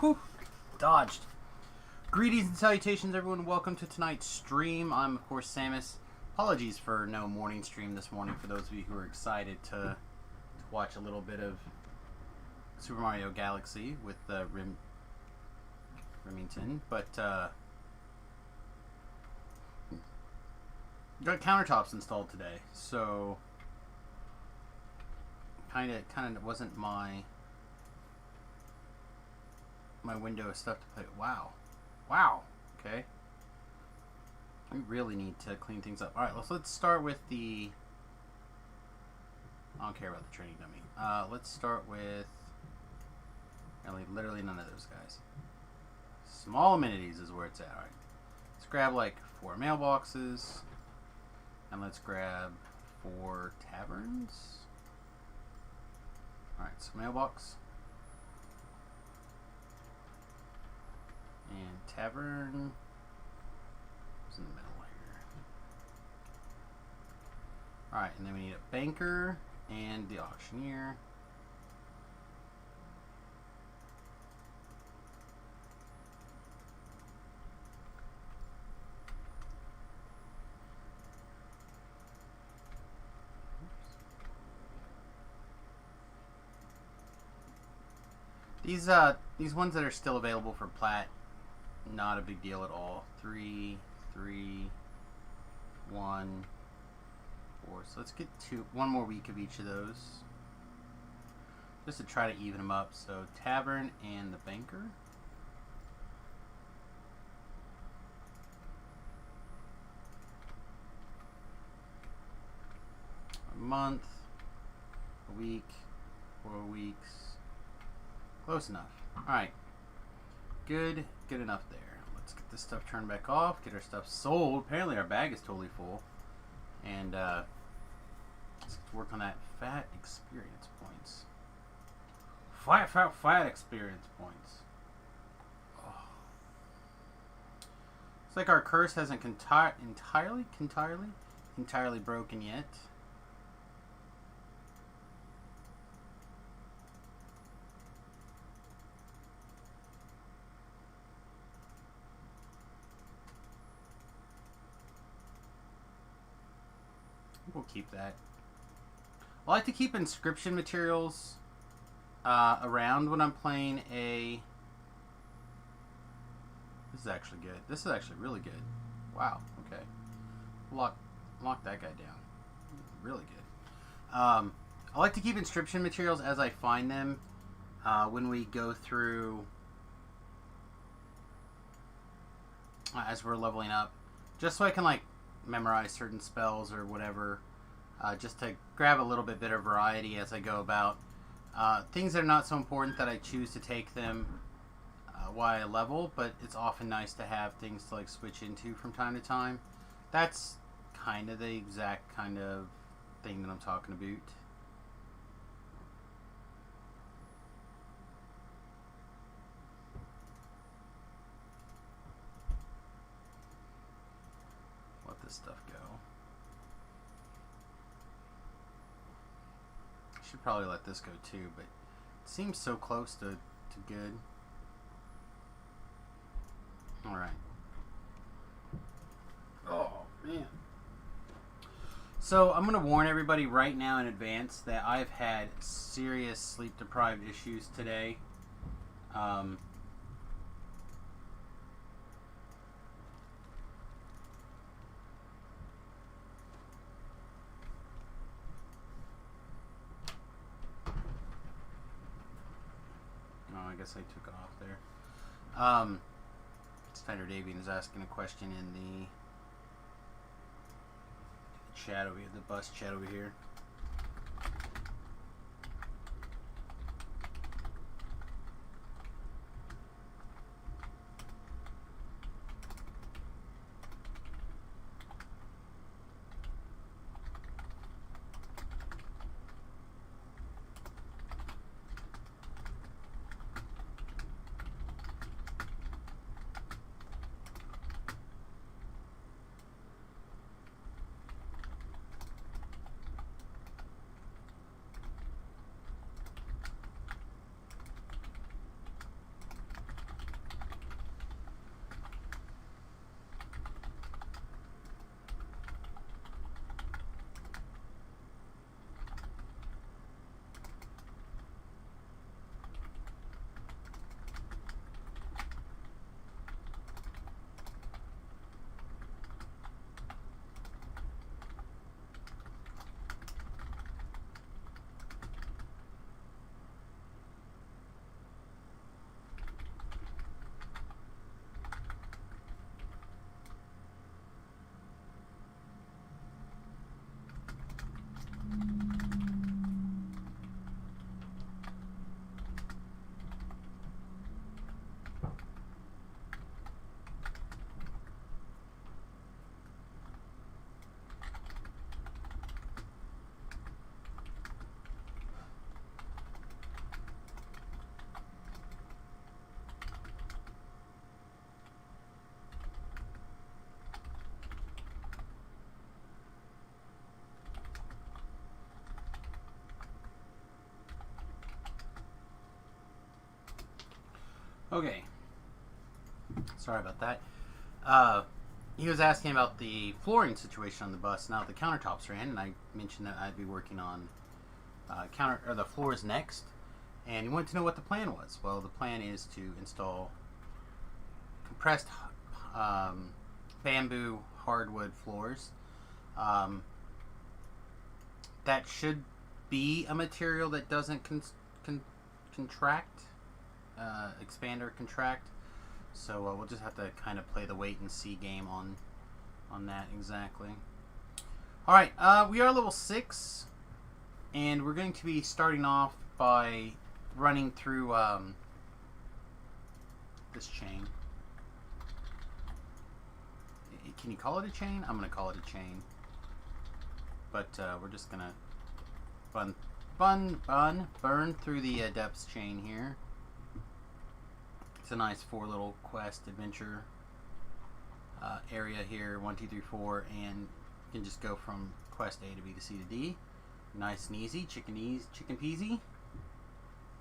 Whew. Dodged. Greetings and salutations, everyone. Welcome to tonight's stream. I'm, of course, Samus. Apologies for no morning stream this morning for those of you who are excited to watch a little bit of Super Mario Galaxy with Remington. But, got countertops installed today, so kind of wasn't my window of stuff to play. Wow. Okay. We really need to clean things up. All right, let's start with the. I don't care about the training dummy. Let's start with literally none of those guys. Small amenities is where it's at. All right. Let's grab like 4 mailboxes, and let's grab 4 taverns. All right, so mailbox. And tavern is in the middle here. Alright, and then we need a banker and the auctioneer. These ones that are still available for plat, not a big deal at all. 3, 3, 1, 4. So let's get one more week of each of those, just to try to even them up. So tavern and the banker. A month, a week, 4 weeks. Close enough. Alright. Good enough there. Let's get this stuff turned back off, get our stuff sold. Apparently our bag is totally full. And let's work on that fat experience points. Fat experience points. Oh. It's like our curse hasn't entirely broken yet. We'll keep that. I like to keep inscription materials around when I'm playing a... This is actually good. This is actually really good. Wow, okay. Lock that guy down. Really good. I like to keep inscription materials as I find them when we go through... as we're leveling up. Just so I can, like, memorize certain spells or whatever, just to grab a little bit of variety as I go about. Things that are not so important that I choose to take them while I level, but it's often nice to have things to like switch into from time to time. That's kind of the exact kind of thing that I'm talking about. This stuff go. I should probably let this go too, but it seems so close to good. Alright. Oh, man. So, I'm going to warn everybody right now in advance that I've had serious sleep-deprived issues today. I guess I took it off there. Standard Avian is asking a question in the chat over here, the bus chat over here. Okay. Sorry about that. He was asking about the flooring situation on the bus. Now the countertops are in, and I mentioned that I'd be working on the floors next. And he wanted to know what the plan was. Well, the plan is to install compressed bamboo hardwood floors. That should be a material that doesn't contract, expand or contract. So we'll just have to kind of play the wait and see game on that exactly. All right, we are level 6, and we're going to be starting off by running through this chain. Can you call it a chain? I'm going to call it a chain. But we're just going to burn through the Adepts chain here. It's a nice 4 little quest adventure area here, 1, 2, 3, 4, and you can just go from quest A to B to C to D. Nice and easy, chicken peasy.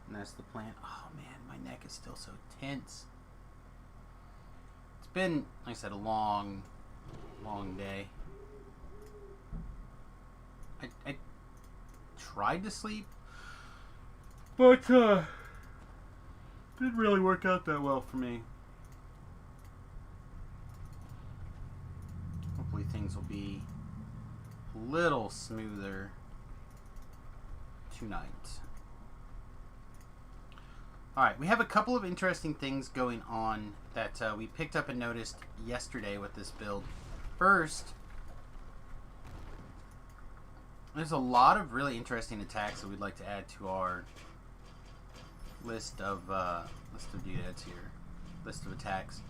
And that's the plan. Oh man, my neck is still so tense. It's been, like I said, a long day. I tried to sleep, but didn't really work out that well for me. Hopefully things will be a little smoother tonight. Alright, we have a couple of interesting things going on that we picked up and noticed yesterday with this build. First, there's a lot of really interesting attacks that we'd like to add to our list of doodads here. List of attacks.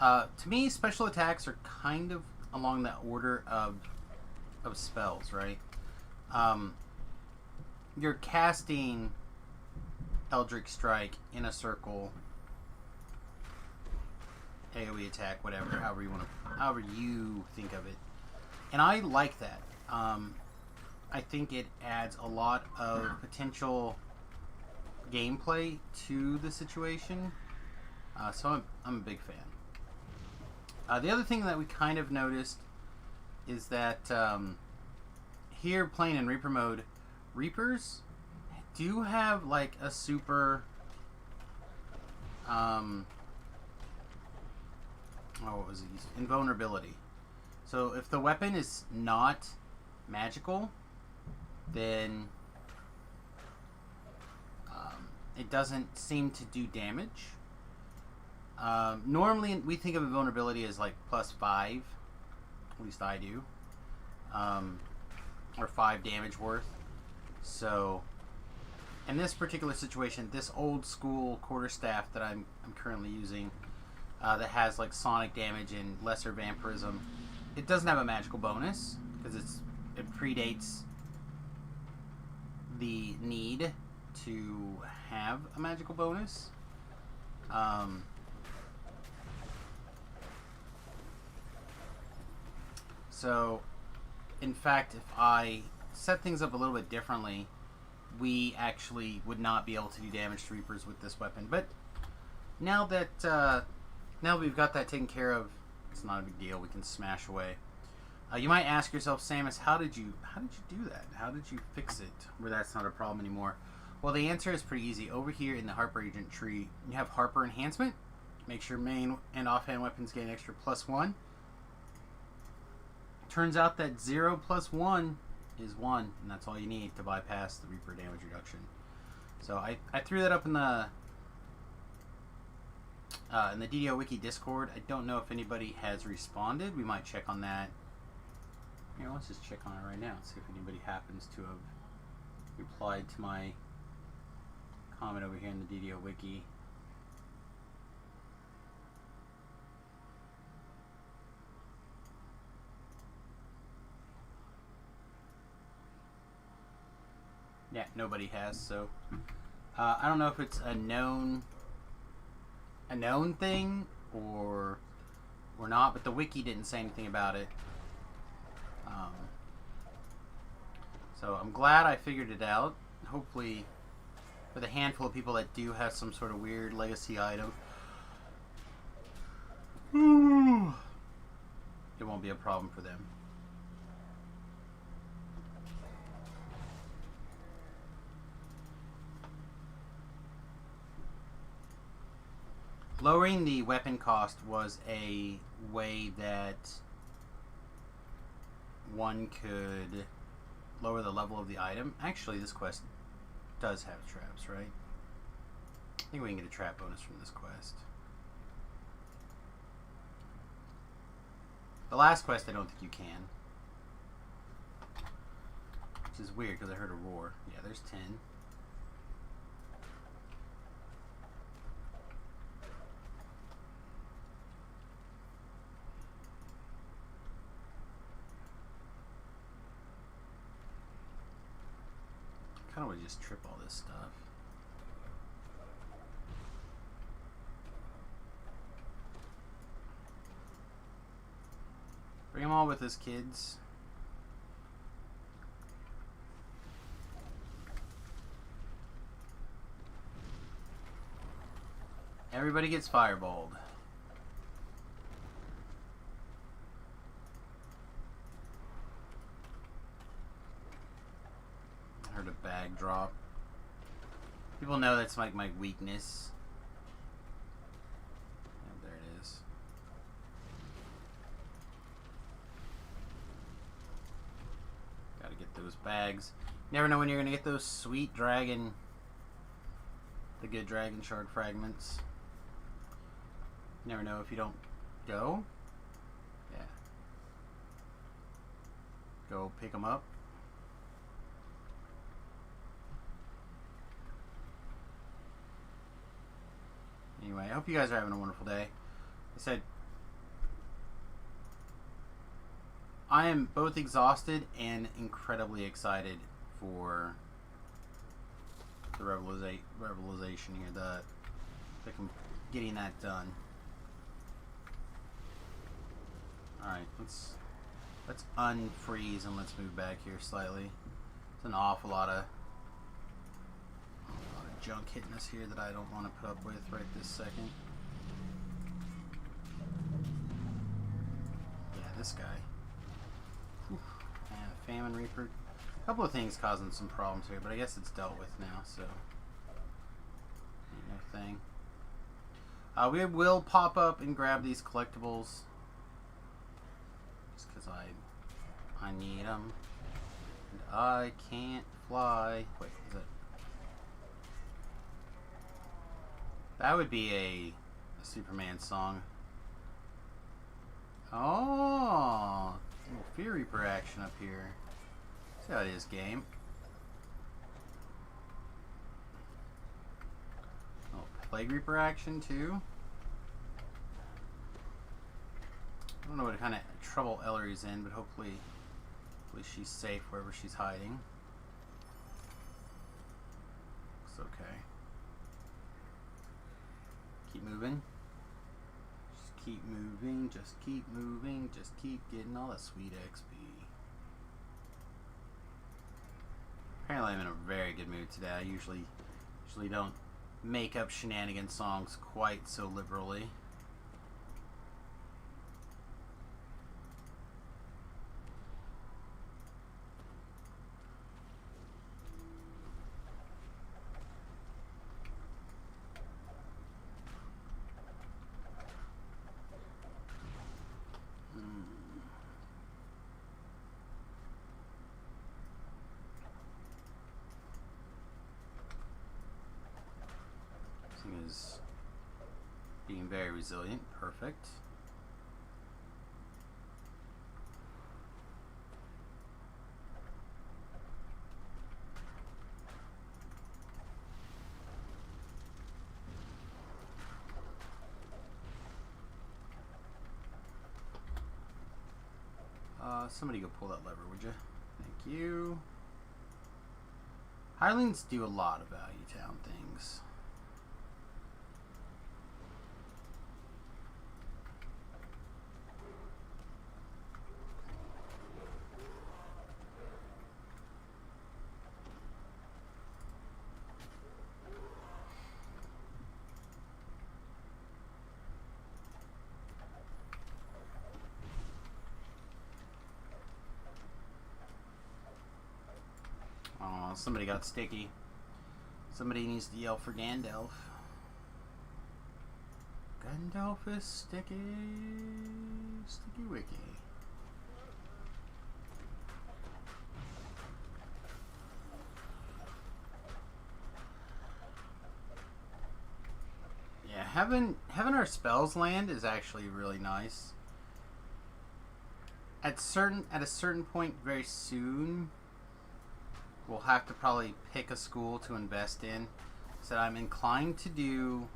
To me, special attacks are kind of along the order of spells, right? You're casting Eldritch Strike in a circle, AoE attack, whatever, however you think of it, and I like that. I think it adds a lot of potential gameplay to the situation, so I'm a big fan. The other thing that we kind of noticed is that here playing in Reaper mode, Reapers do have like a super what was it? Invulnerability. So if the weapon is not magical, then it doesn't seem to do damage. Normally we think of invulnerability as like +5, at least I do, or 5 damage worth. So in this particular situation, this old school quarterstaff that I'm currently using, that has like sonic damage and lesser vampirism, it doesn't have a magical bonus because it predates the need to have a magical bonus. So in fact, if I set things up a little bit differently, we actually would not be able to do damage to Reapers with this weapon. But now that we've got that taken care of, it's not a big deal. We can smash away. You might ask yourself, Samus, how did you do that? How did you fix it where that's not a problem anymore? Well, the answer is pretty easy. Over here in the Harper Agent tree, you have Harper Enhancement. Makes your main and offhand weapons get an extra +1. Turns out that 0 + 1 is 1, and that's all you need to bypass the Reaper damage reduction. So I threw that up in the DDO Wiki Discord. I don't know if anybody has responded. We might check on that. Here, let's just check on it right now and see if anybody happens to have replied to my comment over here in the DDO Wiki. Yeah, nobody has, so I don't know if it's a known thing or not, but the wiki didn't say anything about it. So I'm glad I figured it out. Hopefully, for the handful of people that do have some sort of weird legacy item, It won't be a problem for them. Lowering the weapon cost was a way that one could lower the level of the item. Actually, this quest does have traps, right? I think we can get a trap bonus from this quest. The last quest, I don't think you can. Which is weird because I heard a roar. Yeah, there's 10. I kind of want to just trip all this stuff. Bring them all with us, kids. Everybody gets fireballed. I heard a bag drop. People know that's like my weakness. Yeah, there it is. Gotta get those bags. Never know when you're gonna get those sweet dragon, the good dragon shard fragments. Never know if you don't go. Yeah. Go pick them up. Anyway, I hope you guys are having a wonderful day. I said, I am both exhausted and incredibly excited for the revelization here. The getting that done. Alright, let's unfreeze and let's move back here slightly. There's an awful lot of junk hitting us here that I don't want to put up with right this second. Yeah, this guy. Whew. And Famine Reaper. A couple of things causing some problems here, but I guess it's dealt with now, so ain't no thing. We will pop up and grab these collectibles just because I need them. And I can't fly. Wait, is it? That would be a Superman song. Oh, little Fear Reaper action up here. See how it is, game. Oh, Plague Reaper action too. I don't know what kind of trouble Ellery's in, but hopefully she's safe wherever she's hiding. Looks okay. Keep moving. Just keep moving. Just keep moving. Just keep getting all that sweet XP. Apparently I'm in a very good mood today. I usually don't make up shenanigan songs quite so liberally. Is being very resilient. Perfect. Somebody go pull that lever, would you? Thank you. Hirelings do a lot of Value Town things. Oh, somebody got sticky. Somebody needs to yell for Gandalf. Gandalf is sticky. Sticky wicky. Yeah, having our spells land is actually really nice. At a certain point very soon, we'll have to probably pick a school to invest in. So I'm inclined to do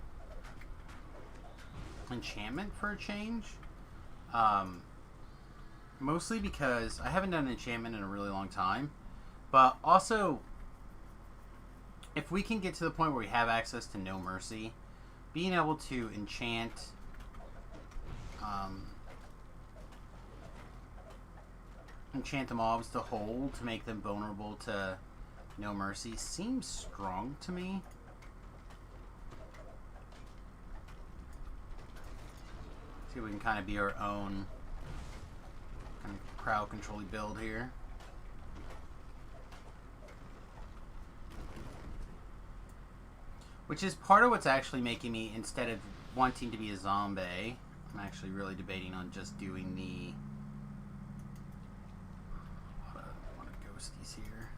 enchantment for a change. Mostly because I haven't done enchantment in a really long time. But also, if we can get to the point where we have access to No Mercy, being able to enchant the mobs to hold to make them vulnerable to No Mercy seems strong to me. See if we can kind of be our own kind of crowd control build here. Which is part of what's actually making me, instead of wanting to be a zombie, I'm actually really debating on just doing the... A lot of ghosties here.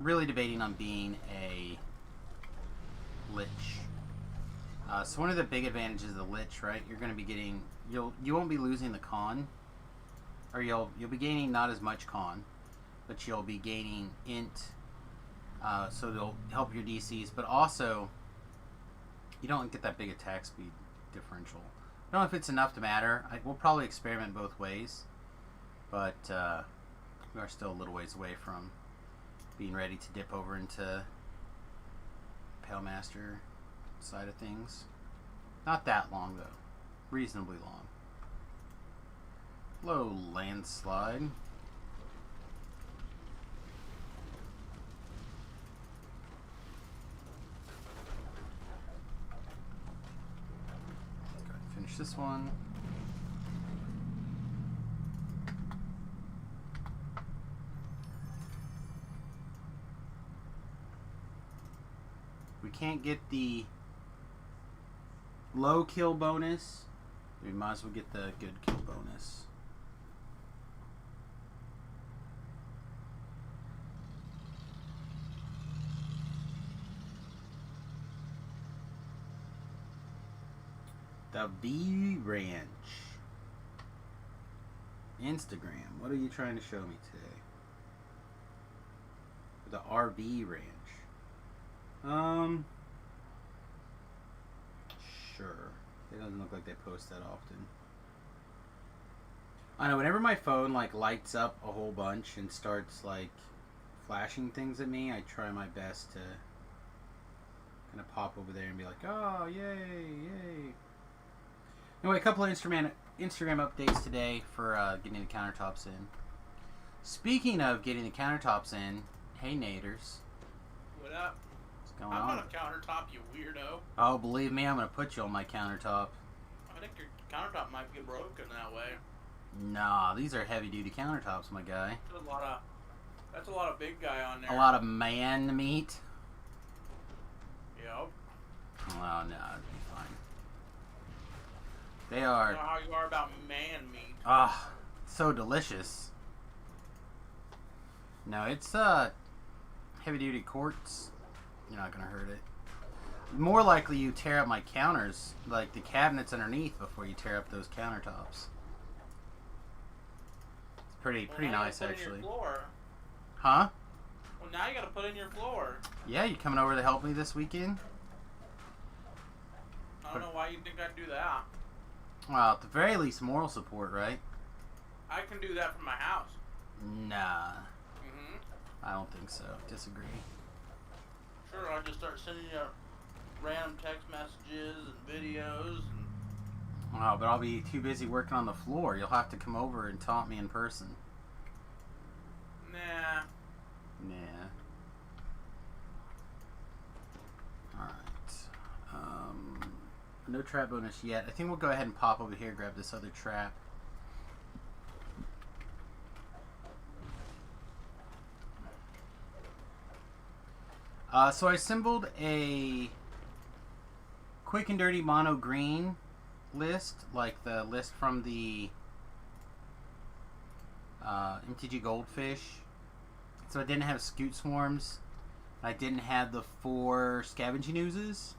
Really debating on being a lich. So one of the big advantages of the lich, right? You're going to be getting... You won't be losing the con. Or you'll be gaining not as much con. But you'll be gaining int... so they'll help your DCs, but also you don't get that big attack speed differential. I don't know if it's enough to matter. We'll probably experiment both ways, but we are still a little ways away from being ready to dip over into Pale Master side of things. Not that long though, reasonably long. Low landslide. Finish this one. We can't get the low kill bonus. We might as well get the good kill bonus. The V Ranch. Instagram. What are you trying to show me today? The RV Ranch. Sure. It doesn't look like they post that often. I know, whenever my phone like lights up a whole bunch and starts like flashing things at me, I try my best to kind of pop over there and be like, oh, yay, yay. Anyway, a couple of Instagram updates today for getting the countertops in. Speaking of getting the countertops in, hey Naders. What up? What's going I'm on? on a countertop, you weirdo. Oh, believe me, I'm going to put you on my countertop. I think your countertop might get broken that way. Nah, these are heavy duty countertops, my guy. That's a lot of big guy on there. A lot of man meat. Yep. Oh, no, it'd be fine. They are... You know how you are about man meat. Ah, so delicious. No, it's heavy duty quartz. You're not gonna hurt it. More likely you tear up my counters, like the cabinets underneath, before you tear up those countertops. It's pretty nice actually. Huh? Well, now you gotta put in your floor. Yeah, you coming over to help me this weekend? I don't know why you think I'd do that. Well, at the very least, moral support, right? I can do that from my house. Nah. Mm-hmm. I don't think so. Disagree. Sure, I'll just start sending you random text messages and videos. Oh, but I'll be too busy working on the floor. You'll have to come over and taunt me in person. Nah. Nah. Alright. No trap bonus yet. I think we'll go ahead and pop over here and grab this other trap. So I assembled a quick and dirty mono green list, like the list from the MTG Goldfish. So I didn't have Scoot Swarms. I didn't have the 4 Scavenging Oozes.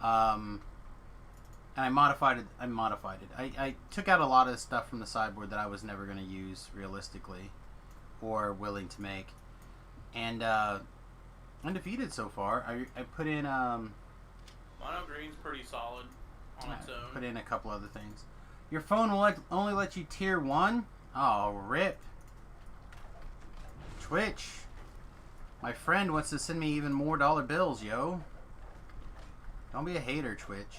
And I modified it. I took out a lot of stuff from the sideboard that I was never going to use realistically or willing to make. And undefeated so far. I put in... Mono green's pretty solid on its own. Put in a couple other things. Your phone will only let you tier 1? Oh, rip. Twitch. My friend wants to send me even more dollar bills, yo. Don't be a hater, Twitch.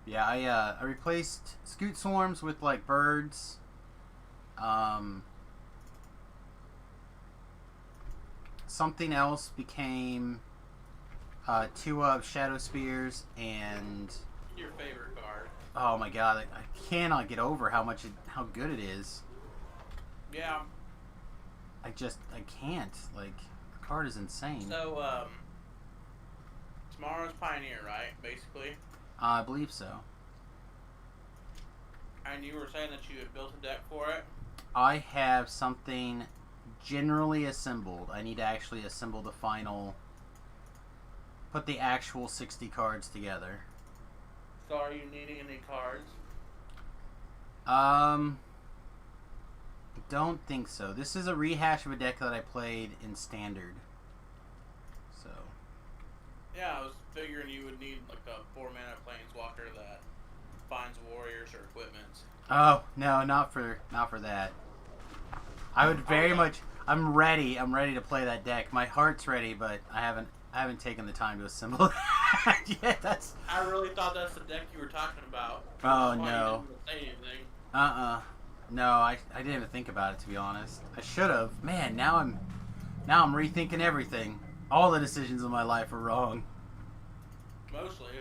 Yeah, I replaced Scoot Swarms with like birds. Something else became 2 of Shadow Spears and... Your favorite card. Oh my god, I cannot get over how good it is. Yeah. I can't. Like, the card is insane. So, tomorrow's Pioneer, right? Basically. I believe so. And you were saying that you had built a deck for it? I have something generally assembled. I need to actually assemble the final... Put the actual 60 cards together. So are you needing any cards? Don't think so. This is a rehash of a deck that I played in Standard. So. Yeah, I was figuring you would need like a 4-mana Planeswalker that finds warriors or equipments. Oh no, not for that. I would very much. I'm ready. I'm ready to play that deck. My heart's ready, but I haven't taken the time to assemble that yet. That's. I really thought that's the deck you were talking about. Oh no. You didn't say anything. No, I didn't even think about it, to be honest. I should have. Man, now I'm rethinking everything. All the decisions in my life are wrong. Mostly,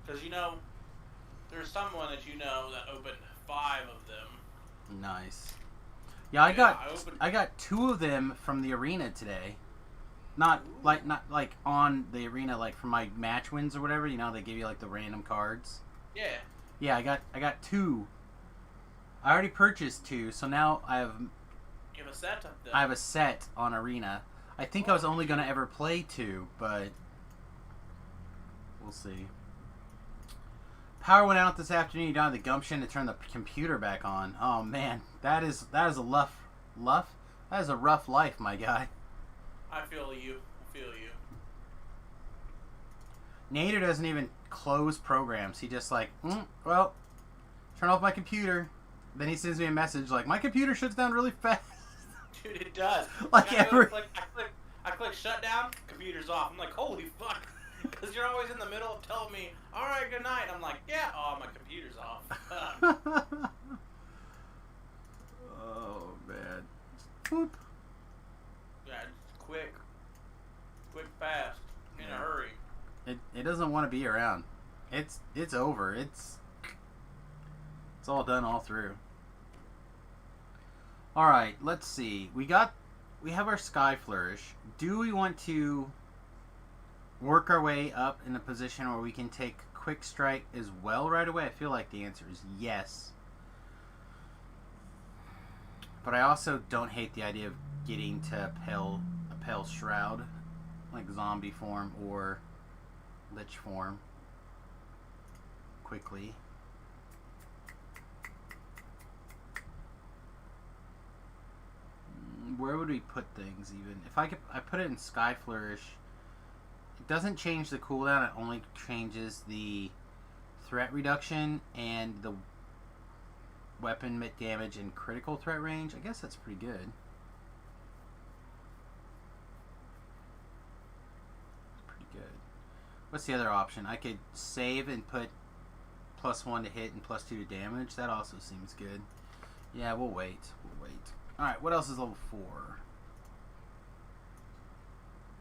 because there's someone that that opened 5 of them. Nice. Yeah, I got 2 of them from the arena today. Not like on the arena, like from my match wins or whatever. They give you like the random cards. Yeah. Yeah, I got 2. I already purchased 2, so now I have. You have a set of them. I have a set on arena. I think I was only gonna ever play 2, but we'll see. Power went out this afternoon. You don't have the gumption to turn the computer back on. Oh man, that is a that is a rough life, my guy. I feel you. Nader doesn't even close programs. He just like, well, turn off my computer. Then he sends me a message like, my computer shuts down really fast. Dude, it does. Like every... I click shutdown, computer's off. I'm like, holy fuck. Because you're always in the middle of telling me, alright, good night. I'm like, yeah, oh, my computer's off. Oh, man. Whoop. Yeah, quick, fast, in a hurry. It doesn't want to be around. It's over. It's all done all through. All right, let's see. We have our Sky Flourish. Do we want to work our way up in a position where we can take Quick Strike as well right away? I feel like the answer is yes. But I also don't hate the idea of getting to a Pale Shroud, like zombie form or Lich form, quickly. Where would we put things even? If I put it in Sky Flourish. It doesn't change the cooldown, it only changes the threat reduction and the weapon damage and critical threat range. I guess that's pretty good. Pretty good. What's the other option? I could save and put +1 to hit and +2 to damage. That also seems good. Yeah, we'll wait. Alright, what else is level 4?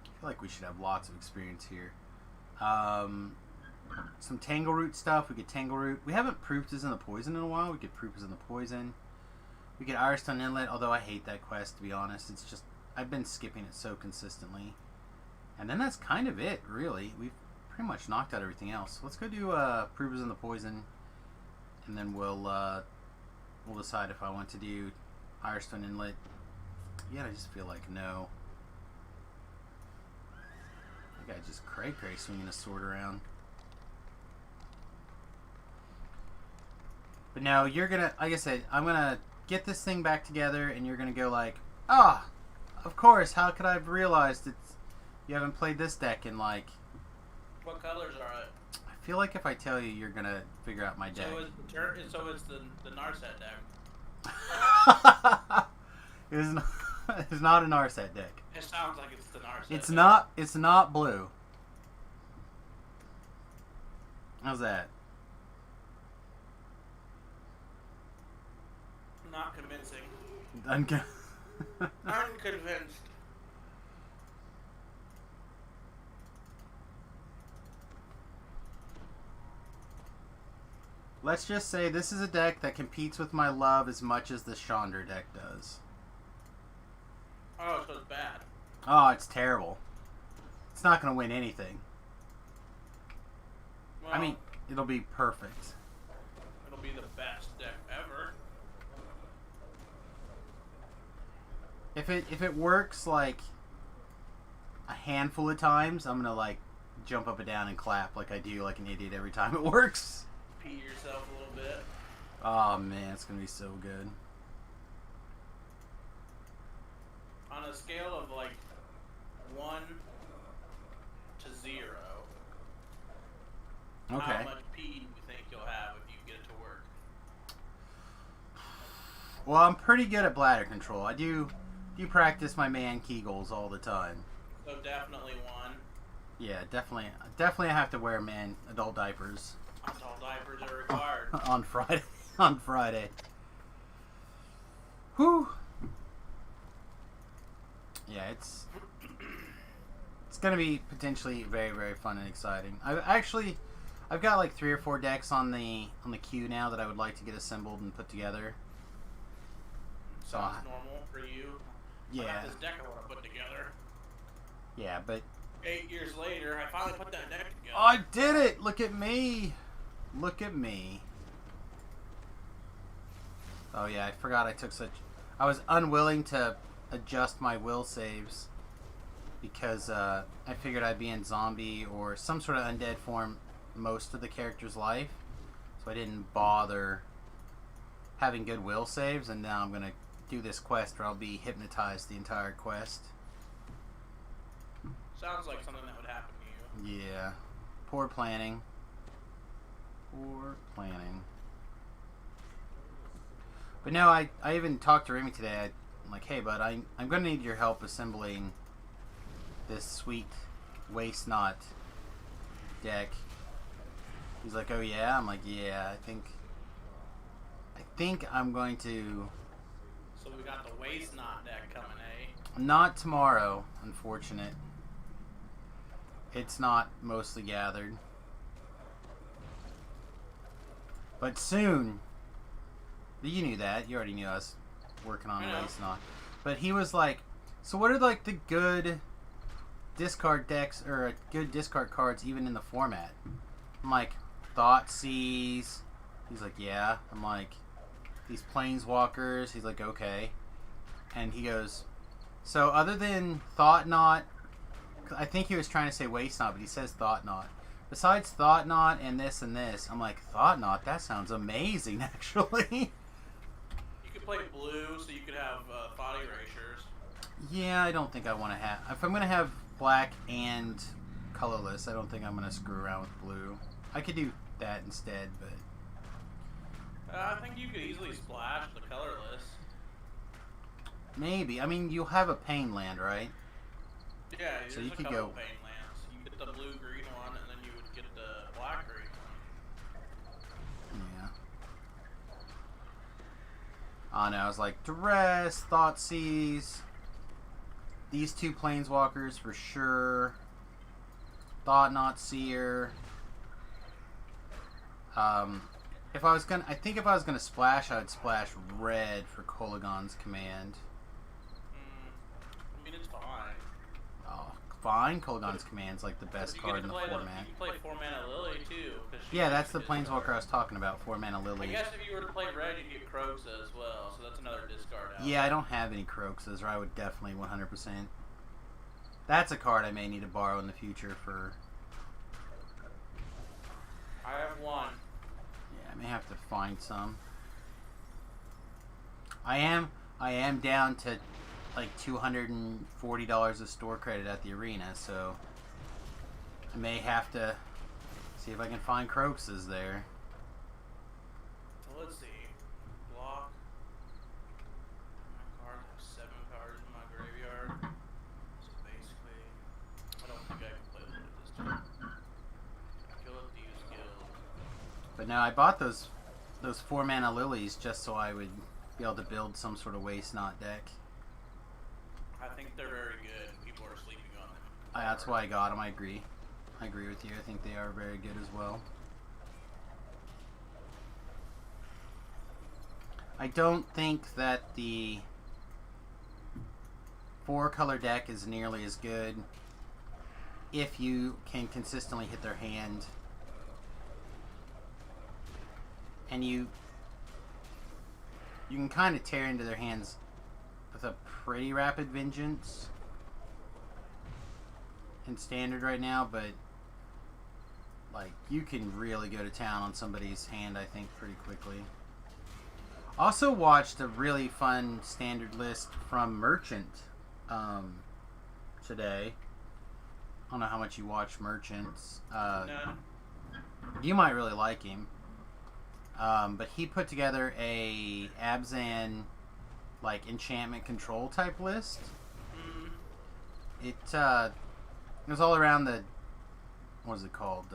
I feel like we should have lots of experience here. Some Tangle Root stuff. We could Tangle Root. We haven't Proof is in the Poison in a while. We could Proof is in the Poison. We get Irestone Inlet, although I hate that quest, to be honest. It's just, I've been skipping it so consistently. And then that's kind of it, really. We've pretty much knocked out everything else. Let's go do Provers in the Poison, and then we'll decide if I want to do Irestone Inlet. Yeah, I just feel like no. That guy just cray swinging a sword around. But no, you're gonna, like I said, I'm gonna get this thing back together, and you're gonna go like, ah, of course. How could I have realized you haven't played this deck in like? What colors are it? I feel like if I tell you, you're gonna figure out my deck. So it's the Narset deck. It's not a Narset deck. It sounds like it's the Narset. It's deck. not. It's not blue. How's that? Not convincing. Unconvinced. Let's just say this is a deck that competes with my love as much as the Chandra deck does. Oh, so it's bad. Oh, it's terrible. It's not going to win anything. Well, I mean, it'll be perfect. it'll be the best deck ever. If it works like a handful of times, I'm gonna like jump up and down and clap like I do like an idiot every time it works. Pee yourself a little bit. Oh man, it's gonna be so good. On a scale of like 1 to 0, Okay. how much pee do you think you'll have if you get it to work? Well, I'm pretty good at bladder control. I do practice my man Kegels all the time. So definitely 1. Yeah, definitely I have to wear adult diapers Adult diapers are required. on Friday. On Friday. Whew. Yeah, it's gonna be potentially very, very fun and exciting. I've got like 3 or 4 decks on the queue now that I would like to get assembled and put together. Sounds normal for you. I Yeah, got this deck I want to put together. yeah, but 8 years later, I finally put that deck together. I did it! Look at me! Look at me. Oh yeah, I forgot I was unwilling to adjust my will saves because I figured I'd be in zombie or some sort of undead form most of the character's life, so I didn't bother having good will saves, and now I'm gonna do this quest where I'll be hypnotized the entire quest. Sounds like something that would happen to you. Yeah, poor planning. Poor planning. But no, I even talked to Remy today. I'm like, hey bud, I'm gonna need your help assembling this sweet Waste Not deck. He's like, oh yeah? I'm like, yeah, I think I'm going to. So we got the Waste Not deck coming, eh? Not tomorrow, unfortunate. It's not mostly gathered. But soon. You knew that. You already knew I was working on Waste Not. But he was like, so what are like the good discard decks or good discard cards even in the format? I'm like, Thoughtseize. He's like, yeah. I'm like, these Planeswalkers. He's like, okay. And he goes, so other than Thought Knot, I think he was trying to say Waste Not, but he says Thought Knot. Besides Thought Knot and this, I'm like, Thought Knot? That sounds amazing, actually. You could play blue, so you could have Thought Erasures. Yeah, I don't think I want to have. If I'm going to have black and colorless, I don't think I'm going to screw around with blue. I could do that instead, but. I think you could easily splash the colorless. Maybe. I mean, you'll have a Pain land, right? Yeah, So there's you a could couple go- Pain lands. You get the blue-green one, and then you would get the black-green one. Yeah. Oh no, I was like, Duress, Thoughtseize. These 2 Planeswalkers for sure. Thought Not Seer. I think if I was gonna splash, I would splash red for Kolagon's command. I mean, it's fine. Oh, fine. Kolagon's command's like the best card in the format. You can play 4-mana Lily too. Yeah, that's the Planeswalker I was talking about. 4-mana Lily. I guess if you were to play red, you'd get Kroxa as well, so that's another discard out. Yeah, I don't have any Kroxas, or I would definitely 100%. That's a card I may need to borrow in the future for. I have one. Yeah, I may have to find some. I am down to like $240 of store credit at the arena, so I may have to see if I can find Kroxas there. So let's see. Block. My card has 7 cards in my graveyard. So basically, I don't think I can play Lily this turn. Kill it, use guild. But no, I bought those 4-mana lilies just so I would be able to build some sort of waste not deck. I think they're very good. People are sleeping on them. That's why I got them. I agree. I agree with you. I think they are very good as well. I don't think that the 4-color deck is nearly as good if you can consistently hit their hand. And you can kind of tear into their hands with a pretty rapid vengeance in standard right now, but like you can really go to town on somebody's hand, I think, pretty quickly. Also watched a really fun standard list from Merchant today. I don't know how much you watch Merchants. None. You might really like him. But he put together a Abzan like enchantment control type list. It was all around the, what is it called?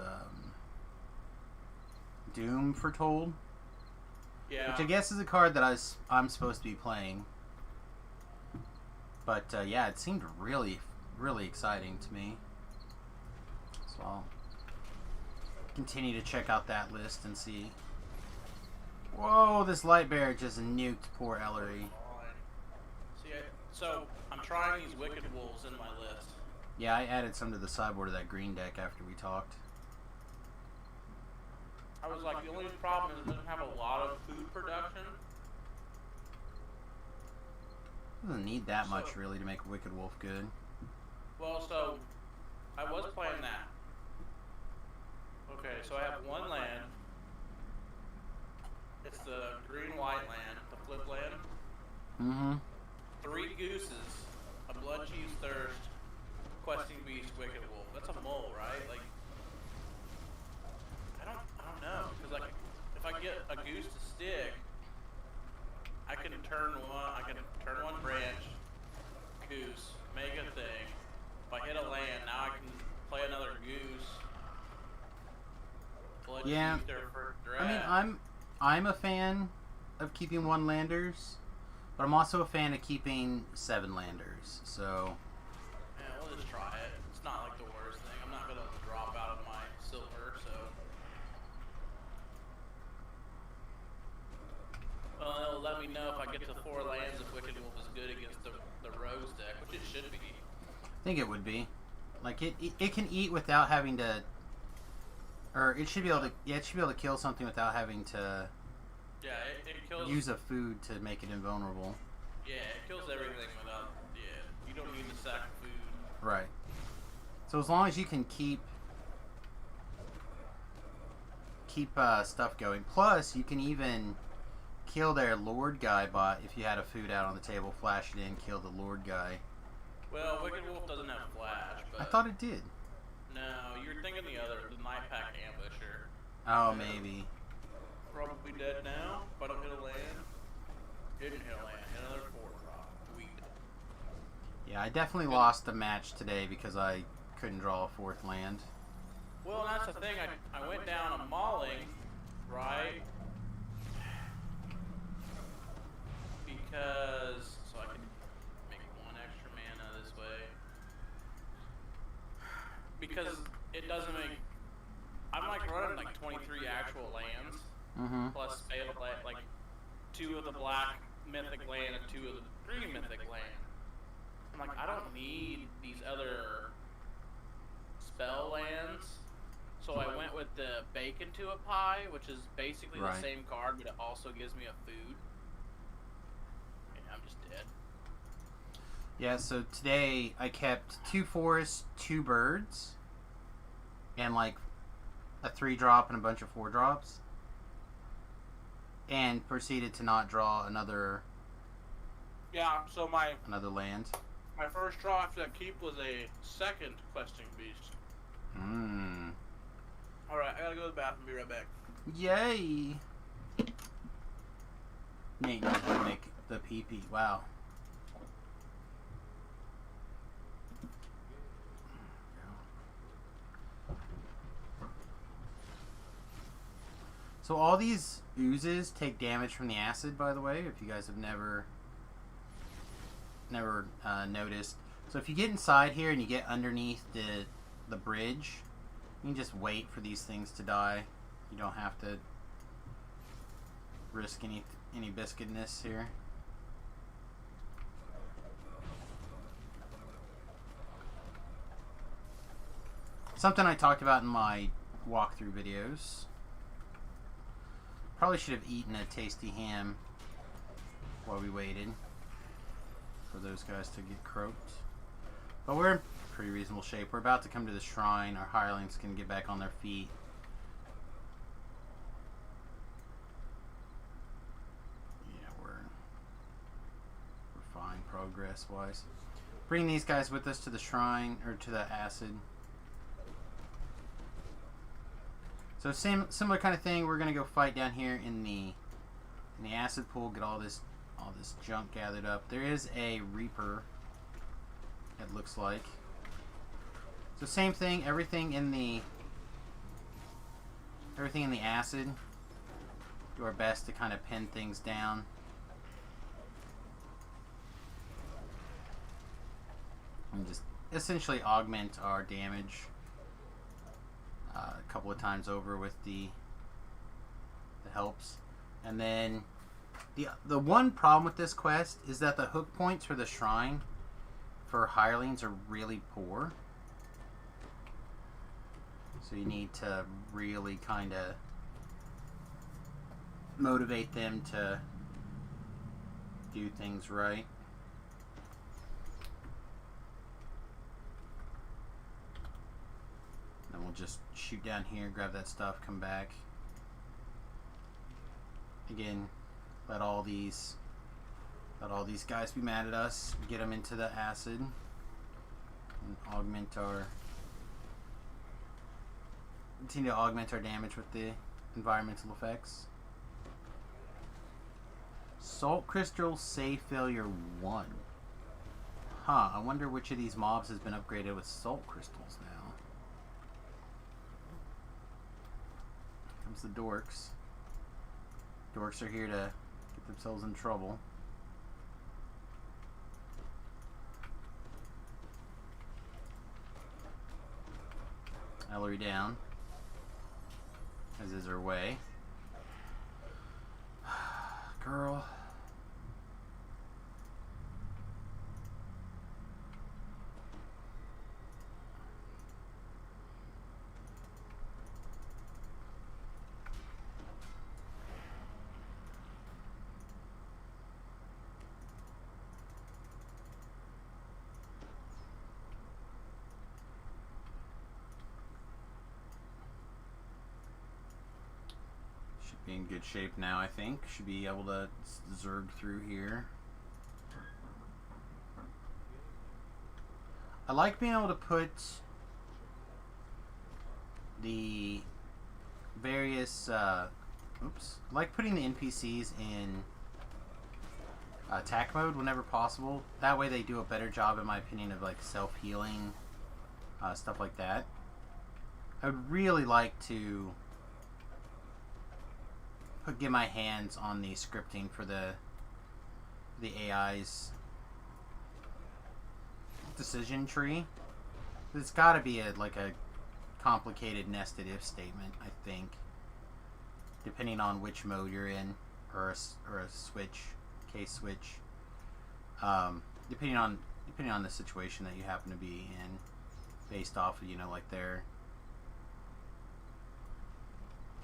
Doom Foretold. Yeah. Which I guess is a card that I'm supposed to be playing. But yeah, it seemed really, really exciting to me. So I'll continue to check out that list and see. Whoa, this Light Bear just nuked poor Ellery. See, so I'm trying these Wicked Wolves in my list. Yeah, I added some to the sideboard of that green deck after we talked. I was like, the only problem is it doesn't have a lot of food production. Doesn't need that much really to make Wicked Wolf good. Well, so I was playing that. Okay, so I have one land. It's the green-white land, the flip land. Mm-hmm. 3 gooses, a Blood Chief's Thirst, Questing Beast, Wicked Wolf. That's a mole, right? Like, I don't know, because like, if I get a goose to stick, I can turn one branch, goose, make a thing. If I hit a land, now I can play another goose. Blood Yeah. Chief there for draft. I mean, I'm a fan of keeping 1-landers, but I'm also a fan of keeping 7-landers. So Yeah, we'll just try it. It's not like the worst thing. I'm not gonna drop out of my silver, so. Well, it'll let me know if I get to 4 lands if Wicked Wolf is good against the Rose deck, which it should be. I think it would be. Like it can eat without having to, or it should be able to. Yeah, it should be able to kill something without having to. Yeah, it kills. Use a food to make it invulnerable. Yeah, it kills everything without. Yeah, you don't need to sack food. Right. So as long as you can keep stuff going. Plus, you can even kill their Lord guy bot if you had a food out on the table, flash it in, kill the Lord guy. Well, Wicked Wolf doesn't have flash, but. I thought it did. No, you're thinking the Night Pack Ambusher. Oh, maybe. Probably dead now, if I don't hit a land. Didn't hit a land, hit another 4-drop. Weed. Yeah, I definitely lost the match today because I couldn't draw a 4th land. Well, that's the thing, I went down a mauling, right? Because, so I can make 1 extra mana this way. Because it doesn't make, I'm like running like 23 actual lands. Mm-hmm. plus Fatal Land, like 2 of the black mythic land and 2 of the green mythic land. I'm like, I don't need these other spell lands. So I went with the Bacon to a Pie, which is basically Right. the same card, but it also gives me a food. And I'm just dead. Yeah, so today I kept 2 forests, 2 birds, and like a 3-drop and a bunch of 4-drops. And proceeded to not draw another Yeah, so my land. first draw after that keep was a second Questing Beast. Mmm. Alright, I gotta go to the bathroom, be right back. Yay! Nate knows how to make the pee-pee. Wow. So all these oozes take damage from the acid, by the way, if you guys have never noticed. So if you get inside here and you get underneath the bridge, you can just wait for these things to die. You don't have to risk any biscuitness here. Something I talked about in my walkthrough videos. Probably should have eaten a tasty ham while we waited for those guys to get croaked. But we're in pretty reasonable shape. We're about to come to the shrine. Our hirelings can get back on their feet. Yeah, we're fine progress-wise. Bring these guys with us to the shrine, or to the acid. So similar kind of thing. We're gonna go fight down here in the acid pool. Get all this junk gathered up. There is a Reaper. It looks like. So same thing. Everything in the acid. Do our best to kind of pin things down. And just essentially augment our damage. A couple of times over with the helps. And then the one problem with this quest is that the hook points for the shrine for hirelings are really poor. So you need to really kind of motivate them to do things right. Then we'll just shoot down here, grab that stuff, come back. Again, let all these guys be mad at us. Get them into the acid and continue to augment our damage with the environmental effects. Salt Crystal Save Failure 1. Huh, I wonder which of these mobs has been upgraded with Salt Crystals now. Comes the dorks. Dorks are here to get themselves in trouble. Ellery down, as is her way. Girl. Be in good shape now, I think. Should be able to zerg through here. I like being able to put the various I like putting the NPCs in attack mode whenever possible. That way they do a better job, in my opinion, of like self-healing, stuff like that. I would really like to get my hands on the scripting for the AI's decision tree. It's got to be a complicated nested if statement, I think. depending on which mode you're in, or a switch, case switch. Depending on the situation that you happen to be in, based off of, you know, like their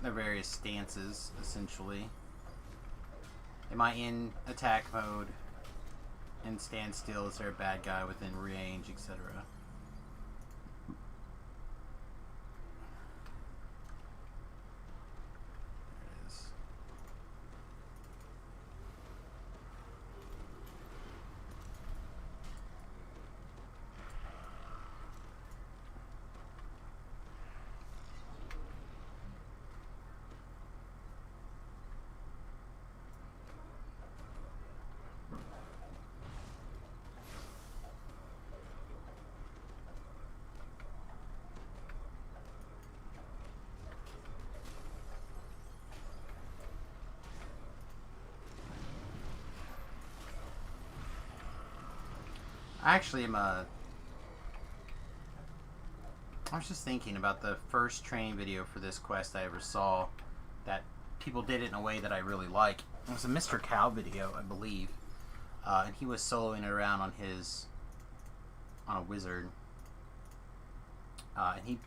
various stances, essentially. Am I in attack mode and stand still? Is there a bad guy within range, etc.? Actually, I was just thinking about the first training video for this quest I ever saw that people did it in a way that I really like. It was a Mr. Cow video, I believe, and he was soloing it around on a wizard, and he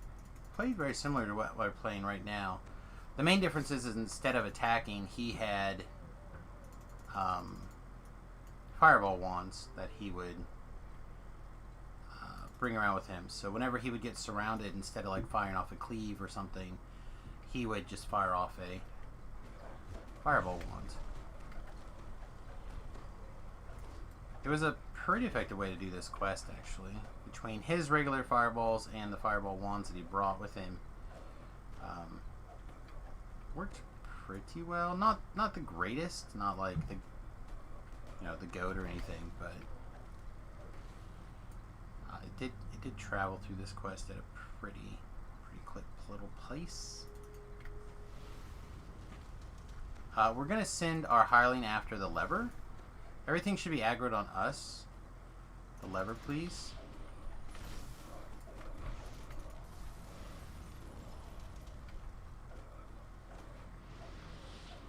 played very similar to what we're playing right now. The main difference is instead of attacking, he had fireball wands that he would bring around with him. So whenever he would get surrounded, instead of like firing off a cleave or something, he would just fire off a fireball wand. It was a pretty effective way to do this quest, actually. Between his regular fireballs and the fireball wands that he brought with him, worked pretty well. Not the greatest, not like the the GOAT or anything, but it did travel through this quest at a pretty quick little pace. We're gonna send our hireling after the lever. Everything should be aggroed on us. The lever, please.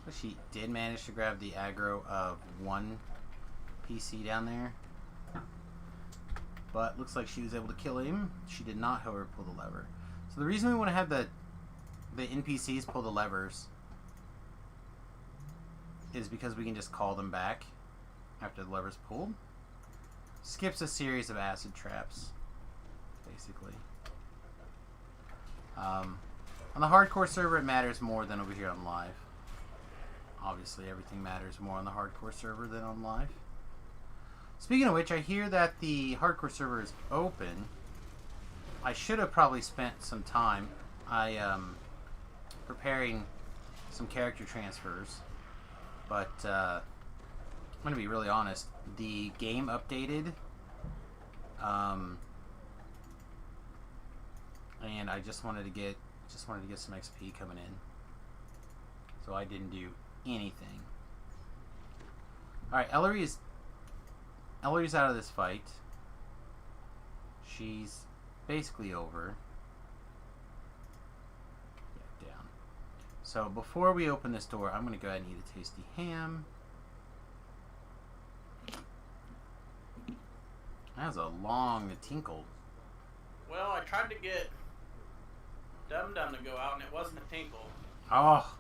But she did manage to grab the aggro of one PC down there. But looks like she was able to kill him. She did not, however, pull the lever. So the reason we want to have the NPCs pull the levers is because we can just call them back after the lever's pulled. Skips a series of acid traps, basically. On the hardcore server, it matters more than over here on live. Obviously, everything matters more on the hardcore server than on live. Speaking of which, I hear that the hardcore server is open. I should have probably spent some time preparing some character transfers, but I'm going to be really honest. The game updated, and I just wanted to get some XP coming in, so I didn't do anything. All right, Ellery's out of this fight. She's basically over. Yeah, down. So before we open this door, I'm going to go ahead and eat a tasty ham. That was a long tinkle. Well, I tried to get Dum Dum to go out, and it wasn't a tinkle. Oh.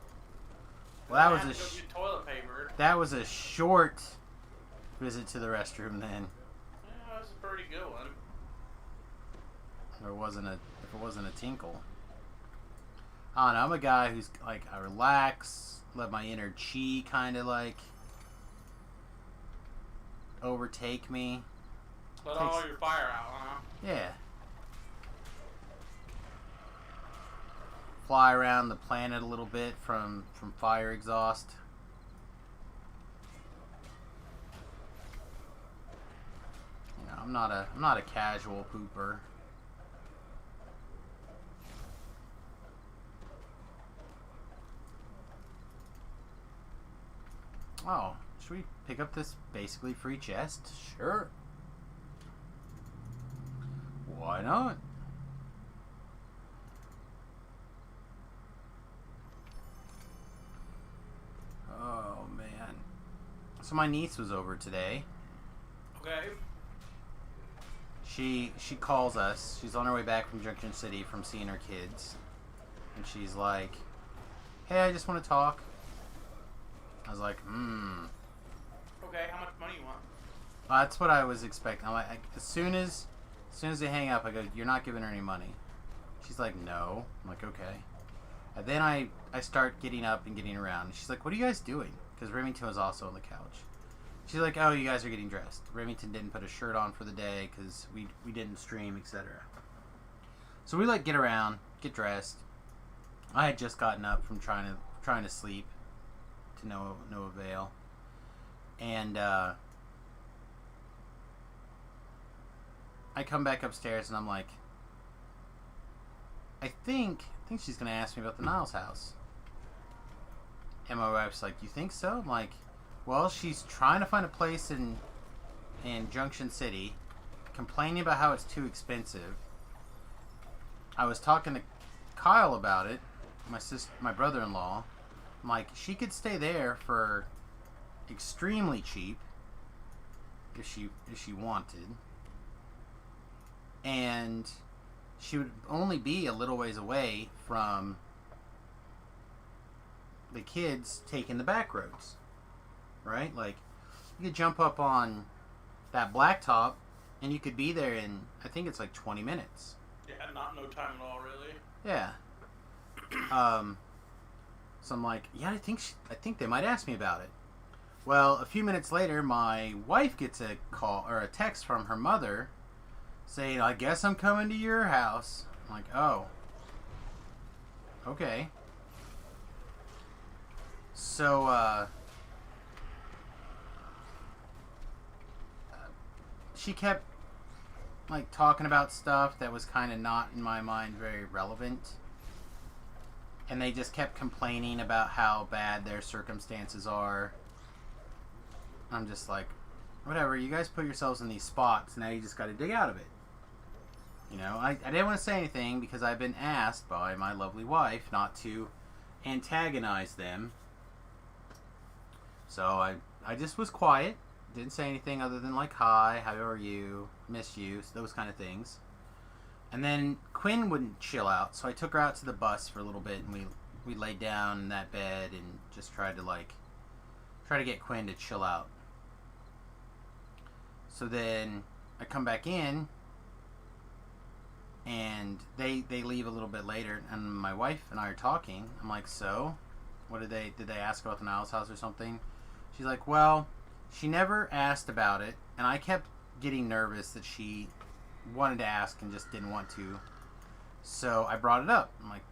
Well, that was toilet paper. That was a short visit to the restroom then. Yeah, that was a pretty good one. If it wasn't a tinkle. I don't know, I'm a guy who's like, I relax, let my inner chi kind of like overtake me. Let all your fire out, huh? Yeah. Fly around the planet a little bit from fire exhaust. You know, I'm not a casual pooper. Oh, should we pick up this basically free chest? Sure. Why not? So my niece was over today. Okay. She calls us. She's on her way back from Junction City from seeing her kids. And she's like, hey, I just want to talk. I was like, Okay, how much money you want? That's what I was expecting. I'm like, as soon as they hang up, I go, you're not giving her any money. She's like, no. I'm like, okay. And then I start getting up and getting around. And she's like, what are you guys doing? Because Remington was also on the couch. She's like, oh, you guys are getting dressed. Remington didn't put a shirt on for the day because we didn't stream, etc. So we like get around, get dressed. I had just gotten up from trying to sleep to no avail. And I come back upstairs and I'm like, I think she's gonna ask me about the Niles house. And my wife's like, you think so? I'm like, well, she's trying to find a place in Junction City, complaining about how it's too expensive. I was talking to Kyle about it, my brother-in-law. I'm like, she could stay there for extremely cheap if she wanted, and she would only be a little ways away from the kids taking the back roads, right? Like, you could jump up on that blacktop and you could be there in, I think it's like 20 minutes. Yeah, not no time at all, really. Yeah. So I'm like, yeah, I think they might ask me about it. Well, a few minutes later, my wife gets a call or a text from her mother saying, I guess I'm coming to your house. I'm like, oh. Okay. So, she kept, like, talking about stuff that was kind of not, in my mind, very relevant. And they just kept complaining about how bad their circumstances are. I'm just like, whatever, you guys put yourselves in these spots, now you just got to dig out of it. You know, I didn't want to say anything because I've been asked by my lovely wife not to antagonize them. So I just was quiet, didn't say anything other than like, hi, how are you, miss you, those kind of things. And then Quinn wouldn't chill out, so I took her out to the bus for a little bit, and we laid down in that bed and just tried to get Quinn to chill out. So then I come back in, and they leave a little bit later, and my wife and I are talking. I'm like, so, what did they ask about the Niles house or something? She's like, well, she never asked about it, and I kept getting nervous that she wanted to ask and just didn't want to. So I brought it up. I'm like,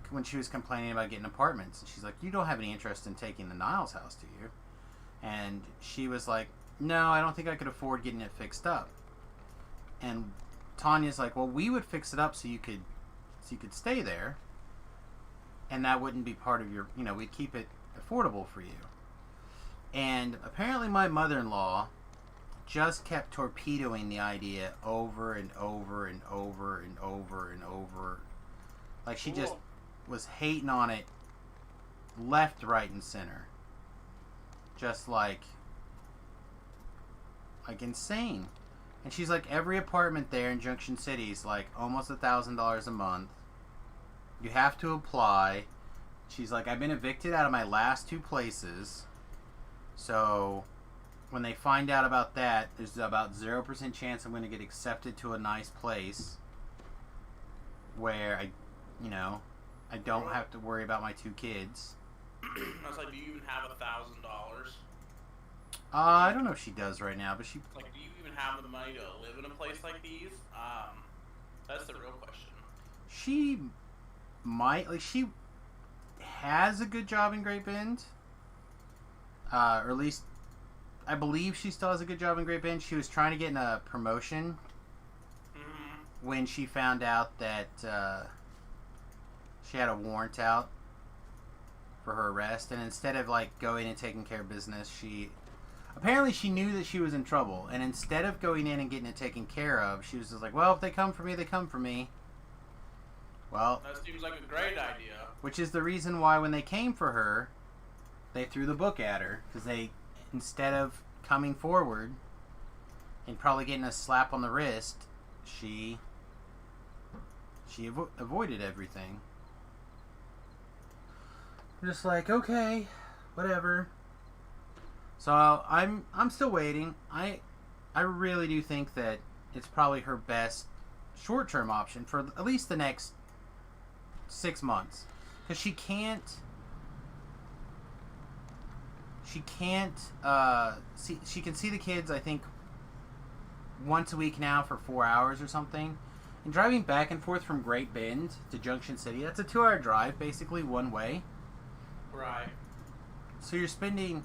when she was complaining about getting apartments, and she's like, you don't have any interest in taking the Niles house, do you? And she was like, no, I don't think I could afford getting it fixed up. And Tanya's like, well, we would fix it up so you could stay there, and that wouldn't be part of your, we'd keep it affordable for you. And apparently my mother-in-law just kept torpedoing the idea over and over and over and over and over. Like, she just was hating on it left, right, and center. Just like insane. And she's like, every apartment there in Junction City is like almost $1,000 a month. You have to apply. She's like, I've been evicted out of my last 2 places. So when they find out about that, there's about 0% chance I'm going to get accepted to a nice place where I don't have to worry about my 2 kids. I was like, do you even have $1,000? I don't know if she does right now, but she... Like, do you even have the money to live in a place like these? That's the real question. She might... Like, she has a good job in Great Bend. Or at least, I believe she still has a good job in Great Bend. She was trying to get in a promotion when she found out that she had a warrant out for her arrest. And instead of, like, going and taking care of business, apparently she knew that she was in trouble, and instead of going in and getting it taken care of, she was just like, well, if they come for me, they come for me. Well, that seems like a great idea. Which is the reason why when they came for her, they threw the book at her because they, instead of coming forward and probably getting a slap on the wrist, she avoided everything. I'm just like, okay, whatever. So I'm still waiting. I really do think that it's probably her best short-term option for at least the next 6 months, because she can't see. She can see the kids, I think, once a week now for 4 hours or something. And driving back and forth from Great Bend to Junction City, that's a 2-hour drive, basically one way. Right. So you're spending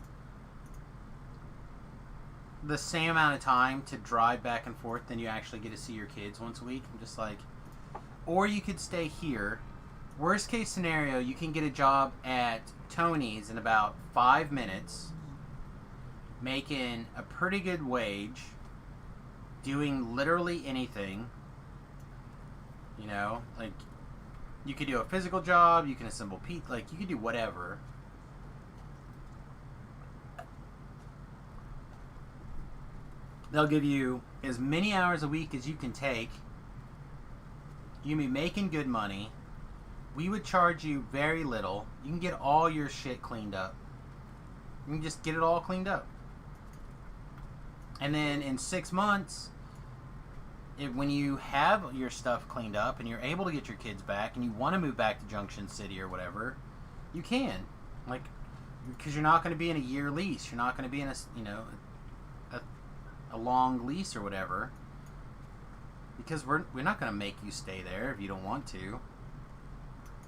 the same amount of time to drive back and forth than you actually get to see your kids once a week. I'm just like, or you could stay here. Worst case scenario, you can get a job at Tony's in about 5 minutes, making a pretty good wage, doing literally anything. You know, like, you could do a physical job, you can assemble pizza, like, you could do whatever. They'll give you as many hours a week as you can take. You can be making good money. We would charge you very little. You can get all your shit cleaned up. You can just get it all cleaned up. And then in 6 months, when you have your stuff cleaned up and you're able to get your kids back and you want to move back to Junction City or whatever, you can. Like, because you're not going to be in a year lease. You're not going to be in a long lease or whatever. Because we're not going to make you stay there if you don't want to.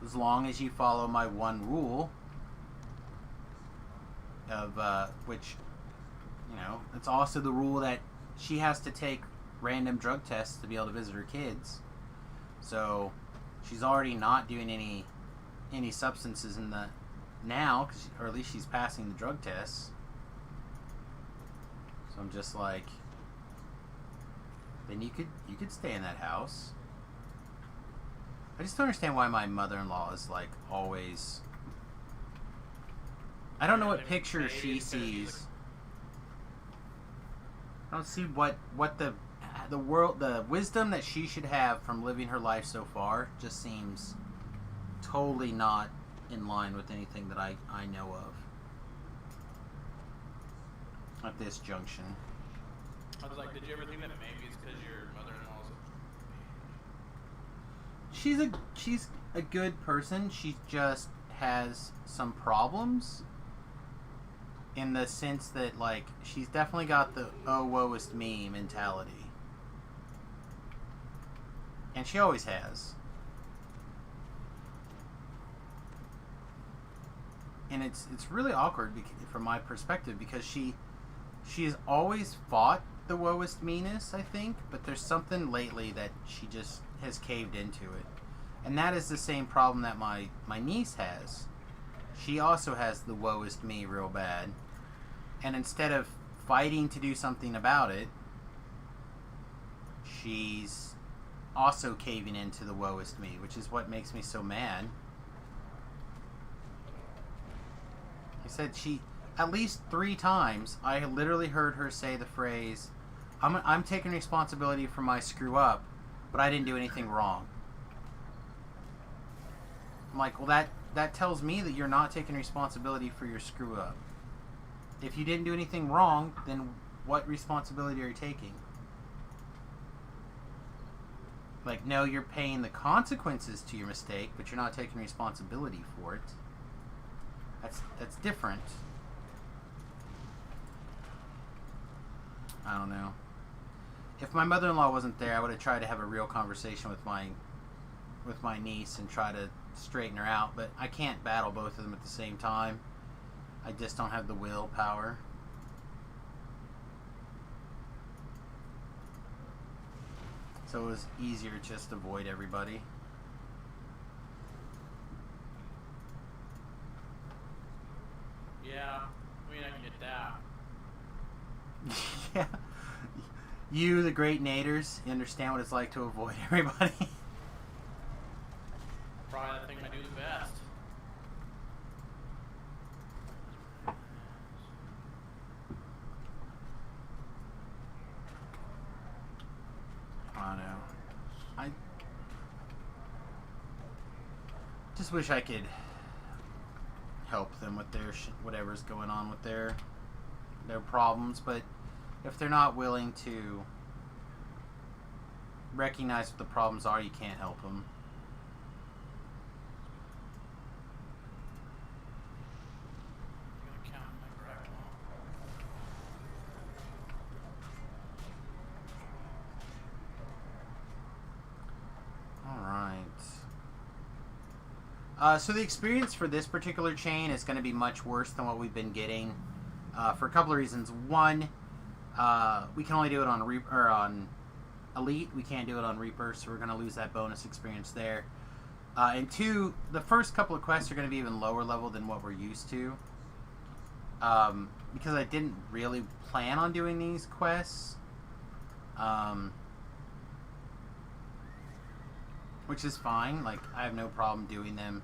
As long as you follow my one rule of, which, you know, it's also the rule that she has to take random drug tests to be able to visit her kids. So she's already not doing any substances in the now, or at least she's passing the drug tests. So I'm just like, then you could stay in that house. I just don't understand why my mother-in-law is like always. I don't know what picture she sees. I don't see what the wisdom that she should have from living her life so far just seems totally not in line with anything that I know of at this junction. I was like, did you ever think that maybe it's because your mother-in-law's She's a good person. She just has some problems in the sense that, like, she's definitely got the "oh, woe is me" mentality. And she always has. And it's really awkward from my perspective, because she has always fought the woe is me-ness, I think, but there's something lately that she just has caved into it. And that is the same problem that my niece has. She also has the woe is me real bad. And instead of fighting to do something about it, she's also caving into the woe is me, which is what makes me so mad. I said at least 3 times, I literally heard her say the phrase, I'm taking responsibility for my screw up, but I didn't do anything wrong. I'm like, well, that tells me that you're not taking responsibility for your screw up. If you didn't do anything wrong, then what responsibility are you taking? Like, no, you're paying the consequences to your mistake, but you're not taking responsibility for it. That's different. I don't know. If my mother-in-law wasn't there, I would have tried to have a real conversation with my niece and try to straighten her out, but I can't battle both of them at the same time. I just don't have the willpower. So it was easier to just avoid everybody. Yeah, I mean, I can get that. Yeah. You, the great naders, you understand what it's like to avoid everybody. Probably the thing I do the best. I know. I just wish I could help them with their whatever's going on with their problems, but if they're not willing to recognize what the problems are, you can't help them. So the experience for this particular chain is going to be much worse than what we've been getting for a couple of reasons. One, we can only do it on on Elite. We can't do it on Reaper, so we're going to lose that bonus experience there. And two, the first couple of quests are going to be even lower level than what we're used to. Because I didn't really plan on doing these quests. Which is fine. Like, I have no problem doing them.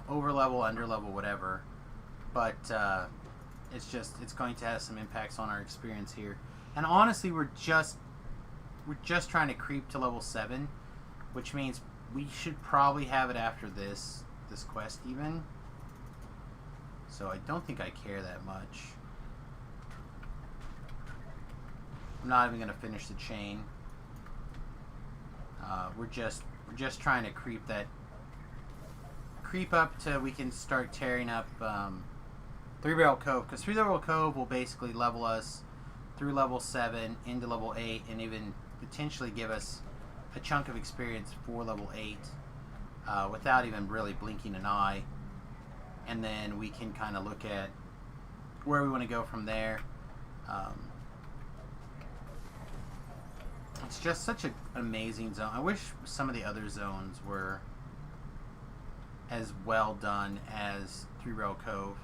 Over level, under level, whatever. But it's going to have some impacts on our experience here. And honestly, we're just trying to creep to level 7, which means we should probably have it after this quest even. So I don't think I care that much. I'm not even going to finish the chain. We're just trying to creep up till we can start tearing up Three Barrel Cove, because Three Barrel Cove will basically level us through level 7 into level 8, and even potentially give us a chunk of experience for level 8 without even really blinking an eye. And then we can kind of look at where we want to go from there. It's just such an amazing zone. I wish some of the other zones were as well done as Three Barrel Cove.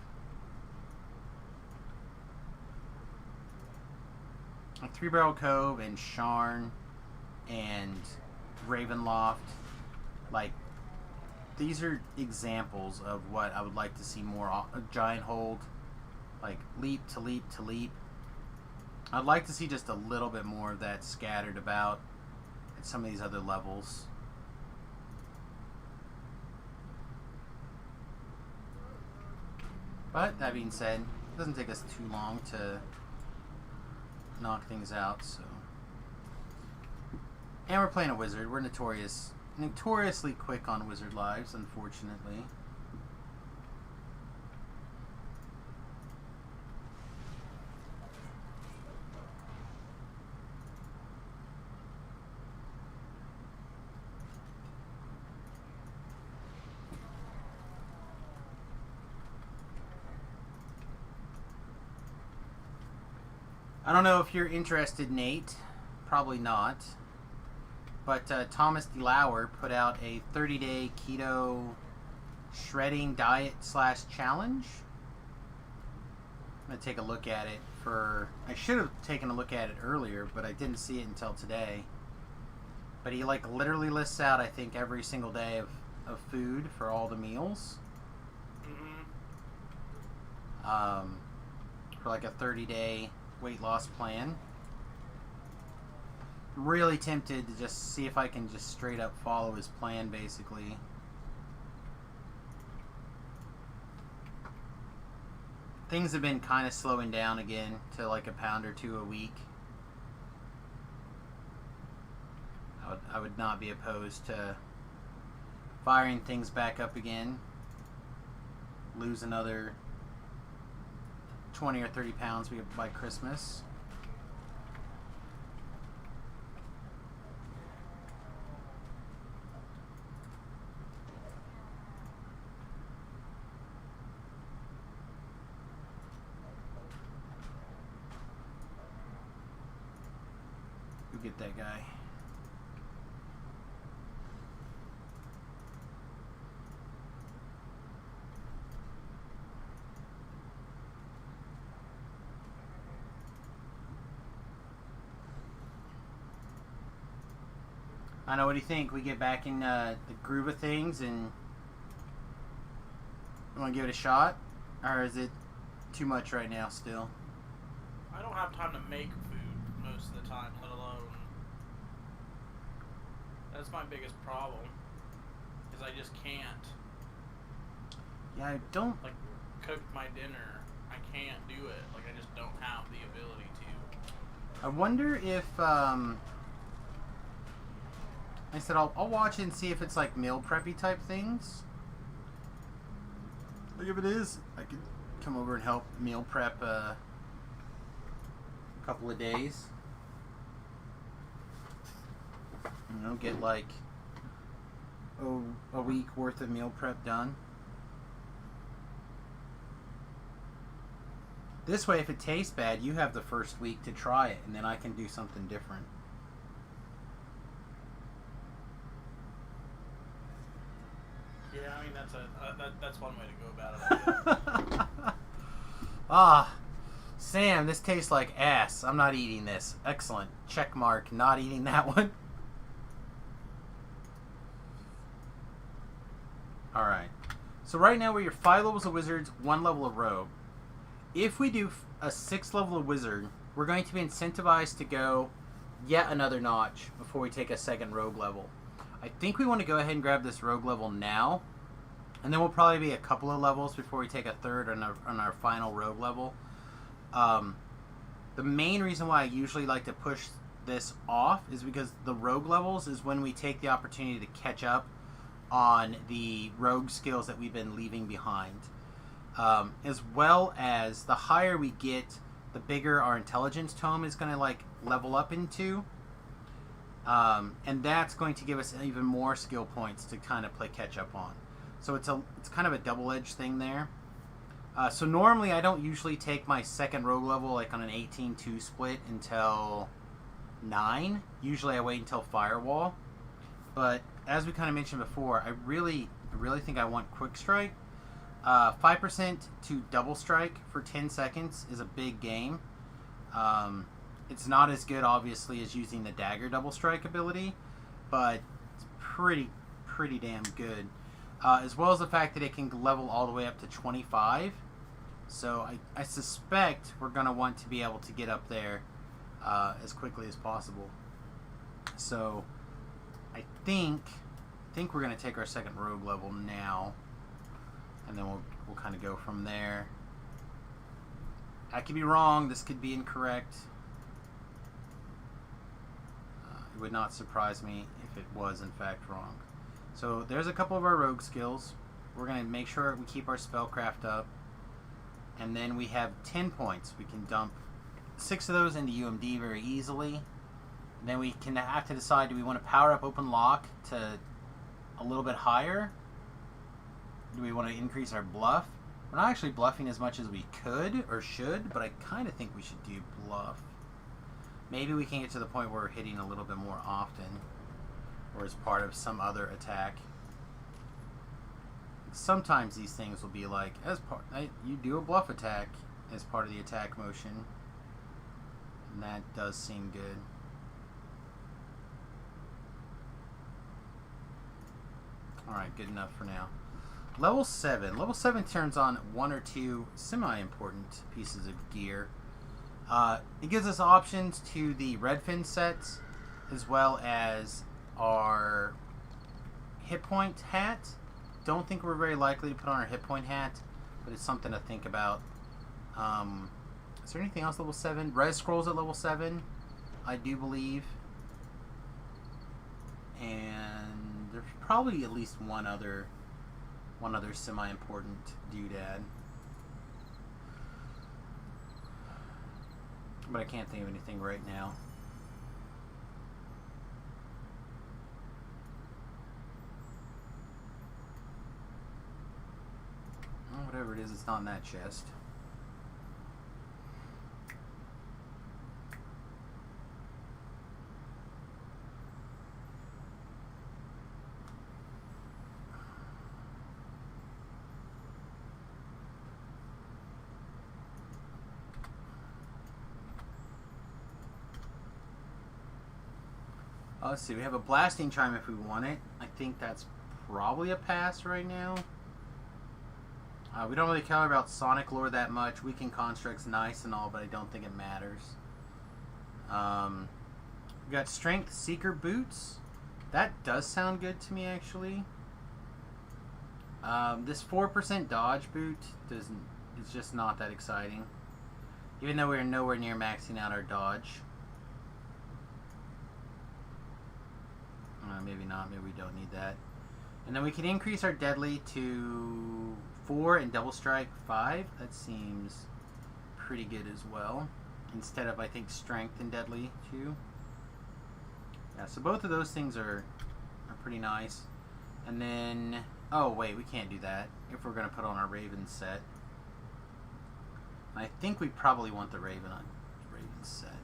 Like Three Barrel Cove and Sharn and Ravenloft, like, these are examples of what I would like to see more of. Giant Hold, like leap to leap to leap. I'd like to see just a little bit more of that scattered about at some of these other levels. But that being said, it doesn't take us too long to knock things out, so. And we're playing a wizard. We're notoriously quick on wizard lives, unfortunately. I don't know if you're interested, Nate. Probably not. But Thomas DeLauer put out a 30-day keto shredding diet / challenge. I'm going to take a look at it I should have taken a look at it earlier, but I didn't see it until today. But he like literally lists out, I think, every single day of food for all the meals. For like a 30-day weight loss plan. Really tempted to just see if I can just straight up follow his plan, basically. Things have been kind of slowing down again to like a pound or two a week. I would not be opposed to firing things back up again. Lose another 20 or 30 pounds by Christmas. Go get that guy. I know, what do you think? We get back in the groove of things and want to give it a shot? Or is it too much right now still? I don't have time to make food most of the time, let alone That's my biggest problem. Is I just can't. Yeah, I don't. Like, cook my dinner. I can't do it. Like, I just don't have the ability to. I wonder if, I said I'll watch it and see if it's like meal preppy type things. Like if it is, I could come over and help meal prep a couple of days. You know, get like a week worth of meal prep done. This way, if it tastes bad, you have the first week to try it, and then I can do something different. Yeah, I mean that's one way to go about it. Ah, Sam, this tastes like ass. I'm not eating this. Excellent. Check mark. Not eating that one. Alright. So right now we're your 5 levels of wizards, 1 level of rogue. If we do a 6 level of wizard, we're going to be incentivized to go yet another notch before we take a second rogue level. I think we want to go ahead and grab this rogue level now, and then we'll probably be a couple of levels before we take a third on our final rogue level. The main reason why I usually like to push this off is because the rogue levels is when we take the opportunity to catch up on the rogue skills that we've been leaving behind. As well as the higher we get, the bigger our intelligence tome is going to like level up into. And that's going to give us even more skill points to kind of play catch up on. So it's kind of a double-edged thing there. So normally I don't usually take my second rogue level like on an 18-2 split until 9. Usually I wait until Firewall. But as we kind of mentioned before, I really think I want Quick Strike. 5% to Double Strike for 10 seconds is a big game. It's not as good, obviously, as using the Dagger Double Strike ability, but it's pretty damn good. As well as the fact that it can level all the way up to 25. So I suspect we're going to want to be able to get up there as quickly as possible. So I think we're going to take our second rogue level now, and then we'll kind of go from there. I could be wrong. This could be incorrect. It would not surprise me if it was in fact wrong. So there's a couple of our rogue skills. We're going to make sure we keep our spellcraft up. And then we have 10 points. We can dump 6 of those into UMD very easily. And then we can have to decide, do we want to power up Open Lock to a little bit higher? Do we want to increase our bluff? We're not actually bluffing as much as we could or should, but I kind of think we should do bluff. Maybe we can get to the point where we're hitting a little bit more often, or as part of some other attack. Sometimes these things will be like, you do a bluff attack as part of the attack motion, and that does seem good. Alright, good enough for now. Level 7. Level 7 turns on 1 or 2 semi-important pieces of gear. It gives us options to the Redfin sets, as well as our hit point hat. Don't think we're very likely to put on our hit point hat, but it's something to think about. Is there anything else level 7? Res Scrolls at level 7, I do believe. And there's probably at least one other semi-important doodad. But I can't think of anything right now. Well, whatever it is, it's not in that chest. Let's see, we have a Blasting Chime if we want it. I think that's probably a pass right now. We don't really care about Sonic lore that much. Weakened Construct's nice and all, but I don't think it matters. We got Strength Seeker Boots. That does sound good to me, actually. This 4% dodge boot doesn't. It's just not that exciting. Even though we're nowhere near maxing out our dodge. Maybe not. Maybe we don't need that. And then we can increase our deadly to 4 and double strike 5. That seems pretty good as well. Instead of, I think, strength and deadly 2. Yeah, so both of those things are pretty nice. And then, oh wait, we can't do that if we're going to put on our Raven set. I think we probably want the Raven on Raven set.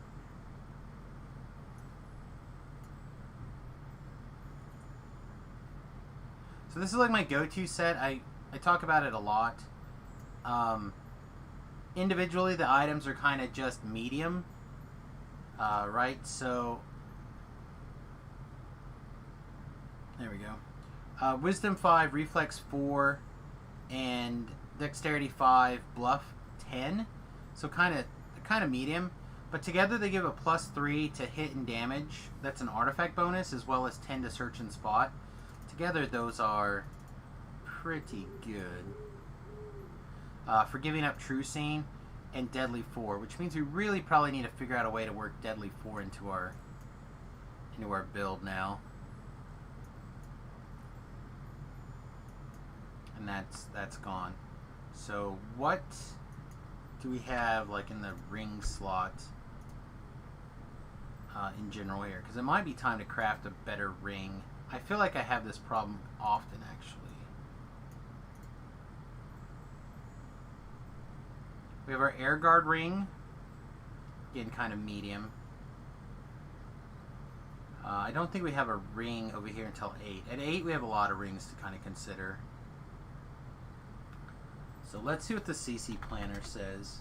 So this is like my go-to set. I talk about it a lot. Individually, the items are kind of just medium, right? So there we go. Wisdom 5, Reflex 4, and Dexterity 5, Bluff 10. So kind of medium. But together they give a +3 to hit and damage. That's an artifact bonus, as well as 10 to search and spot. Together those are pretty good. For giving up True Scene and Deadly 4, which means we really probably need to figure out a way to work Deadly 4 into our build now. And that's gone. So what do we have like in the ring slot in general here? Because it might be time to craft a better ring. I feel like I have this problem often, actually. We have our Air Guard ring. Again, kind of medium. I don't think we have a ring over here until 8. At 8, we have a lot of rings to kind of consider. So let's see what the CC Planner says.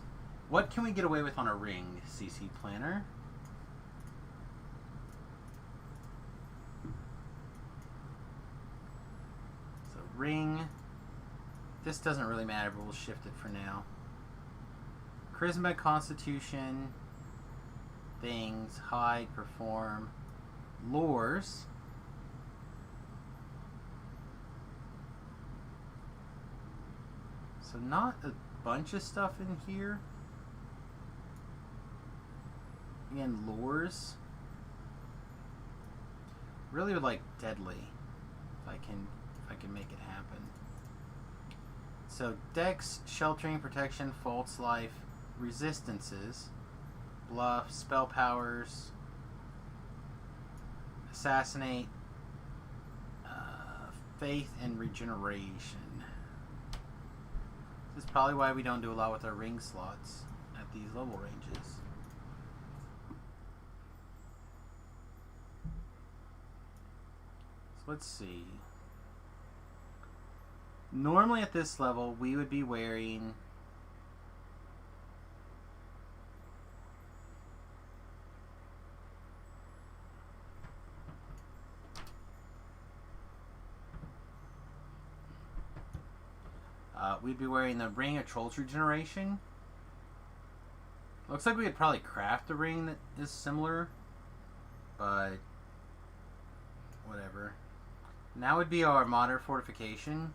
What can we get away with on a ring, CC Planner? So ring. This doesn't really matter, but we'll shift it for now. Charisma, Constitution, things, hide, perform, lures. So not a bunch of stuff in here. Again, lures. Really would like deadly, if I can make it happen. So Dex, sheltering, protection, false life, resistances, bluff, spell powers, assassinate, faith, and regeneration. This is probably why we don't do a lot with our ring slots at these level ranges. So let's see. Normally at this level, we would be wearing the Ring of Troll's Regeneration. Looks like we could probably craft a ring that is similar, but whatever. Now would be our Modern Fortification.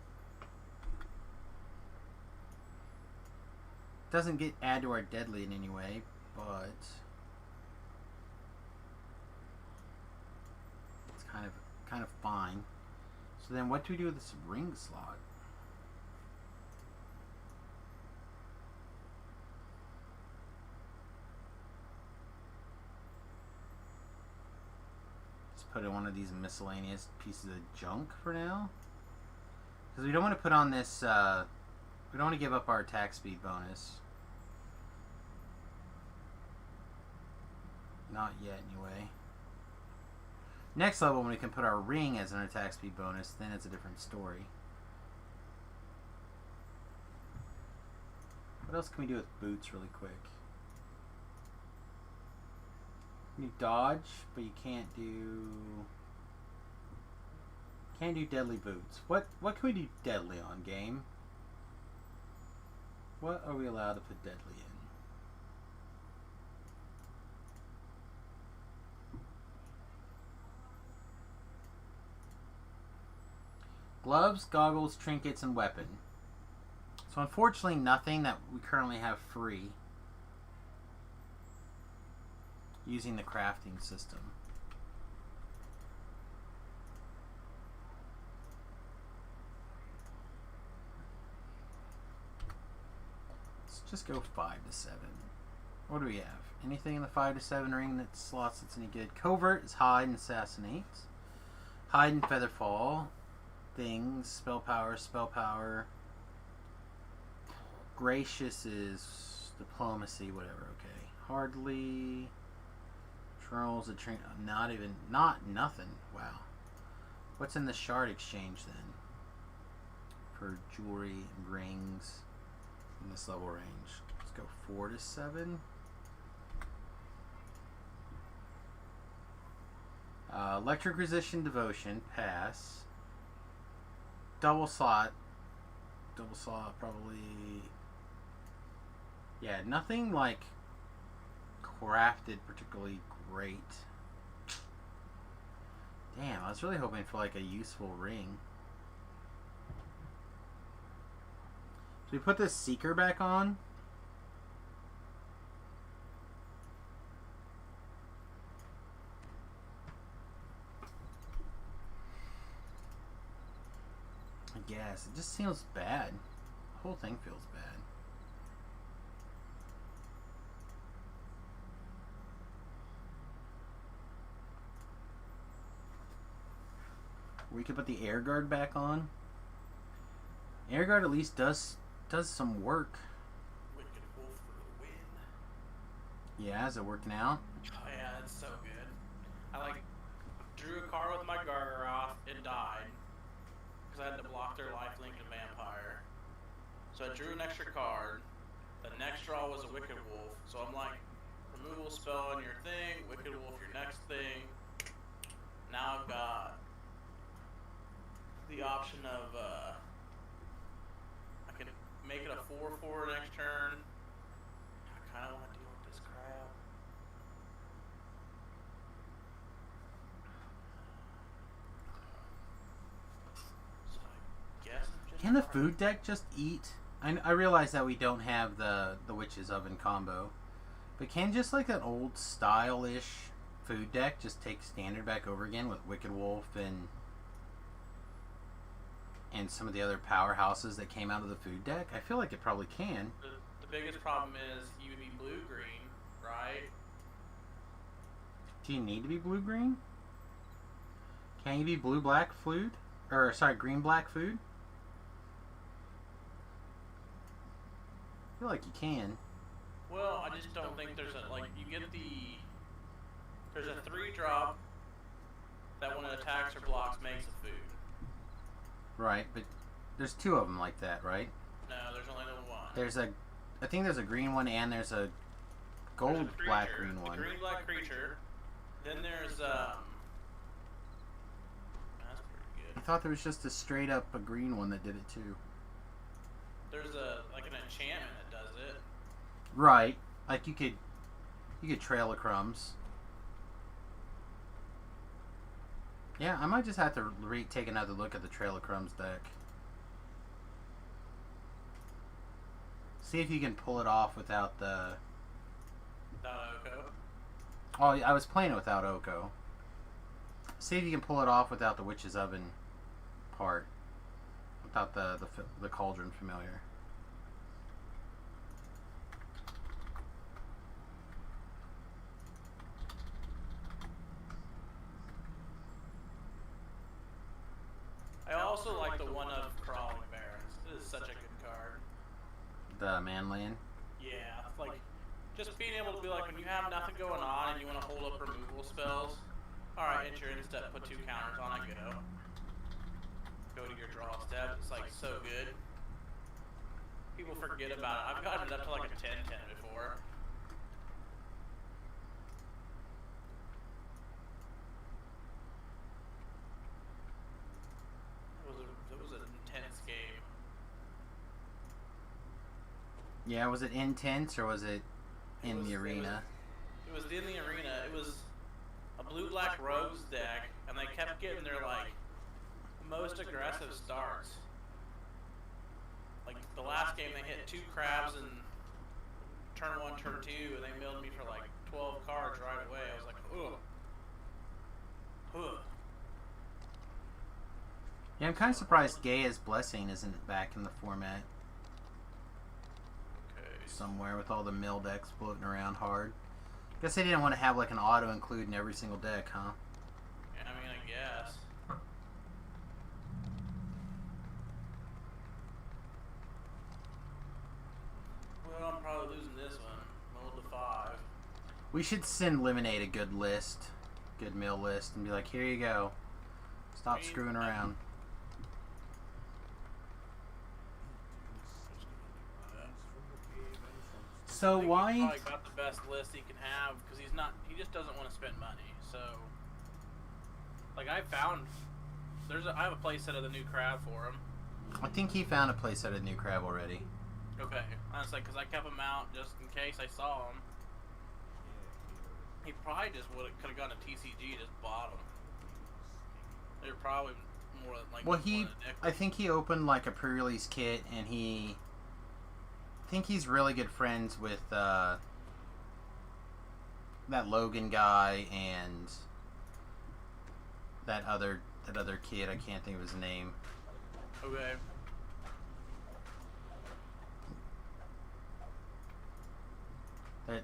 Doesn't add to our deadly in any way, but it's kind of fine. So then what do we do with this ring slot? Put in one of these miscellaneous pieces of junk for now, because we don't want to put on this we don't want to give up our attack speed bonus, not yet anyway. Next level, when we can put our ring as an attack speed bonus, then it's a different story. What else can we do with boots really quick? You dodge, but you can't do deadly boots. What can we do deadly on, game? What are we allowed to put deadly in? Gloves, goggles, trinkets, and weapon. So unfortunately, nothing that we currently have free using the crafting system. Let's just go 5 to 7. What do we have? Anything in the 5 to 7 ring that slots that's any good? Covert is hide and assassinate. Hide and featherfall. Things, spell power. Gracious is diplomacy, whatever, okay. Hardly. Trolls, nothing. Wow. What's in the shard exchange then? For jewelry and rings in this level range. Let's go 4 to 7. Electric resistant devotion, pass. Double slot probably. Yeah, nothing like crafted particularly great. Damn, I was really hoping for like a useful ring. Should we put this Seeker back on? I guess. It just feels bad. The whole thing feels bad. We could put the air guard back on. Air guard at least does some work. Wicked Wolf for the win. Yeah, is it working out? Oh yeah, that's so good. I drew a card with my Gargaroth, it died. Because I had to block their lifelink and vampire. So I drew an extra card. The next draw was a Wicked Wolf. So I'm like, removal spell on your thing, Wicked Wolf your next thing. Now I've got the option of I can make it a 4/4 next turn. I kind of want to deal with this crap. So I guess I'm just Can the food deck just eat? I realize that we don't have the Witch's Oven combo, but can just like an old style-ish food deck just take standard back over again with Wicked Wolf and some of the other powerhouses that came out of the food deck? I feel like it probably can. The biggest problem is you would be blue-green, right? Do you need to be blue-green? Can you be blue-black food? Or, sorry, green-black food? I feel like you can. Well, I just don't think there's a, you get there's a 3-drop that when it attacks or blocks makes a food. Right, but there's 2 of them like that, right? No, there's only the one. I think there's a green one and there's a gold black green one. The green black creature. Then there's that's pretty good. I thought there was just a straight up a green one that did it too. There's an enchantment that does it. Right, like you could Trail of Crumbs. Yeah, I might just have to take another look at the Trail of Crumbs deck. See if you can pull it off without the... Without Oko? Oh, I was playing it without Oko. See if you can pull it off without the Witch's Oven part. Without the Cauldron Familiar. I also like the one of Crawling Barrens. This is such a good card. The Manland? Yeah, just being able to be like, when you have nothing going on and you want to hold up removal spells, alright, enter instead, put 2 counters on it, go to your draw step. It's so good. People forget about it. I've gotten it up to a 10-10 before. It was an intense game. Yeah, was it intense or was it in the arena? It was in the arena. It was a blue-black rogues deck, and they kept getting their most aggressive starts. Like the last game, they hit 2 crabs in turn 1, turn 2, and they milled me for like 12 cards right away. I was like, ugh. Ugh. Yeah, I'm kind of surprised Gaia's Blessing isn't back in the format Okay. somewhere with all the mill decks floating around hard. Guess they didn't want to have like an auto include in every single deck, huh? Yeah, I mean, I guess. Well, I'm probably losing this one. Rolled to 5. We should send Lemonade a good list, good mill list, and be like, here you go. Stop screwing around. So I think why? He's probably got the best list he can have because he's not. He just doesn't want to spend money. So, like I found, I have a playset of the new crab for him. I think he found a place at a new crab already. Okay, honestly, because I kept him out just in case I saw him. He probably just could have gone to TCG, just bought them. They're probably more like. Well, I think he opened like a pre-release kit, and I think he's really good friends with that Logan guy and that other kid. I can't think of his name. Okay.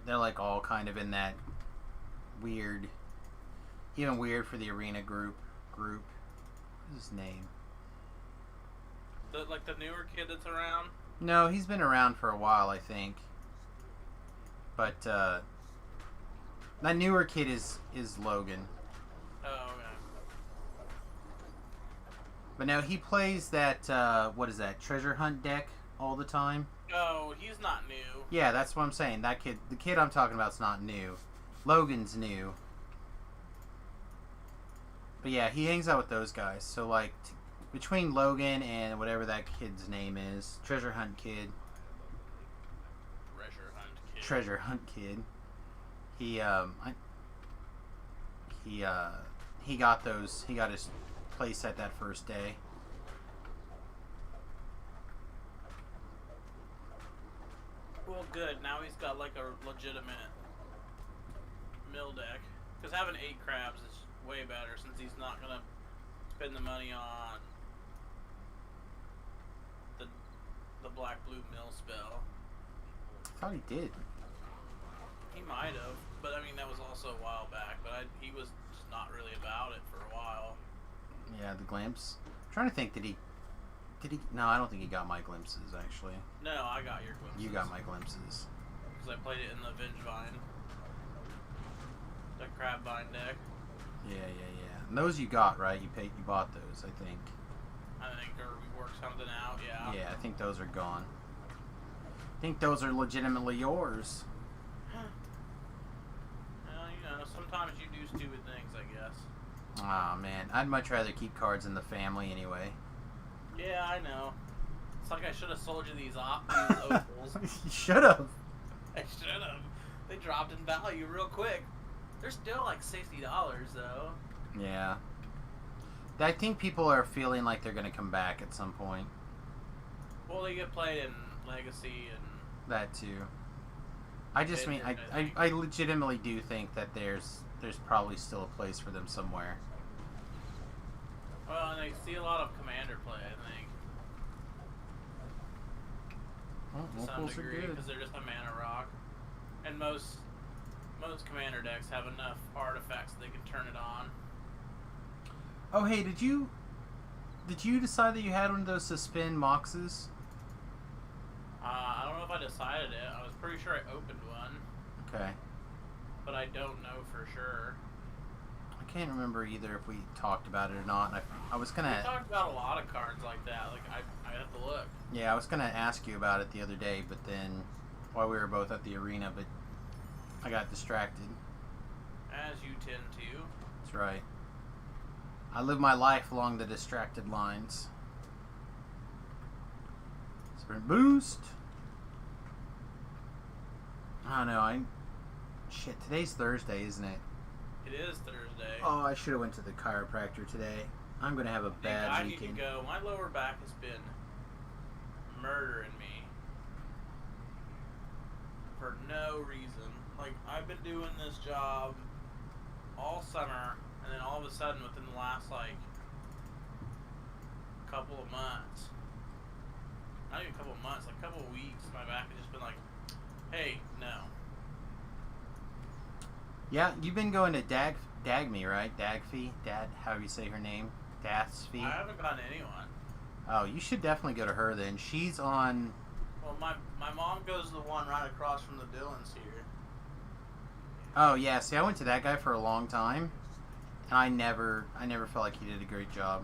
They're like all kind of in that weird, even weird for the arena group. What's his name? Like the newer kid that's around. No, he's been around for a while, I think. But that newer kid is Logan. Oh, okay. But no, he plays that what is that, treasure hunt deck all the time. Oh, he's not new. Yeah, that's what I'm saying. That kid, the kid I'm talking about, is not new. Logan's new. But yeah, he hangs out with those guys. So like, between Logan and whatever that kid's name is, Treasure Hunt Kid. Treasure Hunt Kid. He got those. He got his playset that first day. Well, good. Now he's got like a legitimate mill deck. Because having 8 crabs is way better since he's not gonna spend the money on the black blue mill spell. I thought he did. He might have, but I mean that was also a while back. But he was just not really about it for a while. Yeah, the glimpse. I'm trying to think. Did he? No, I don't think he got my glimpses actually. No, I got your glimpses. You got my glimpses. Because I played it in the Vengevine. The Crabvine deck. Yeah. And those you got, right? You bought those, I think. I think, or we worked something out, yeah. Yeah, I think those are gone. I think those are legitimately yours. Well, you know, sometimes you do stupid things, I guess. Aw, man. I'd much rather keep cards in the family anyway. Yeah, I know. It's like I should have sold you these opals. You should have. I should have. They dropped in value real quick. They're still like $60 though. Yeah. I think people are feeling like they're going to come back at some point. Well, they get played in Legacy and... That too. I just mean, I legitimately do think that there's probably still a place for them somewhere. Well, and I see a lot of Commander play, I think. Well, To some locals are degree, good. because they're just a mana rock. And most Commander decks have enough artifacts that they can turn it on. Oh, hey, did you decide that you had one of those suspend moxes? I don't know if I decided it. I was pretty sure I opened one, Okay. but I don't know for sure. I can't remember either if we talked about it or not. And I was We gonna, talked about a lot of cards like that. Like I have to look. yeah, I was gonna ask you about it the other day, but then while we were both at the arena, but I got distracted. As you tend to. That's right. I live my life along the distracted lines. Sprint boost. I don't know. Shit. Today's Thursday, isn't it? It is Thursday. Oh, I should have went to the chiropractor today. I'm gonna have a bad I need to weekend. go. My lower back has been murdering me for no reason. Like, I've been doing this job all summer, and then all of a sudden, within the last, like, couple of months, not even a couple of months, like a couple of weeks, my back has just been like, hey, no. Yeah, you've been going to Dagme, right? Dagfee? However you say her name? Dathsfee? I haven't gotten anyone. Oh, you should definitely go to her then. She's on... Well, my mom goes to the one right across from the Dillons here. Oh, yeah. See, I went to that guy for a long time, and I never felt like he did a great job.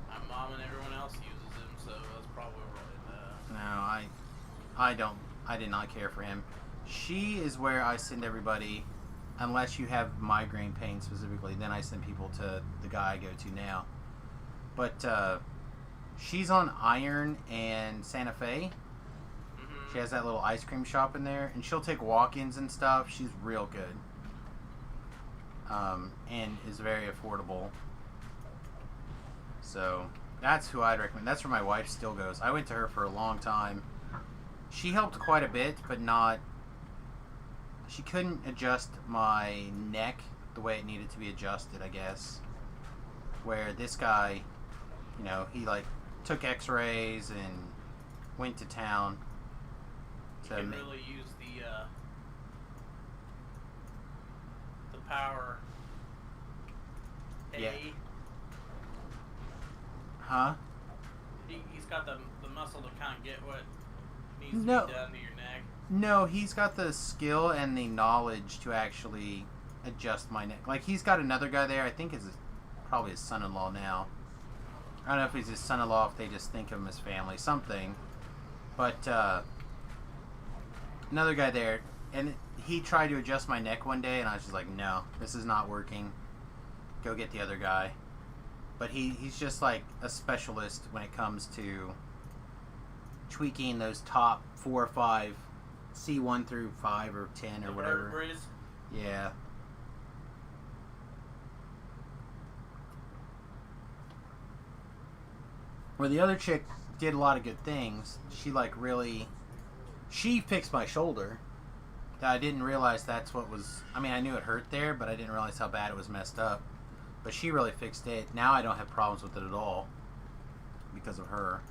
My mom and everyone else uses him, so that's probably what No, I did not care for him. She is where I send everybody, unless you have migraine pain specifically, then I send people to the guy I go to now. But she's on Iron and Santa Fe. She has that little ice cream shop in there, and she'll take walk-ins and stuff. She's real good. And is very affordable. So, that's who I'd recommend. That's where my wife still goes. I went to her for a long time. She helped quite a bit, but not... She couldn't adjust my neck the way it needed to be adjusted, I guess. Where this guy, you know, he, like, took x-rays and went to town. You can really use the power. Yeah. Huh? He's got the muscle to kind of get what needs No. to be done to your neck. No, he's got the skill and the knowledge to actually adjust my neck. Like, he's got another guy there, I think is probably his son-in-law now. I don't know if he's his son-in-law, if they just think of him as family, something. But, another guy there, and he tried to adjust my neck one day, and I was just like, no, this is not working. Go get the other guy. But he's just like a specialist when it comes to tweaking those top 4 or 5, C1 through 5 or 10 or The whatever. vertebrae. Yeah. Where the other chick did a lot of good things. She like really... She fixed my shoulder. I didn't realize that's what was... I mean, I knew it hurt there, but I didn't realize how bad it was messed up. But she really fixed it. Now I don't have problems with it at all. Because of her.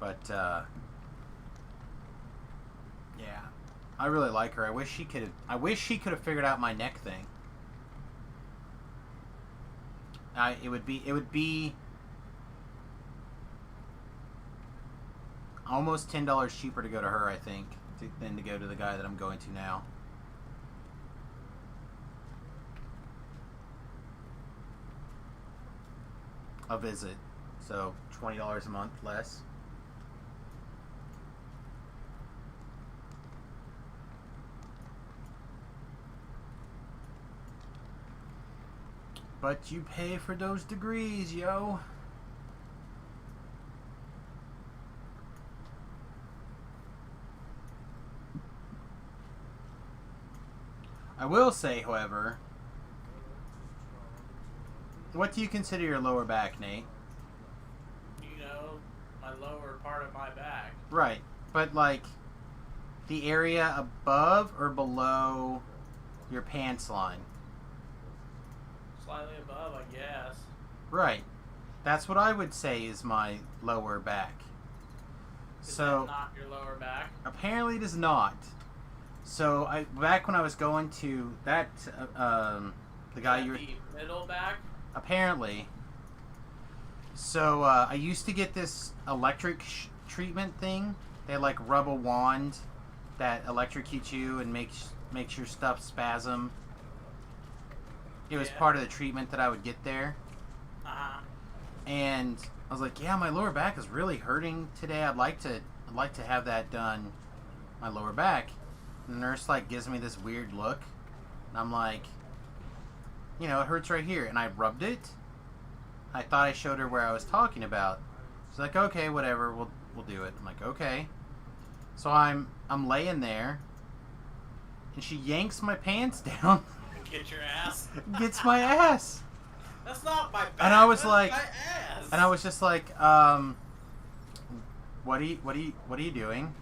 But, yeah. I really like her. I wish she could have figured out my neck thing. It would be almost $10 cheaper to go to her, I think, than to go to the guy that I'm going to now. A visit. So, $20 a month less. But you pay for those degrees, yo. I will say, however, what do you consider your lower back, Nate? You know, my lower part of my back. Right, but like the area above or below your pants line? Slightly above, I guess. Right. That's what I would say is my lower back. Is So that not your lower back? apparently it is not. So back when I was going to that the guy Is you were that the middle back? apparently. So I used to get this electric treatment thing. They like rub a wand that electrocutes you and makes your stuff spasm. It was part of the treatment that I would get there. And I was like, yeah, my lower back is really hurting today. I'd like to have that done, my lower back. And the nurse like gives me this weird look. And I'm like, you know, it hurts right here. And I rubbed it. I thought I showed her where I was talking about. She's like, okay, whatever, we'll do it. I'm like, okay. So I'm laying there, and she yanks my pants down. Get your ass. Gets my ass. That's not my back. And I was that's like, my ass. and I was just like, what are you doing?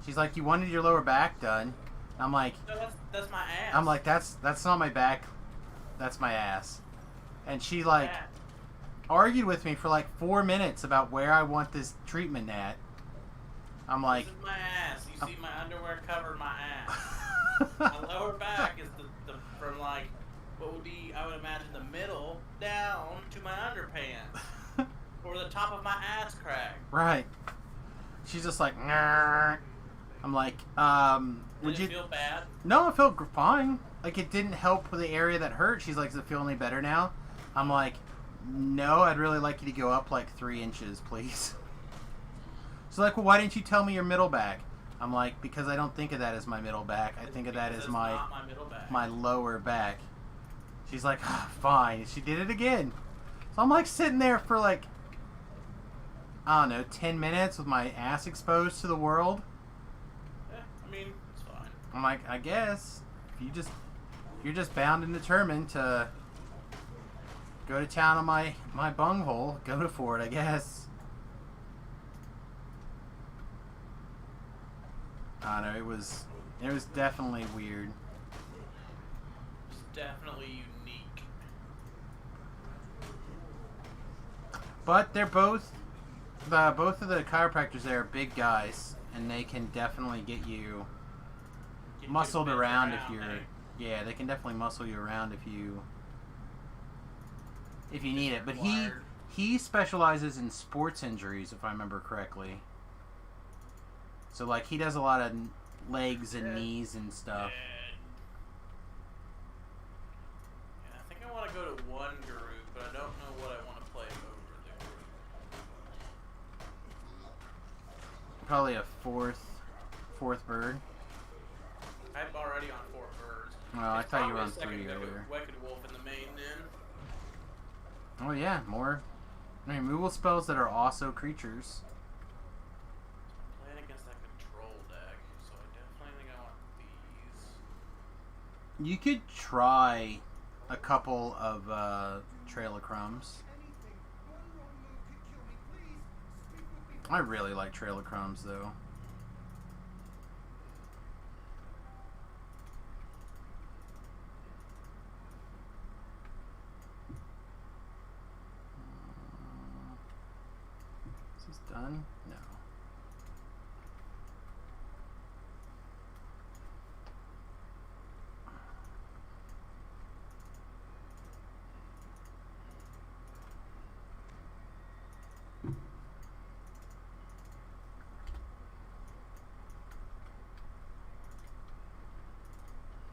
She's like, you wanted your lower back done. I'm like, No, that's my ass. I'm like, that's not my back, that's my ass. And she like That. argued with me for like 4 minutes about where I want this treatment at. I'm like, This is my ass. You see my underwear covered my ass. My lower back is the from like what would be, I would imagine, the middle down to my underpants or the top of my ass crack. Right. She's just like, "Nah." I'm like, would Did you it feel bad? No, I felt fine. Like, it didn't help with the area that hurt. She's like, does it feel any better now? I'm like, no, I'd really like you to go up like 3 inches, please. She's like, well, why didn't you tell me your middle back? I'm like, because I don't think of that as my middle back. I think of that Because as it's not my middle back. my lower back. She's like, ah, fine. She did it again. So I'm like sitting there for like, I don't know, 10 minutes with my ass exposed to the world. Yeah, I mean, it's fine. I'm like, I guess if you're just bound and determined to go to town on my bunghole, go for it, I guess. I don't know, it was definitely weird. It's definitely unique. But they're both of the chiropractors there are big guys, and they can definitely get you Get muscled your bits around if you're eh? yeah, they can definitely muscle you around if you need it. But Required. he specializes in sports injuries, if I remember correctly. So like he does a lot of legs and Yeah. knees and stuff. Yeah, I think I want to go to one group, but I don't know what I want to play over the group. Probably a fourth bird. I'm already on 4 birds. Oh, I It's thought you were probably on a second 3 Wicked- earlier. Wicked Wolf in the main then. Oh yeah, more removal spells that are also creatures. Playing against that control deck, so I definitely think I want these. You could try a couple of Trail of Crumbs. I really like Trail of Crumbs though. Is this done? No.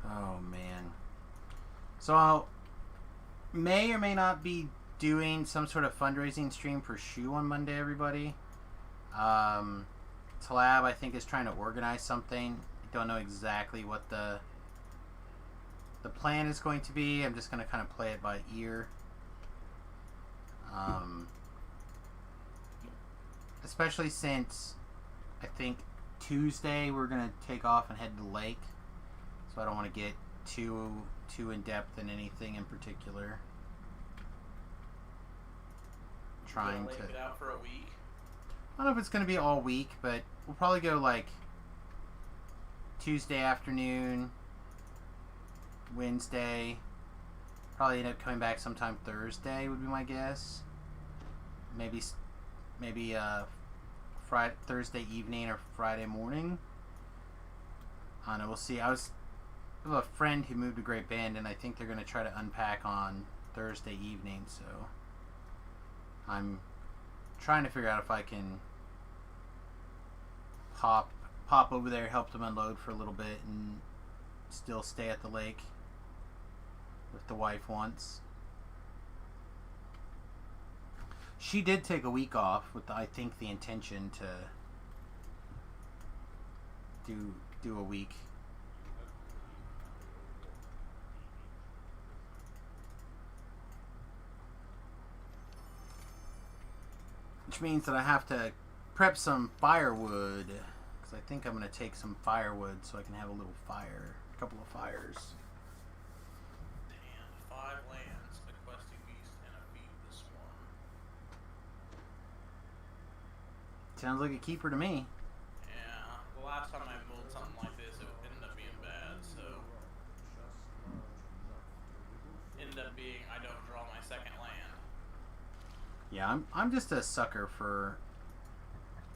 Oh man. So I may or may not be doing some sort of fundraising stream for Shoe on Monday, everybody. Talab, I think, is trying to organize something. I don't know exactly what the plan is going to be. I'm just going to kind of play it by ear. Especially since I think Tuesday we're going to take off and head to the lake. So I don't want to get too in depth in anything in particular. Trying Lay to. it out for a week. I don't know if it's going to be all week, but we'll probably go like Tuesday afternoon, Wednesday. Probably end up coming back sometime Thursday would be my guess. Maybe Friday, Thursday evening or Friday morning. I don't know. We'll see. I have a friend who moved to Great Bend, and I think they're going to try to unpack on Thursday evening. So I'm trying to figure out if I can pop over there, help them unload for a little bit, and still stay at the lake if the wife wants. She did take a week off with, I think, the intention to do a week. Which means that I have to prep some firewood, because I think I'm going to take some firewood so I can have a couple of fires. Damn, 5 lands, the questing beast, and a Sounds like a keeper to me. Yeah, the last time I built something like this, it ended up being bad, so... Ended up being I don't draw my second land. Yeah, I'm just a sucker for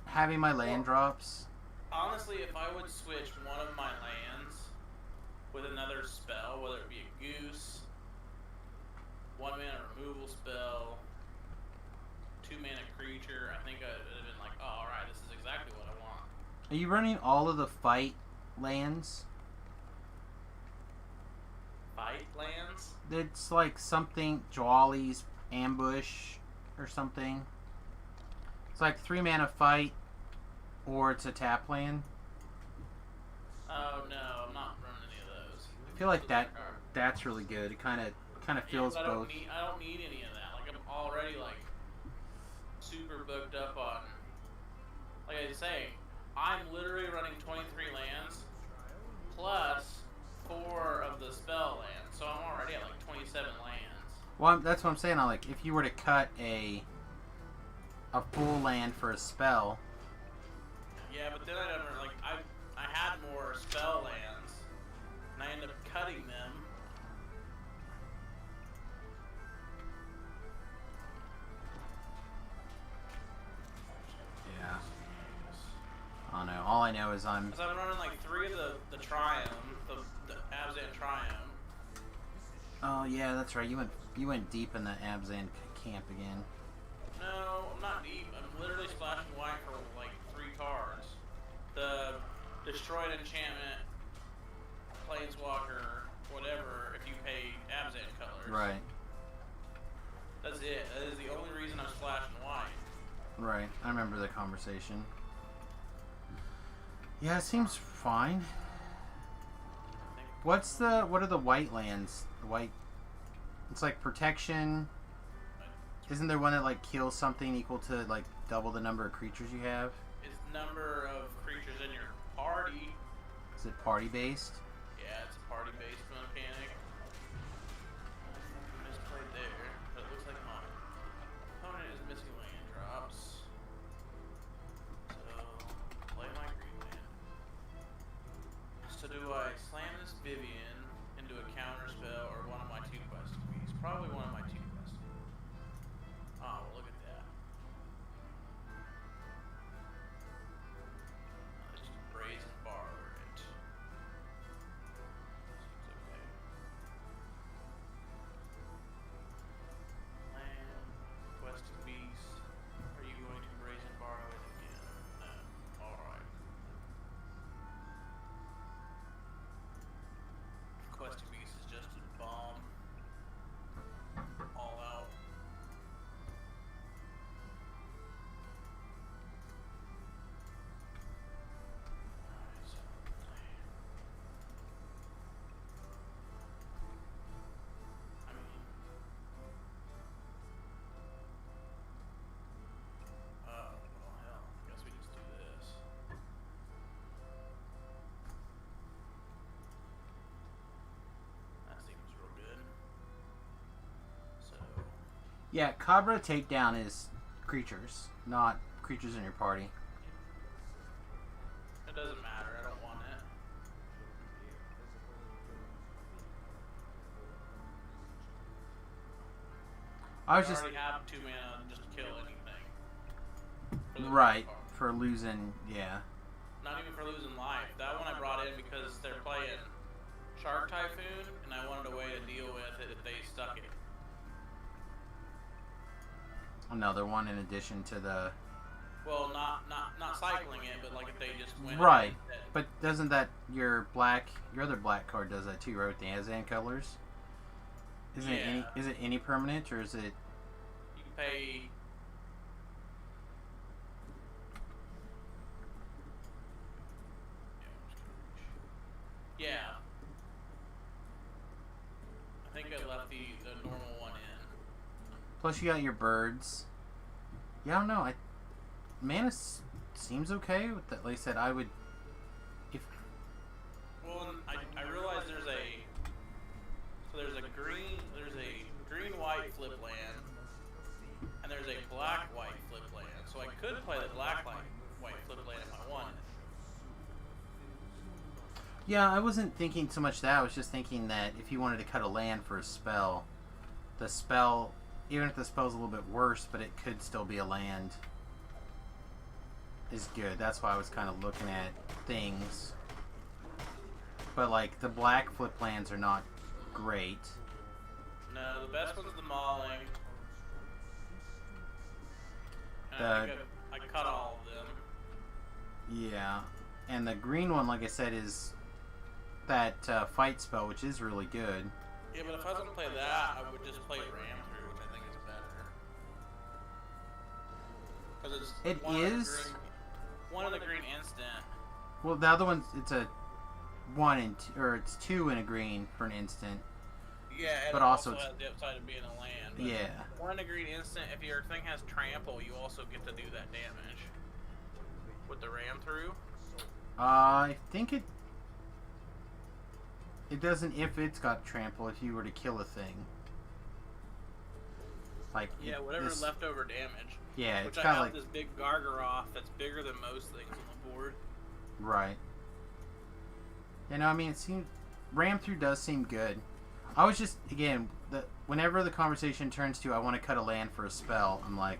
having my land drops. Honestly, if I would switch one of my lands with another spell, whether it be a goose, 1 mana removal spell, 2 mana creature, I think I'd have been like, oh, alright, this is exactly what I want. Are you running all of the fight lands? Fight lands? It's like something, Jwali's Ambush or something. It's like 3 mana fight, or it's a tap land. Oh no, I'm not running any of those. I feel like that's really good. It kind of feels I both. I don't need any of that. Like I'm already like super booked up on. Like I say, I'm literally running 23 lands plus 4 of the spell lands, so I'm already at like 27 lands. Well, that's what I'm saying. Like, if you were to cut a full land for a spell. Yeah, but then I don't like I had more spell lands, and I ended up cutting them. Yeah. I don't know. All I know is I'm. Cause I'm running like 3 of the Triumph, the Abzan Triumph. Oh yeah, that's right. You went deep in the Abzan camp again. No, I'm not deep. I'm literally splashing white for like 3 cards. The Destroyed Enchantment, Planeswalker, whatever, if you pay Abzan colors. Right. That's it. That is the only reason I'm splashing white. Right. I remember the conversation. Yeah, it seems fine. What are the white lands? The white. It's like protection. Isn't there one that like kills something equal to like double the number of creatures you have? It's number of creatures in your party. Is it party based? Yeah, it's a party based mechanic. Misplayed there, but it looks like my opponent is missing land drops. So play my green land. So do I slam this Vivian into a counter spell or one of my 2 quest tweaks? Probably one of my 2 quest. Oh, well, look at that. Let's just brazen borrower it. Seems okay. Land, questing beast. Are you going to brazen borrow it again? No. Alright. Questing beast is just a bomb. All out. Alright, so I mean, oh, well, hell, I guess we just do this. That seems real good. So, Yeah, Cabra Takedown is creatures, not creatures in your party. it doesn't matter, I don't want it. I was I just already have 2 mana just to kill anything. For the right most part. for losing. Yeah. Not even for losing life. That one I brought in because they're playing Shark Typhoon, and I wanted a way to deal with it if they stuck it. Another one in addition to the. Well, not cycling it, but like if they just went Right. and did- But doesn't that your other black card does that too, right? With the Azan colors. Isn't it any? Yeah. Is it any permanent or is it? you can pay. Yeah. I think I left the normal one in. Plus you got your birds. Yeah, I don't know. Mana seems okay with that. Like I said, I would. If Well, and I realize there's a green white flip land, and there's a black white flip land. So I could play the black white flip land if I wanted. Yeah, I wasn't thinking so much that. I was just thinking that if you wanted to cut a land for a spell, the spell, even if the spell's a little bit worse, but it could still be a land, is good. That's why I was kind of looking at things. But, like, the black flip lands are not great. No, the best one's the Mauling. And I think I cut all of them. Yeah. And the green one, like I said, is that fight spell, which is really good. Yeah, but if I was going to play that, I would just play Ram through, which I think is better. Because it's one of the green instant. Well, the other one's, it's a 1 and 2, or it's 2 in a green for an instant. Yeah, and but it also has the upside of being a land. But yeah. 1 in a green instant, if your thing has trample, you also get to do that damage. With the Ram through. I think it doesn't if it's got trample if you were to kill a thing. Like yeah, whatever leftover damage. Yeah, which it's I got have like this big Gargaroth that's bigger than most things on the board. Right. You know, I mean, Ram through does seem good. I was just whenever the conversation turns to I want to cut a land for a spell, I'm like,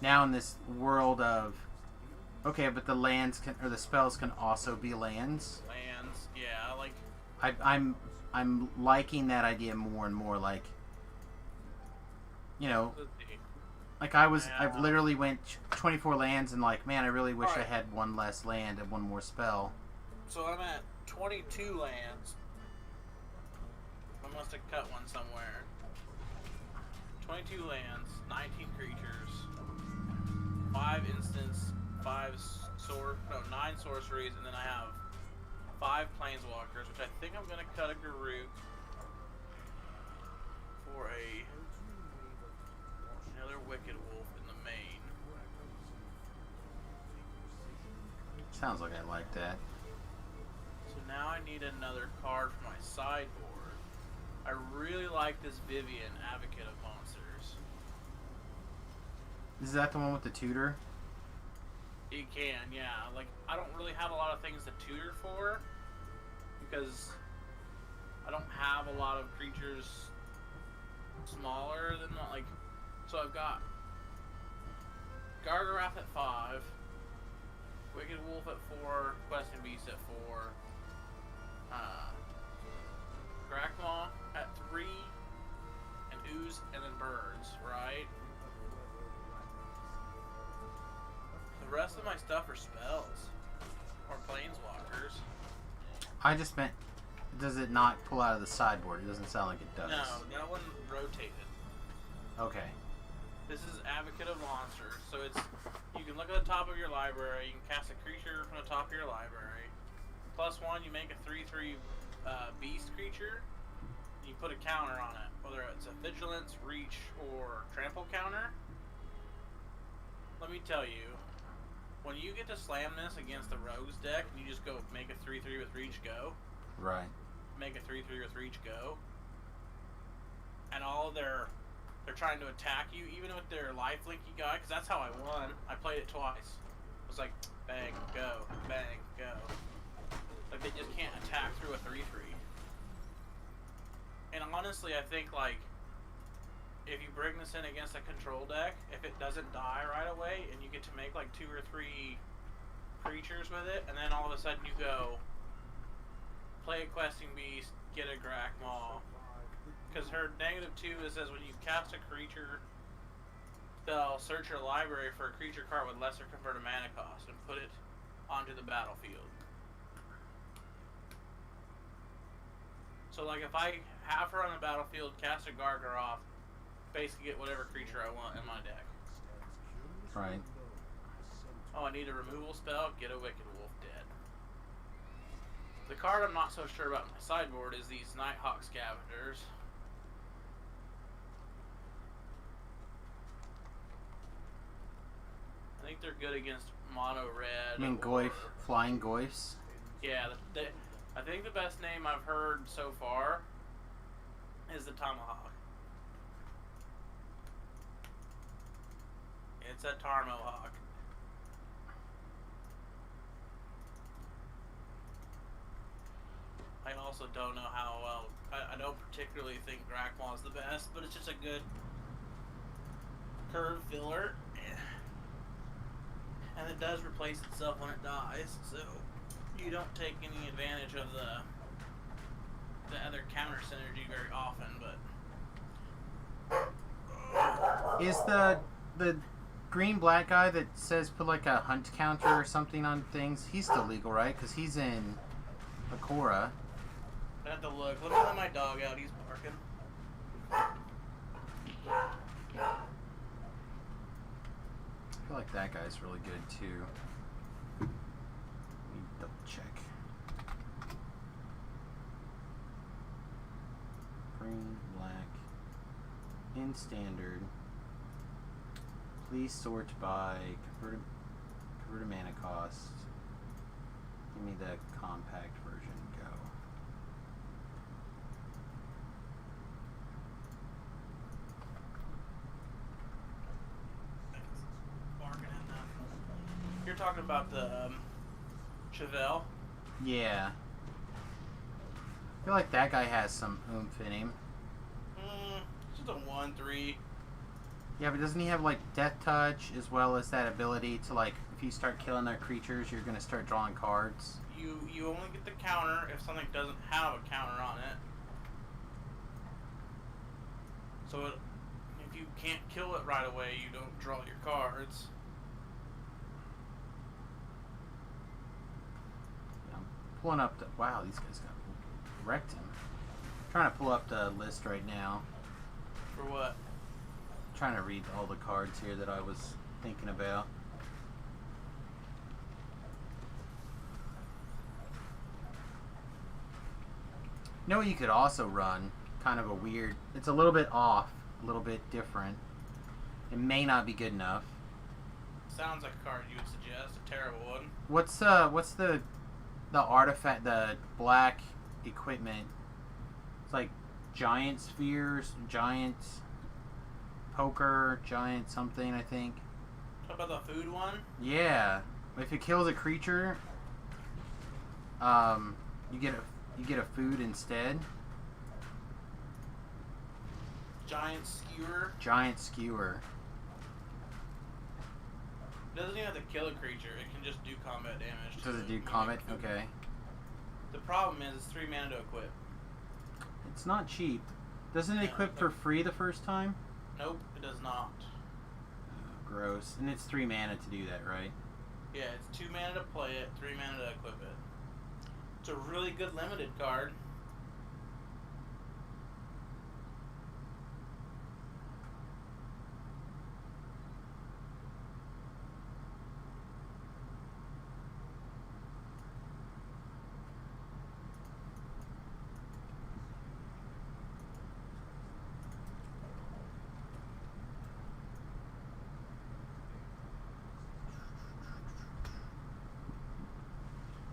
Now in this world of okay, but the lands or the spells can also be lands. Lands, yeah, like I'm liking that idea more and more. Like, you know, like I've literally went 24 lands and like, man, I really wish I had one less land and one more spell. So I'm at 22 lands. I must have cut one somewhere. 22 lands, 19 creatures, 5 instants, 9 sorceries, and then I have 5 planeswalkers, which I think I'm gonna cut a Garruk for another Wicked Wolf in the main. Sounds like I like that. So now I need another card for my sideboard. I really like this Vivian, Advocate of Monsters. Is that the one with the tutor? You can, yeah. Like, I don't really have a lot of things to tutor for because I don't have a lot of creatures smaller than like. So I've got Gargaroth at 5, Wicked Wolf at 4, Questing Beast at 4, Grakmaw at 3, and Ooze, and then Birds, right? The rest of my stuff are spells or planeswalkers. I just meant, does it not pull out of the sideboard? It doesn't sound like it does. No, that one rotated. Okay. This is Advocate of Monsters, so it's you can look at the top of your library. You can cast a creature from the top of your library. +1, you make a 3/3 beast creature. You put a counter on it, whether it's a vigilance, reach, or trample counter. Let me tell you, when you get to slam this against the rogues deck, and you just go make a 3/3 with reach go. Right. Make a 3/3 with reach go. And all of they're trying to attack you, even with their lifelinky guy, because that's how I won. I played it twice. It was like, bang, go, bang, go. Like, they just can't attack through a 3/3. And honestly, I think, like, if you bring this in against a control deck, if it doesn't die right away, and you get to make, like, 2 or 3 creatures with it, and then all of a sudden you go, play a Questing Beast, get a Grakmaw. Because her -2 is says when you cast a creature spell, search your library for a creature card with lesser converted mana cost and put it onto the battlefield. So like if I have her on the battlefield, cast a Gargaroth, basically get whatever creature I want in my deck. Right. Oh, I need a removal spell, get a Wicked Wolf dead. The card I'm not so sure about in my sideboard is these Nighthawk Scavengers. I think they're good against mono red. I mean, Goyf, flying Goyfs. Yeah, I think the best name I've heard so far is the Tomahawk. It's that Tar Mohawk. I also don't know how well. I don't particularly think Drakmaw is the best, but it's just a good curve filler. And it does replace itself when it dies, so you don't take any advantage of the other counter synergy very often, but Is the green black guy that says put like a hunt counter or something on things, he's still legal, right? Because he's in Akora. I have to look. Let me let my dog out. He's barking. I feel like that guy's really good too. Let me double check. Green, black, in standard. Please sort by converted mana cost. Give me the compact version. Go. You're talking about the Chevelle? Yeah. I feel like that guy has some oomph in him. It's just a 1/3. Yeah, but doesn't he have like Death Touch as well as that ability to like if you start killing their creatures, you're gonna start drawing cards? You only get the counter if something doesn't have a counter on it. So if you can't kill it right away, you don't draw your cards. Yeah, I'm pulling up the wow, these guys got wrecked him. Trying to pull up the list right now. For what? Trying to read all the cards here that I was thinking about. You know what you could also run? Kind of a weird... It's a little bit off. A little bit different. It may not be good enough. Sounds like a card you would suggest. A terrible one. What's the artifact, the black equipment? It's like giant spheres, giant poker, giant something, I think. Talk about the food one? Yeah. If it kills a creature, you get a food instead. Giant skewer. Giant skewer. It doesn't even have to kill a creature. It can just do combat damage. Does it do combat? Okay. The problem is it's 3 mana to equip. It's not cheap. Doesn't it equip for free the first time? Nope, it does not. Oh, gross. And it's 3 mana to do that, right? Yeah, it's 2 mana to play it, 3 mana to equip it. It's a really good limited card.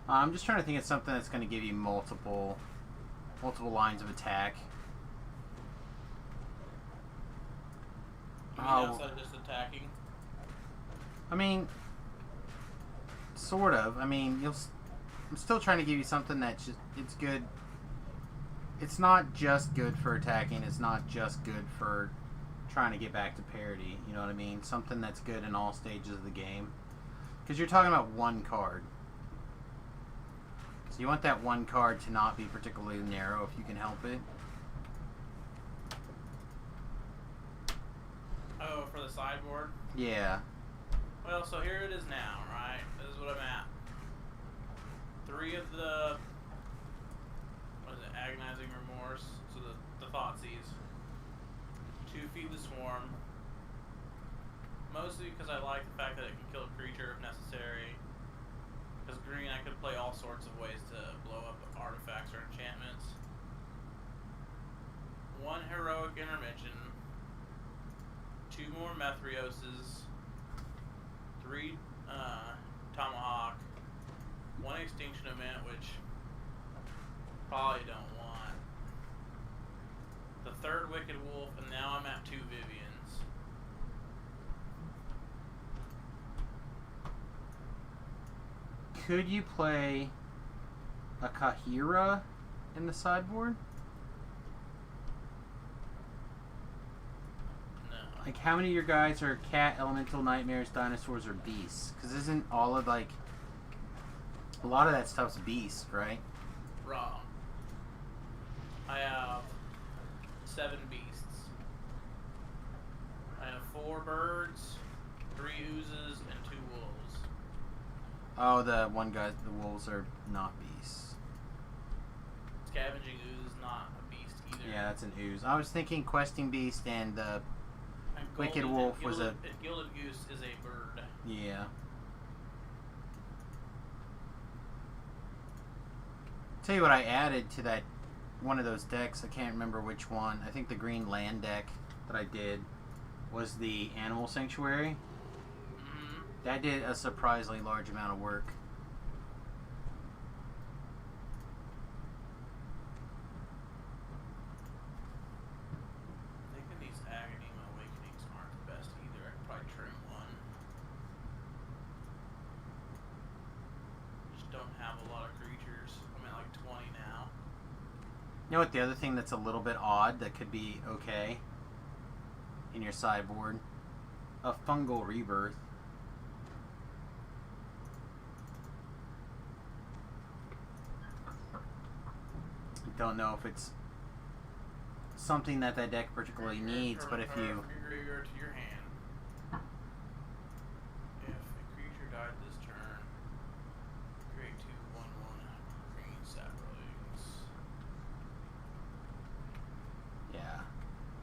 I'm just trying to think of something that's going to give you multiple lines of attack. You mean outside of just attacking? I mean, sort of. I mean, I'm still trying to give you something that's just, it's good. It's not just good for attacking. It's not just good for trying to get back to parity. You know what I mean? Something that's good in all stages of the game. Because you're talking about one card. So you want that one card to not be particularly narrow if you can help it. Oh, for the sideboard? Yeah. Well, so here it is now, right? This is what I'm at. 3 of the... What is it? Agonizing Remorse. So the Thoughtseize. 2 Feed the Swarm. Mostly because I like the fact that it can kill a creature if necessary. Because green, I could play all sorts of ways to blow up artifacts or enchantments. 1 Heroic Intervention. 2 more Methrioses. 3 Tomahawk. 1 Extinction Event, which probably don't want. The 3rd Wicked Wolf, and now I'm at 2 Vivians. could you play a Kahira in the sideboard? No. Like, how many of your guys are cat, elemental, nightmares, dinosaurs, or beasts? Because isn't all of, like... A lot of that stuff's beast, right? Wrong. I have 7 beasts. I have 4 birds, 3 oozes, and 2 wolves. Oh, the wolves are not beasts. Scavenging ooze is not a beast either. Yeah, that's an ooze. I was thinking questing beast and the And wicked golden- wolf and was a... gilded- and gilded goose is a bird. Yeah. Tell you what I added to that one of those decks, I can't remember which one. I think the green land deck that I did was the Animal Sanctuary. Mm-hmm. That did a surprisingly large amount of work. Thinking these Aghanima Awakenings aren't the best either. I could probably trim one. Just don't have a lot of creatures. I'm at like 20 now. You know what the other thing that's a little bit odd that could be okay in your sideboard? A Fungal Rebirth. Don't know if it's something that deck particularly needs, but if you... From your graveyard to your hand. If a creature died this turn, create 2/1/1 green saplings. Yeah.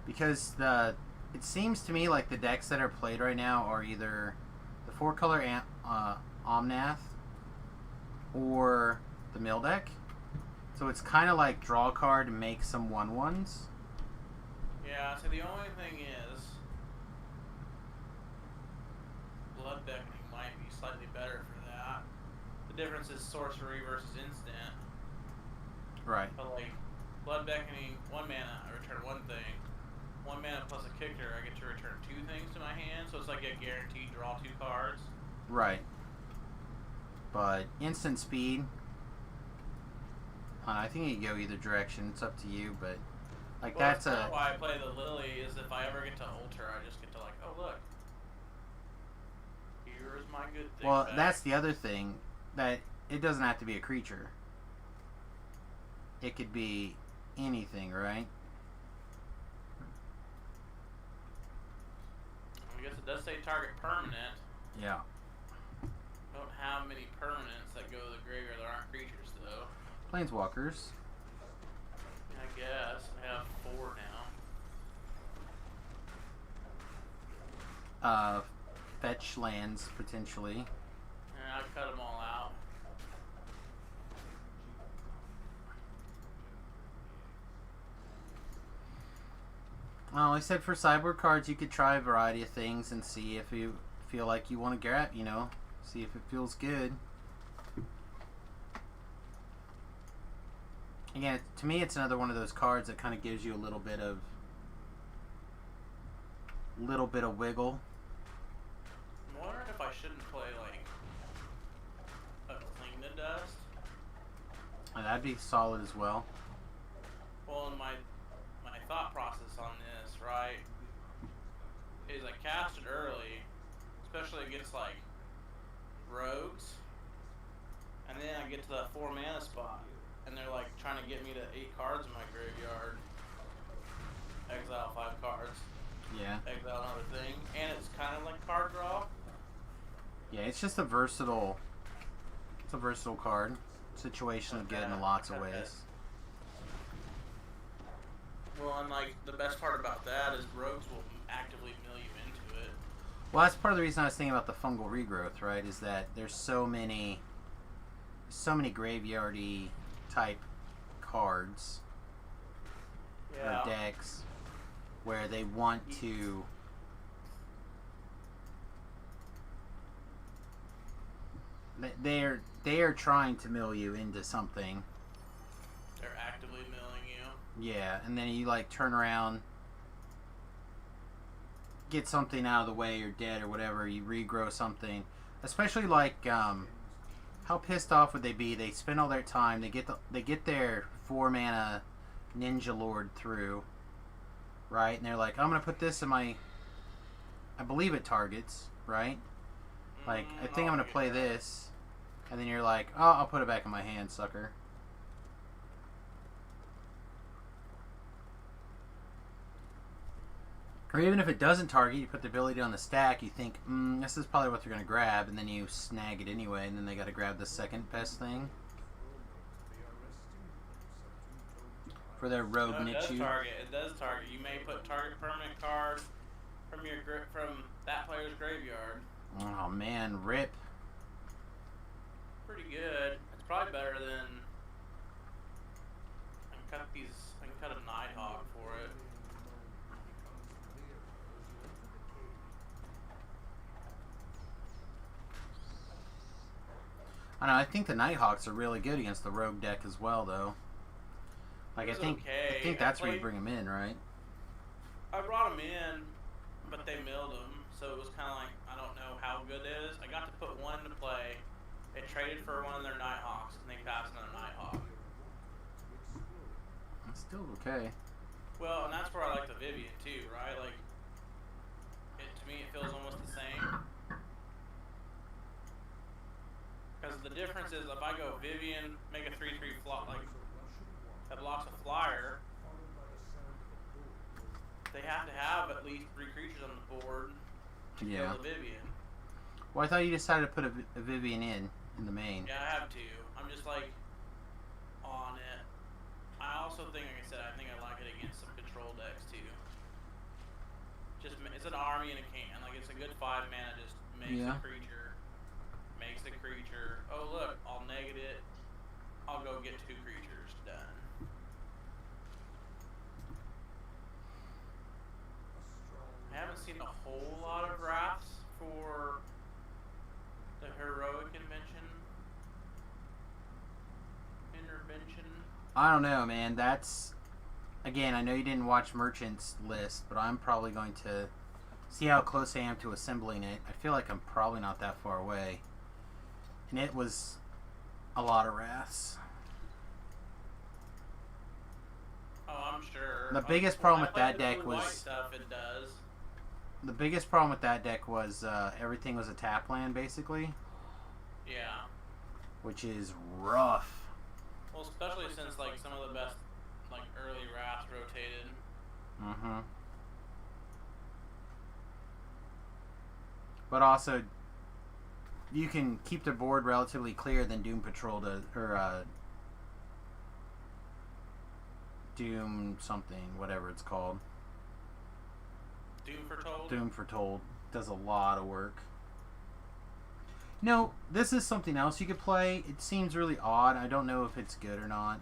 Because it seems to me like the decks that are played right now are either the 4-color Omnath or the mill deck. So it's kind of like draw a card and make some 1/1s. Yeah, so the only thing is, Blood Beckoning might be slightly better for that. The difference is sorcery versus instant. Right. But like, Blood Beckoning, 1 mana, I return 1 thing. 1 mana plus a kicker, I get to return 2 things to my hand, so it's like a guaranteed draw 2 cards. Right. But instant speed, I think you can go either direction. It's up to you, but like Well, that's kinda a... why I play the Lily is if I ever get to alter, I just get to like, oh look, here's my good thing. Well, back. that's the other thing, that it doesn't have to be a creature. It could be anything, right? I guess it does say target permanent. Yeah. Don't have many permanents that go to the graveyard that aren't creatures though. Planeswalkers. I guess I have 4 now. Fetch lands, potentially. And I cut them all out. Well, I said for sideboard cards, you could try a variety of things and see if you feel like you want to grab, see if it feels good. Again, to me, it's another one of those cards that kind of gives you a little bit of wiggle. I'm wondering if I shouldn't play like a Cling to Dust. And that'd be solid as well. Well, in my thought process on this, right, is I cast it early, especially against like rogues, and then I get to that 4 mana spot, and they're like trying to get me to 8 cards in my graveyard. Exile 5 cards. Yeah. Exile another thing, and it's kind of like card draw. Yeah, it's just a versatile. It's a versatile card. Situational good in lots of ways. Well, and like the best part about that is rogues will actively mill you into it. Well, that's part of the reason I was thinking about the fungal regrowth, right? Is that there's so many graveyardy type cards or decks where they want to they are trying to mill you into something. They're actively milling you. Yeah, and then you like turn around, get something out of the way, you're dead or whatever, you regrow something. Especially like how How pissed off would they be? They spend all their time. They get their 4-mana Ninja Lord through, right? And they're like, I'm gonna put this in my. I believe it targets, right? Like, I think I'm gonna play this, and then you're like, oh, I'll put it back in my hand, sucker. Or even if it doesn't target, you put the ability on the stack, you think, this is probably what they're going to grab, and then you snag it anyway, and then they got to grab the second best thing. For their rogue Nichu. It does target. You may put target permanent card from that player's graveyard. Oh man, rip. Pretty good. It's probably better than... I can cut a Nighthawk for it. I know, I think the Nighthawks are really good against the rogue deck as well, though. Like, I think that's where you bring them in, right? I brought them in, but they milled them, so it was kind of like, I don't know how good it is. I got to put one to play. They traded for one of their Nighthawks, and they passed another Nighthawk. It's still okay. Well, and that's where I like the Vivian, too, right? Like, to me, it feels almost the same. Because the difference is, if I go Vivian, make a 3/3 flop, like, that blocks a flyer, they have to have at least 3 creatures on the board to kill the Vivian. Well, I thought you decided to put a Vivian in the main. Yeah, I have to. I'm just, like, on it. I also think, like I said, I think I like it against some control decks, too. Just, it's an army and a can. Like, it's a good 5 mana, just makes a creature. Makes the creature. Oh, look, I'll negate it. I'll go get 2 creatures. Done. I haven't seen a whole lot of wraths for the heroic intervention. I don't know, man. That's, again, I know you didn't watch Merchant's list, but I'm probably going to see how close I am to assembling it. I feel like I'm probably not that far away. And it was a lot of wraths. Oh, I'm sure. The biggest problem with that deck white was... stuff, it does. The biggest problem with that deck was everything was a tap land, basically. Yeah. Which is rough. Well, especially since, like, some of the best, like, early wraths rotated. Mm-hmm. But also, you can keep the board relatively clear than Doom Patrol does, or Doom something, whatever it's called. Doom Foretold? Doom Foretold does a lot of work. No, this is something else you could play. It seems really odd. I don't know if it's good or not.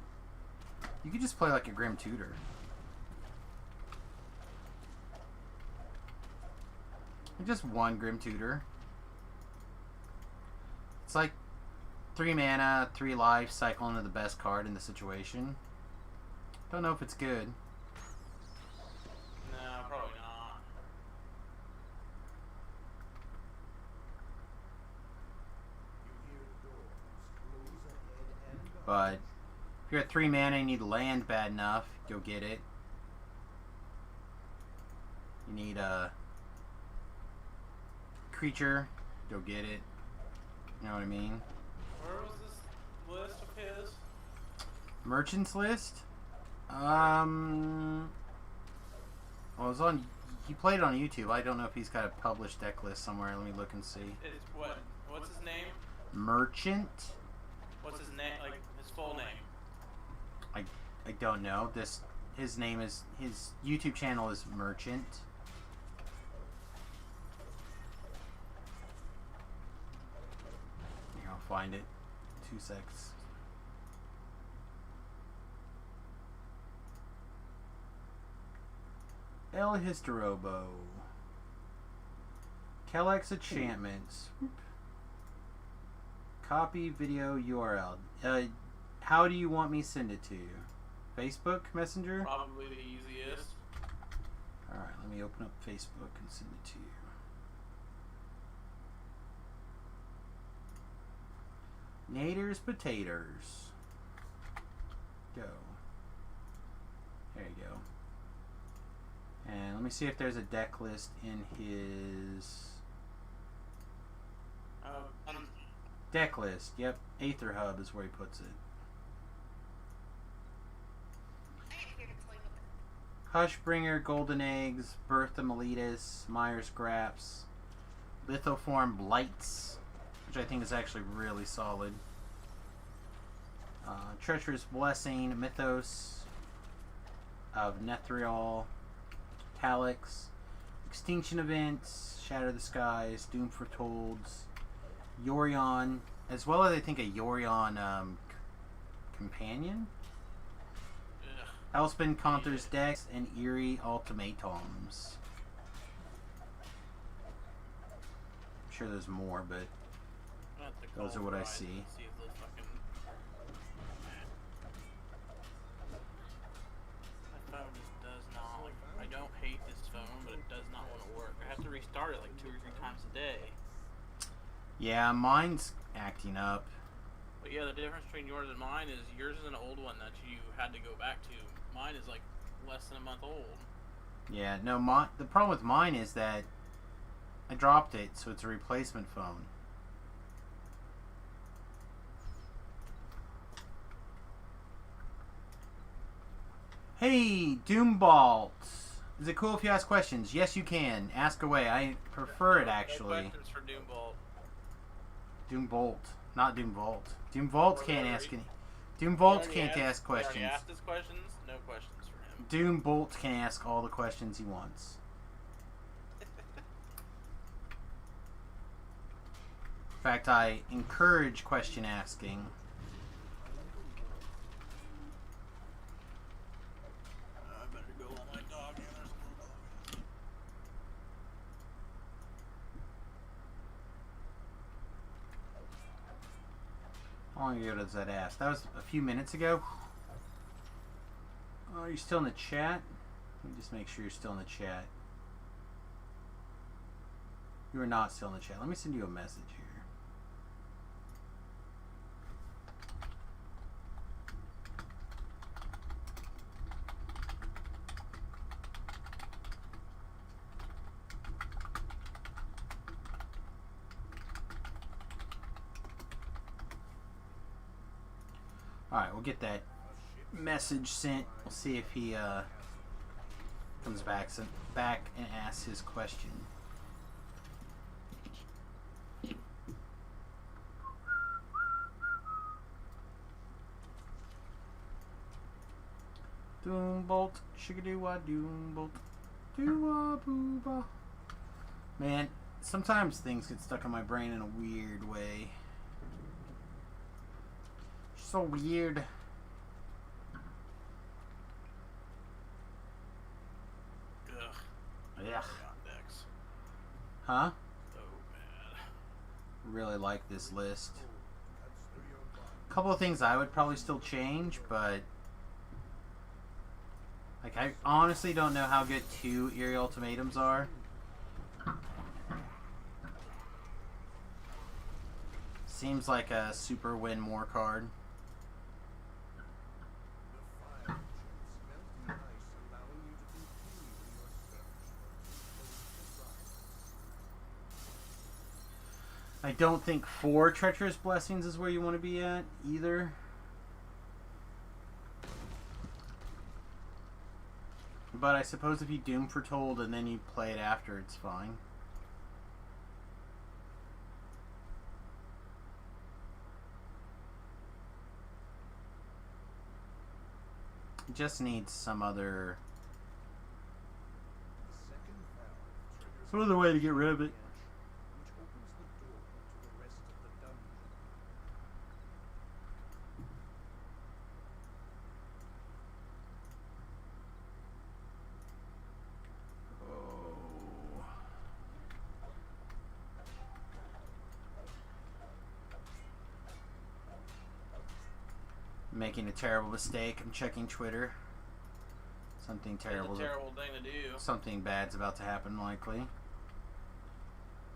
You could just play like a Grim Tutor. Just one Grim Tutor. It's like 3 mana, 3 life, cycle into the best card in the situation. Don't know if it's good. No, probably not. But if you're at 3 mana and you need land bad enough, go get it. You need a creature, go get it. You know what I mean? Where was this list of his? Merchant's list? Well, it was on. He played it on YouTube. I don't know if he's got a published deck list somewhere. Let me look and see. It's what? What's his name? Merchant? What's his name? Like his full name? I don't know. His name is, his YouTube channel is Merchant. Here, I'll find it. 2 secs. El Historobo. Kellex Enchantments. Copy video URL. How do you want me to send it to you? Facebook Messenger? Probably the easiest. Alright, let me open up Facebook and send it to you. Naders, potatoes. Go. There you go. And let me see if there's a deck list in his deck list. Yep, Aether Hub is where he puts it. Hushbringer, Golden Eggs, Bertha Miletus, Myers Graps, Lithoform Blights, which I think is actually really solid. Treacherous Blessing, Mythos of Nethril, Talix, Extinction Events, Shatter the Skies, Doom Foretold, Yorion, as well as I think a Yorion companion. Elspin Conthur's Dex, and Eerie Ultimatums. I'm sure there's more, but those are what I see. My phone just does not, like, I don't hate this phone, but it does not want to work. I have to restart it like 2 or 3 times a day. Yeah, mine's acting up. But yeah, the difference between yours and mine is yours is an old one that you had to go back to. Mine is like less than a month old. Yeah, no, the problem with mine is that I dropped it, so it's a replacement phone. Hey, Doombolt. Is it cool if you ask questions? Yes, you can. Ask away. I prefer it, actually. No questions for Doombolt. Doombolt, not Doomvault. Doomvault can't ask any. Doomvault can't ask He already questions. asked his questions. No questions for him. Doombolt can ask all the questions he wants. In fact, I encourage question asking. I better go let my dog in. How long ago does that ask? That was a few minutes ago. Oh, are you still in the chat? Let me just make sure you're still in the chat. You are not still in the chat. Let me send you a message here. Alright, we'll get that message sent. We'll see if he comes back and asks his question. Doombolt, shigadoo-wah, Doombolt, doo-wah, boo-bah. Man, sometimes things get stuck in my brain in a weird way. So weird. Ugh. Yeah. Decks. Huh? So bad. Really like this list. A couple of things I would probably still change, but like I honestly don't know how good 2 Eerie Ultimatums are. Seems like a super win more card. I don't think 4 Treacherous Blessings is where you want to be at, either. But I suppose if you Doom Foretold and then you play it after, it's fine. It just needs some other way to get rid of it. Making a terrible mistake. I'm checking Twitter. Something terrible. It's a terrible thing to do. Something bad's about to happen, likely.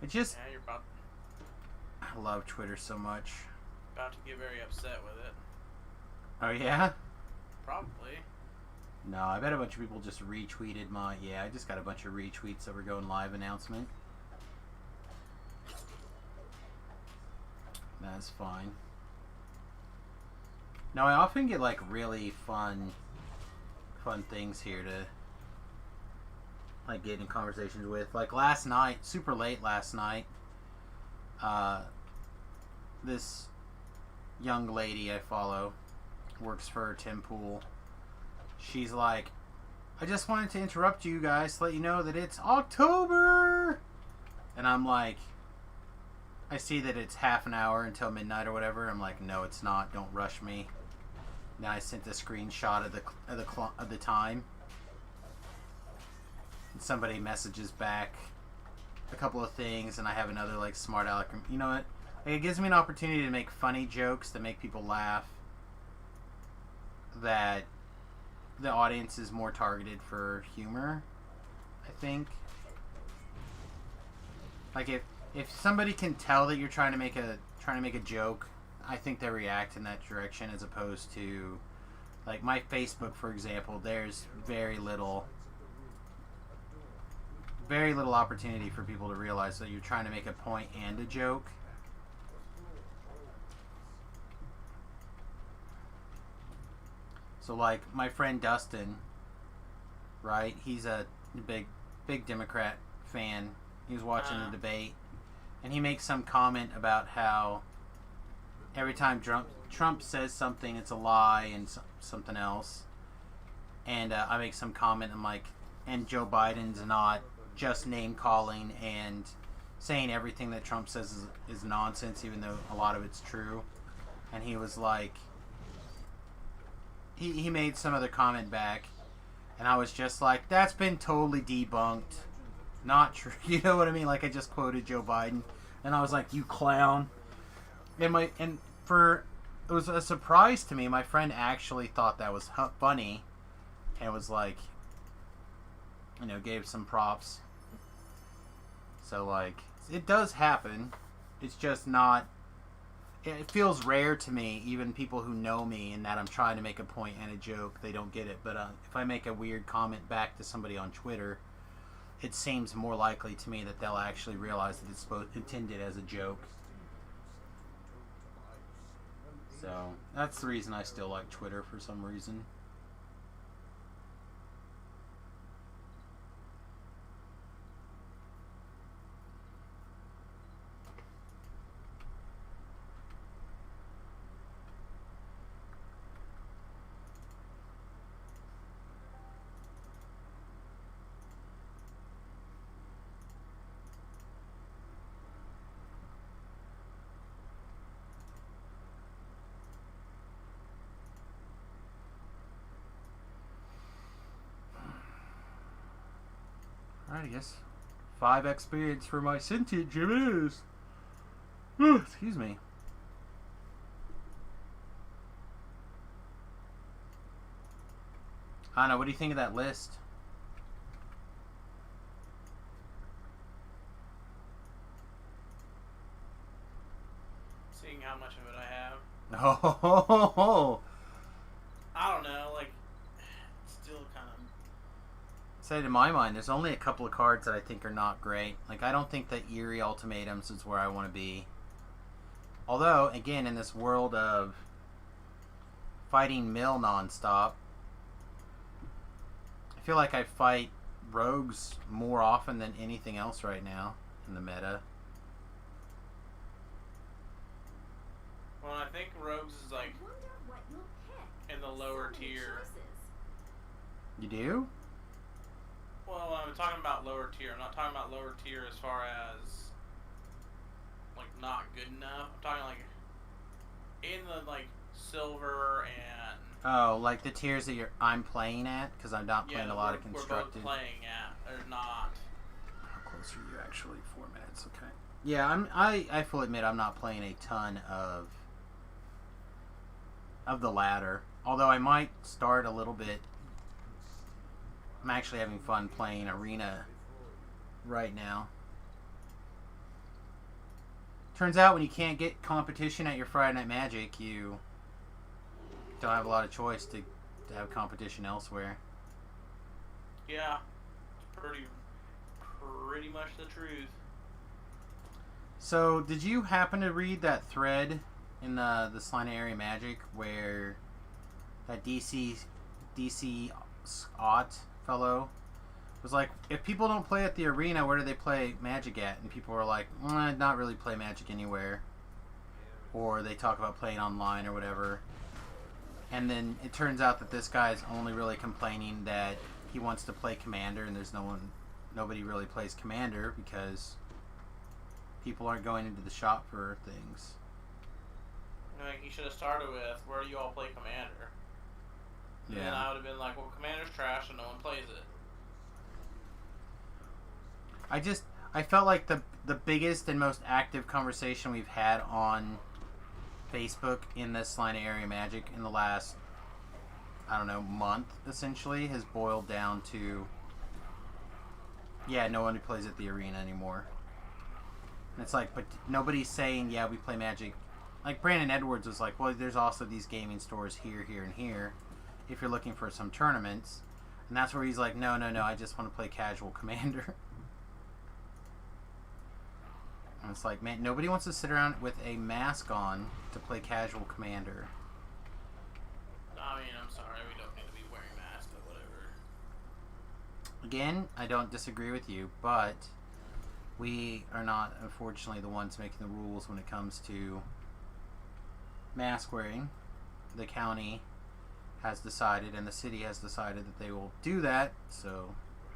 It just... Yeah, you're about... I love Twitter so much. about to get very upset with it. Oh yeah? Probably. No, I bet a bunch of people just retweeted my... Yeah, I just got a bunch of retweets that were going live announcement. That's fine. Now, I often get, like, really fun things here to, like, get in conversations with. Like, last night, super late last night, this young lady I follow works for Tim Pool. She's like, I just wanted to interrupt you guys to let you know that it's October. And I'm like, I see that it's half an hour until midnight or whatever. I'm like, no, it's not. Don't rush me. Then I sent a screenshot of the time. And somebody messages back a couple of things, and I have another like smart aleck. You know what? Like, it gives me an opportunity to make funny jokes that make people laugh. That the audience is more targeted for humor, I think. Like if somebody can tell that you're trying to make a joke, I think they react in that direction, as opposed to, like, my Facebook, for example. There's very little opportunity for people to realize that you're trying to make a point and a joke. So, like, my friend Dustin, right? He's a big Democrat fan. He was watching the debate, and he makes some comment about how every time Trump says something, it's a lie and something else. And I make some comment, I'm like, and Joe Biden's not just name calling and saying everything that Trump says is nonsense, even though a lot of it's true. And he was like, he made some other comment back, and I was just like, that's been totally debunked. Not true. You know what I mean? Like, I just quoted Joe Biden, and I was like, you clown. And it was a surprise to me. My friend actually thought that was funny, and was like, you know, gave some props. So, like, it does happen. It's just not. It feels rare to me, even people who know me, and that I'm trying to make a point and a joke, they don't get it. But if I make a weird comment back to somebody on Twitter, it seems more likely to me that they'll actually realize that it's intended as a joke. So, that's the reason I still like Twitter for some reason. Alright, I guess 5 experience for my sentient gym is. Excuse me. I don't know, what do you think of that list? Seeing how much of it I have. Oh, I don't know, like, still kind of. say to my mind, there's only a couple of cards that I think are not great. Like, I don't think that Eerie Ultimatums is where I want to be. Although, again, in this world of fighting Mill nonstop, I feel like I fight rogues more often than anything else right now in the meta. Well, I think Rogues is like in the lower tier. You do? Well, I'm talking about lower tier. I'm not talking about lower tier as far as like not good enough. I'm talking like in the like silver and Oh, like the tiers that I'm playing at, because I'm not playing a lot of constructed. We're both playing at. They're not. How close are you actually? 4 minutes. Okay. Yeah, I fully admit I'm not playing a ton of the ladder. Although I might start a little bit. I'm actually having fun playing Arena right now. Turns out when you can't get competition at your Friday Night Magic, you don't have a lot of choice to have competition elsewhere. Yeah, it's pretty much the truth. So, did you happen to read that thread in the Slime Area Magic where that DC Ott fellow was like, if people don't play at the arena, where do they play Magic at? And people were like, not really play Magic anywhere. Or they talk about playing online or whatever. And then it turns out that this guy's only really complaining that he wants to play Commander, and there's nobody really plays Commander because people aren't going into the shop for things. Like, he should have started with, where do you all play Commander? And then I would have been like, well, Commander's trash and no one plays it. I felt like the biggest and most active conversation we've had on Facebook in this Line of Area Magic in the last, I don't know, month, essentially, has boiled down to, yeah, no one plays at the arena anymore. And it's like, but nobody's saying, yeah, we play Magic. Like, Brandon Edwards was like, well, there's also these gaming stores here, here, and here, if you're looking for some tournaments. And that's where he's like, no, I just want to play casual Commander. And it's like, man, nobody wants to sit around with a mask on to play casual Commander. I mean, I'm sorry, we don't need to be wearing masks, but whatever. Again, I don't disagree with you, but we are not, unfortunately, the ones making the rules when it comes to mask wearing. The county has decided, and the city has decided that they will do that, so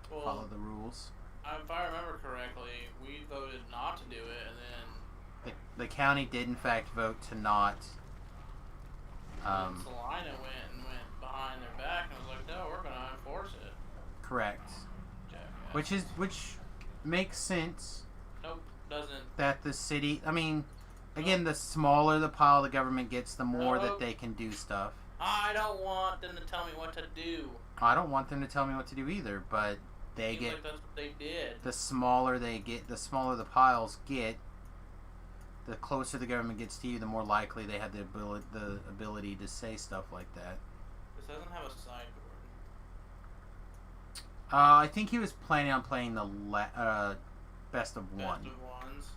follow the rules. If I remember correctly, we voted not to do it, and then the county did in fact vote to not. Salina went behind their back and was like, "No, we're going to enforce it." Correct. Jackass. Which makes sense. Nope, doesn't. That the city, I mean, again, the smaller the pile the government gets, the more that they can do stuff. I don't want them to tell me what to do. I don't want them to tell me what to do either, but they get. Like that's what they did. The smaller they get, the smaller the piles get. The closer the government gets to you, the more likely they have the ability to say stuff like that. This doesn't have a sideboard. I think he was planning on playing the best of one. Best of ones.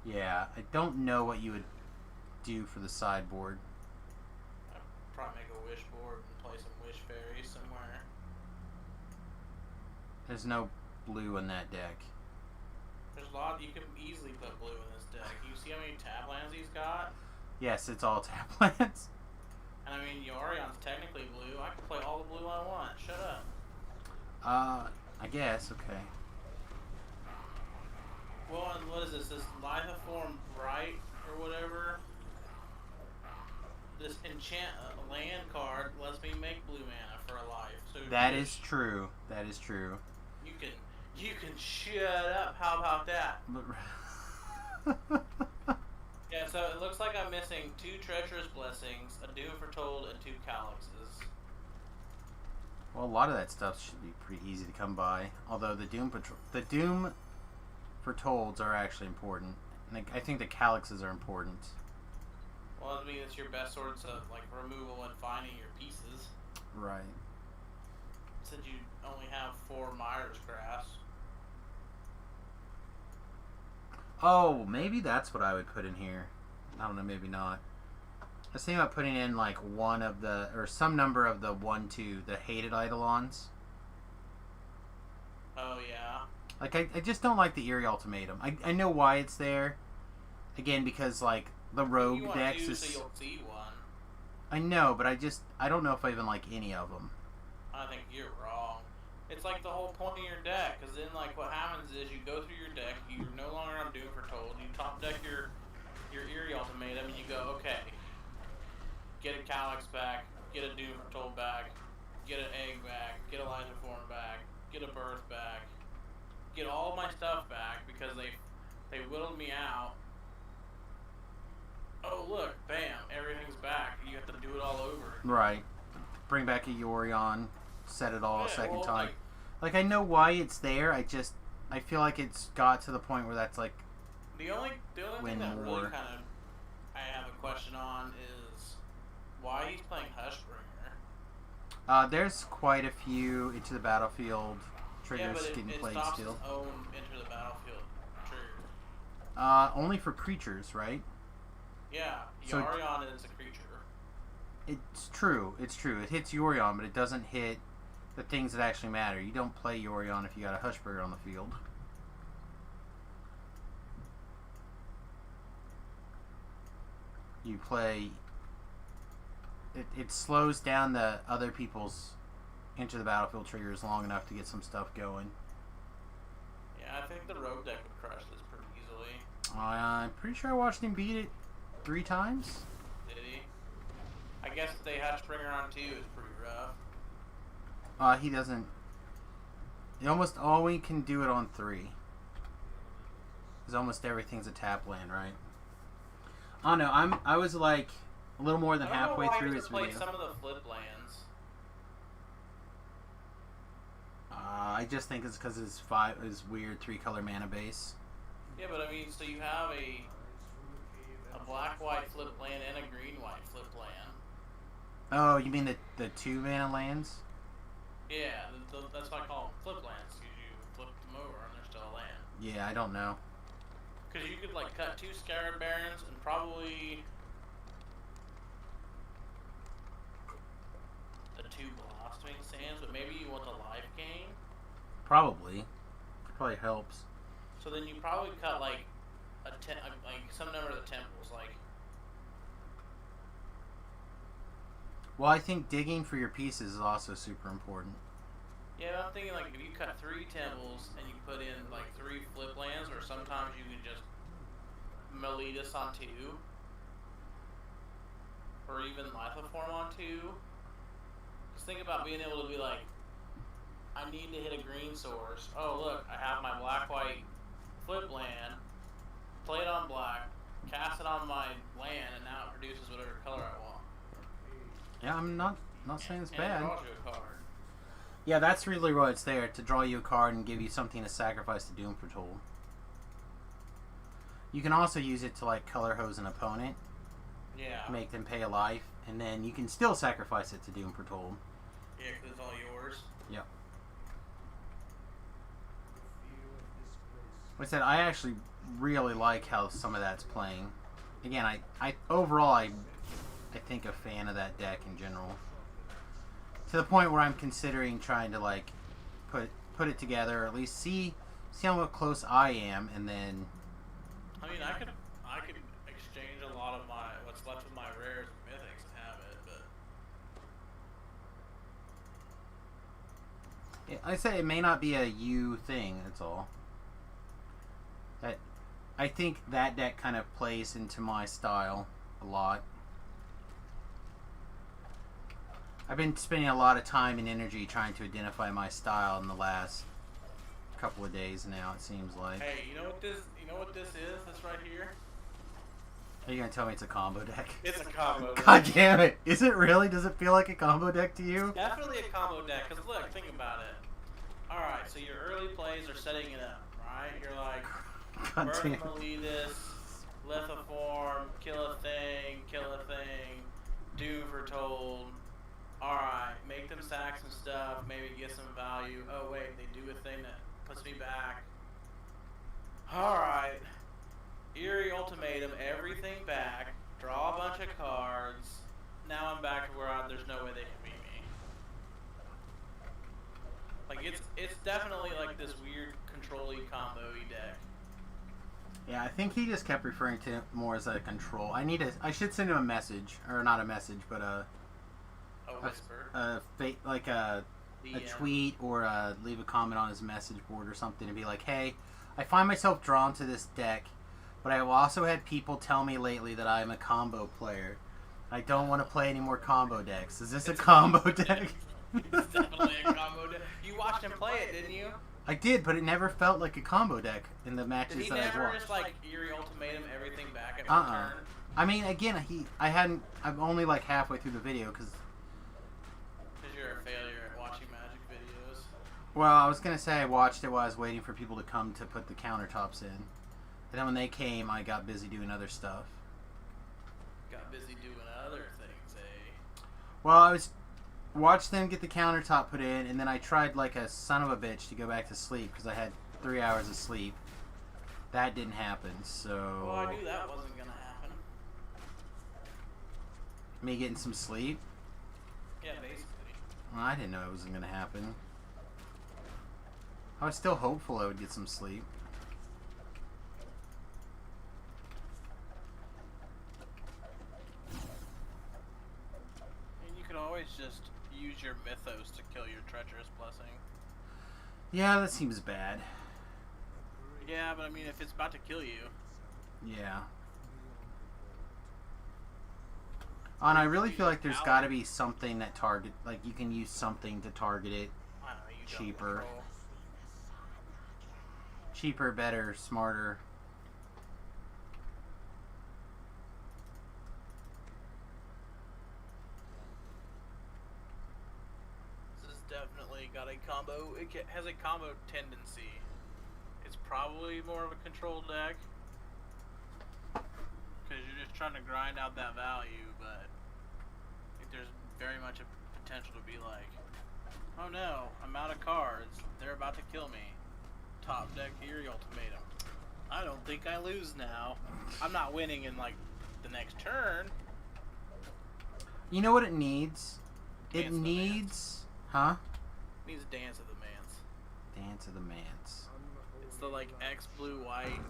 Yeah, I don't know what you would do for the sideboard. I'd probably make a wish board and play some wish fairies somewhere. There's no blue in that deck. There's a lot. You can easily put blue in this deck. You see how many tab lands he's got? Yes, it's all tap lands. And I mean, Yorion's technically blue. I can play all the blue I want. Shut up. I guess, okay. Well, and what is this? This Lithoform Bright or whatever? This enchant land card lets me make blue mana for a life. So that is true. That is true. You can shut up. How about that? Yeah, so it looks like I'm missing 2 Treacherous Blessings, a Doom Foretold, and 2 Calyxes. Well, a lot of that stuff should be pretty easy to come by. Although the Doom Foretolds are actually important. And I think the Calyxes are important. Well, I mean, it's your best sorts of, like, removal and finding your pieces. Right. Since you only have 4 Myers Grass. Oh, maybe that's what I would put in here. I don't know, maybe not. I was thinking about putting in like one of the, or some number of the 1-2, the hated Eidolons. Oh, yeah. Like, I just don't like the Eerie Ultimatum. I know why it's there. Again, because like the rogue decks is. So you'll see one. I know, but I don't know if I even like any of them. I think you're wrong. It's like the whole point of your deck, because then like what happens is you go through your deck, you're no longer on Doom Foretold, you top deck your Eerie Ultimatum, and you go, okay, get a Calyx back, get a Doom Foretold back, get an Egg back, get a Lithoform back, get a Birth back, get all my stuff back, because they whittled me out. Oh look, bam, everything's back. You have to do it all over. Right. Bring back a Yorion, set it all a second time. Like I know why it's there. I feel like it's got to the point where that's like The only win thing that really more. kind of I have a question on is why he's playing Hushbringer. There's quite a few Into the Battlefield Yeah, triggers but getting it played stops still. his own Enter the Battlefield trigger. Only for creatures, right? Yeah, So- Yorion is a creature. It's true. It's true. It hits Yorion, but it doesn't hit the things that actually matter. You don't play Yorion if you got a Hushbringer on the field. You play... It slows down the other people's Into the Battlefield triggers long enough to get some stuff going. Yeah, I think the Rogue deck would crush this pretty easily. I'm pretty sure I watched him beat it 3 times. Did he? I guess if they Hushbringer on 2 is pretty rough. He doesn't... Almost always can do it on 3. Because almost everything's a tap land, right? I don't know. I was like a little more than I don't know halfway why through he his doesn't play video. some of the flip lands. I just think it's because his weird 3-color mana base. Yeah, but I mean, so you have a black-white flip land and a green-white flip land. Oh, you mean the 2 mana lands? Yeah, that's why I call them flip lands, because you flip them over and they're still a land. Yeah, I don't know. Because you could, like, cut 2 Scarab Barons and probably the 2 Blossoming Sands, but maybe you want the life gain. Probably helps. So then you probably cut, like, like some number of the temples, like... Well, I think digging for your pieces is also super important. Yeah, I'm thinking, like, if you cut 3 temples and you put in, like, 3 flip lands, or sometimes you can just Meletus on 2, or even Lithoform on 2. Just think about being able to be like, I need to hit a green source. Oh, look, I have my black-white flip land, play it on black, cast it on my land, and now it produces whatever color I want. Yeah, I'm not saying it's And bad. it draws you a card. Yeah, that's really what it's there, to draw you a card and give you something to sacrifice to Doom Foretold. You can also use it to, like, color hose an opponent, Yeah. make them pay a life, and then you can still sacrifice it to Doom Foretold. Yeah, because it's all yours. Yep. Like I said, I actually really like how some of that's playing. Again, I overall, I think a fan of that deck in general. To the point where I'm considering trying to, like, put it together, or at least see how close I am, and then... I mean, I could exchange a lot of what's left of my rares and mythics and have it, but I say it may not be a you thing, that's all. I think that deck kind of plays into my style a lot. I've been spending a lot of time and energy trying to identify my style in the last couple of days now, it seems like. hey, you know what this is? This right here? Are you gonna tell me it's a combo deck? It's a combo deck. God damn it! Is it really? Does it feel like a combo deck to you? Definitely a combo deck, because look, think about it. Alright, so your early plays are setting it up, right? You're like, God Birth damn. Meletus, Lithoform, kill a thing, Doom Foretold. Alright, make them sack some stuff, maybe get some value. Oh wait, they do a thing that puts me back. Alright. Eerie Ultimatum, everything back, draw a bunch of cards. Now I'm back to where there's no way they can beat me. Like, it's definitely like this weird control-y combo-y deck. Yeah, I think he just kept referring to it more as a control. I should send him a message, or not a message, but A whisper. a DM. tweet, or leave a comment on his message board or something, and be like, hey, I find myself drawn to this deck, but I've also had people tell me lately that I'm a combo player. I don't want to play any more combo decks. Is this a combo deck? It's definitely a combo deck. You watched him play it, didn't you? I did, but it never felt like a combo deck in the matches Did he that I've never watched. just like Eerie Ultimatum everything back at one turn? I mean, again, I'm only like halfway through the video, because... Because you're a failure at watching Magic videos. Well, I was going to say I watched it while I was waiting for people to come to put the countertops in. And then when they came, I got busy doing other stuff. Got busy doing other things, eh? Well, I was watched them get the countertop put in, and then I tried like a son of a bitch to go back to sleep because I had 3 hours of sleep. That didn't happen, so... Well, I knew that wasn't going to happen. Me getting some sleep? Yeah, basically. Well, I didn't know it wasn't going to happen. I was still hopeful I would get some sleep. And you can always just use your mythos to kill your treacherous blessing. Yeah, that seems bad. Yeah, but I mean, if it's about to kill you... Yeah. And I really feel like there's got to be something that target... Like, you can use something to target it. I don't know, you Cheaper. don't control. Cheaper, better, smarter. This has definitely got a combo. It has a combo tendency. It's probably more of a control deck. Because you're just trying to grind out that value, but I think there's very much a potential to be like, oh no, I'm out of cards. They're about to kill me. Top deck Eerie Ultimatum. I don't think I lose now. I'm not winning in like the next turn. You know what it needs? It Dance of the needs... Huh? It needs Dance of the Mance. Dance of the Mance. It's the like X blue white.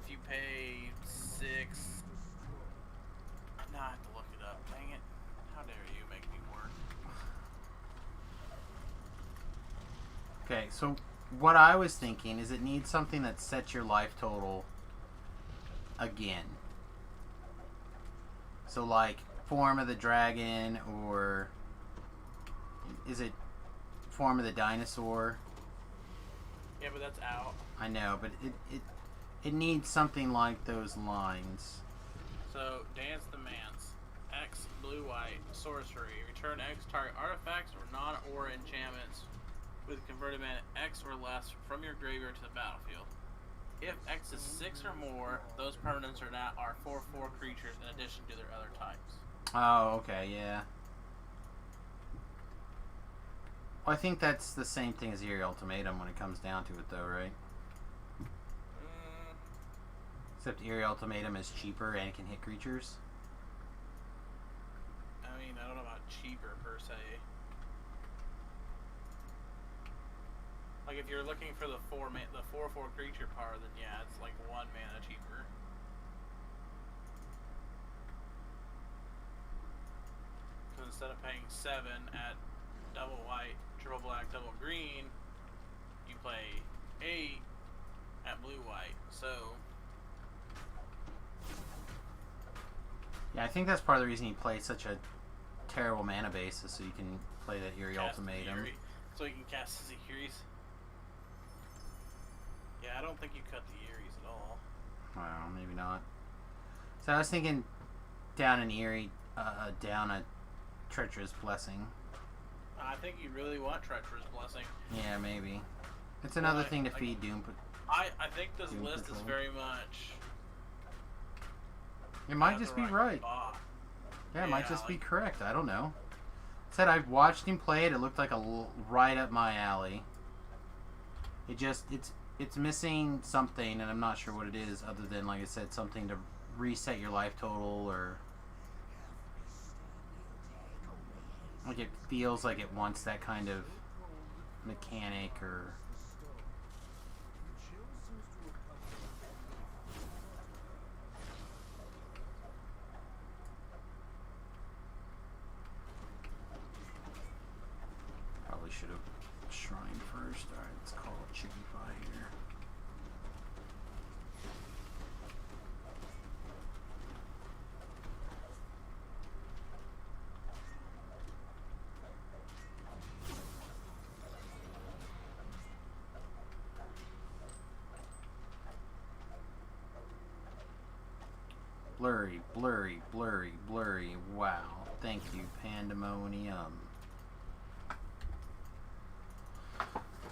If you pay 6, now I have to look it up. Dang it! How dare you make me work? Okay, so what I was thinking is it needs something that sets your life total again. So like Form of the Dragon, or is it Form of the Dinosaur? Yeah, but that's out. I know, but it needs something like those lines. So Dance the Mance, X blue white sorcery. Return X target artifacts or non-aura enchantments with converted mana X or less from your graveyard to the battlefield. If X is 6 or more, those permanents are 4/4 creatures in addition to their other types. Oh, okay, yeah. Well, I think that's the same thing as Eerie Ultimatum when it comes down to it, though, right? Except Eerie Ultimatum is cheaper and it can hit creatures. I mean, I don't know about cheaper per se. Like if you're looking for the 4/4 creature power, then yeah, it's like 1 mana cheaper. Because instead of paying 7 at double white, triple black, double green, you play 8 at blue white. So Yeah, I think that's part of the reason you play such a terrible mana base, is so you can play that Eerie Ultimatum. So you can cast the Eerie's. Yeah, I don't think you cut the Eerie's at all. Well, maybe not. So I was thinking down an Eerie, down a Treacherous Blessing. I think you really want Treacherous Blessing. Yeah, maybe. It's another thing to feed Doom. I think this Doom list Patrol. is very much... It might just be right. spot. Yeah, it might Yeah, just be like- correct. I don't know. Said I've watched him play it. It looked like right up my alley. It's missing something, and I'm not sure what it is, other than, like I said, something to reset your life total, or like it feels like it wants that kind of mechanic, or probably should have shrine first. All right, let's call it Chicken Pie here. Blurry, blurry, blurry, blurry. Wow. Thank you, Pandemonium.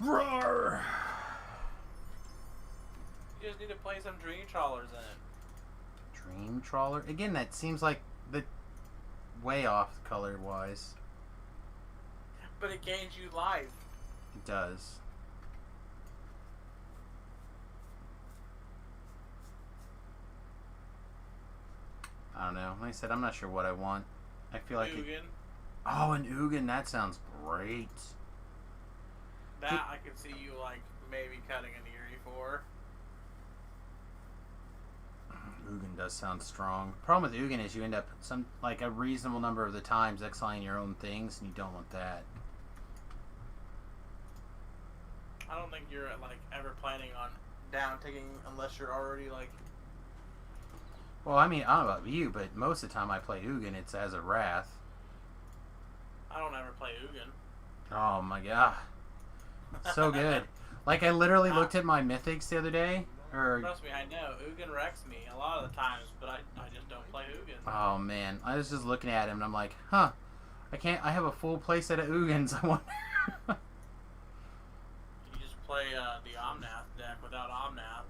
Roar! You just need to play some Dream Trawlers in it. Dream Trawler? Again, that seems like the way off color-wise. But it gains you life. It does. I don't know. Like I said, I'm not sure what I want. I feel like Ugin. Oh, an Ugin. That sounds great. That I could see you like maybe cutting an Eerie for. Ugin does sound strong. Problem with Ugin is you end up a reasonable number of the times exiling your own things, and you don't want that. I don't think you're like ever planning on down taking unless you're already like. Well, I mean, I don't know about you, but most of the time I play Ugin, it's as a Wrath. I don't ever play Ugin. Oh my god. So good. Like, I literally looked at my mythics the other day. Trust me, I know. Ugin wrecks me a lot of the times, but I just don't play Ugin. Oh man. I was just looking at him and I'm like, huh. I have a full playset of Ugins. I wonder. You just play the Omnath deck without Omnath.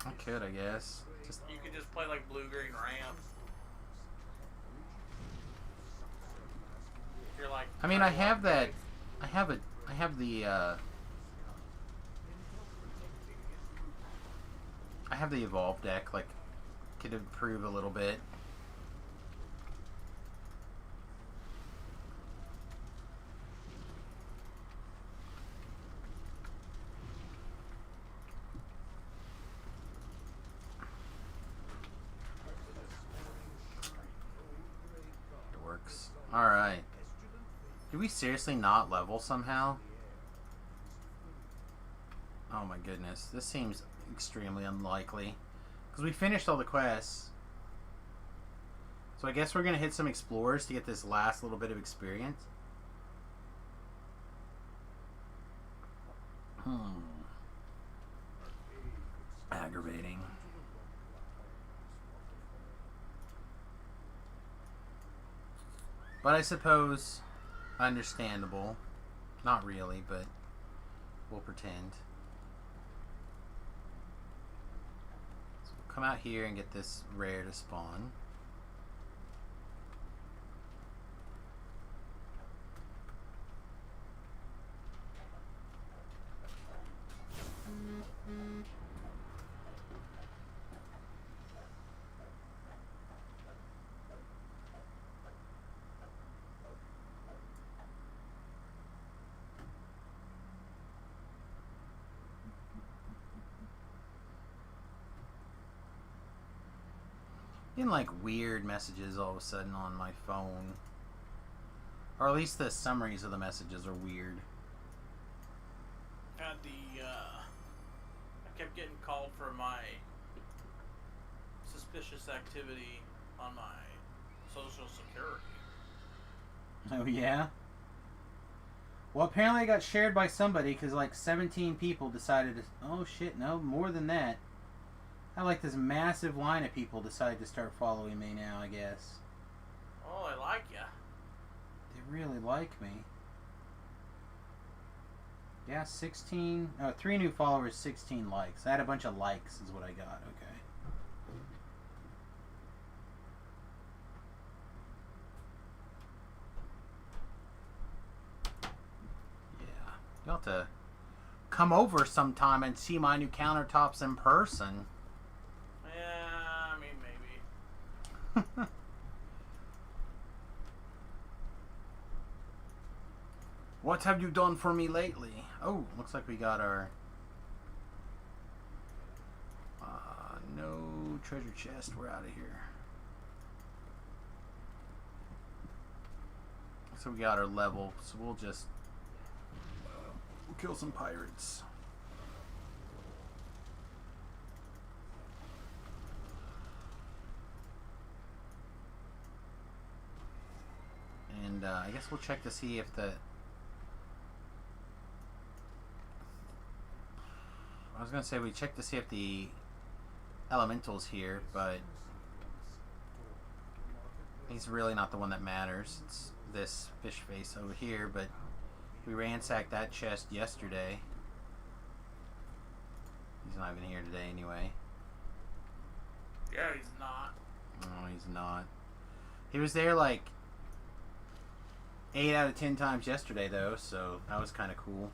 I could, I guess. You could just play like blue-green ramp. If you're like. I mean, I have that. I have the. I have the Evolve deck. Like, could improve a little bit. Alright. Do we seriously not level somehow? Oh my goodness. This seems extremely unlikely. Because we finished all the quests. So I guess we're going to hit some explorers to get this last little bit of experience. Aggravating. But I suppose understandable. Not really, but we'll pretend. So we'll come out here and get this rare to spawn. Getting like weird messages all of a sudden on my phone. Or at least the summaries of the messages are weird. I kept getting called for my suspicious activity on my social security. Oh yeah? Well, apparently it got shared by somebody because like 17 people decided to... Oh shit, no, more than that. I like this massive line of people decided to start following me now, I guess. Oh, I like ya. They really like me. Yeah, 16... Oh, 3 new followers, 16 likes. I had a bunch of likes is what I got, okay. Yeah. You'll have to come over sometime and see my new countertops in person. Yeah, I mean, maybe. What have you done for me lately? Oh, looks like we got our... no treasure chest. We're out of here. So we got our level. So we'll just... we'll kill some pirates. And I guess we'll check to see if the... I was going to say we check to see if the elemental's here, but he's really not the one that matters. It's this fish face over here, but We ransacked that chest yesterday. He's not even here today anyway. Yeah, he's not. No, he's not. He was there like 8 out of 10 times yesterday, though, so that was kind of cool.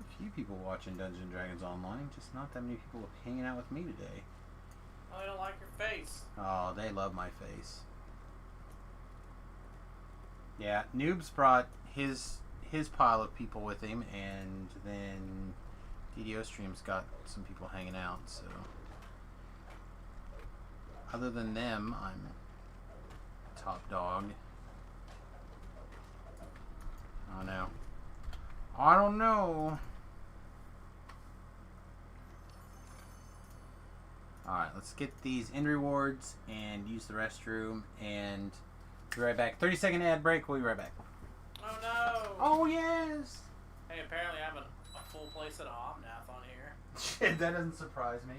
A few people watching Dungeons and Dragons Online, just not that many people hanging out with me today. Oh, I don't like your face. Oh, they love my face. Yeah, Noobs brought his pile of people with him, and then DDO Stream's got some people hanging out, so other than them, I'm top dog. I don't know. I don't know. Alright, let's get these end rewards and use the restroom, and be right back. 30-second ad break. We'll be right back. Oh no! Oh yes! Hey, apparently I have a full place at Omnath on here. Shit, that doesn't surprise me.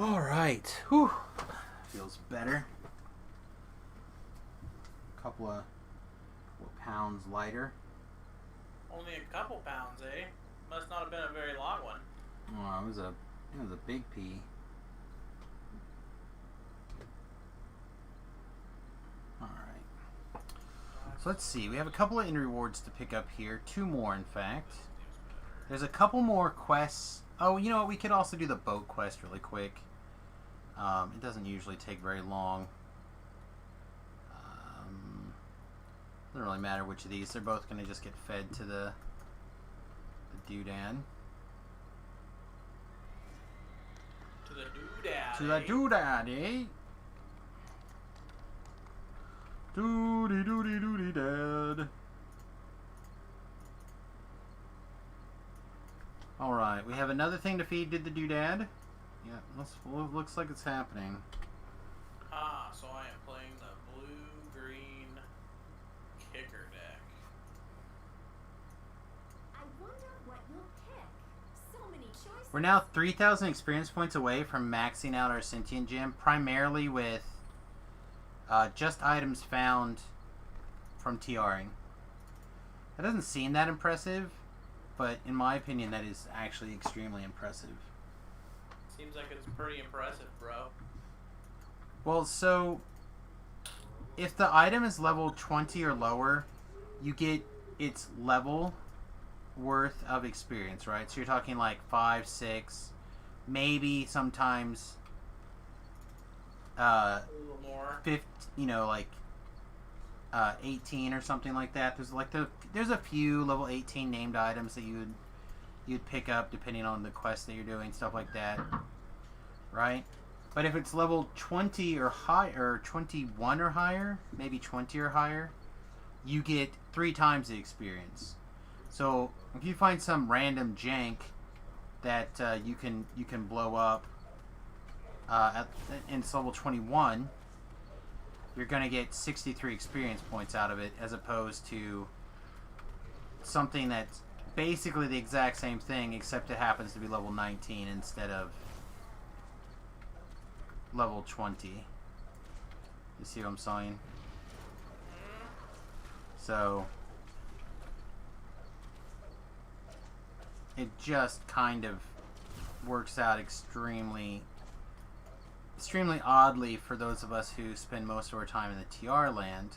All right. Whew. Feels better. Couple of pounds lighter. Only a couple pounds, eh? Must not have been a very long one. Oh, it was a big pee. All right. So let's see. We have a couple of end rewards to pick up here. 2 more, in fact. There's a couple more quests. Oh, you know what? We could also do the boat quest really quick. It doesn't usually take very long. Doesn't really matter which of these. They're both going to just get fed to the doodad. To the doodad. To the doodad, eh? Doody doody doody dad. Alright, we have another thing to feed to the doodad. Yeah, looks like it's happening. Ah, so I am playing the blue-green kicker deck. I wonder what you'll pick. So many choices. We're now 3,000 experience points away from maxing out our sentient gem, primarily with just items found from TRing. That doesn't seem that impressive, but in my opinion, that is actually extremely impressive. Seems like it's pretty impressive, bro. Well, so if the item is level 20 or lower, you get its level worth of experience, right? So you're talking like 5, 6, maybe sometimes A little more. 50, like 18 or something like that. There's a few level 18 named items that you'd pick up depending on the quest that you're doing, stuff like that, right? But if it's level 20 or higher, 21 or higher, maybe 20 or higher, you get 3 times the experience. So if you find some random jank that you can blow up and it's level 21, you're gonna get 63 experience points out of it, as opposed to something that's basically the exact same thing, except it happens to be level 19 instead of level 20. You see what I'm saying? So it just kind of works out extremely oddly for those of us who spend most of our time in the TR land,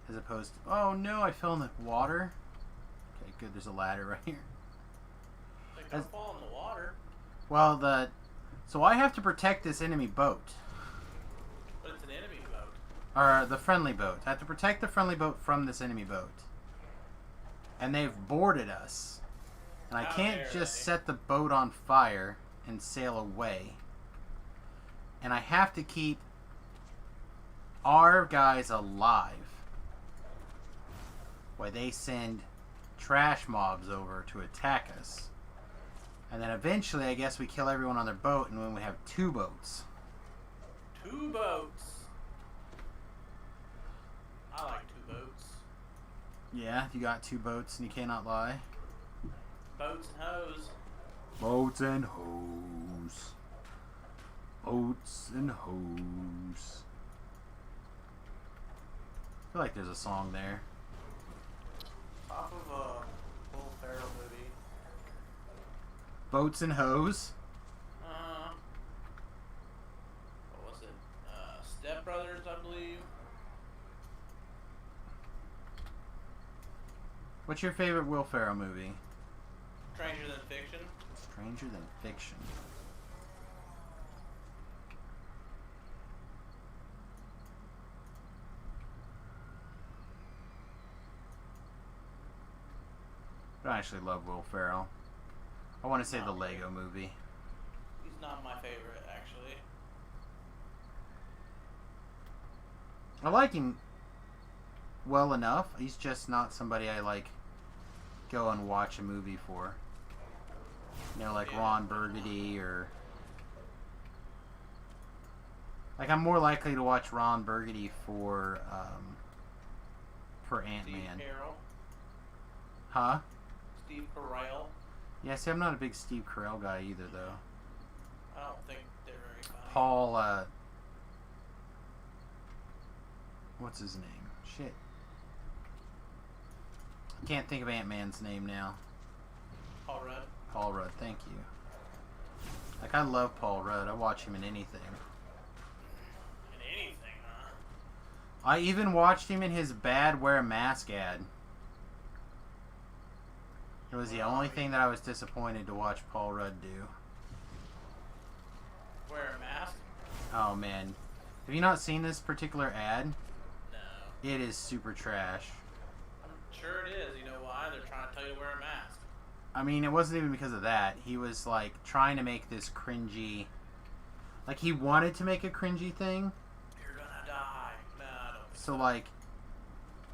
as opposed to, oh no, I fell in the water. Okay, good, there's a ladder right here. Like, don't fall in the water. Well, so I have to protect this enemy boat. But it's an enemy boat. Or the friendly boat. I have to protect the friendly boat from this enemy boat. And they've boarded us. And I How can't dare just they. set the boat on fire and sail away. And I have to keep our guys alive while they send trash mobs over to attack us. And then eventually, I guess we kill everyone on their boat, and then we have 2 boats. 2 boats. I like 2 boats. Yeah, you got 2 boats, and you cannot lie. Boats and hoes. Boats and hoes. Boats and hoes. I feel like there's a song there. Off of a Will Ferrell movie. Boats and hoes? What was it? Step Brothers, I believe. What's your favorite Will Ferrell movie? Stranger Than Fiction. Stranger Than Fiction. I actually love Will Ferrell. I want to say the Lego Movie. He's not my favorite, actually. I like him well enough. He's just not somebody I like go and watch a movie for. You know, like Yeah. Ron Burgundy or... Like, I'm more likely to watch Ron Burgundy for Ant-Man. Steve Carell. Huh? Steve Carell. Yeah, see, I'm not a big Steve Carell guy either, though. I don't think they're very funny. Paul, what's his name? Shit. I can't think of Ant-Man's name now. Paul Rudd. Paul Rudd, thank you. Like, I love Paul Rudd. I watch him in anything. In anything, huh? I even watched him in his bad Wear a Mask ad. It was the only thing that I was disappointed to watch Paul Rudd do. Wear a mask? Oh, man. Have you not seen this particular ad? No. It is super trash. I'm sure it is. You know why? They're trying to tell you to wear a mask. I mean, it wasn't even because of that. He was, like, trying to make this cringy... Like, he wanted to make a cringy thing. You're gonna die. No, I don't think So, like,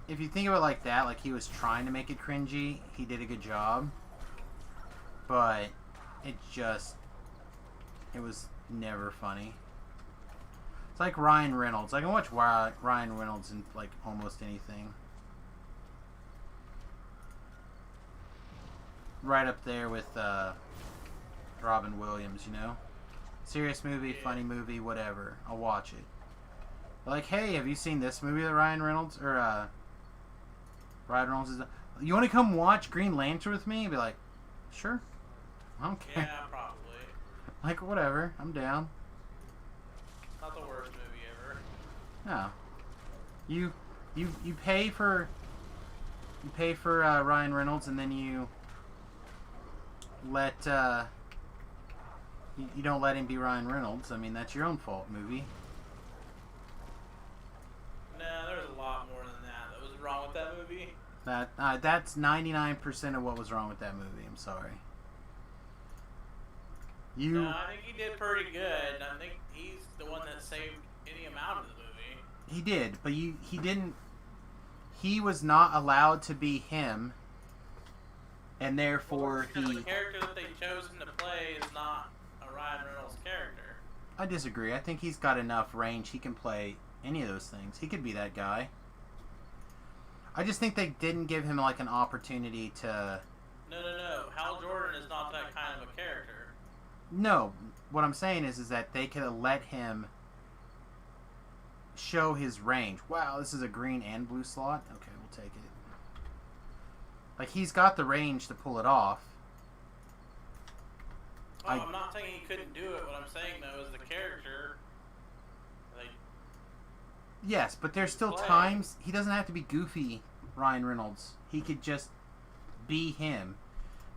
if you think of it like that, like, he was trying to make it cringy, he did a good job. But it just... It was never funny. It's like Ryan Reynolds. I can watch Ryan Reynolds in, like, almost anything. Right up there with Robin Williams, you know? Serious movie, funny movie, whatever. I'll watch it. Like, hey, have you seen this movie that Ryan Reynolds Ryan Reynolds is? You want to come watch Green Lantern with me? I'd be like, sure. I don't care. Yeah, probably. Like, whatever. I'm down. Not the worst movie ever. No. You pay for Ryan Reynolds, and then you let you don't let him be Ryan Reynolds. I mean, that's your own fault, movie. Nah, there's a lot more than that was wrong with that movie. That's 99% of what was wrong with that movie. I'm sorry. No, I think he did pretty good. I think he's the one that saved any amount of the movie. He did, but he didn't. He was not allowed to be him, and therefore Because he. the character that they chosen to play is not a Ryan Reynolds character. I disagree. I think he's got enough range. He can play any of those things. He could be that guy. I just think they didn't give him like an opportunity to Hal Jordan is not that kind of a character. No, what I'm saying is that they could have let him show his range. Wow, this is a green and blue slot. Okay, we'll take it. Like, he's got the range to pull it off. Oh, I'm not saying he couldn't do it. What I'm saying, though, is the character... Yes, but there's still play. times... He doesn't have to be goofy, Ryan Reynolds. He could just be him.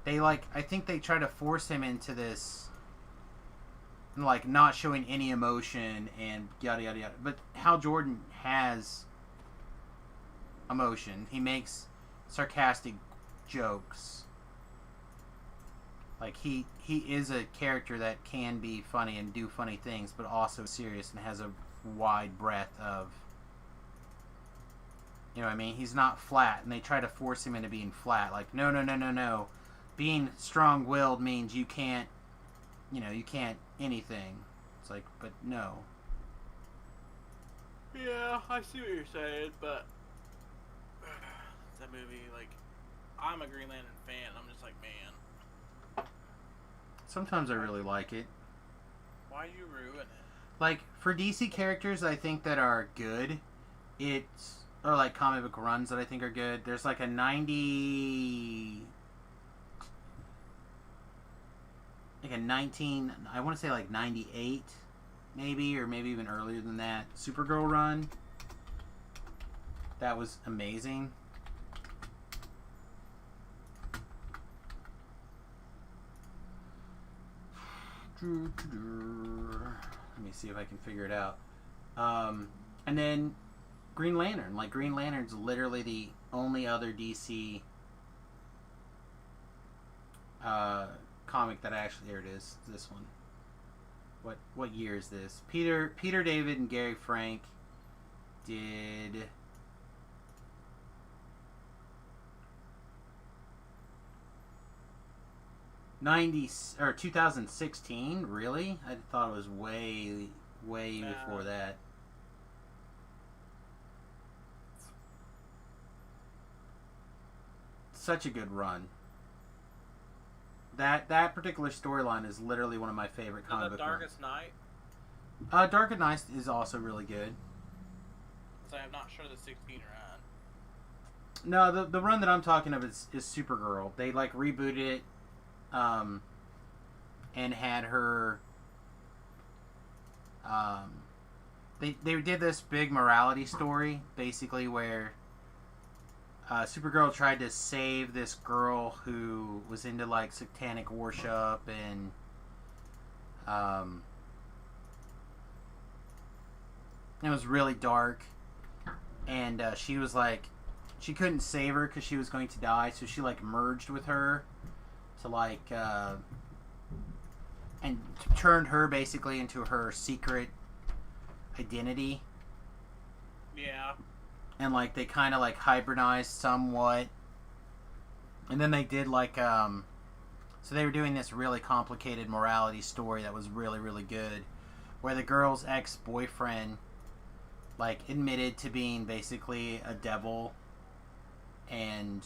They, like... I think they try to force him into this... Like, not showing any emotion and yada, yada, yada. But Hal Jordan has emotion. He makes sarcastic jokes. Like, he is a character that can be funny and do funny things, but also serious and has a wide breadth of... You know what I mean? He's not flat, and they try to force him into being flat. Like, no, no, no, no, no. Being strong-willed means you can't... You know, you can't anything. It's like, but no. Yeah, I see what you're saying, but... that movie, like... I'm a Green Lantern fan. I'm just like, man... Sometimes I really like it. Why you ruin it? Like, for DC characters I think that are good, it's... Or, like, comic book runs that I think are good. There's, like, a 90... Like a 19... I want to say, like, 98, maybe, or maybe even earlier than that. Supergirl run. That was amazing. Let me see if I can figure it out. And then Green Lantern. Like, Green Lantern's literally the only other DC comic that I actually... There it is. This one. What year is this? Peter David and Gary Frank did... or 2016? Really? I thought it was way before that. Such a good run. That particular storyline is literally one of my favorite comic book runs. Darkest Night? Dark Knight is also really good. So I'm not sure the 16 are on. No, the run that I'm talking of is Supergirl. They, like, rebooted it. And had her, they did this big morality story, basically, where, Supergirl tried to save this girl who was into, like, satanic worship, and, it was really dark, and, she was, like, she couldn't save her because she was going to die, so she, like, merged with her to, like, and turned her basically into her secret identity. Yeah. And, like, they kind of, like, hybridized somewhat. And then they did, like, so they were doing this really complicated morality story that was really, really good, where the girl's ex-boyfriend, like, admitted to being basically a devil, and...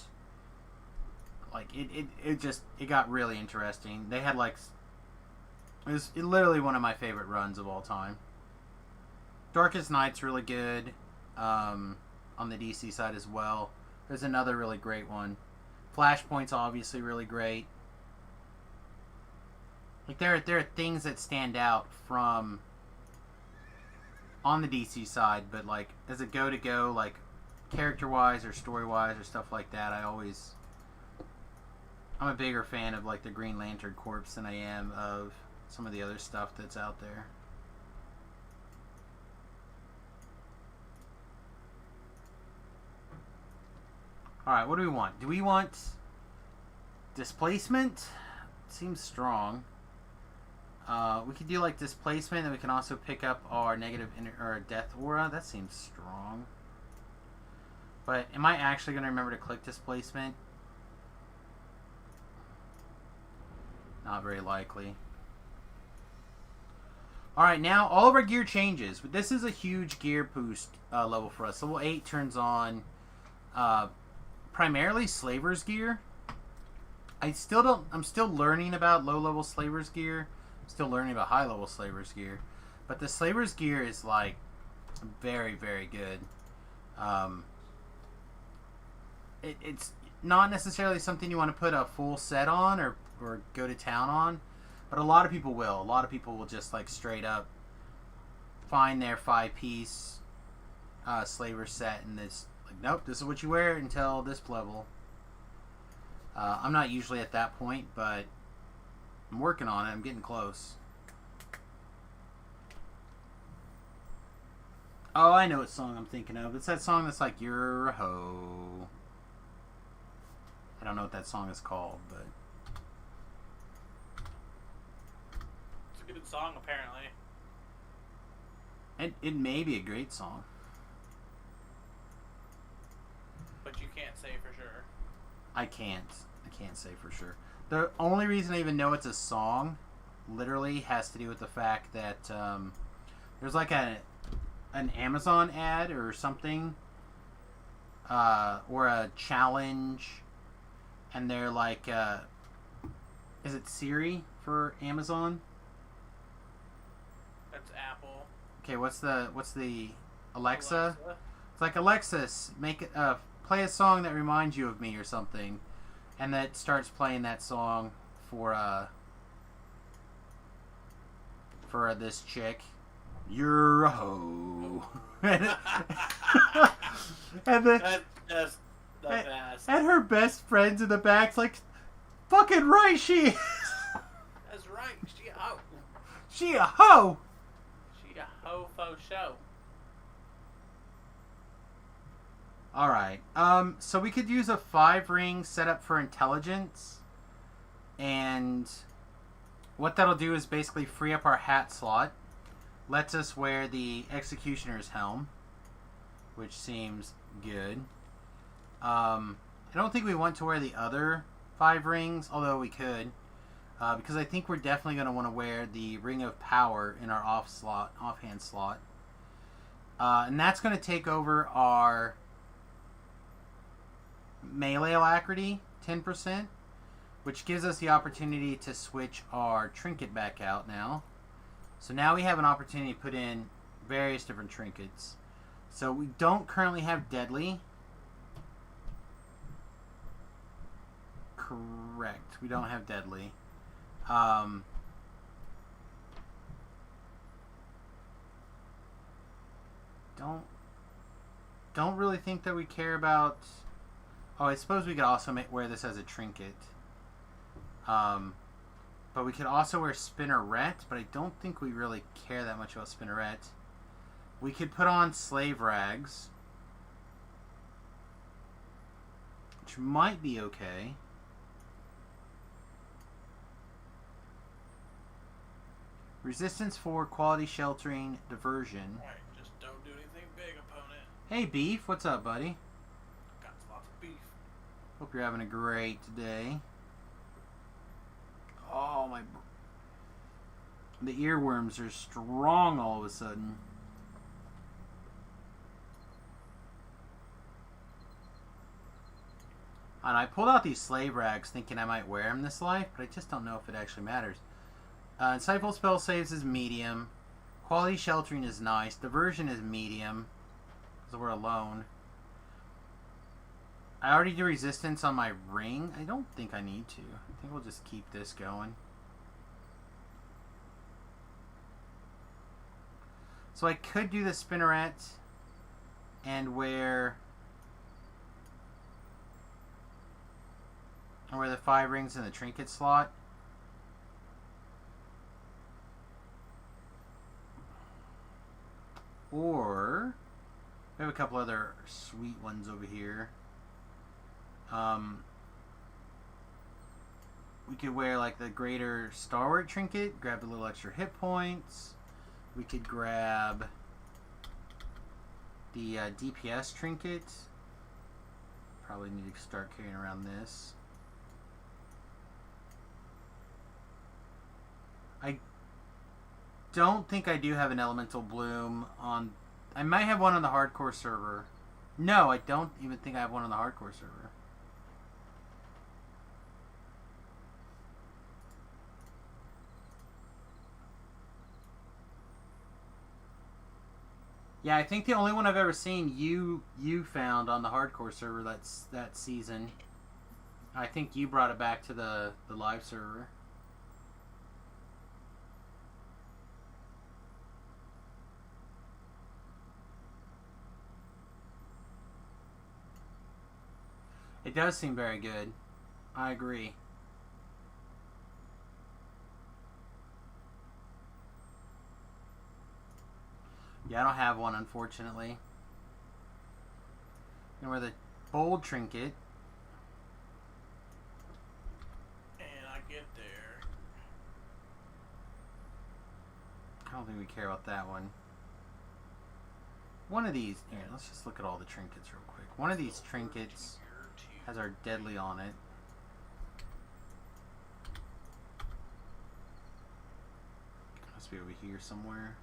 Like, it got really interesting. They had, like... It was literally one of my favorite runs of all time. Darkest Night's really good. On the DC side as well. There's another really great one. Flashpoint's obviously really great. Like, there are things that stand out from... On the DC side, but, like, as a go-to-go, like, character-wise or story-wise or stuff like that, I'm a bigger fan of, like, the Green Lantern Corps than I am of some of the other stuff that's out there. Alright, what do we want? Do we want displacement? Seems strong. We could do, like, displacement, and we can also pick up our negative or death aura. That seems strong. But am I actually going to remember to click displacement? Not very likely. Alright, now all of our gear changes. This is a huge gear boost level for us. Level 8 turns on primarily Slaver's gear. I'm still learning about low level Slaver's gear. I'm still learning about high level Slaver's gear. But the Slaver's gear is like very, very good. It's not necessarily something you want to put a full set on or go to town on, but a lot of people will. A lot of people will just like straight up find their 5-piece Slaver set and it's like, nope, this is what you wear until this level. I'm not usually at that point, but I'm working on it. I'm getting close. Oh, I know what song I'm thinking of. It's that song that's like, "You're a hoe." I don't know what that song is called, but... It's a good song, apparently. And it may be a great song. But you can't say for sure. I can't say for sure. The only reason I even know it's a song, literally, has to do with the fact that there's like an Amazon ad or something, or a challenge, and they're like, is it Siri for Amazon? That's Apple. Okay, what's the Alexa? It's like, Alexis, play a song that reminds you of me or something, and that starts playing that song for this chick. You're a hoe. and That's the best. And her best friends in the back's like, fucking right, she is. That's right. She a hoe. She a hoe. She a hoe faux show. Alright. So we could use a 5-ring setup for intelligence. And what that'll do is basically free up our hat slot. Lets us wear the Executioner's helm, which seems good. I don't think we want to wear the other 5 rings, although we could, because I think we're definitely going to want to wear the Ring of Power in our offhand slot. And that's going to take over our melee alacrity 10%, which gives us the opportunity to switch our trinket back out now. So now we have an opportunity to put in various different trinkets. So we don't currently have Deadly. Correct. We don't have Deadly. Don't really think that we care about... Oh, I suppose we could also wear this as a trinket. But we could also wear Spinneret, but I don't think we really care that much about Spinneret. We could put on Slave Rags, which might be okay. Resistance 4, Quality Sheltering, Diversion. Alright, just don't do anything big, opponent. Hey, Beef, what's up, buddy? Got lots of beef. Hope you're having a great day. Oh, the earworms are strong all of a sudden. And I pulled out these Slave Rags thinking I might wear them this life, but I just don't know if it actually matters. Insightful Spell Saves is medium. Quality Sheltering is nice. Diversion is medium, so we're alone. I already do resistance on my ring. I don't think I need to. I think we'll just keep this going. So I could do the Spinneret and wear the 5 rings in the trinket slot. Or we have a couple other sweet ones over here. We could wear like the Greater Stalwart trinket, grab a little extra hit points. We could grab the DPS trinket. Probably need to start carrying around this. I don't think I do have an Elemental Bloom on... I might have one on the hardcore server. No, I don't even think I have one on the hardcore server. Yeah, I think the only one I've ever seen you found on the hardcore server that's that season. I think you brought it back to the live server. It does seem very good. I agree. Yeah, I don't have one, unfortunately. And we're the bold trinket. And I get there. I don't think we care about that one. One of these... Here, let's just look at all the trinkets real quick. One of these trinkets has our deadly on it. Must be over here somewhere.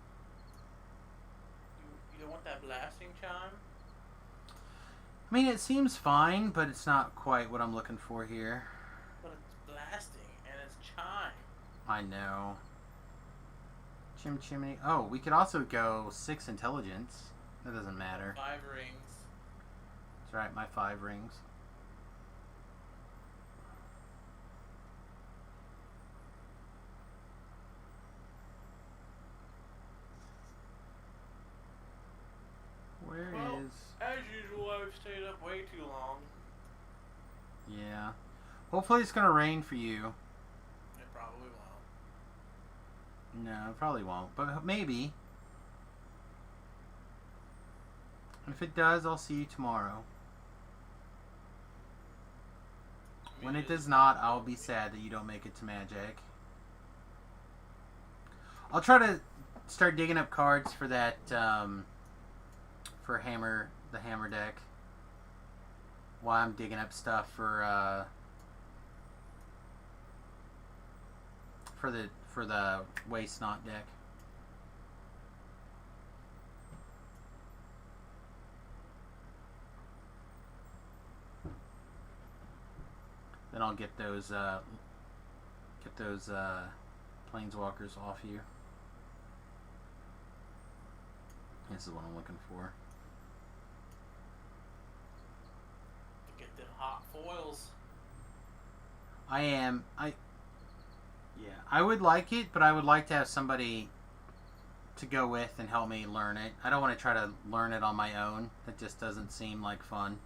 You don't want that blasting chime? I mean, it seems fine, but it's not quite what I'm looking for here. But it's blasting and it's chime. I know. Chimney. Oh, we could also go 6 intelligence. That doesn't matter. 5 rings. That's right, my 5 rings. Where Well, is... as usual, I've stayed up way too long. Yeah. Hopefully it's gonna rain for you. It probably won't. No, it probably won't, but maybe. If it does, I'll see you tomorrow. I mean, When it does not, I'll be sad that you don't make it to Magic. I'll try to start digging up cards for that, for the hammer deck. While I'm digging up stuff for the Waste Not deck. Then I'll get those planeswalkers off you. This is what I'm looking for. To get them hot foils. I would like it, but I would like to have somebody to go with and help me learn it. I don't want to try to learn it on my own. That just doesn't seem like fun.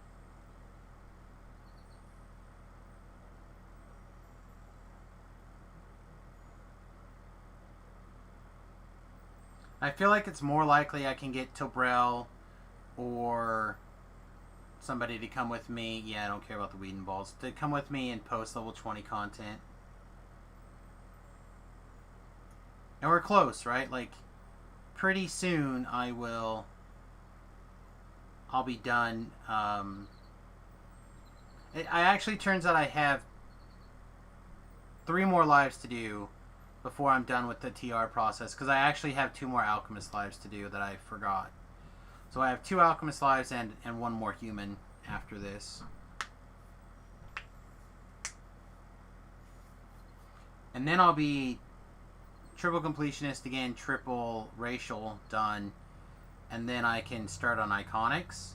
I feel like it's more likely I can get Tobrel or somebody to come with me. Yeah, I don't care about the Whedon balls. To come with me and post level 20 content. And we're close, right? Like, pretty soon I'll be done. It actually turns out I have 3 more lives to do before I'm done with the TR process, because I actually have 2 more Alchemist lives to do that I forgot. So I have 2 Alchemist lives and 1 more human after this. And then I'll be triple completionist again, triple racial done, and then I can start on Iconics.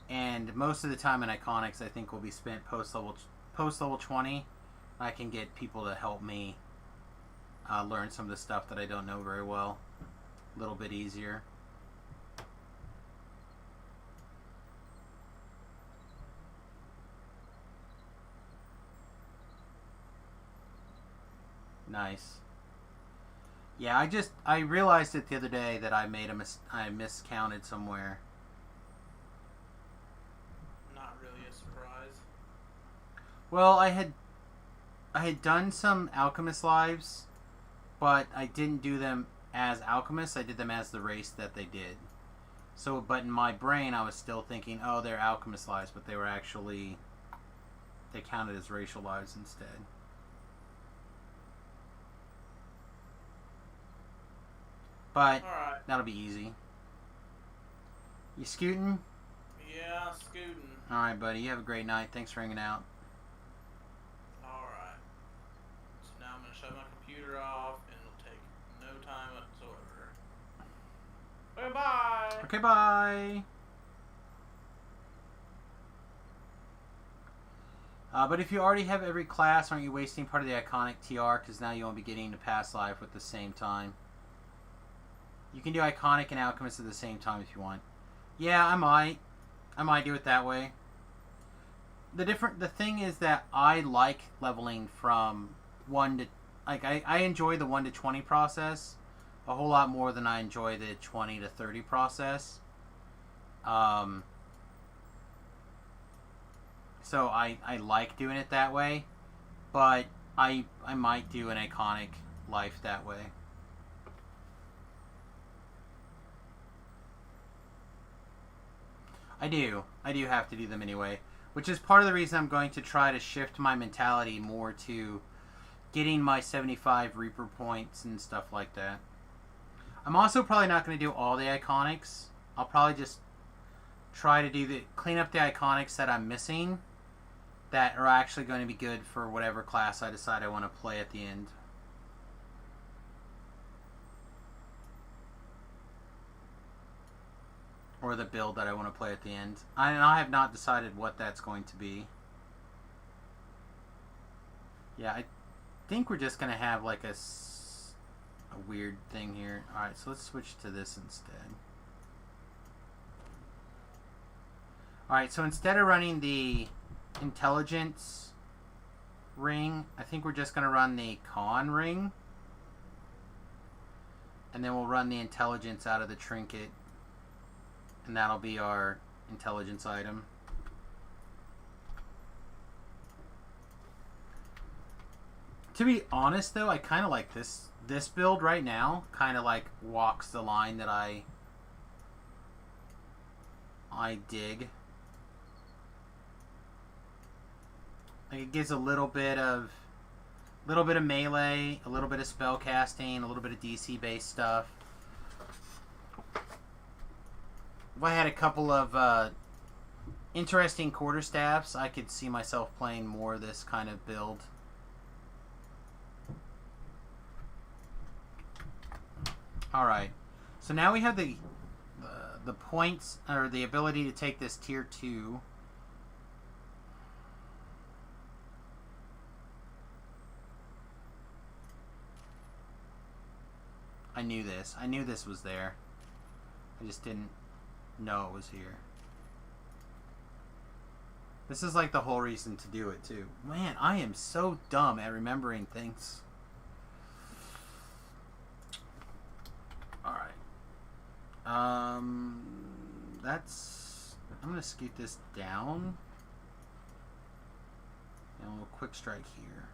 And most of the time in Iconics I think will be spent post level 20. I can get people to help me learn some of the stuff that I don't know very well a little bit easier. Nice. Yeah, I realized it the other day that I miscounted somewhere. Not really a surprise. Well, I had done some Alchemist lives, but I didn't do them as Alchemists. I did them as the race that they did. So, but in my brain, I was still thinking, oh, they're Alchemist lives, but they counted as racial lives instead. But Alright. that'll be easy. You scooting? Yeah, scooting. Alright, buddy. You have a great night. Thanks for hanging out. Alright. So now I'm going to shut my computer off and it'll take no time whatsoever. Bye-bye! Okay, bye. But if you already have every class, aren't you wasting part of the iconic TR? Because now you won't be getting to Past Life at the same time. You can do iconic and alchemist at the same time if you want. Yeah, I might. I might do it that way. The thing is that I like leveling from 1 to... Like, I enjoy the 1 to 20 process a whole lot more than I enjoy the 20 to 30 process. So I like doing it that way, but I might do an iconic life that way. I do have to do them anyway, which is part of the reason I'm going to try to shift my mentality more to getting my 75 Reaper points and stuff like that. I'm also probably not going to do all the iconics. I'll probably just try to clean up the iconics that I'm missing that are actually going to be good for whatever class I decide I want to play at the end. Or the build that I want to play at the end. I have not decided what that's going to be. Yeah, I think we're just going to have like a weird thing here. Alright, so let's switch to this instead. Alright, so instead of running the intelligence ring, I think we're just going to run the con ring. And then we'll run the intelligence out of the trinket. And that'll be our intelligence item. To be honest though, I kind of like this build right now. Kind of like walks the line that I dig. Like it gives a little bit of melee, a little bit of spell casting, a little bit of DC based stuff. If I had a couple of interesting quarterstaffs, I could see myself playing more of this kind of build. Alright, so now we have the points, or the ability to take this tier 2. I knew this. I knew this was there. I just didn't know it was here. This is like the whole reason to do it too. Man, I am so dumb at remembering things. Alright. That's... I'm going to scoot this down. And we'll quick strike here.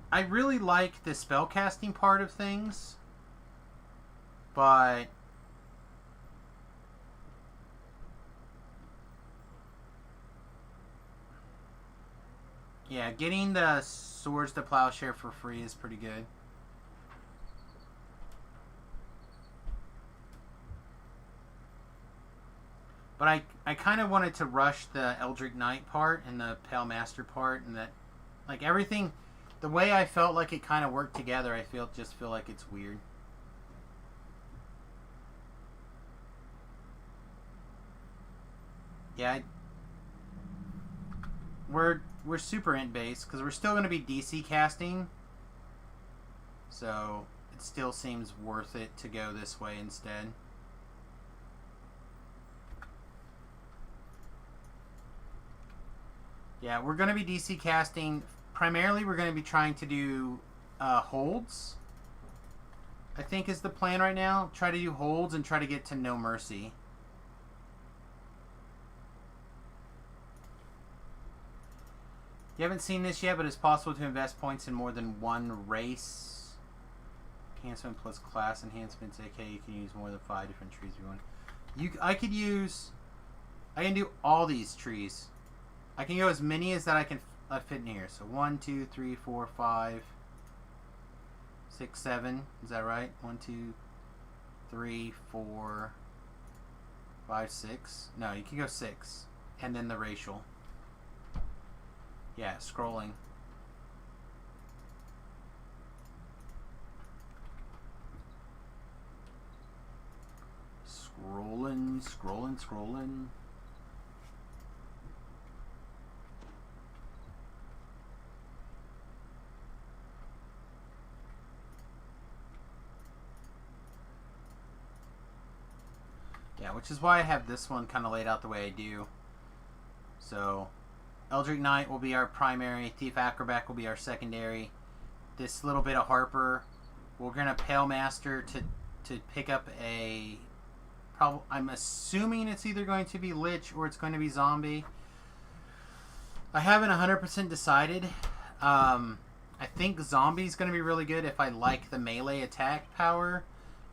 I really like the spellcasting part of things, but yeah, getting the Swords to Plowshare for free is pretty good. But I kind of wanted to rush the Eldritch Knight part and the Pale Master part, and that, like, everything, the way I felt like it kind of worked together, I just feel like it's weird. Yeah, we're super int based because we're still going to be DC casting, so it still seems worth it to go this way instead. Yeah, we're going to be DC casting. Primarily, we're going to be trying to do holds, I think is the plan right now. Try to do holds and try to get to No Mercy. You haven't seen this yet, but it's possible to invest points in more than one race. Enhancement plus class enhancements, aka you can use more than 5 different trees if you want. I can do all these trees. I can go as many as that I can fit in here. So 1, 2, 3, 4, 5, 6, 7. Is that right? 1, 2, 3, 4, 5, 6. No, you can go 6. And then the racial. Yeah, scrolling. Scrolling. Yeah, which is why I have this one kind of laid out the way I do. So, Eldritch Knight will be our primary. Thief Acrobat will be our secondary. This little bit of Harper. We're going to Pale Master to pick up a... I'm assuming it's either going to be Lich or it's going to be Zombie. I haven't 100% decided. I think Zombie's going to be really good if I like the melee attack power.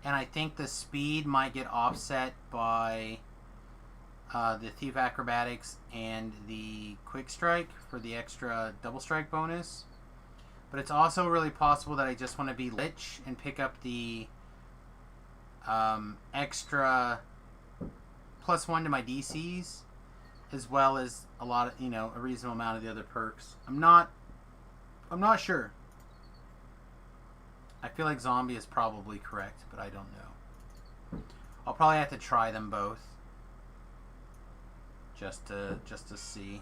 And I think the speed might get offset by the Thief Acrobatics and the Quick Strike for the extra double strike bonus. But it's also really possible that I just want to be Lich and pick up the extra +1 to my DCs, as well as a lot of, a reasonable amount of the other perks. I'm not sure. I feel like Zombie is probably correct, but I don't know. I'll probably have to try them both just to see.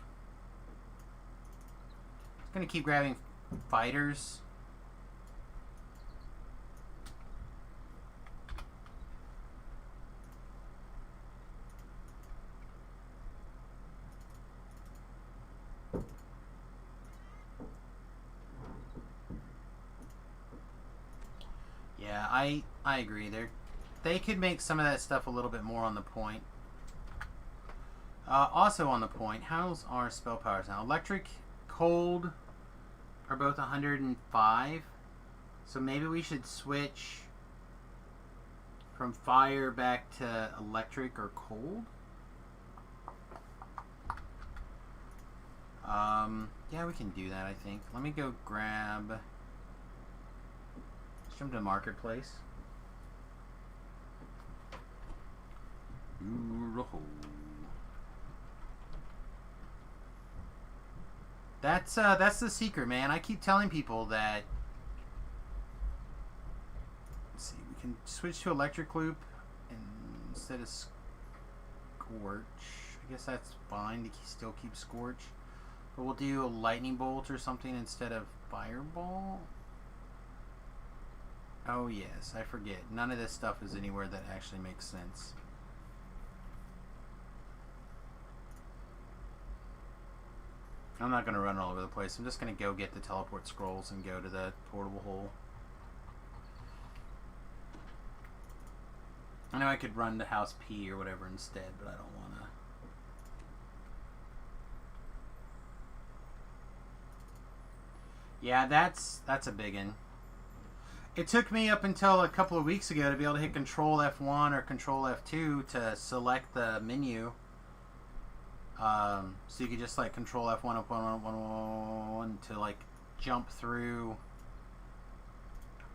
I'm gonna keep grabbing fighters. Yeah, I agree. They could make some of that stuff a little bit more on the point. Also on the point, how's our spell powers now? Electric, Cold are both 105. So maybe we should switch from Fire back to Electric or Cold? Yeah, we can do that, I think. Let me go grab... Let's jump to Marketplace. That's the secret, man. I keep telling people that. Let's see, we can switch to Electric Loop instead of Scorch. I guess that's fine to still keep Scorch, but we'll do a Lightning Bolt or something instead of Fireball. Oh yes, I forget. None of this stuff is anywhere that actually makes sense. I'm not going to run all over the place. I'm just going to go get the teleport scrolls and go to the portable hole. I know I could run to House P or whatever instead, but I don't want to. Yeah, that's a big one. It took me up until a couple of weeks ago to be able to hit Control F1 or Control F2 to select the menu. So you could just like Control F1, F1 to like jump through.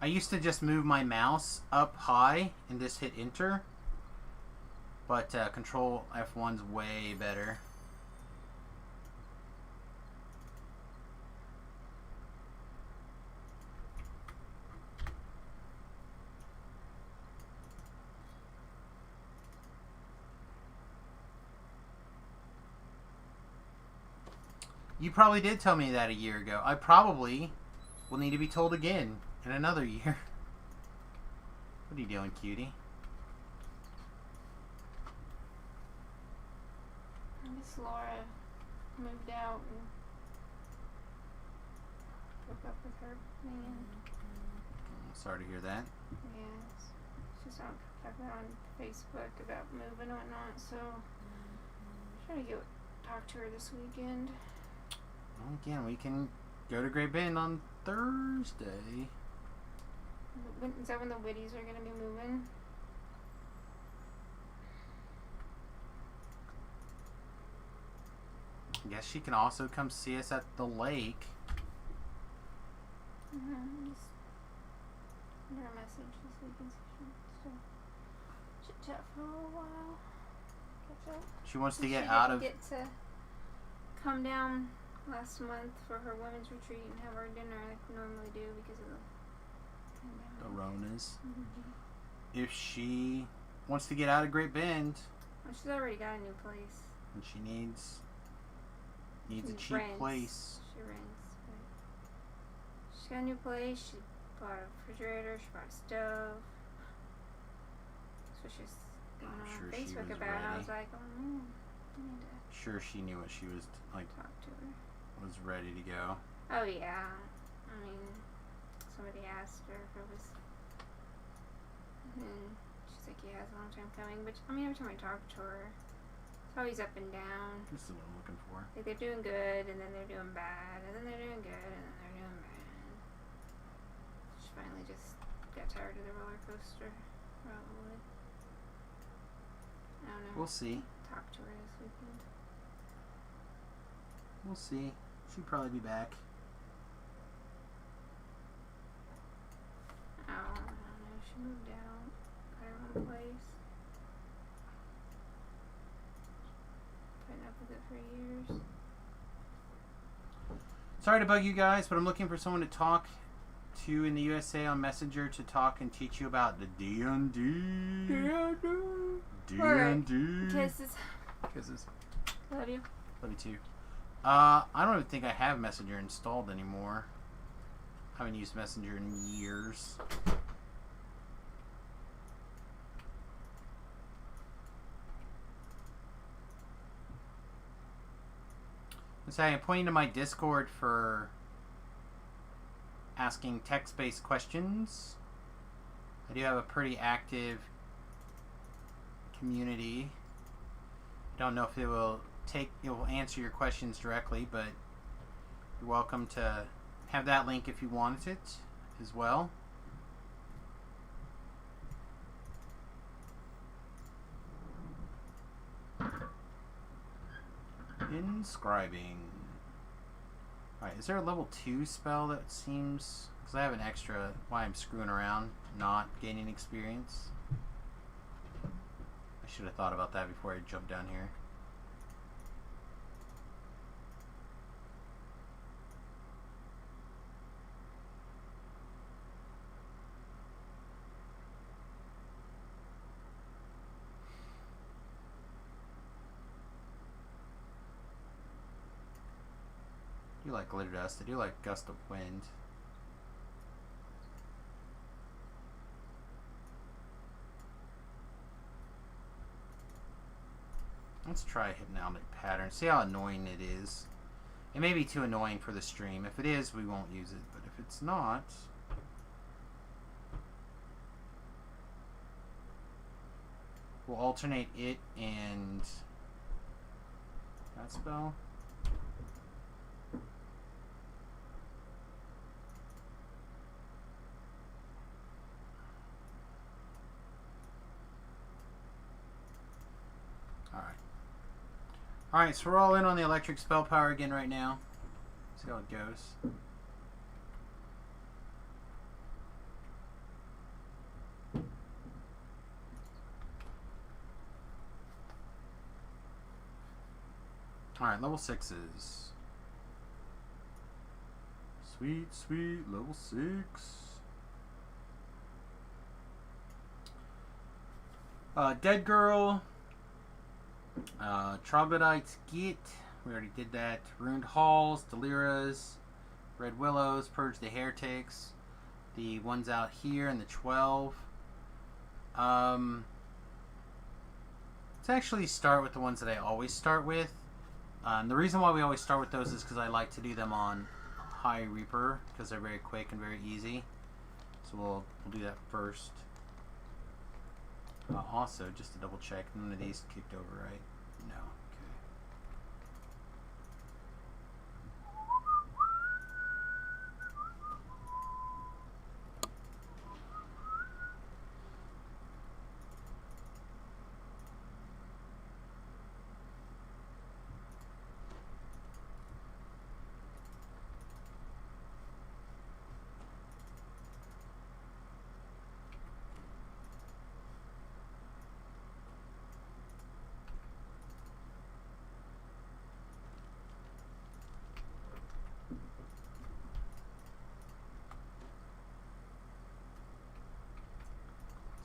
I used to just move my mouse up high and just hit Enter, but Control F1's way better. You probably did tell me that a year ago. I probably will need to be told again in another year. What are you doing, cutie? I guess Laura moved out and broke up with her man. Sorry to hear that. Yes. She's on talking on Facebook about moving and whatnot, so I'm trying to talk to her this weekend. Well, again, we can go to Great Bend on Thursday. Is that when the Whitties are going to be moving? I guess she can also come see us at the lake. Just send her a message this weekend so she wants to chit chat for a little while. Catch up. She wants to She get didn't out of... get to come down last month for her women's retreat and have our dinner like we normally do because of the pandemic. the Ronas. Mm-hmm. If she wants to get out of Great Bend, Well, she's already got a new place. and she needs a She cheap rents. place. She rents. But she's got a new place. She bought a refrigerator. She bought a stove. That's what she's going on Sure she Facebook was about. And I ready. was like, oh man, I need to Sure, she knew what she was like. talk to her. Was ready to go. Oh yeah. I mean, somebody asked her if it was. And she's like, yeah, it's a long time coming. But I mean, every time I talk to her, it's always up and down. This is what I'm looking for. Like they're doing good, and then they're doing bad, and then they're doing good, and then they're doing bad. She finally just got tired of the roller coaster. Probably. I don't know. We'll see. Talk to her this weekend. We'll see. She'll probably be back. Oh, I don't know. She moved out, got her own place. Putting up with it for years. Sorry to bug you guys, but I'm looking for someone to talk to in the USA on Messenger to talk and teach you about the D&D. D&D. Kisses. Kisses. Love you. Love you too. I don't even think I have Messenger installed anymore. I haven't used Messenger in years. So I'm pointing to my Discord for asking text-based questions. I do have a pretty active community. I don't know if it will answer your questions directly, but you're welcome to have that link if you wanted it as well. Inscribing. Alright, is there a level 2 spell that seems... Because I have an extra while I'm screwing around, not gaining experience. I should have thought about that before I jumped down here. I do like glitter dust. I do like gust of wind. Let's try hypnotic pattern. See how annoying it is. It may be too annoying for the stream. If it is, we won't use it. But if it's not... we'll alternate it and... that spell. Alright, so we're all in on the electric spell power again right now. See how it goes. Alright, level 6s. Sweet, sweet, level 6. Dead Girl. Troglodyte's Git. We already did that. Ruined Halls, Deliras, Red Willows, Purge the Heretics. The ones out here in the 12. Let's actually start with the ones that I always start with. The reason why we always start with those is because I like to do them on High Reaper because they're very quick and very easy. So we'll do that first. Also, just to double check, none of these kicked over, right? No. Okay.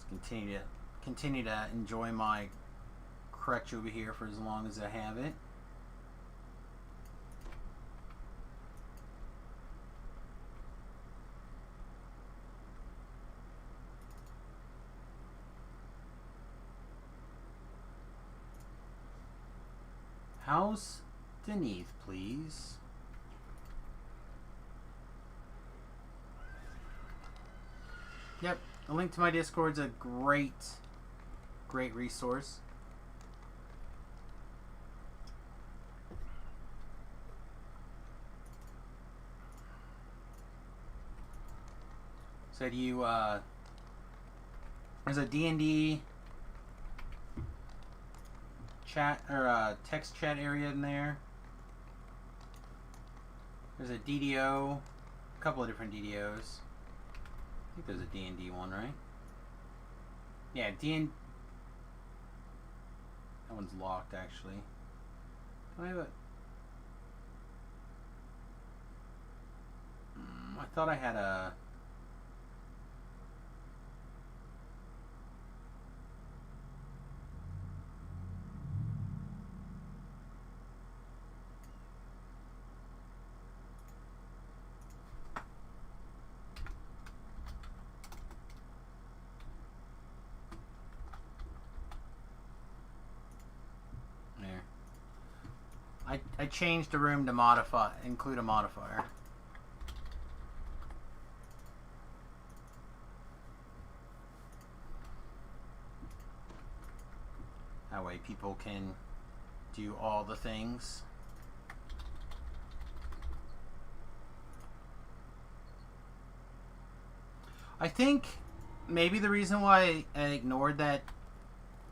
Continue to continue to enjoy my crutch over here for as long as I have it. How's Denise, please? Yep, a link to my Discord's a great resource. So do you, there's a D&D chat, or text chat area in there. There's a DDO, a couple of different DDOs. I think there's a D&D one, right? Yeah, that one's locked, actually. Do I have a... I thought I had a... I changed the room to include a modifier. That way people can do all the things. I think maybe the reason why I ignored that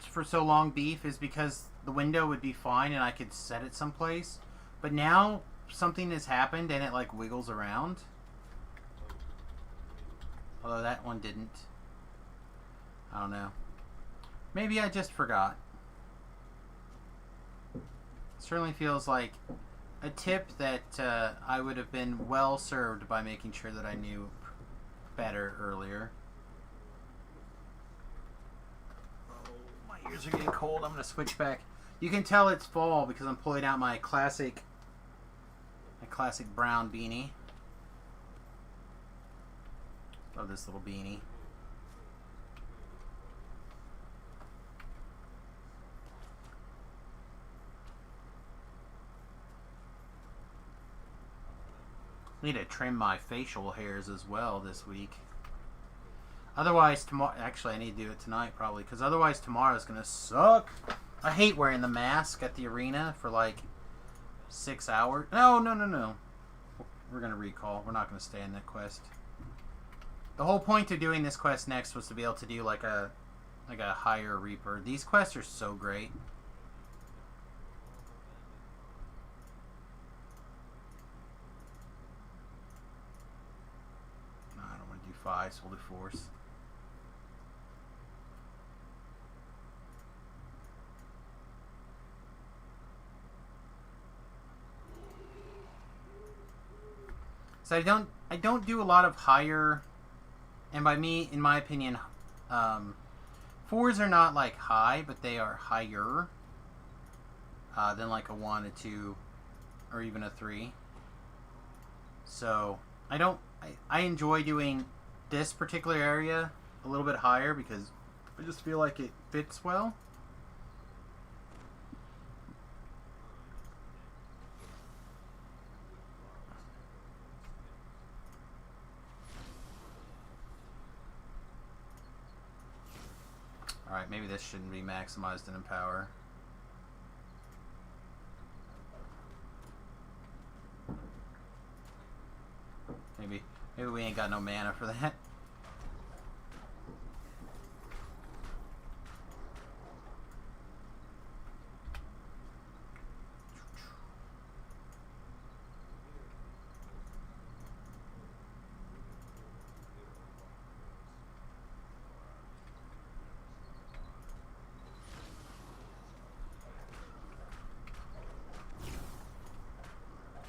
for so long, Beef, is because the window would be fine and I could set it someplace. But now something has happened and it like wiggles around. Although that one didn't. I don't know. Maybe I just forgot. Certainly feels like a tip that I would have been well served by making sure that I knew better earlier. Oh, my ears are getting cold. I'm going to switch back. You can tell it's fall because I'm pulling out my classic brown beanie. Love this little beanie. Need to trim my facial hairs as well this week. Otherwise, tomorrow... Actually, I need to do it tonight, probably. Because otherwise, tomorrow's going to suck. I hate wearing the mask at the arena for, like, 6 hours. No. We're going to recall. We're not going to stay in that quest. The whole point of doing this quest next was to be able to do, like a higher Reaper. These quests are so great. I don't want to do 5, so we'll do 4s. So I don't do a lot of higher, and by me, in my opinion, 4s are not like high, but they are higher than like a 1, a 2, or even a 3. So I enjoy doing this particular area a little bit higher because I just feel like it fits well. Alright, maybe this shouldn't be maximized in Empower. Maybe we ain't got no mana for that.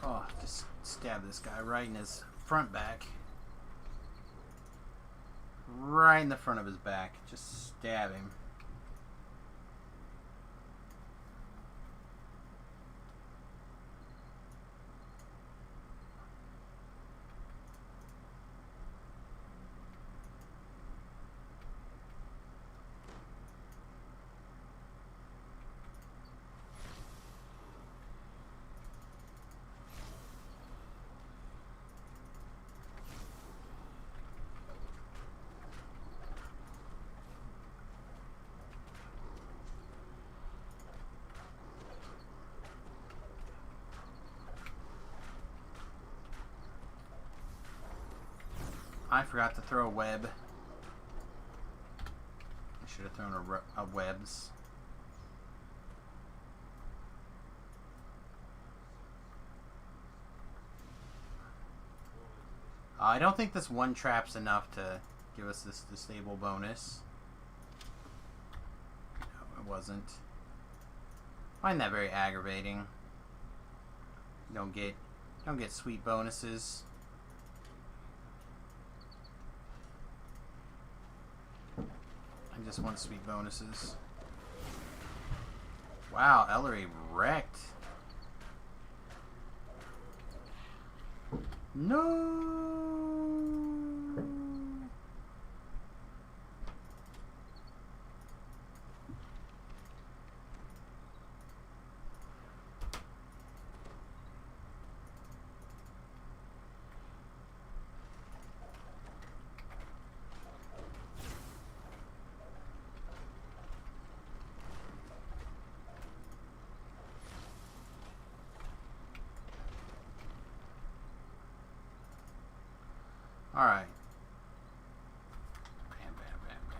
Oh, just stab this guy right in his front back. Right in the front of his back. Just stab him. I forgot to throw a web. I should have thrown a webs. I don't think this one trap's enough to give us this disable bonus. No, it wasn't. I find that very aggravating. You don't get sweet bonuses. I just want sweet bonuses. Wow, Ellery wrecked. No. Alright. Bam, bam, bam, bam.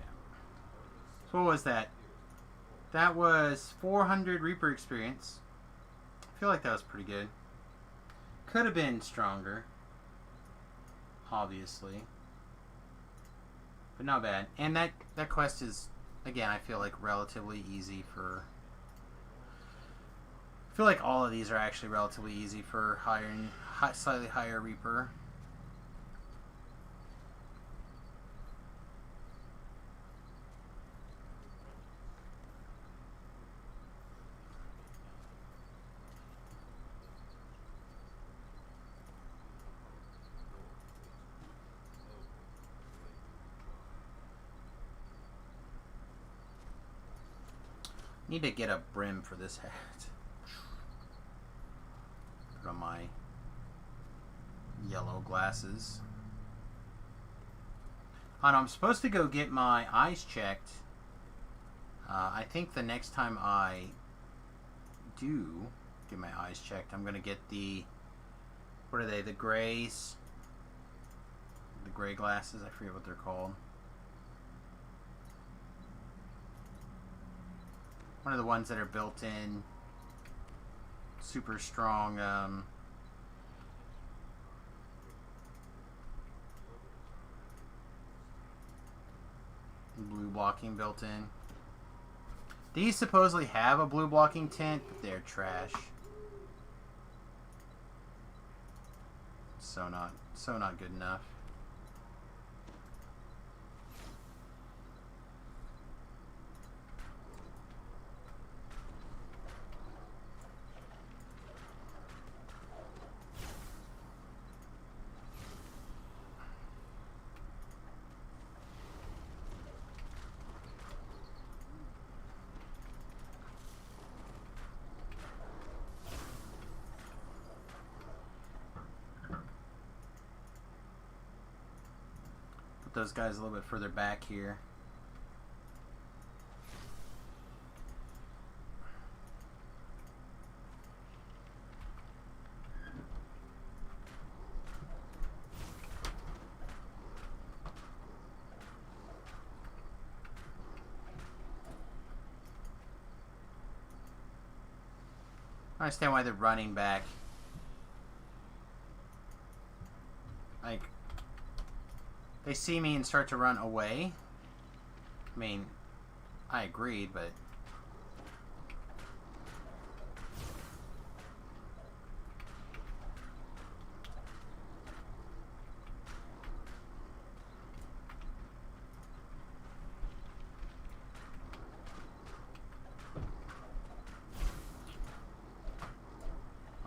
So what was that? That was 400 Reaper experience. I feel like that was pretty good. Could have been stronger. Obviously. But not bad. And that quest is, again, I feel like relatively easy for... I feel like all of these are actually relatively easy for slightly higher Reaper. Need to get a brim for this hat. Put on my yellow glasses. Oh, no, I'm supposed to go get my eyes checked. I think the next time I do get my eyes checked, I'm going to get the... What are they? The grays? The gray glasses? I forget what they're called. One of the ones that are built in, super strong, blue blocking built in. These supposedly have a blue blocking tint, but they're trash. So not good enough. Those guys a little bit further back here. I understand why they're running back. Like, they see me and start to run away. I mean, I agreed, but...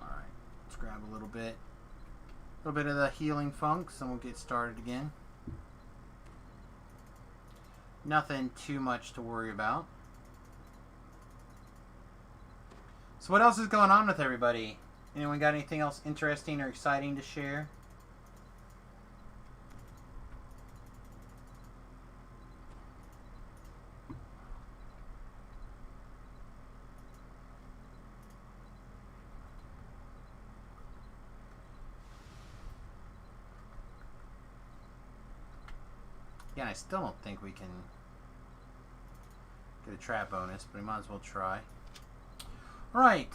Alright, let's grab a little bit of the healing funks and we'll get started again. Nothing too much to worry about. So what else is going on with everybody? Anyone got anything else interesting or exciting to share? Again, I still don't think we can get a trap bonus, but we might as well try. Right.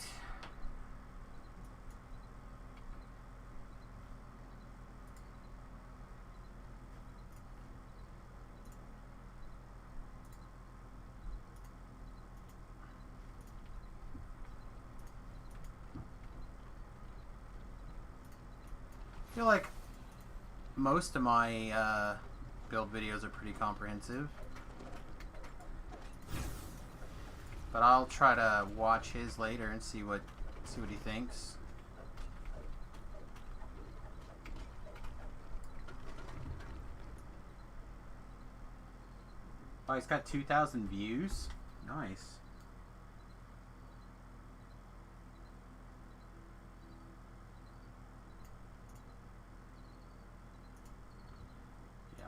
I feel like most of my build videos are pretty comprehensive, but I'll try to watch his later and see what he thinks. Oh, he's got 2,000 views. Nice.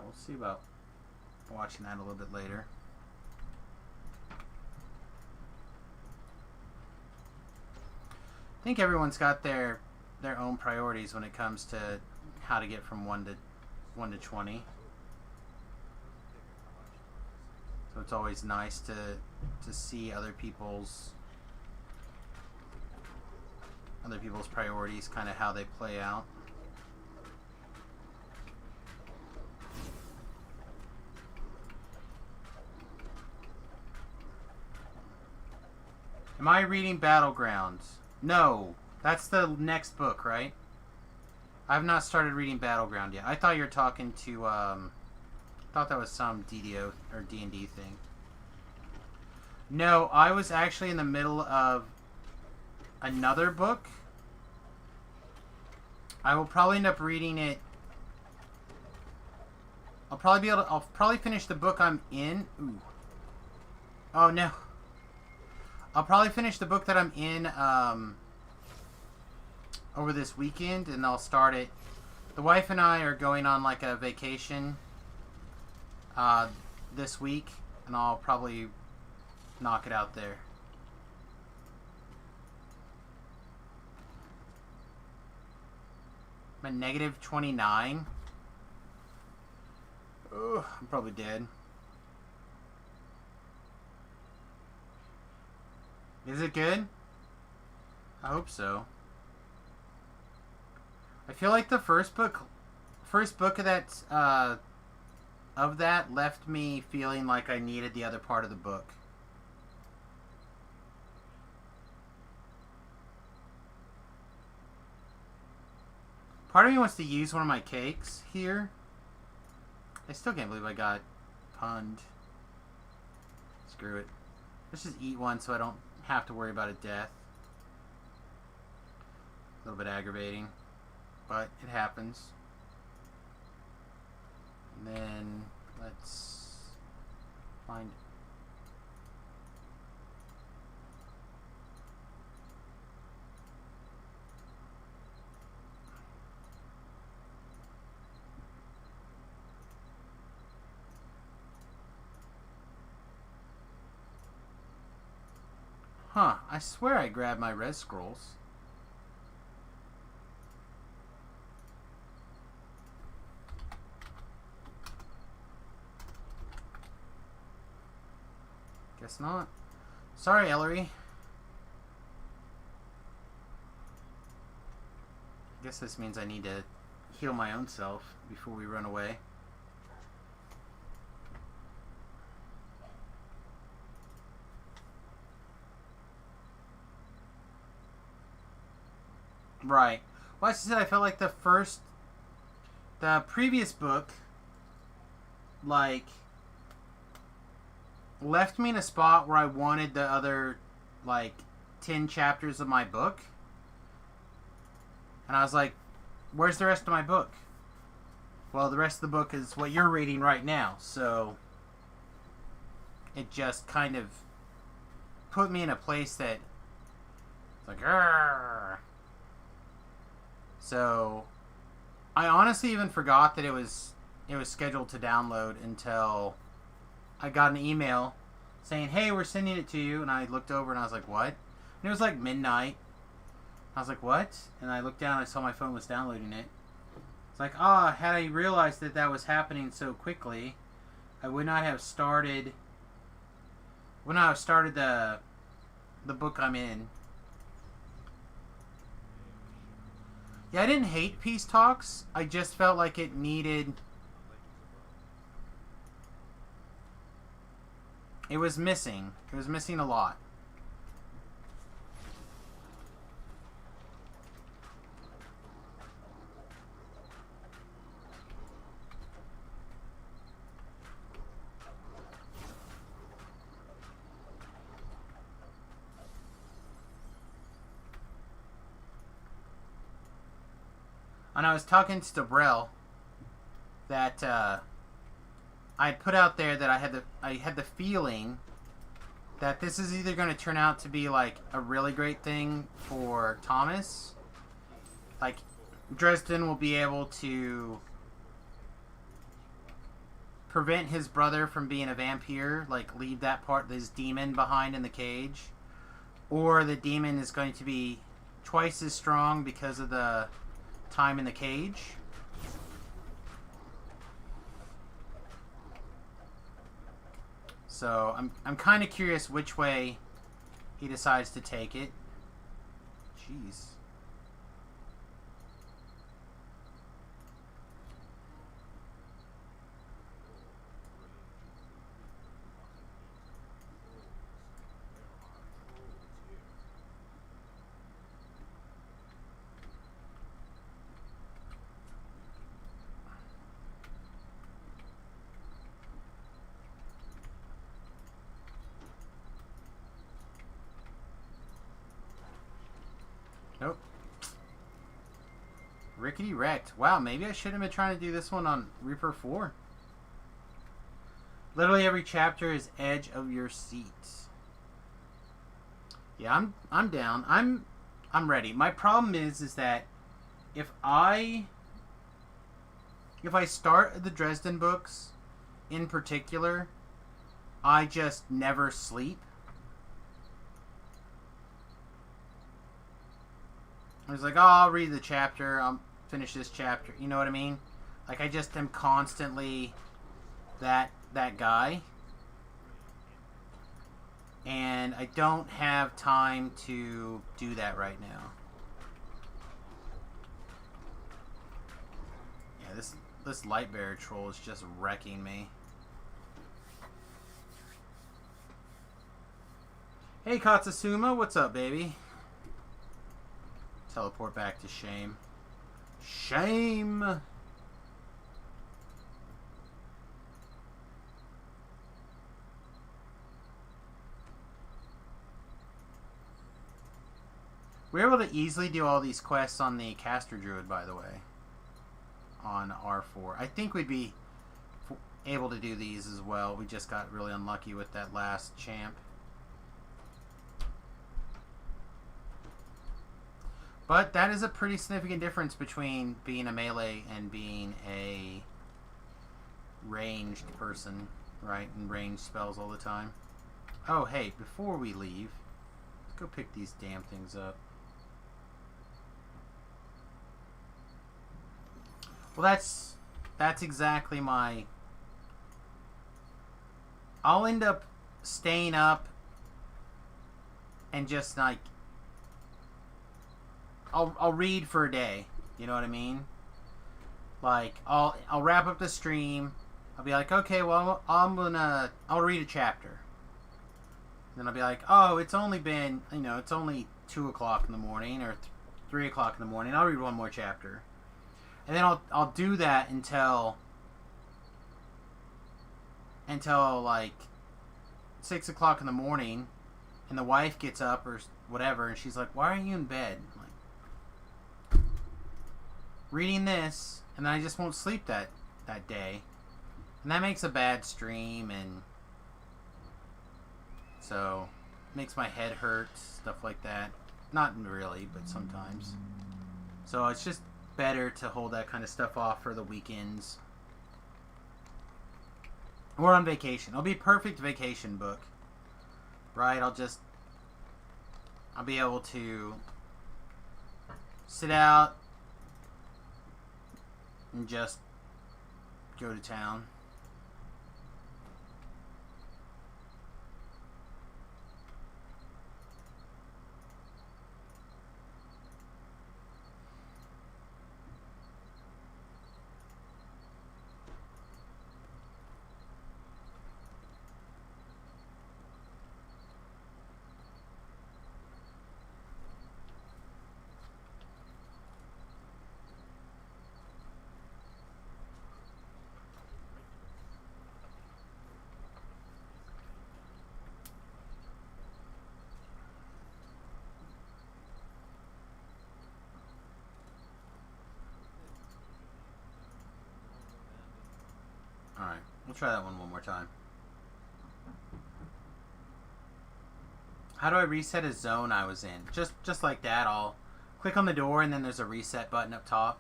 We'll see about watching that a little bit later. I think everyone's got their own priorities when it comes to how to get from 1 to 20. So it's always nice to see other people's priorities, kind of how they play out. Am I reading Battlegrounds? No. That's the next book, right? I've not started reading Battleground yet. I thought you were talking to, thought that was some DDO or D&D thing. No, I was actually in the middle of another book. I will probably end up reading it. I'll probably finish the book I'm in. Ooh. Oh, no. I'll probably finish the book that I'm in over this weekend, and I'll start it. The wife and I are going on like a vacation this week, and I'll probably knock it out there. I'm at negative 29. Ugh, I'm probably dead. Is it good? I hope so. I feel like the first book of that left me feeling like I needed the other part of the book. Part of me wants to use one of my cakes here. I still can't believe I got punned. Screw it. Let's just eat one so I don't have to worry about a death. A little bit aggravating, but it happens. And then let's find. Huh, I swear I grabbed my res scrolls. Guess not. Sorry, Ellery. I guess this means I need to heal my own self before we run away. Right. Well, as I said, I felt like the previous book, like, left me in a spot where I wanted the other, like, 10 chapters of my book. And I was like, where's the rest of my book? Well, the rest of the book is what you're reading right now, so it just kind of put me in a place that it's like, argh. So I honestly even forgot that it was scheduled to download until I got an email saying, hey, we're sending it to you. And I looked over and I was like, what? And it was like midnight. I was like, what? And I looked down and I saw my phone was downloading it. It's like, had I realized that was happening so quickly, I would not have started. Would not have started the book I'm in. Yeah, I didn't hate Peace Talks. I just felt like it needed. It was missing. It was missing a lot. And I was talking to Debrell that I had put out there that I had the feeling that this is either going to turn out to be like a really great thing for Thomas, like Dresden will be able to prevent his brother from being a vampire, like leave that part, this demon behind in the cage, or the demon is going to be twice as strong because of the time in the cage. So I'm kind of curious which way he decides to take it. Jeez. Nope. Rickety wrecked. Wow, maybe I shouldn't have been trying to do this one on Reaper 4. Literally every chapter is edge of your seat. Yeah, I'm down. I'm ready. My problem is that if I start the Dresden books in particular, I just never sleep. I was like, oh, I'll read the chapter, I'll finish this chapter. You know what I mean? Like, I just am constantly that guy. And I don't have time to do that right now. Yeah, this Lightbearer troll is just wrecking me. Hey, Katsusuma, what's up, baby? Teleport back to shame. Shame! We're able to easily do all these quests on the Caster Druid, by the way. On R4. I think we'd be able to do these as well. We just got really unlucky with that last champ. But that is a pretty significant difference between being a melee and being a ranged person, right? And ranged spells all the time. Oh, hey, before we leave, let's go pick these damn things up. Well, that's exactly my... I'll end up staying up and just, like... I'll read for a day. You know what I mean? Like, I'll wrap up the stream. I'll be like, okay, well, I'll read a chapter. Then I'll be like, oh, it's only been, it's only 2 o'clock in the morning or 3 o'clock in the morning. I'll read one more chapter. And then I'll do that until like 6 o'clock in the morning, and the wife gets up or whatever, and she's like, why are you in bed? I'm like, reading this, and then I just won't sleep that day. And that makes a bad stream, and so makes my head hurt, stuff like that. Not really, but sometimes. So it's just better to hold that kind of stuff off for the weekends. Or on vacation. It'll be a perfect vacation book. Right? I'll be able to sit out and just go to town. We'll try that one more time. How do I reset a zone I was in? Just like that, I'll click on the door and then there's a reset button up top.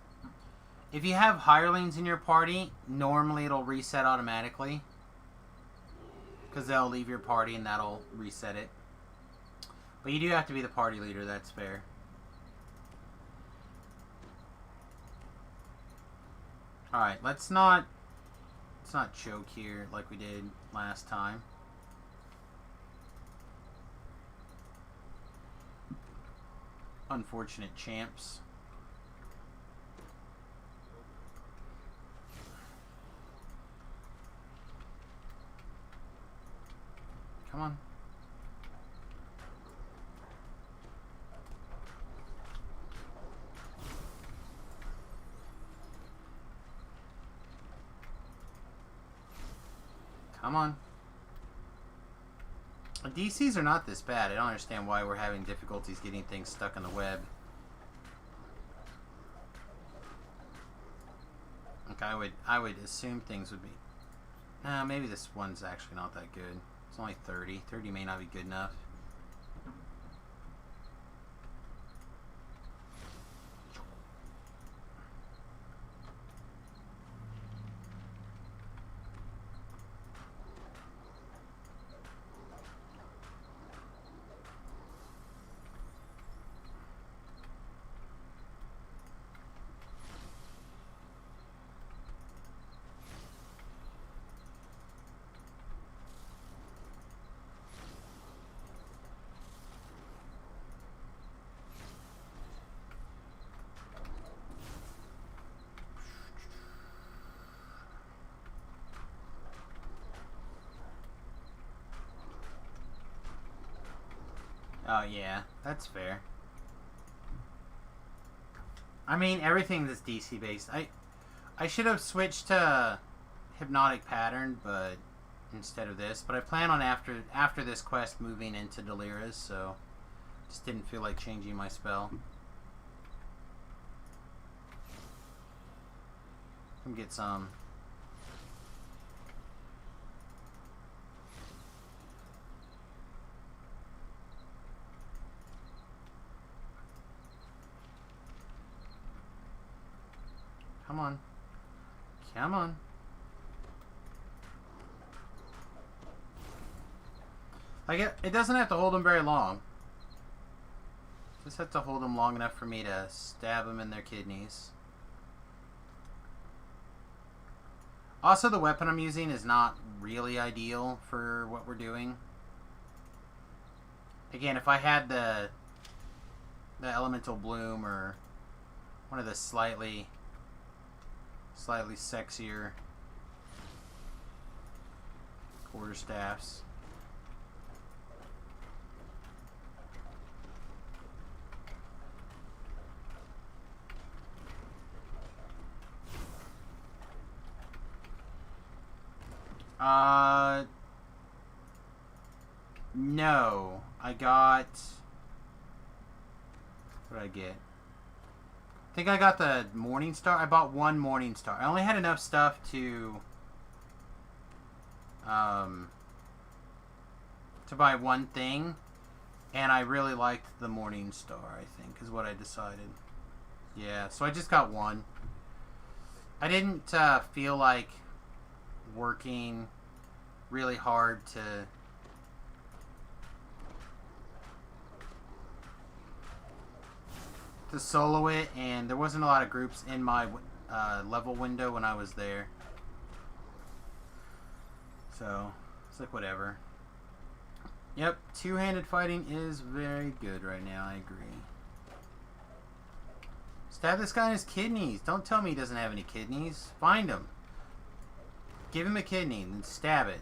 If you have hirelings in your party, normally it'll reset automatically. Because they'll leave your party and that'll reset it. But you do have to be the party leader, that's fair. Alright, let's not choke here like we did last time. Unfortunate champs. Come on. Come on. DCs are not this bad. I don't understand why we're having difficulties getting things stuck in the web. Okay, I would assume things would be... Nah, maybe this one's actually not that good. It's only 30. 30 may not be good enough. Oh yeah, that's fair. I mean, everything that's DC based. I should have switched to Hypnotic Pattern, but instead of this. But I plan on after this quest moving into Delira's, so just didn't feel like changing my spell. Come get some. Come on. Come on. Like it doesn't have to hold them very long. Just have to hold them long enough for me to stab them in their kidneys. Also, the weapon I'm using is not really ideal for what we're doing. Again, if I had the Elemental Bloom or one of the slightly sexier quarterstaffs. No. I got... What did I get? I think I got the Morning Star. I bought one Morning Star. I only had enough stuff to buy one thing, and I really liked the Morning Star, I think, is what I decided. Yeah, so I just got one. I didn't feel like working really hard to solo it, and there wasn't a lot of groups in my level window when I was there. So, it's like whatever. Yep, two-handed fighting is very good right now, I agree. Stab this guy in his kidneys. Don't tell me he doesn't have any kidneys. Find him. Give him a kidney and stab it.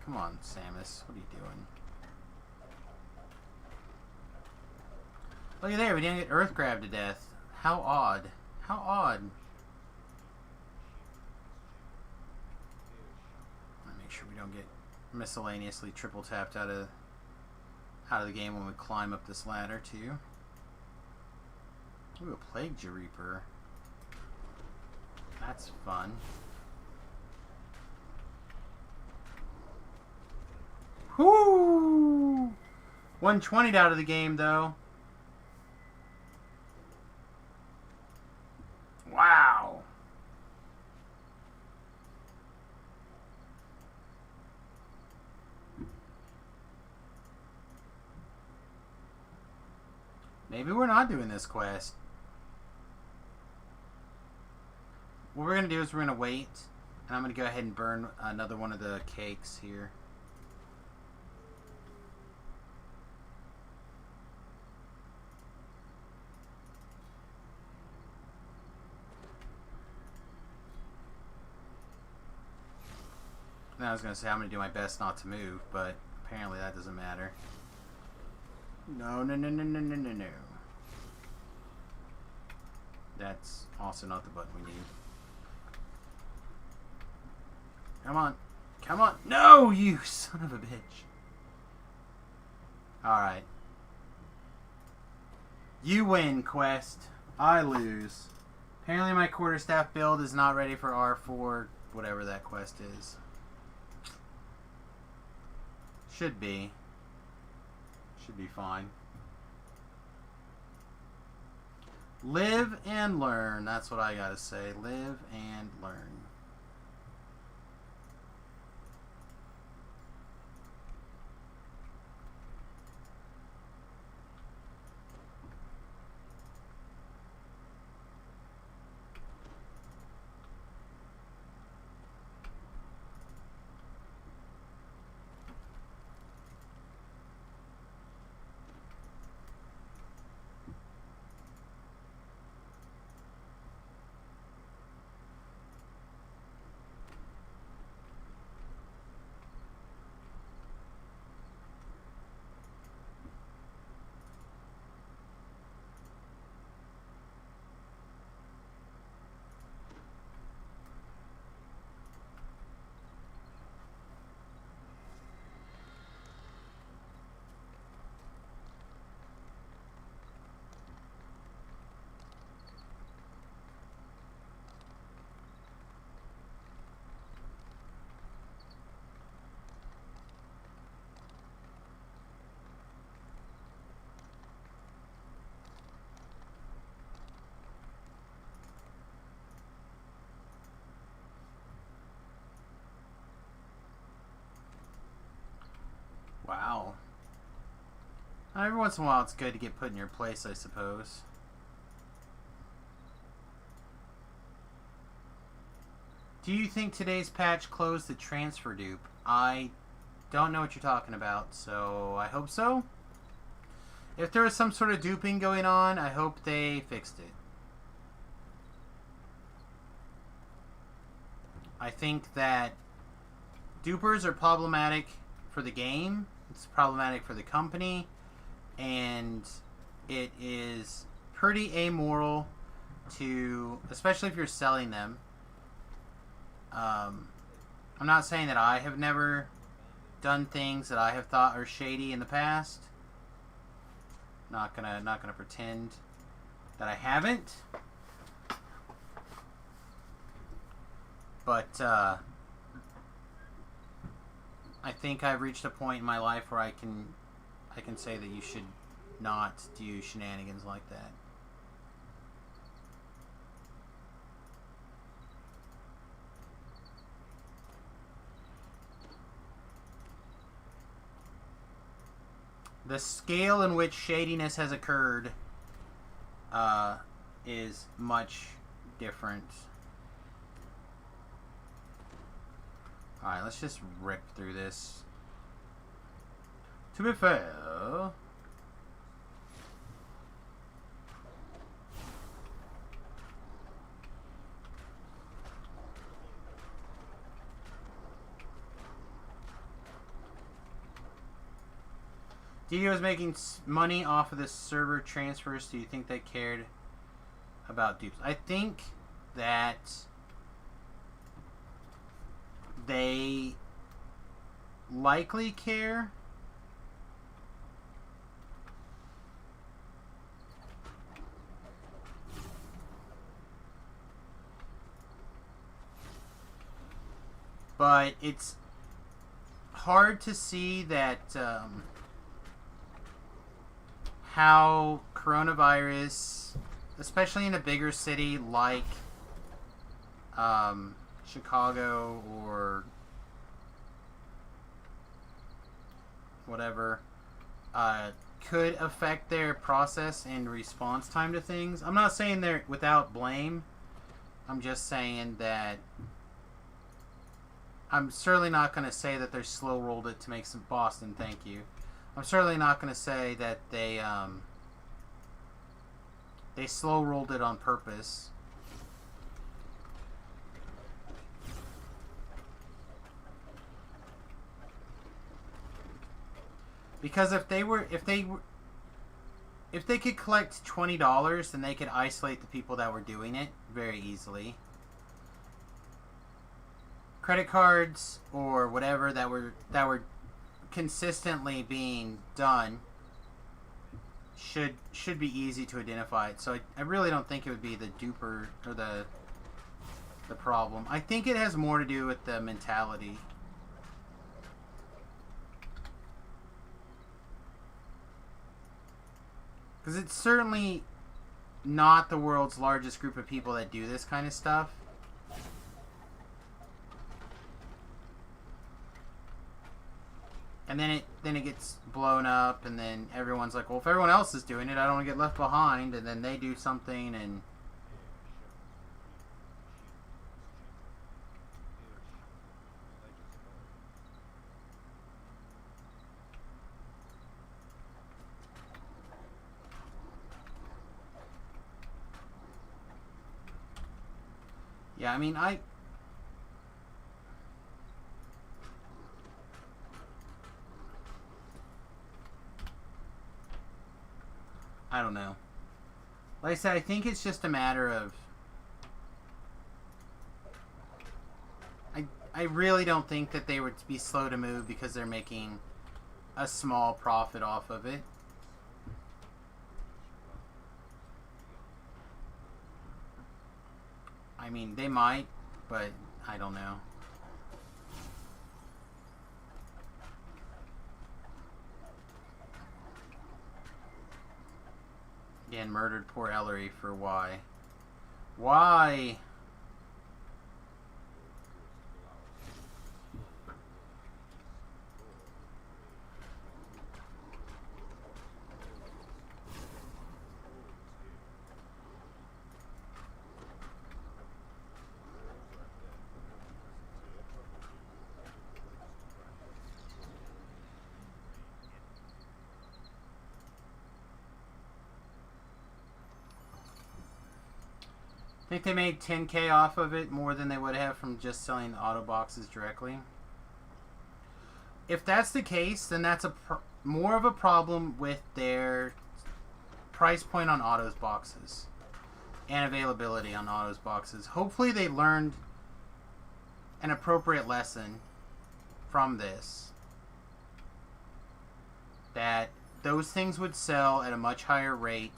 Come on, Samus. What are you doing? Look at there, we didn't get earth grabbed to death. How odd. How odd. Let me make sure we don't get miscellaneously triple tapped out of the game when we climb up this ladder too. Ooh, a Plague Reaper. That's fun. Whoo! 120 out of the game, though. Wow. Maybe we're not doing this quest. What we're going to do is we're going to wait. And I'm going to go ahead and burn another one of the cakes here. And I was going to say I'm going to do my best not to move, but apparently that doesn't matter. No, no, no, no, no, no, no, no. That's also not the button we need. Come on. Come on. No, you son of a bitch. Alright. You win, quest. I lose. Apparently my quarterstaff build is not ready for R4, whatever that quest is. Should be. Should be fine. Live and learn. That's what I gotta say. Live and learn. Wow. Every once in a while it's good to get put in your place, I suppose. Do you think today's patch closed the transfer dupe? I don't know what you're talking about, so I hope so. If there was some sort of duping going on, I hope they fixed it. I think that dupers are problematic for the game. It's problematic for the company, and it is pretty amoral to, especially if you're selling them. I'm not saying that I have never done things that I have thought are shady in the past. Not gonna pretend that I haven't. But I think I've reached a point in my life where I can say that you should not do shenanigans like that. The scale in which shadiness has occurred is much different. Alright, let's just rip through this. To be fair, DDO is making money off of the server transfers. Do you think they cared about dupes? I think that they likely care. But it's hard to see that how coronavirus, especially in a bigger city like Chicago or whatever, could affect their process and response time to things. I'm not saying they're without blame. I'm just saying that I'm certainly not going to say that they slow-rolled it to make some Boston, thank you. I'm certainly not going to say that they slow-rolled it on purpose. Because if they could collect $20, then they could isolate the people that were doing it very easily. Credit cards or whatever that were consistently being done should be easy to identify. So I really don't think it would be the duper or the problem. I think it has more to do with the mentality. Because it's certainly not the world's largest group of people that do this kind of stuff. And then it gets blown up, and then everyone's like, well, if everyone else is doing it, I don't want to get left behind. And then they do something, and yeah, I mean, I don't know. Like I said, I think it's just a matter of I really don't think that they would be slow to move because they're making a small profit off of it. I mean, they might, but I don't know. Again, murdered poor Ellery for why? Why? I think they made $10K off of it, more than they would have from just selling the auto boxes directly. If that's the case, then that's more of a problem with their price point on autos boxes and availability on autos boxes. Hopefully they learned an appropriate lesson from this, that those things would sell at a much higher rate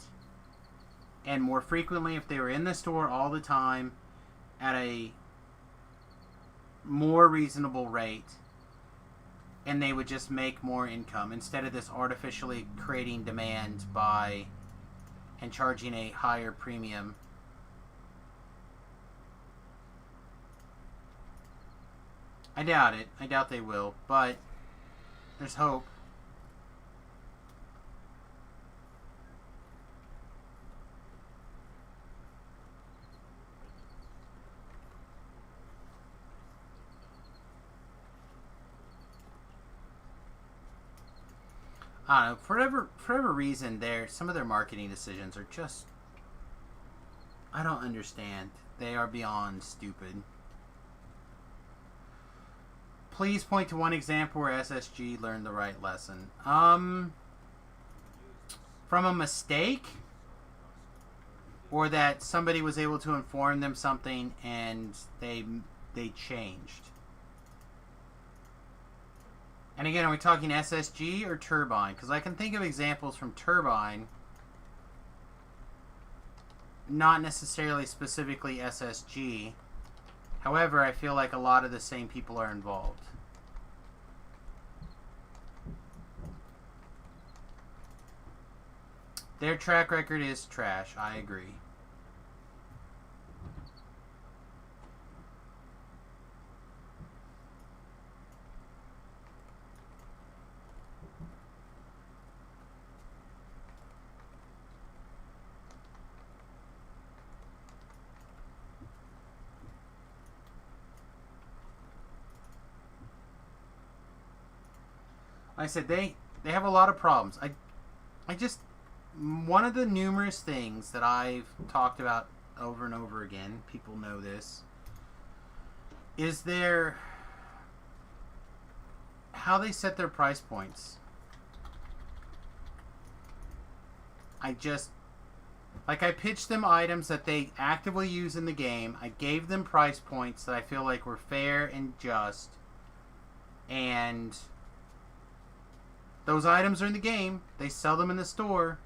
and more frequently if they were in the store all the time at a more reasonable rate, and they would just make more income instead of this artificially creating demand by and charging a higher premium. I doubt it. I doubt they will, but there's hope. I don't know, for whatever reason, some of their marketing decisions are just, I don't understand. They are beyond stupid. Please point to one example where SSG learned the right lesson. From a mistake, or that somebody was able to inform them something and they changed. And again, are we talking SSG or Turbine? Because I can think of examples from Turbine, not necessarily specifically SSG. However, I feel like a lot of the same people are involved. Their track record is trash. I agree. Like I said, they have a lot of problems. I just, one of the numerous things that I've talked about over and over again, people know this, is how they set their price points. I pitched them items that they actively use in the game. I gave them price points that I feel like were fair and just, and those items are in the game. They sell them in the store.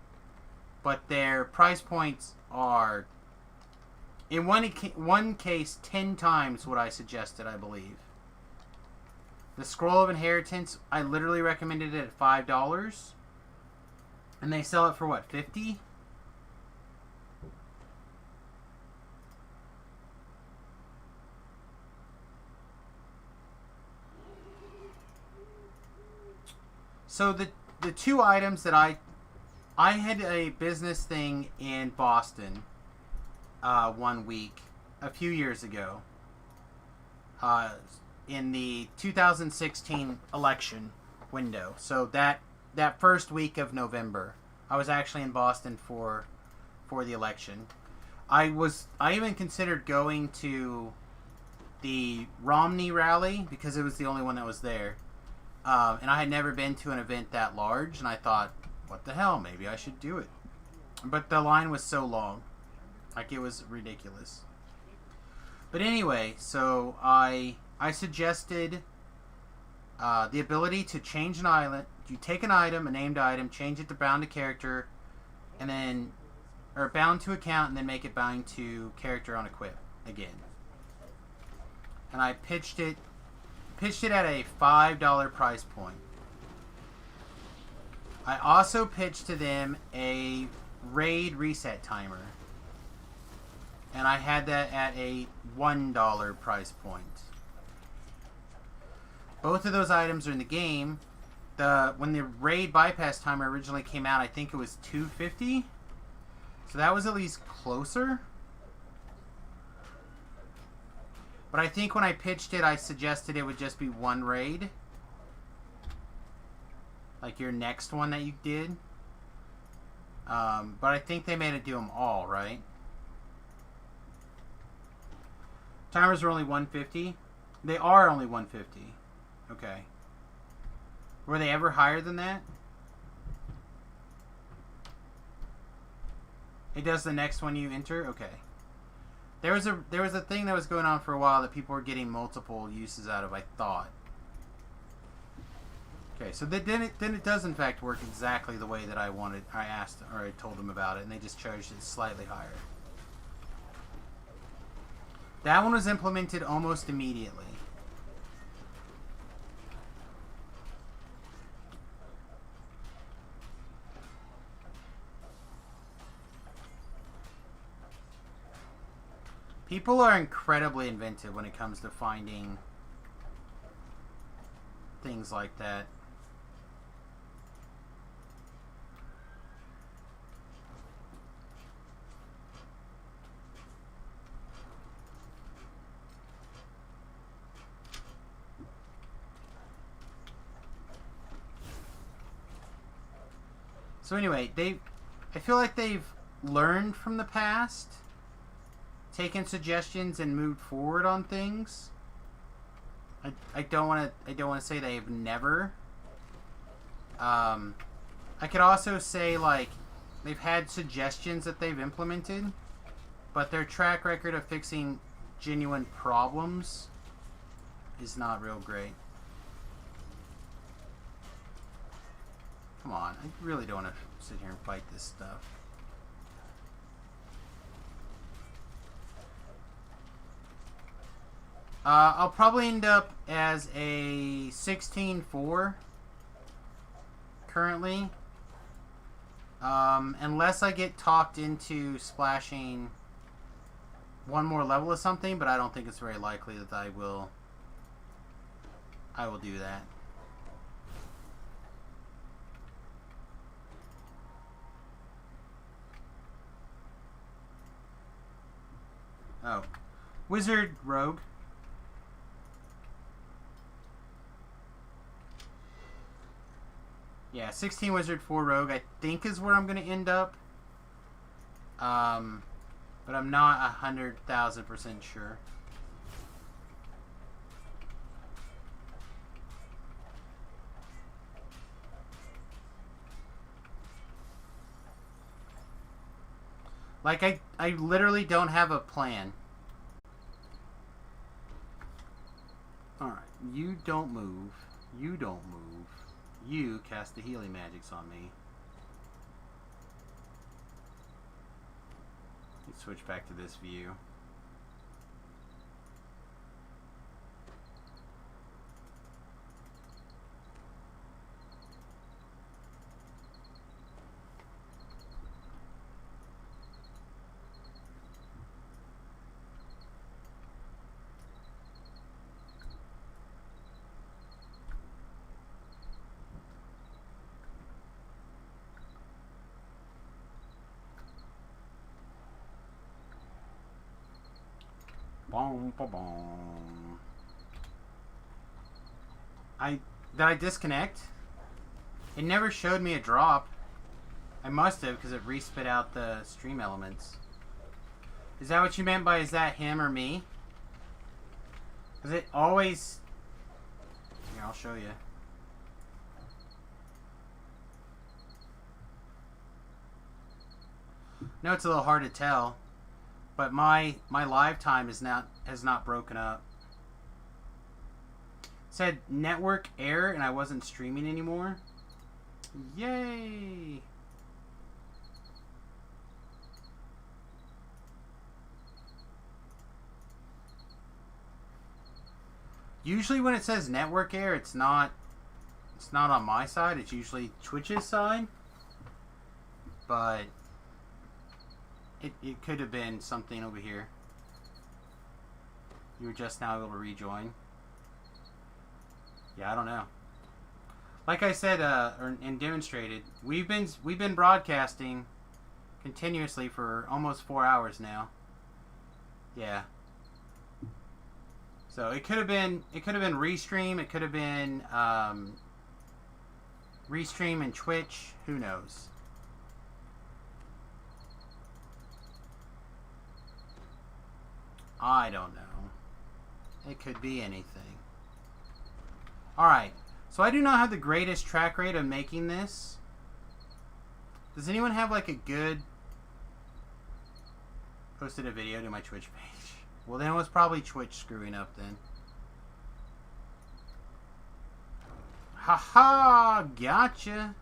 But their price points are, in one case, 10 times what I suggested, I believe. The Scroll of Inheritance, I literally recommended it at $5. And they sell it for what, $50? So the two items that I had a business thing in Boston 1 week a few years ago in the 2016 election window. So that first week of November, I was actually in Boston for the election. I even considered going to the Romney rally because it was the only one that was there. And I had never been to an event that large, and I thought, what the hell, maybe I should do it. But the line was so long. Like, it was ridiculous. But anyway, so I suggested the ability to change an island. You take an item, a named item, change it to bound to character, and then, or bound to account, and then make it bound to character on equip again. And I pitched it at a $5 price point. I also pitched to them a raid reset timer. And I had that at a $1 price point. Both of those items are in the game. When the raid bypass timer originally came out, I think it was $2.50. So that was at least closer. But I think when I pitched it, I suggested it would just be one raid. Like your next one that you did. But I think they made it do them all, right? Timers are only $150. They are only $150. Okay. Were they ever higher than that? It does the next one you enter? Okay. There was a thing that was going on for a while that people were getting multiple uses out of, I thought. Okay, so then it does in fact work exactly the way that I asked, or I told them about it, and they just charged it slightly higher. That one was implemented almost immediately. People are incredibly inventive when it comes to finding things like that. So anyway, I feel like they've learned from the past, taken suggestions and moved forward on things. I don't want to say they've never. I could also say like they've had suggestions that they've implemented, but their track record of fixing genuine problems is not real great. Come on, I really don't want to sit here and fight this stuff. I'll probably end up as a 16-4 currently. Unless I get talked into splashing one more level of something, but I don't think it's very likely that I will do that. Oh. Wizard Rogue. Yeah, 16 Wizard, 4 Rogue, I think is where I'm going to end up. But I'm not 100,000% sure. Like, I literally don't have a plan. Alright, you don't move. You don't move. You cast the healing magics on me. Let's switch back to this view. Boom, boom, boom. Did I disconnect? It never showed me a drop. I must have, because it re-spit out the stream elements. Is that what you meant by, is that him or me? Because it always... Here, I'll show you. No, it's a little hard to tell. But my live time has not broken up. It said network error and I wasn't streaming anymore. Yay! Usually when it says network error, it's not on my side, it's usually Twitch's side. But it could have been something over here. You were just now able to rejoin. Yeah, I don't know. Like I said, and demonstrated, we've been broadcasting continuously for almost 4 hours now. Yeah. So it could have been Restream. It could have been Restream and Twitch. Who knows? I don't know. It could be anything. Alright. So I do not have the greatest track rate of making this. Does anyone have like a good... Posted a video to my Twitch page. Well, then it was probably Twitch screwing up then. Haha! Gotcha!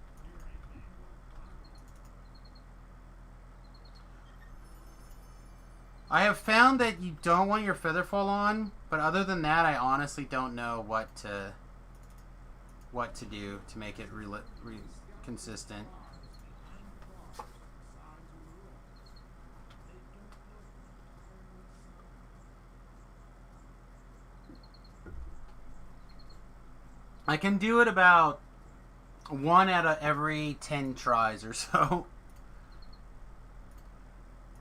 I have found that you don't want your Featherfall on, but other than that, I honestly don't know what to do to make it consistent. I can do it about 1 out of every 10 tries or so.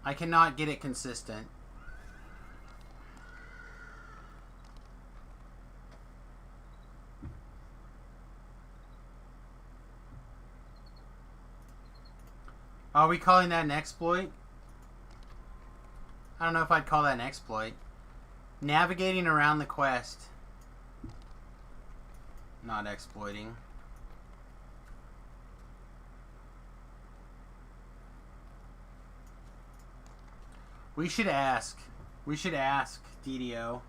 I cannot get it consistent. Are we calling that an exploit? I don't know if I'd call that an exploit. Navigating around the quest. Not exploiting. We should ask DDO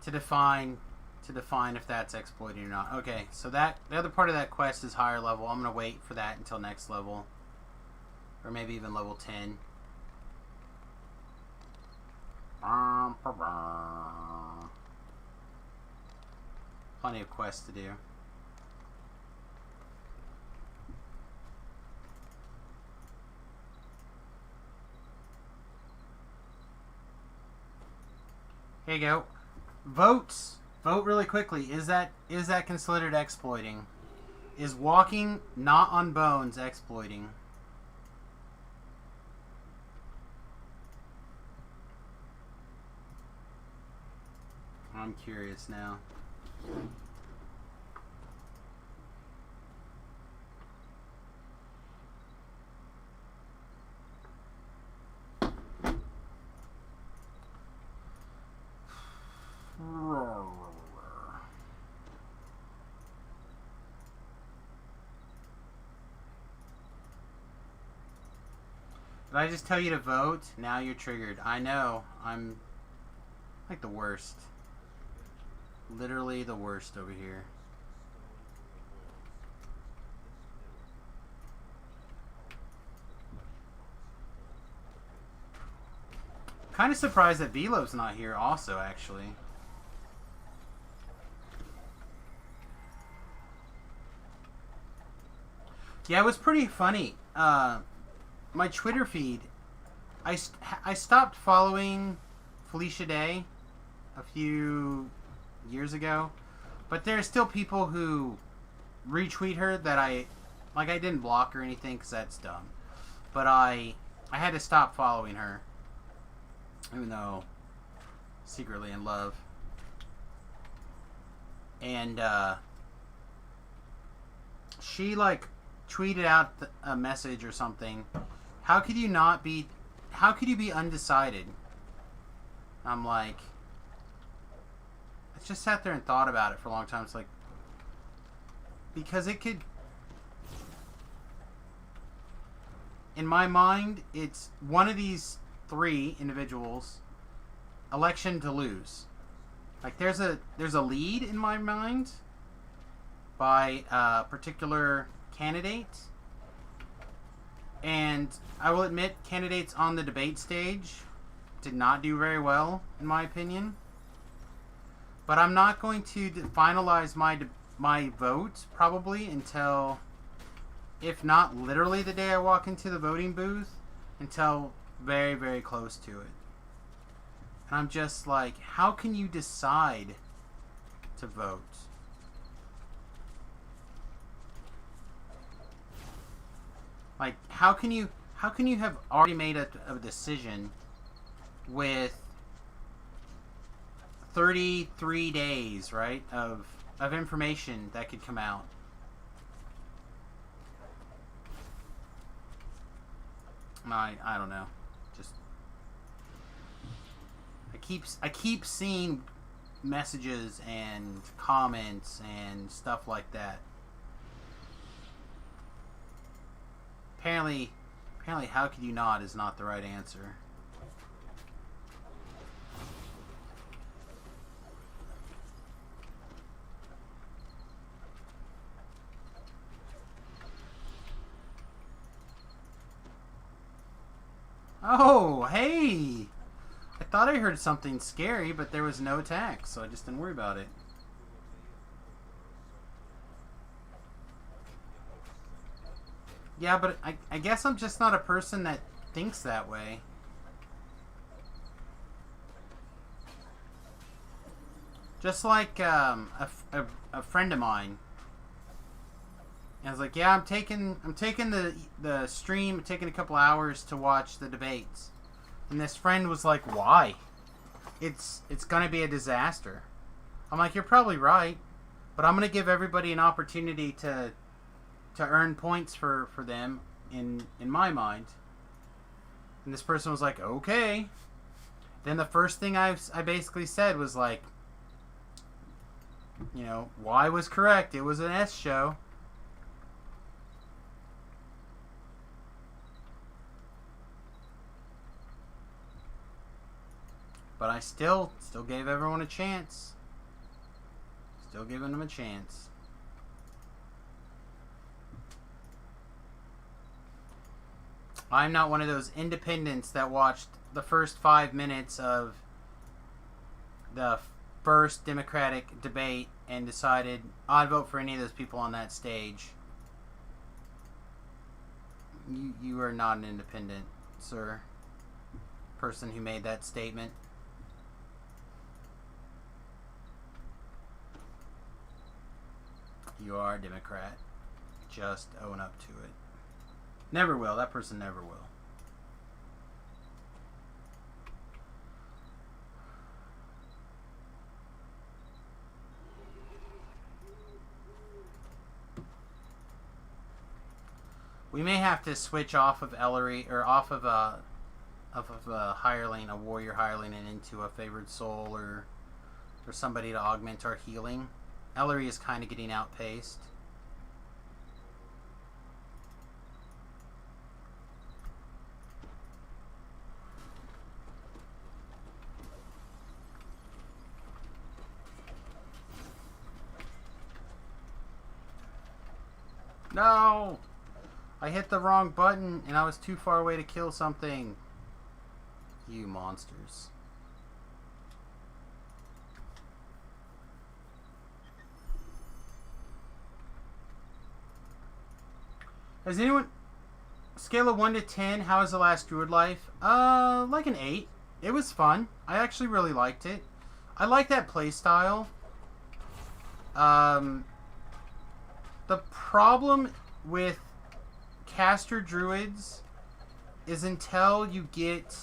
to define if that's exploiting or not. Okay, so the other part of that quest is higher level. I'm gonna wait for that until next level, or maybe even level 10. Plenty of quests to do. Here you go. Votes. Vote really quickly. Is that considered exploiting? Is walking not on bones exploiting? I'm curious now. Did I just tell you to vote? Now you're triggered. I know. I'm like the worst. Literally the worst over here. Kind of surprised that Velo's not here also, actually. Yeah, it was pretty funny. My Twitter feed, I stopped following Felicia Day a few years ago, but there are still people who retweet her that I didn't block or anything because that's dumb, but I had to stop following her, even though secretly in love. And she like tweeted out a message or something. How could you be undecided? I'm like, I just sat there and thought about it for a long time. It's like, because it could, in my mind, it's one of these three individuals, election to lose. Like there's a lead in my mind by a particular candidate. And I will admit, candidates on the debate stage did not do very well, in my opinion. But I'm not going to finalize my vote probably until, if not literally the day I walk into the voting booth, until very, very close to it. And I'm just like, how can you decide to vote? Like, how can you have already made a decision with 33 days, right, of information that could come out? I don't know. Just I keep seeing messages and comments and stuff like that. Apparently, how could you not is not the right answer. Oh, hey! I thought I heard something scary, but there was no attack, so I just didn't worry about it. Yeah, but I guess I'm just not a person that thinks that way. Just like a friend of mine. I was like, yeah, I'm taking the stream, taking a couple hours to watch the debates. And this friend was like, why? It's gonna be a disaster. I'm like, you're probably right, but I'm gonna give everybody an opportunity to earn points for them in my mind. And this person was like, okay. Then the first thing I basically said was like, you know, Y was correct. It was an S show. But I still gave everyone a chance. Still giving them a chance. I'm not one of those independents that watched the first 5 minutes of the first Democratic debate and decided I'd vote for any of those people on that stage. You are not an independent, sir. Person who made that statement. You are a Democrat. Just own up to it. Never will. That person never will. We may have to switch off of Ellery, or off of a hireling, a warrior hireling, and into a favored soul, or somebody to augment our healing. Ellery is kind of getting outpaced. No! I hit the wrong button and I was too far away to kill something. You monsters. Has anyone... Scale of 1 to 10, how was the last Druid life? Like an 8. It was fun. I actually really liked it. I like that playstyle. The problem with caster druids is until you get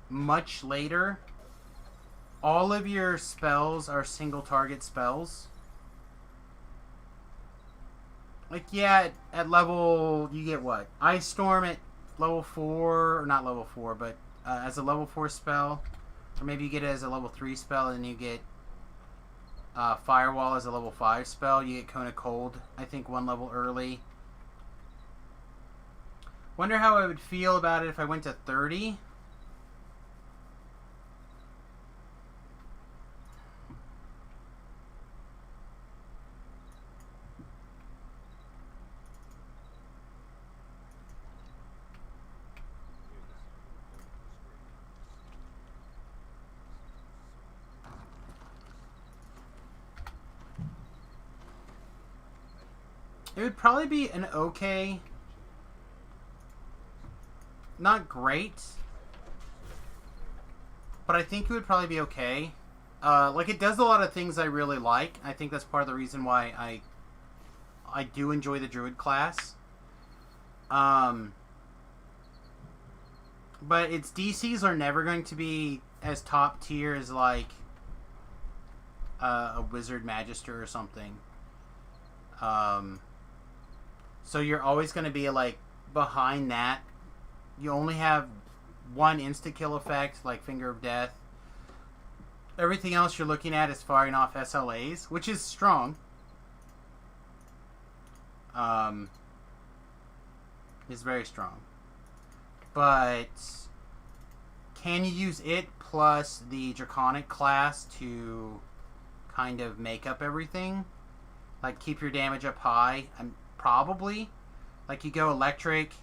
much later, all of your spells are single target spells. Like, yeah, at level, you get what? Ice Storm at level 4, or not level 4, but as a level 4 spell. Or maybe you get it as a level 3 spell, and you get Firewall as a level 5 spell. You get Cone of Cold, I think, 1 level early. Wonder how I would feel about it if I went to 30. It would probably be an okay, not great, but I think it would probably be okay. Like, it does a lot of things I really like. I think that's part of the reason why I do enjoy the Druid class. But its DCs are never going to be as top tier as, like, a Wizard Magister or something. So you're always going to be, like, behind that. You only have one insta-kill effect, like Finger of Death. Everything else you're looking at is firing off SLAs, which is strong. Is very strong. But can you use it plus the Draconic class to kind of make up everything? Like, keep your damage up high? Probably. Like, you go Electric,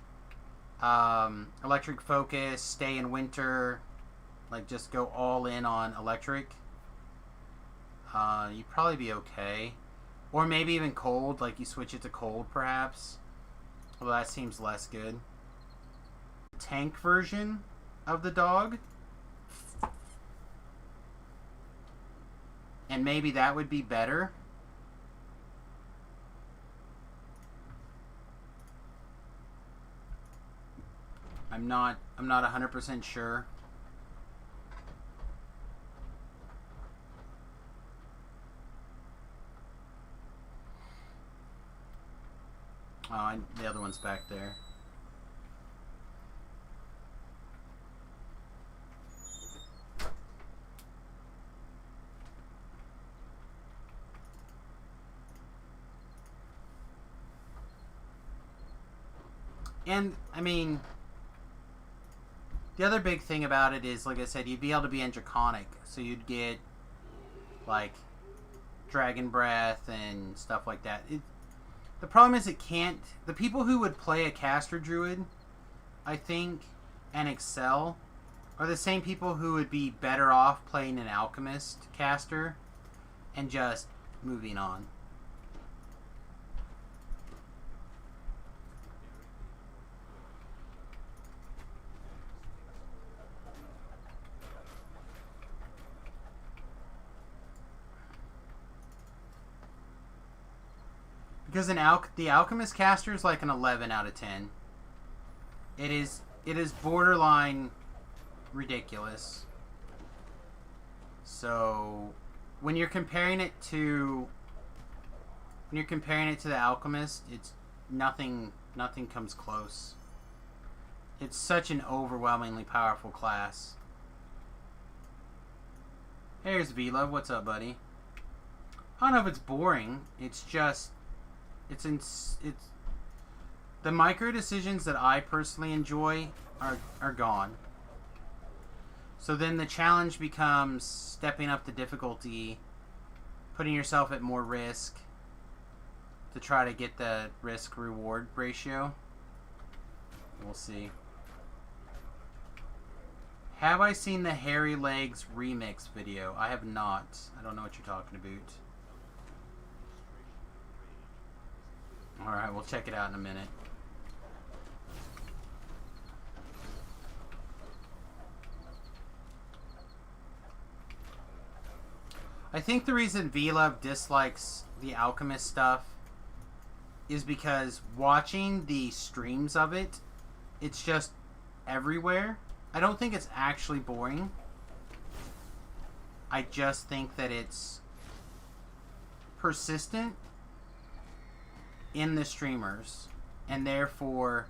Electric Focus, stay in Winter, like, just go all in on Electric. You'd probably be okay. Or maybe even Cold, like you switch it to Cold, perhaps. Although that seems less good. Tank version of the dog. And maybe that would be better. I'm not 100% sure. Oh, and the other one's back there. And, I mean, the other big thing about it is, like I said, you'd be able to be in Draconic. So you'd get, like, Dragon Breath and stuff like that. The problem is it can't... The people who would play a Caster Druid, I think, and excel, are the same people who would be better off playing an Alchemist Caster and just moving on. Because the Alchemist caster is like an 11 out of 10. It is borderline ridiculous. So when you're comparing it to the Alchemist, it's nothing comes close. It's such an overwhelmingly powerful class. Here's V-Love. What's up, buddy? I don't know if it's boring. It's just the micro decisions that I personally enjoy are gone. So then the challenge becomes stepping up the difficulty, putting yourself at more risk to try to get the risk-reward ratio. We'll see. Have I seen the Hairy Legs remix video? I have not. I don't know what you're talking about. Alright, we'll check it out in a minute. I think the reason V-Love dislikes the Alchemist stuff is because watching the streams of it, it's just everywhere. I don't think it's actually boring. I just think that it's persistent in the streamers, and therefore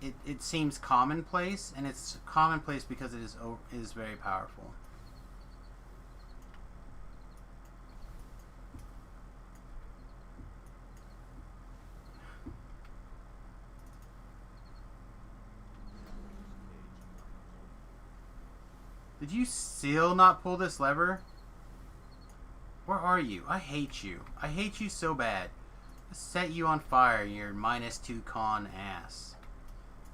it seems commonplace, and it's commonplace because it is very powerful. Did you still not pull this lever? Where are you? I hate you. I hate you so bad. I'll set you on fire, your -2 con ass.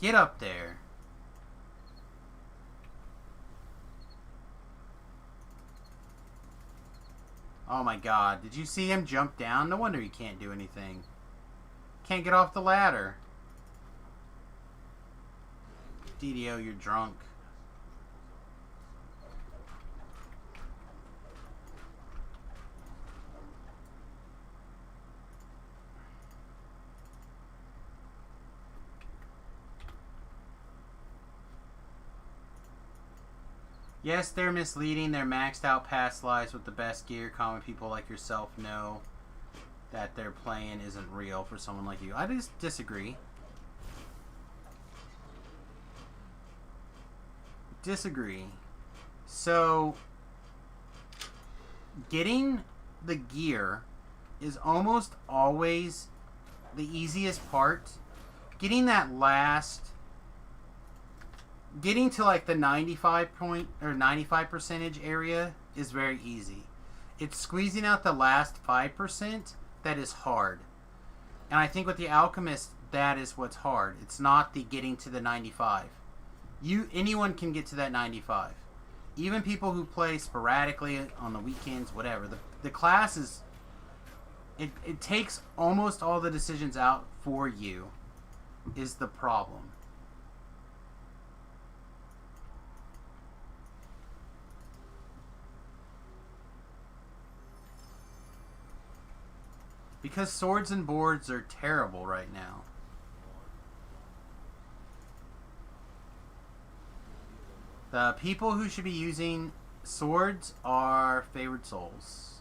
Get up there. Oh my god. Did you see him jump down? No wonder he can't do anything. Can't get off the ladder. DDO, you're drunk. Yes, they're misleading. They're maxed out past lives with the best gear. Common people like yourself know that their playing isn't real for someone like you. I just disagree. So, getting the gear is almost always the easiest part. Getting that last... Getting to like the 95% area is very easy. It's squeezing out the last 5% that is hard. And I think with the Alchemist, that is what's hard. It's not the getting to the 95. Anyone can get to that 95. Even people who play sporadically on the weekends, whatever. The class is... It takes almost all the decisions out for you, is the problem. Because swords and boards are terrible right now. The people who should be using swords are favored souls.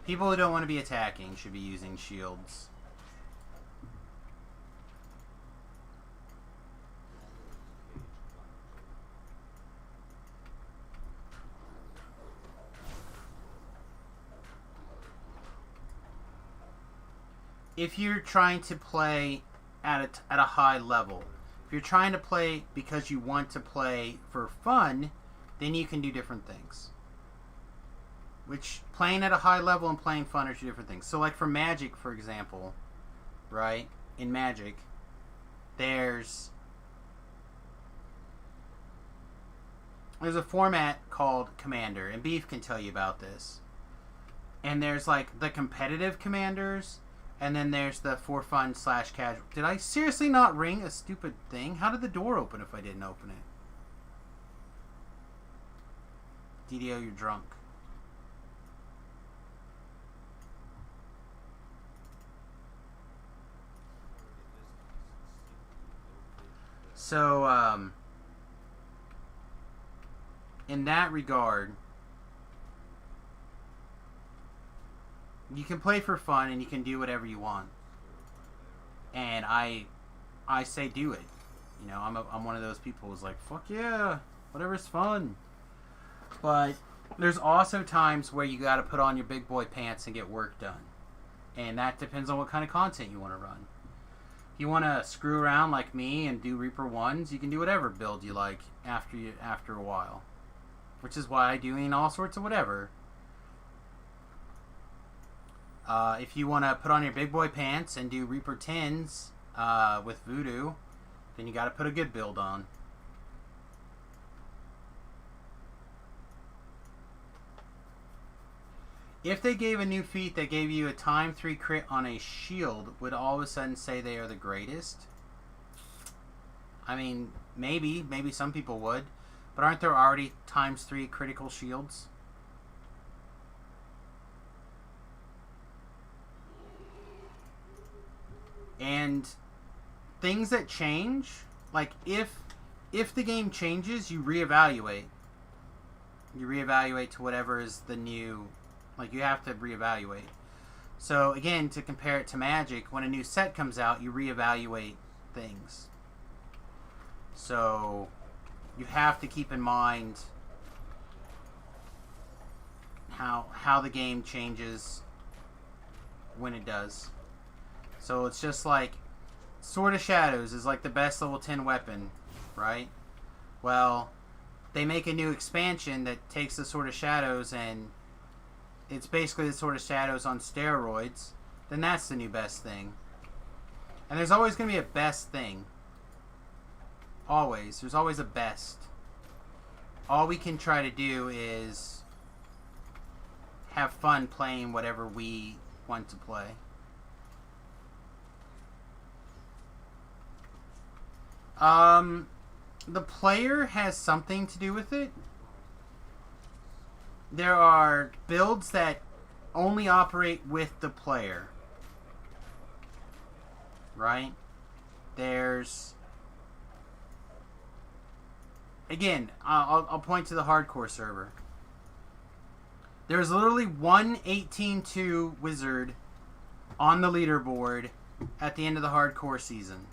People who don't want to be attacking should be using shields. If you're trying to play at a high level, if you're trying to play because you want to play for fun, then you can do different things. Which, playing at a high level and playing fun are two different things. So like for Magic, for example, right? In Magic, there's a format called Commander, and Beef can tell you about this. And there's like the competitive commanders, and then there's the for fun / casual. Did I seriously not ring a stupid thing? How did the door open if I didn't open it? DDO, you're drunk. So, in that regard, you can play for fun and you can do whatever you want. And I say do it. You know, I'm one of those people who's like, fuck yeah, whatever's fun. But there's also times where you got to put on your big boy pants and get work done. And that depends on what kind of content you want to run. If you want to screw around like me and do Reaper 1s, you can do whatever build you like after a while. Which is why I do in all sorts of whatever. If you want to put on your big boy pants and do Reaper 10s with Voodoo, then you got to put a good build on. If they gave a new feat that gave you a time 3 crit on a shield, would all of a sudden say they are the greatest? I mean, maybe some people would. But aren't there already times 3 critical shields? And things that change, like if the game changes, you reevaluate. You reevaluate to whatever is the new, like you have to reevaluate. So again, to compare it to Magic, when a new set comes out, you reevaluate things. So you have to keep in mind how the game changes when it does. So it's just like Sword of Shadows is like the best level 10 weapon, right? Well, they make a new expansion that takes the Sword of Shadows and it's basically the Sword of Shadows on steroids. Then that's the new best thing. And there's always going to be a best thing. Always. There's always a best. All we can try to do is have fun playing whatever we want to play. The player has something to do with it. There are builds that only operate with the player. Right? There's... Again, I'll point to the hardcore server. There's literally one 18-2 wizard on the leaderboard at the end of the hardcore season.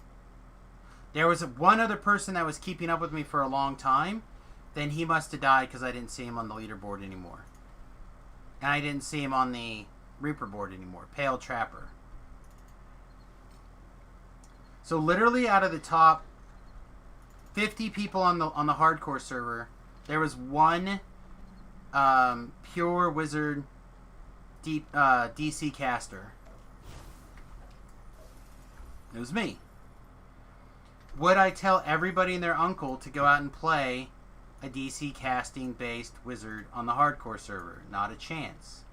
There was one other person that was keeping up with me for a long time. Then he must have died because I didn't see him on the leaderboard anymore. And I didn't see him on the Reaper board anymore. Pale Trapper. So literally out of the top 50 people on the hardcore server, there was one pure wizard DC caster. It was me. Would I tell everybody and their uncle to go out and play a DC casting based wizard on the hardcore server? Not a chance.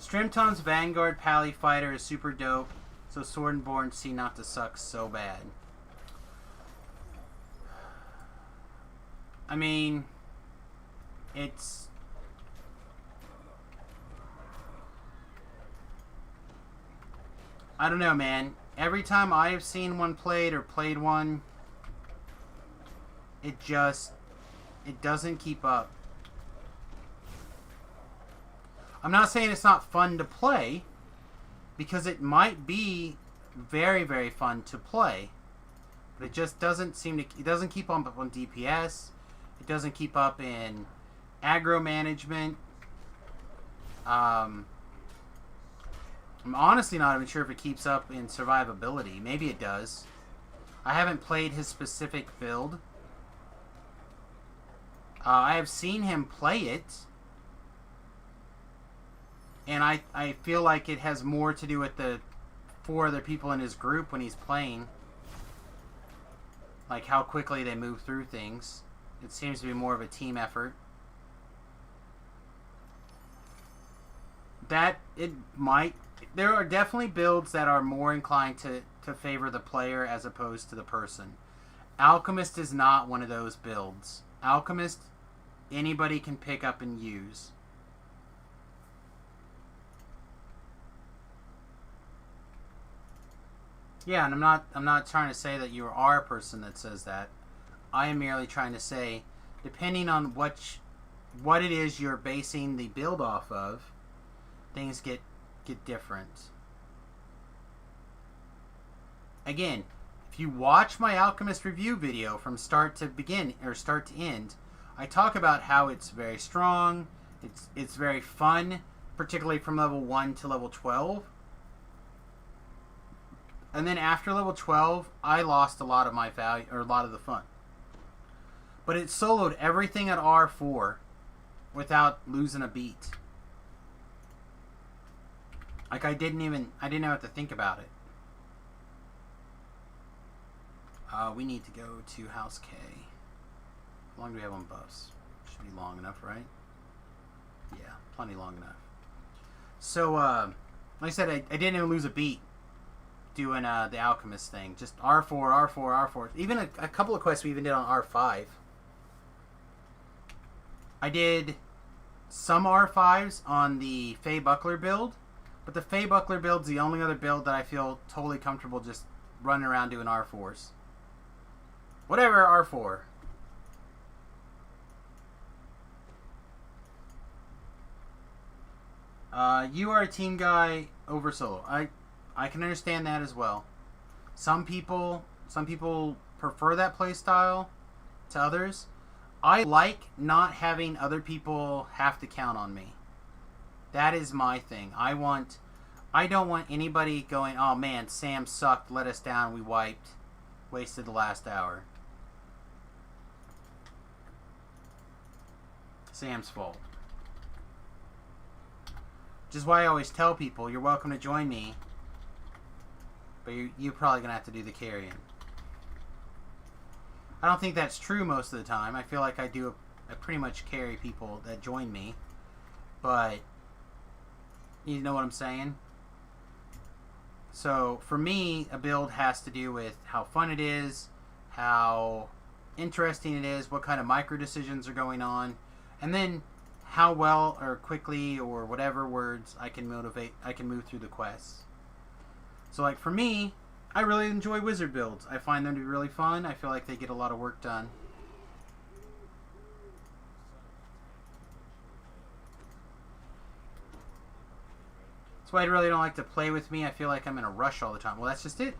Strimton's Vanguard Pally Fighter is super dope, so Swordborn seem not to suck so bad. I mean, it's... I don't know, man. Every time I have seen one played or played one, it doesn't keep up. I'm not saying it's not fun to play, because it might be very, very fun to play. But it just doesn't seem to... It doesn't keep up on DPS. It doesn't keep up in aggro management. I'm honestly not even sure if it keeps up in survivability. Maybe it does. I haven't played his specific build. I have seen him play it. And I feel like it has more to do with the 4 other people in his group when he's playing. Like how quickly they move through things. It seems to be more of a team effort. That it might... There are definitely builds that are more inclined to to favor the player as opposed to the person. Alchemist is not one of those builds. Alchemist, anybody can pick up and use. Yeah, and I'm not trying to say that you are a person that says that. I am merely trying to say, depending on what it is you're basing the build off of, things get different. Again, if you watch my Alchemist review video from start to begin or start to end, I talk about how it's very strong, it's very fun, particularly from level 1 to level 12. And then after level 12, I lost a lot of my value, or a lot of the fun. But it soloed everything at R4 without losing a beat. Like I didn't have to think about it. We need to go to House K. How long do we have on buffs? Should be long enough, right? Yeah, plenty long enough. So, like I said, I didn't even lose a beat doing the Alchemist thing. Just R4, R4, R4. Even a couple of quests we even did on R5. I did some R5s on the Faye Buckler build, but the Faye Buckler build's the only other build that I feel totally comfortable just running around doing R4s. Whatever, R4. You are a team guy over solo. I can understand that as well. Some people prefer that play style to others. I like not having other people have to count on me. That is my thing. I don't want anybody going, oh man, Sam sucked, let us down, we wiped, wasted the last hour. Sam's fault. Which is why I always tell people, you're welcome to join me, but you're probably going to have to do the carrying. I don't think that's true most of the time. I feel like I pretty much carry people that join me. But, you know what I'm saying? So, for me, a build has to do with how fun it is, how interesting it is, what kind of micro decisions are going on, and then how well or quickly or whatever words I can move through the quests. So, like, for me, I really enjoy wizard builds. I find them to be really fun. I feel like they get a lot of work done. That's why I really don't like to play with me. I feel like I'm in a rush all the time. Well, that's just it.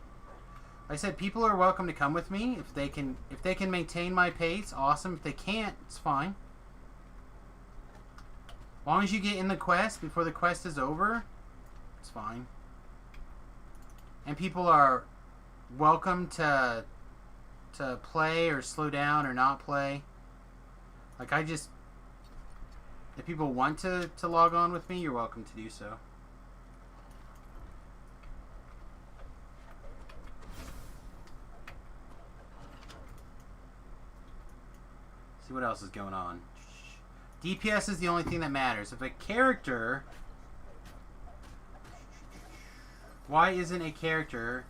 Like I said, people are welcome to come with me. If they can maintain my pace, awesome. If they can't, it's fine. As long as you get in the quest before the quest is over, it's fine. And people are welcome to play or slow down or not play. Like if people want to log on with me, you're welcome to do so. See what else is going on. DPS is the only thing that matters. If a character... Why isn't a character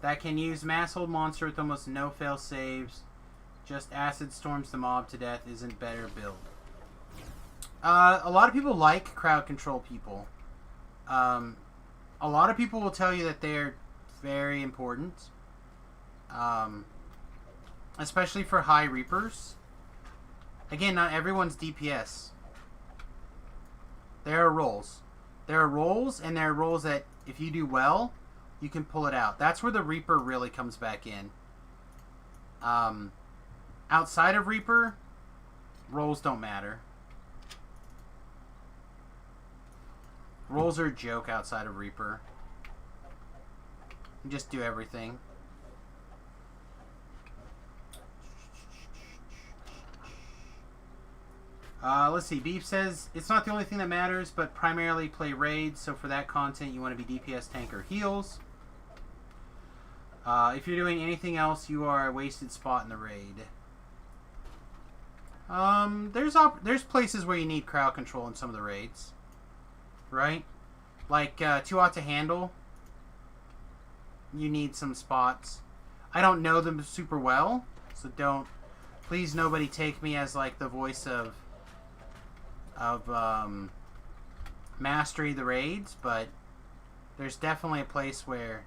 that can use Mass Hold Monster with almost no fail saves, just acid storms the mob to death, isn't better build? A lot of people like crowd control people. A lot of people will tell you that they're very important. Especially for high Reapers. Again, not everyone's DPS. There are roles. There are roles, and there are roles that if you do well, you can pull it out. That's where the Reaper really comes back in. Outside of Reaper, roles don't matter. Roles are a joke outside of Reaper. You just do everything. Let's see. Beef says, it's not the only thing that matters, but primarily play raids, so for that content you want to be DPS, tank, or heals. If you're doing anything else, you are a wasted spot in the raid. There's places where you need crowd control in some of the raids. Right? Like, Too Hot to Handle. you need some spots. I don't know them super well, so please nobody take me as like the voice of mastery the raids, but there's definitely a place where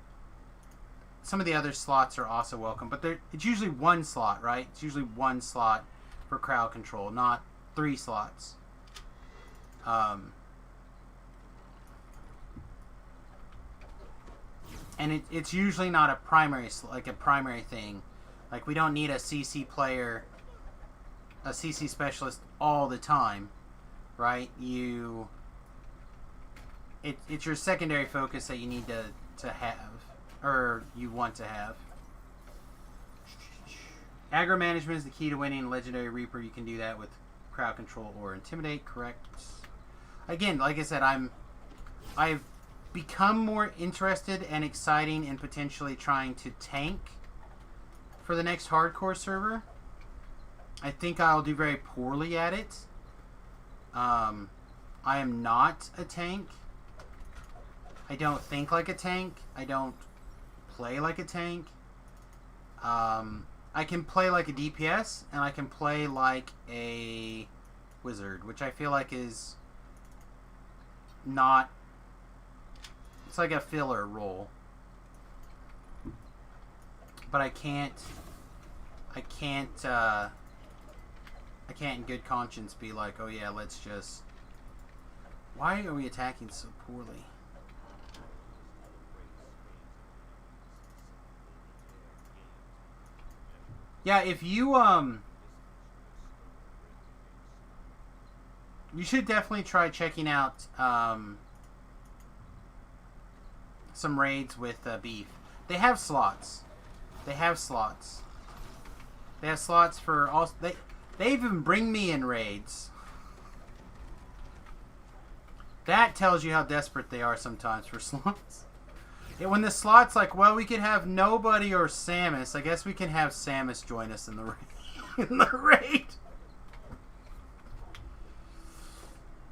some of the other slots are also welcome, but it's usually one slot, right? It's usually one slot for crowd control, not 3 slots. And it's usually not a primary thing. Like, we don't need a CC player, a CC specialist all the time, right? It's your secondary focus that you need to have, or you want to have. Aggro management is the key to winning Legendary Reaper. You can do that with crowd control or intimidate, correct? Again, like I said, I've become more interested and exciting in potentially trying to tank for the next hardcore server. I think I'll do very poorly at it. I am not a tank. I don't think like a tank. I don't play like a tank. I can play like a DPS, and I can play like a wizard, which I feel like is not... It's like a filler role. But I can't in good conscience be like, oh yeah, let's just... Why are we attacking so poorly? Yeah, if you, you should definitely try checking out, some raids with, beef. They have slots. They have slots. They have slots for all, they even bring me in raids. That tells you how desperate they are sometimes for slots. When the slot's like, well, we could have nobody or Samus. I guess we can have Samus join us in the raid. In the raid.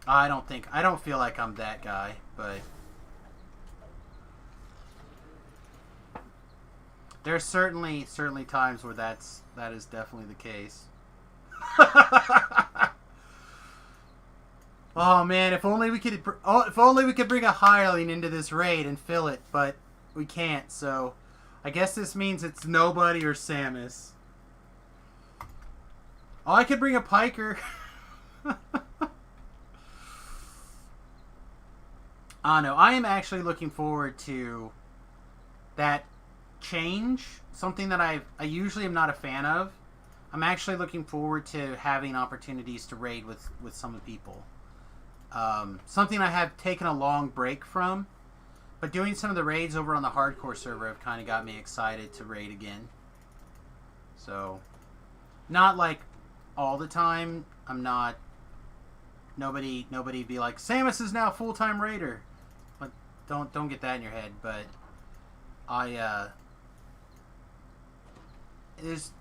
I don't feel like I'm that guy, but there's certainly times where that is definitely the case. Oh man, if only we could bring a hireling into this raid and fill it, but we can't. So, I guess this means it's nobody or Samus. Oh, I could bring a piker. No, I am actually looking forward to that change. Something that I usually am not a fan of. I'm actually looking forward to having opportunities to raid with some of the people. Something I have taken a long break from, but doing some of the raids over on the hardcore server have kind of got me excited to raid again. So, not like all the time. I'm not. Nobody be like, Samus is now full-time raider. Like, don't get that in your head. But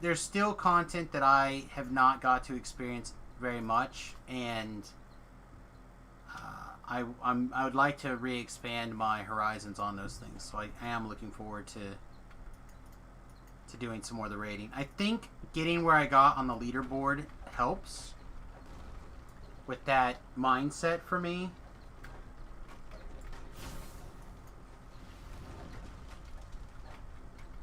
there's still content that I have not got to experience very much, and I would like to re-expand my horizons on those things. So I am looking forward to doing some more of the raiding. I think getting where I got on the leaderboard helps with that mindset for me.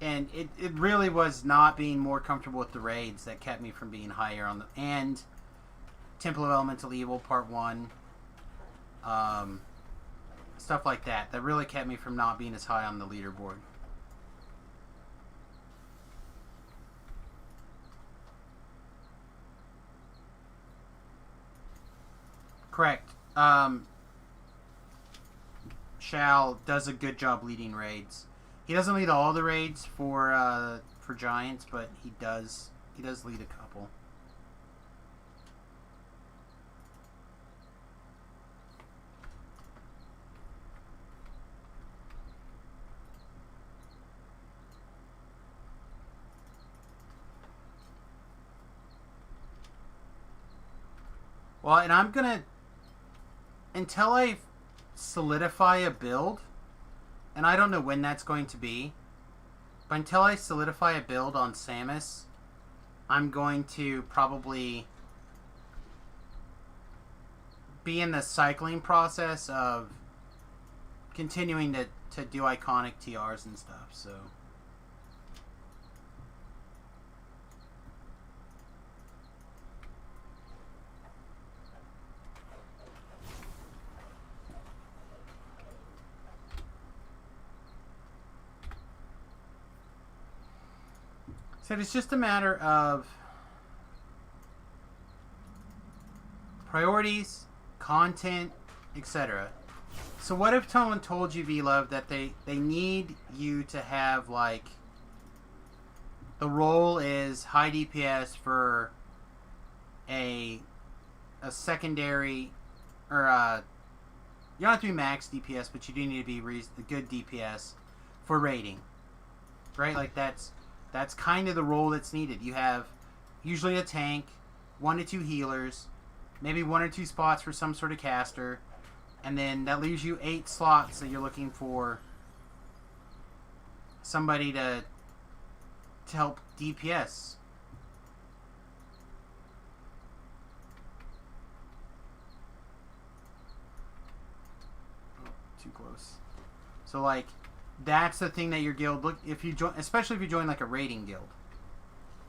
And it really was not being more comfortable with the raids that kept me from being higher on the... And Temple of Elemental Evil Part 1. Stuff like that. That really kept me from not being as high on the leaderboard. Correct. Shao does a good job leading raids. He doesn't lead all the raids for Giants, but he does lead a couple. Well, and I'm gonna, until I solidify a build, and I don't know when that's going to be, But until I solidify a build on Samus, I'm going to probably be in the cycling process of continuing to do iconic TRs and stuff, so... So it's just a matter of priorities, content, etc. So what if someone told you, V-Love, that they need you to have, like, the role is high DPS for a secondary, or you don't have to be max DPS, but you do need to be good DPS for raiding, right? Like that's kind of the role that's needed. You have usually a tank, 1 to 2 healers, maybe 1 or 2 spots for some sort of caster, and then that leaves you 8 slots that you're looking for somebody to help DPS. Oh, too close. So like, that's the thing that your guild if you join, especially if you join like a raiding guild,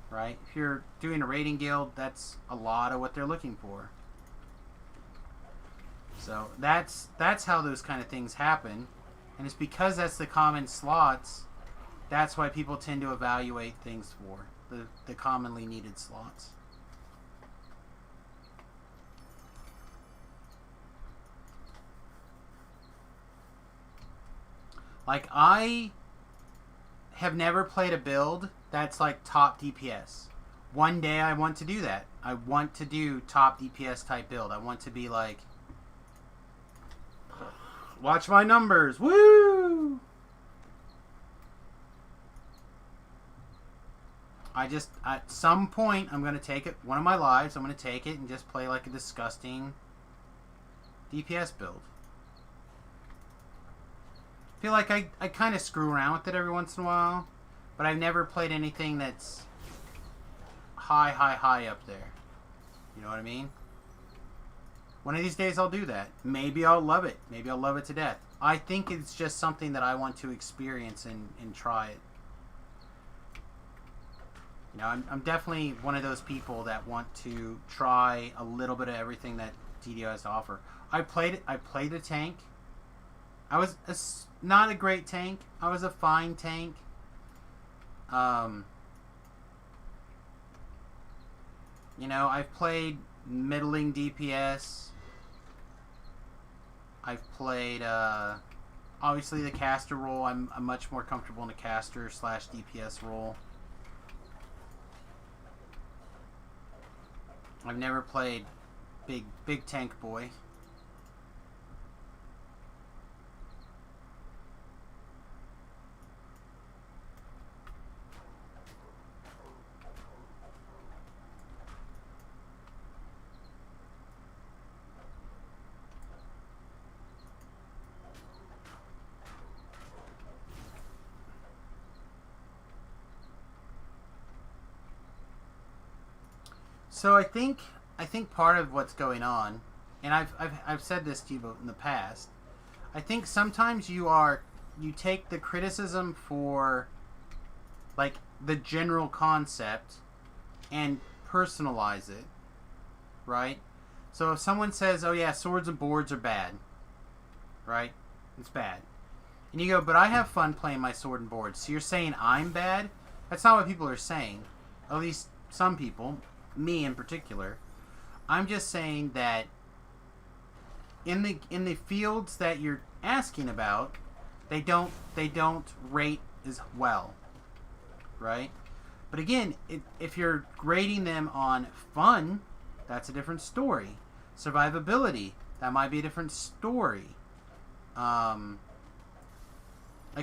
right? If you're doing a raiding guild, that's a lot of what they're looking for. So that's how those kind of things happen, and it's because that's the common slots. That's why people tend to evaluate things for the commonly needed slots. Like, I have never played a build that's like top DPS. One day I want to do that. I want to do top DPS type build. I want to be like, watch my numbers, woo! At some point, I'm going to take it, one of my lives, I'm going to take it and just play like a disgusting DPS build. I feel like I kind of screw around with it every once in a while, but I've never played anything that's high up there. You know what I mean? One of these days I'll do that. Maybe I'll love it. Maybe I'll love it to death. I think it's just something that I want to experience and try it. You know, I'm definitely one of those people that want to try a little bit of everything that DDO has to offer. I played a tank. I was not a great tank. I was a fine tank. You know, I've played middling DPS. I've played, obviously the caster role. I'm much more comfortable in the caster / DPS role. I've never played big tank boy. So I think part of what's going on, and I've said this to you in the past, I think sometimes you take the criticism for like the general concept and personalize it, right? So if someone says, "Oh yeah, swords and boards are bad," right? It's bad. And you go, "But I have fun playing my sword and boards." So you're saying I'm bad? That's not what people are saying. At least some people. Me in particular. I'm just saying that in the fields that you're asking about, they don't rate as well, right? But again, if you're grading them on fun, that's a different story. Survivability, that might be a different story. Like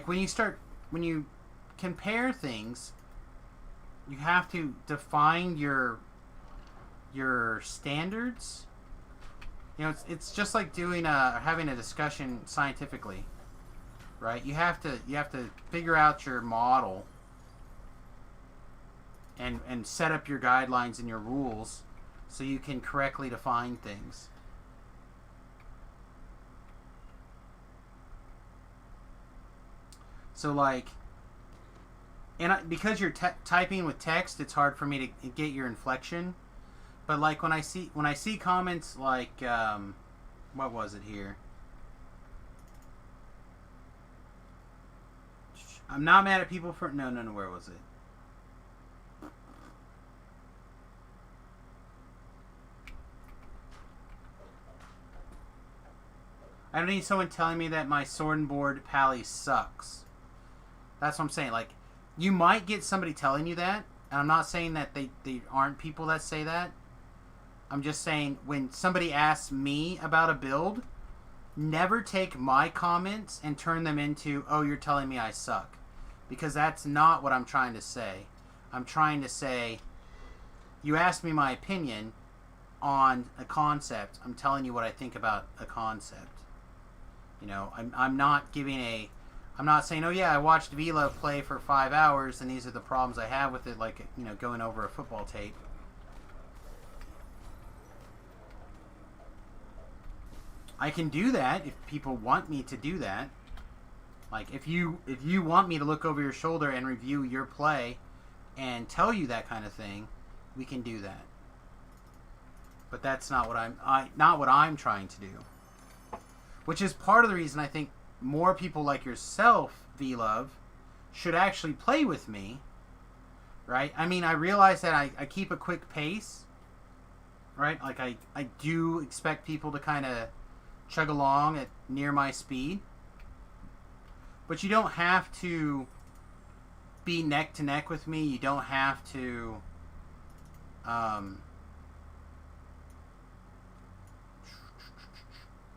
when you compare things, you have to define your standards. You know, it's just like having a discussion scientifically, right? You have to figure out your model and set up your guidelines and your rules so you can correctly define things. So like, because you're typing with text, it's hard for me to get your inflection. But like when I see comments like, what was it here? I'm not mad at people for no. Where was it? I don't need someone telling me that my sword and board pally sucks. That's what I'm saying. Like, you might get somebody telling you that, and I'm not saying that they aren't people that say that. I'm just saying when somebody asks me about a build, never take my comments and turn them into, oh, you're telling me I suck. Because that's not what I'm trying to say. I'm trying to say, you asked me my opinion on a concept. I'm telling you what I think about a concept. You know, I'm not giving I'm not saying, oh yeah, I watched V-Love play for 5 hours and these are the problems I have with it, like, you know, going over a football tape. I can do that if people want me to do that. Like, if you want me to look over your shoulder and review your play and tell you that kind of thing, we can do that. But that's not what I'm trying to do. Which is part of the reason I think more people like yourself, V-Love, should actually play with me. Right? I mean, I realize that I keep a quick pace. Right? Like, I do expect people to kind of chug along at near my speed. But you don't have to be neck to neck with me. You don't have to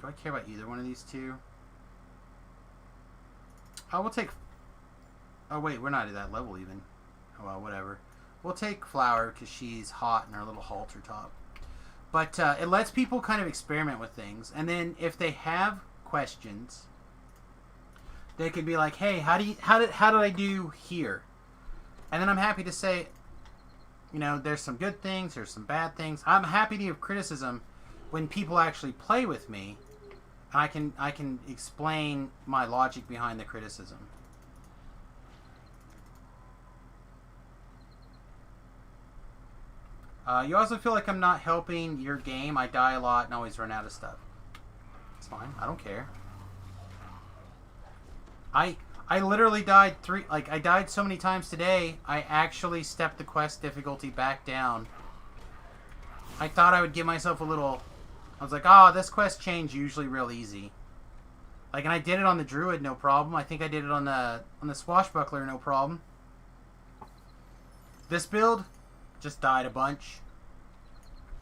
do I care about either one of these two? Oh, we'll take... Oh, wait, we're not at that level even. Oh, well, whatever. We'll take Flower because she's hot in her little halter top. But it lets people kind of experiment with things. And then if they have questions, they could be like, hey, how did I do here? And then I'm happy to say, you know, there's some good things, there's some bad things. I'm happy to give criticism when people actually play with me. I can explain my logic behind the criticism. You also feel like I'm not helping your game. I die a lot and always run out of stuff. It's fine. I don't care. I literally died I died so many times today, I actually stepped the quest difficulty back down. I thought I would give myself a little... I was like, oh, this quest change usually real easy. Like, and I did it on the Druid, no problem. I think I did it on the Swashbuckler, no problem. This build just died a bunch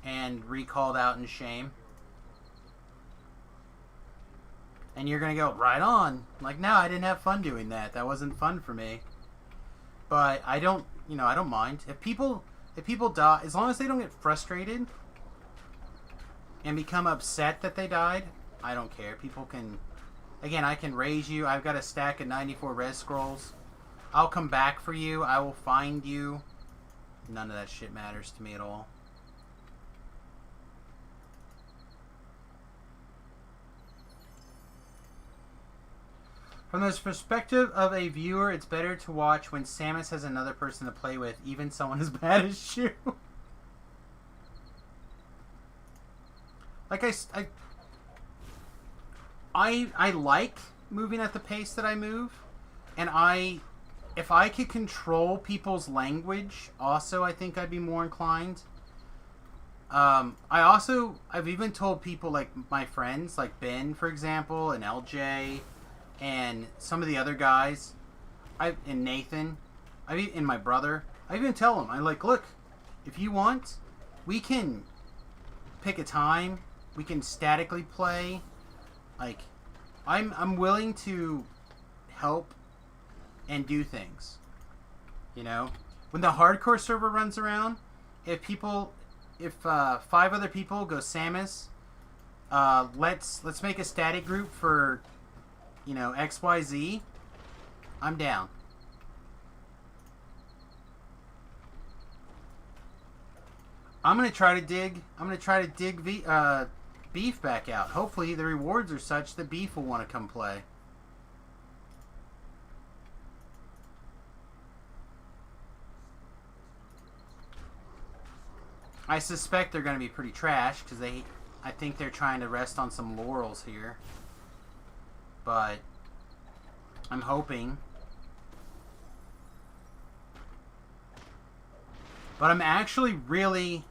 and recalled out in shame. And you're gonna go, right on. Like, no, I didn't have fun doing that. That wasn't fun for me. But I don't mind. If people die, as long as they don't get frustrated and become upset that they died, I don't care. People can... Again, I can raise you. I've got a stack of 94 res scrolls. I'll come back for you. I will find you. None of that shit matters to me at all. From the perspective of a viewer, it's better to watch when Samus has another person to play with, even someone as bad as Shu. Like, I like moving at the pace that I move, and if I could control people's language, also I think I'd be more inclined. I've even told people, like my friends, like Ben, for example, and LJ, and some of the other guys, and Nathan, and my brother, I even tell them, I'm like, look, if you want, we can pick a time, we can statically play. Like, I'm willing to help and do things. You know, when the hardcore server runs around, if 5 other people go Samus, let's make a static group for, you know, XYZ. I'm down. I'm gonna try to dig Beef back out. Hopefully the rewards are such that Beef will want to come play. I suspect they're going to be pretty trash because I think they're trying to rest on some laurels here. But I'm hoping. But I'm actually really,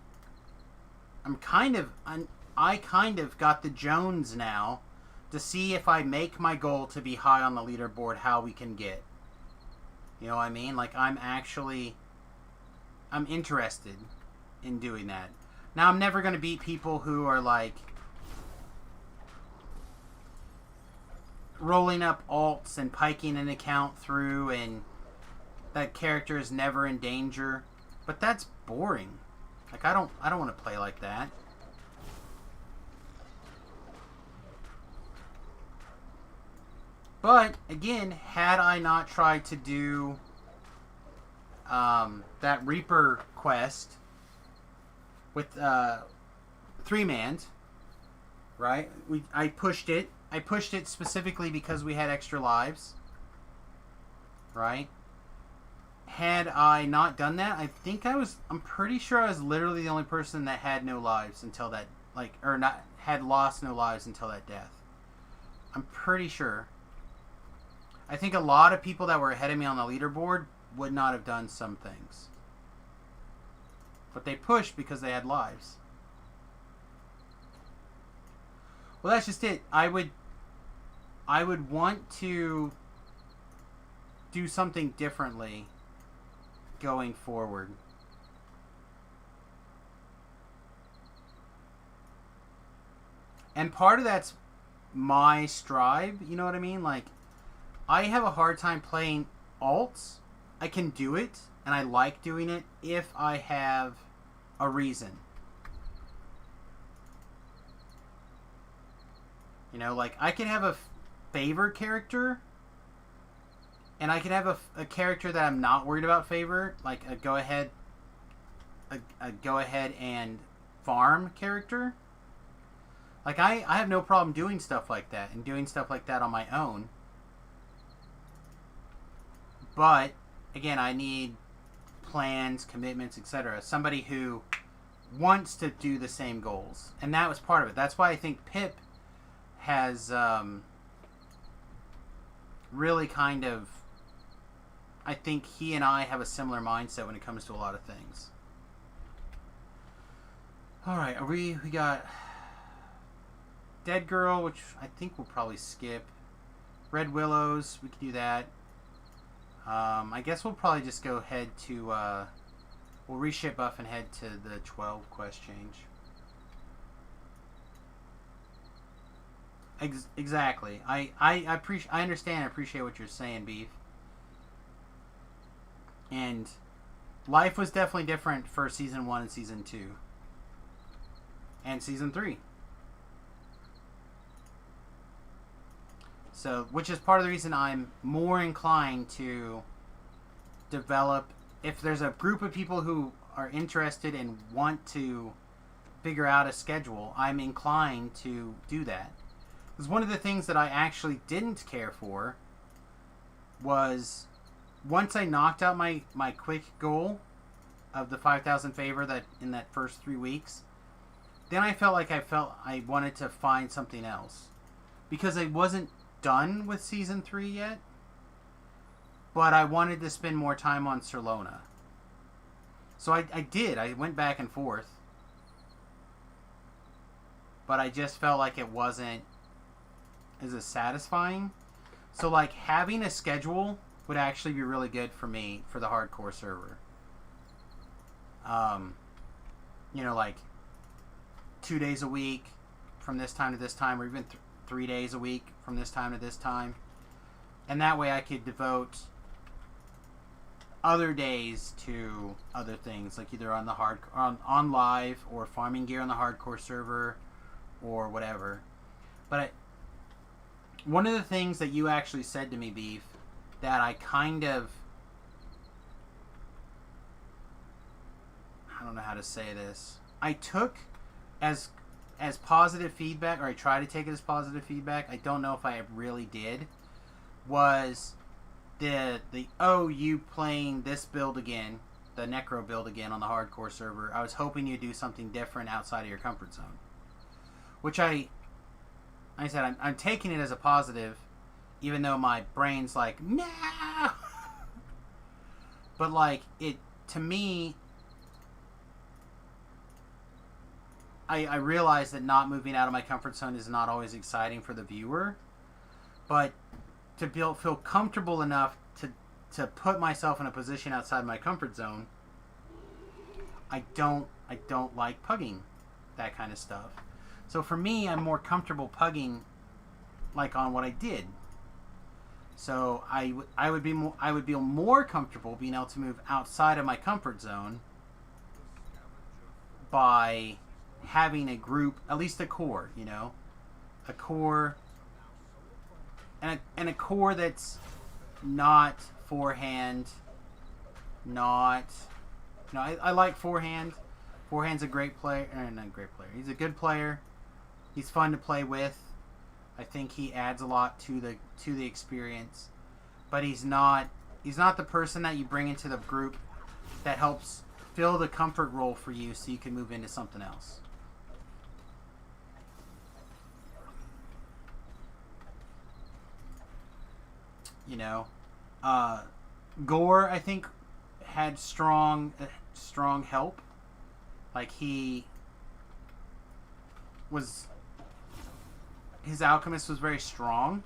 I kind of got the Jones now to see if I make my goal to be high on the leaderboard, how we can get. You know what I mean? Like, I'm interested in doing that. Now, I'm never going to beat people who are, like, rolling up alts and piking an account through, and that character is never in danger. But that's boring. Like, I don't want to play like that. But, again, had I not tried to do that Reaper quest with 3-manned, right? I pushed it. I pushed it specifically because we had extra lives, right? Had I not done that, I'm pretty sure I was literally the only person that had no lives until that, like, or not, had lost no lives until that death. I'm pretty sure. I think a lot of people that were ahead of me on the leaderboard would not have done some things. But they pushed because they had lives. Well, that's just it. I would want to do something differently going forward. And part of that's my strive, you know what I mean? Like, I have a hard time playing alts. I can do it, and I like doing it if I have a reason. You know, like, I can have a favor character, and I can have a character that I'm not worried about favor, like a go ahead and farm character. Like, I have no problem doing stuff like that and doing stuff like that on my own. But again, I need plans, commitments, etc. Somebody who wants to do the same goals, and that was part of it. That's why I think Pip has really kind of, I think he and I have a similar mindset when it comes to a lot of things. Alright, we got Dead Girl, which I think we'll probably skip. Red Willows, we can do that. I guess we'll probably just go ahead to, we'll reship buff and head to the 12 quest change. Exactly. I understand and appreciate what you're saying, Beef. And life was definitely different for Season 1 and Season 2. And Season 3. So, which is part of the reason I'm more inclined to develop, if there's a group of people who are interested and want to figure out a schedule, I'm inclined to do that. Because one of the things that I actually didn't care for was, once I knocked out my quick goal of the 5,000 favor that in that first 3 weeks, then I felt like I wanted to find something else. Because I wasn't done with Season 3 yet, but I wanted to spend more time on Sir Lona. So I did. I went back and forth. But I just felt like it wasn't as satisfying. So, like, having a schedule would actually be really good for me for the hardcore server. You know, like 2 days a week from this time to this time, or even 3 days a week from this time to this time. And that way I could devote other days to other things, like either on the on live, or farming gear on the hardcore server, or whatever. But one of the things that you actually said to me, Beef, that I kind of, I don't know how to say this. I took as positive feedback, or I try to take it as positive feedback. I don't know if I really did. Was the you playing this build again, the Necro build again on the hardcore server? I was hoping you'd do something different outside of your comfort zone, which I said I'm taking it as a positive, even though my brain's like no. But like it to me. I realize that not moving out of my comfort zone is not always exciting for the viewer, but to feel comfortable enough to put myself in a position outside my comfort zone, I don't like pugging that kind of stuff. So for me, I'm more comfortable pugging like on what I did. So I would be more comfortable being able to move outside of my comfort zone by having a group, at least a core, a core, and a core that's not forehand, I like forehand. Forehand's a great player, not a great player. He's a good player. He's fun to play with. I think he adds a lot to the experience, but he's not the person that you bring into the group that helps fill the comfort role for you so you can move into something else. Gore, I think, had strong help. Like his alchemist was very strong.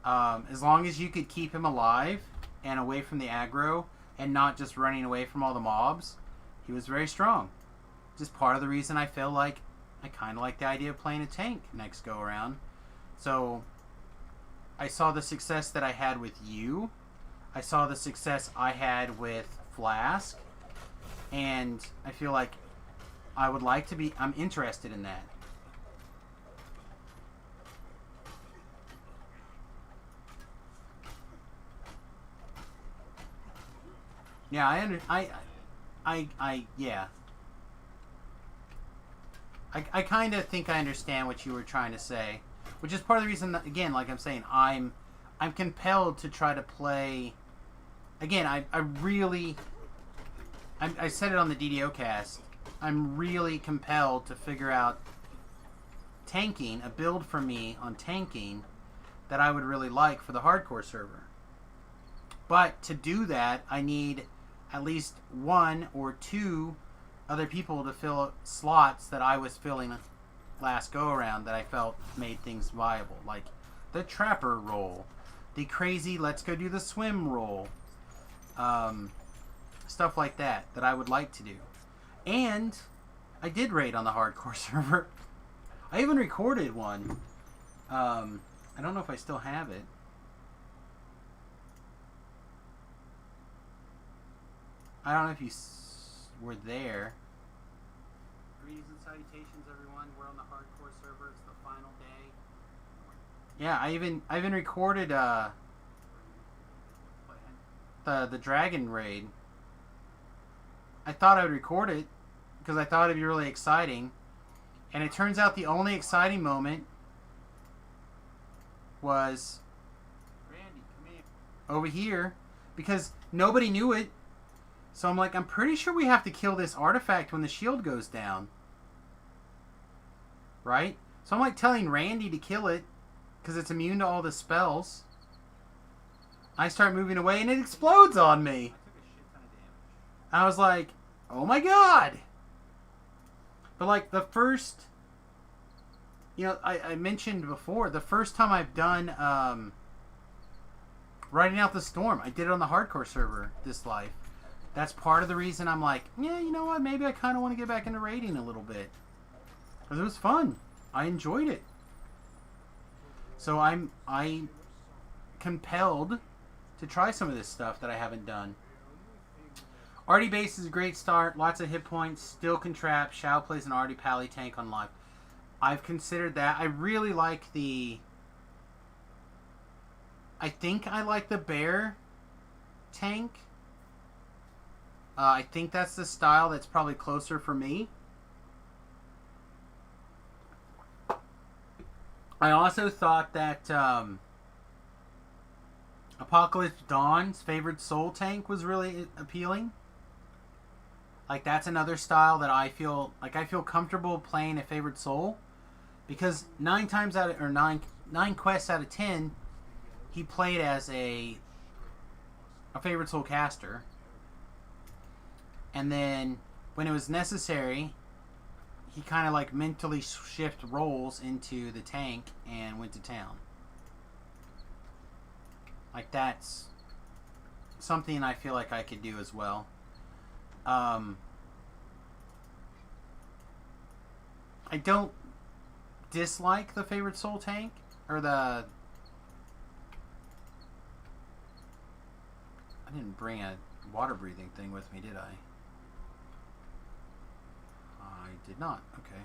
As long as you could keep him alive and away from the aggro and not just running away from all the mobs, he was very strong. Just part of the reason I feel like I kind of like the idea of playing a tank next go around. So I saw the success that I had with you. I saw the success I had with Flask. And I feel like I'm interested in that. Yeah, yeah. I kind of think I understand what you were trying to say, which is part of the reason that, again, like I'm saying, I'm compelled to try to play. Again, I said it on the DDO cast. I'm really compelled to figure out tanking, a build for me on tanking that I would really like for the hardcore server. But to do that, I need at least one or two other people to fill slots that I was filling last go around that I felt made things viable, like the trapper role, the crazy let's go do the swim role, stuff like that I would like to do. And I did raid on the hardcore server. I even recorded one. I don't know if I still have it. I don't know if you were there. Greetings and salutations, everyone. We're on the hardcore server. It's the final day. Yeah, I even recorded the dragon raid. I thought I would record it because I thought it'd be really exciting, and it turns out the only exciting moment was Randy, come here. Over here, because nobody knew it. So I'm like, I'm pretty sure we have to kill this artifact when the shield goes down. Right? So I'm like telling Randy to kill it because it's immune to all the spells. I start moving away and it explodes on me. I took a shit ton of damage. I was like, oh my god. But like the first, I mentioned before, the first time I've done Riding Out the Storm, I did it on the hardcore server this life. That's part of the reason I'm like, yeah, you know what? Maybe I kind of want to get back into raiding a little bit. Because it was fun. I enjoyed it. So I'm compelled to try some of this stuff that I haven't done. Artie base is a great start. Lots of hit points. Still can trap. Shao plays an Artie Pally tank on live. I've considered that. I really like the... I think I like the bear tank. I think that's the style that's probably closer for me. I also thought that Apocalypse Dawn's favorite soul tank was really appealing. Like, that's another style that I feel comfortable playing a favorite soul, because 9 quests out of 10 he played as a favorite soul caster, and then when it was necessary he kind of like mentally shift roles into the tank and went to town. Like, that's something I feel like I could do as well. I don't dislike the favorite soul tank, or I didn't bring a water breathing thing with me, did I? I did not. Okay.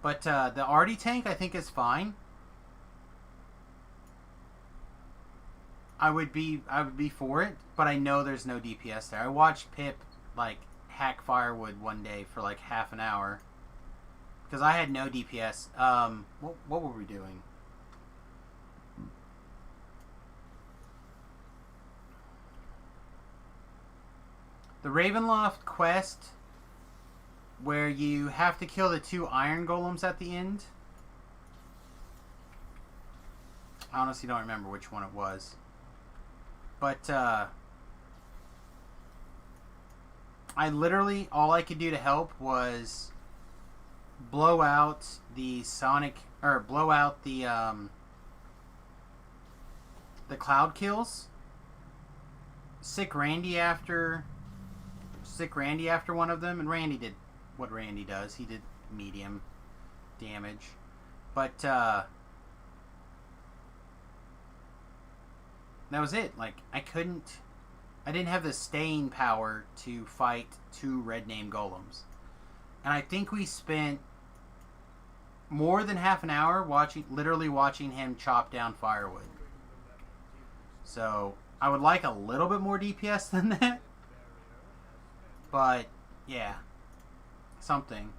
But the Artie tank I think is fine. I would be for it, but I know there's no DPS there. I watched Pip like hack Firewood one day for like half an hour because I had no DPS. What were we doing? The Ravenloft quest, where you have to kill the 2 iron golems at the end. I honestly don't remember which one it was. But, I literally, all I could do to help was blow out the cloud kills. Sick Randy after one of them, and Randy did what Randy does. He did medium damage. But, that was it. Like, I didn't have the staying power to fight 2 red name golems. And I think we spent more than half an hour literally watching him chop down Firewood. So, I would like a little bit more DPS than that. But, yeah. Something.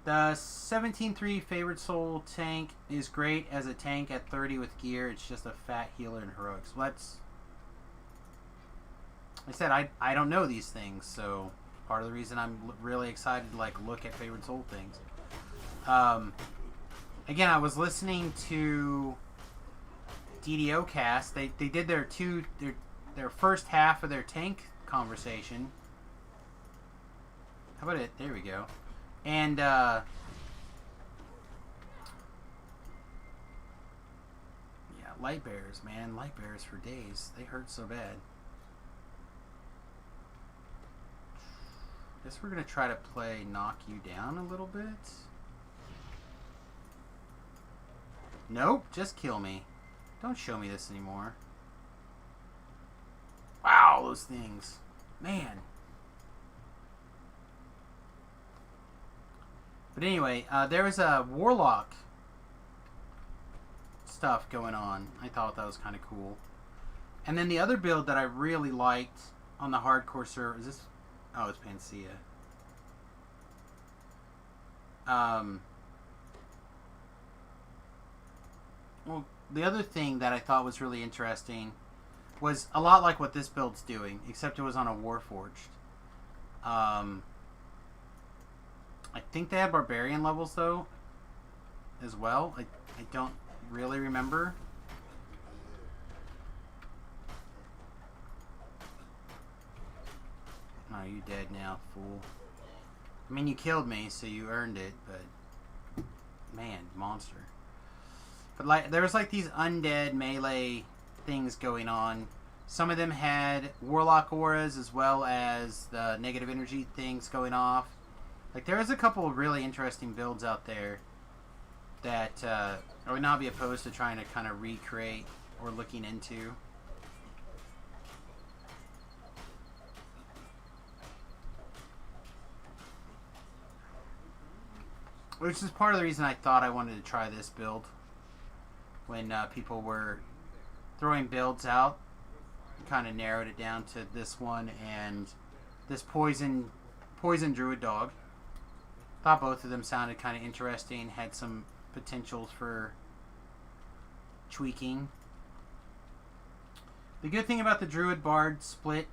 The 17-3 favorite soul tank is great as a tank at 30 with gear. It's just a fat healer in heroics. Like I said, I don't know these things, so part of the reason I'm really excited to like look at favorite soul things. Again, I was listening to DDO Cast. They did their first half of their tank conversation. How about it? There we go. And yeah, light bearers, man. Light bearers for days. They hurt so bad. Guess we're going to try to play knock you down a little bit. Nope, just kill me. Don't show me this anymore. Wow, those things. Man. But anyway, there was a Warlock stuff going on. I thought that was kind of cool. And then the other build that I really liked on the hardcore server is this. Oh, it's Panacea. Well, the other thing that I thought was really interesting was a lot like what this build's doing, except it was on a Warforged. I think they had Barbarian levels, though, as well. I don't really remember. Oh, you dead now, fool. I mean, you killed me, so you earned it, but... Man, monster. But, like, there was, like, these undead melee things going on. Some of them had Warlock auras, as well as the negative energy things going off. Like, there was a couple of really interesting builds out there that I would not be opposed to trying to kind of recreate or looking into. Which is part of the reason I thought I wanted to try this build. When people were throwing builds out, kind of narrowed it down to this one and this poison druid dog. Thought both of them sounded kind of interesting, had some potentials for tweaking. The good thing about the Druid Barb split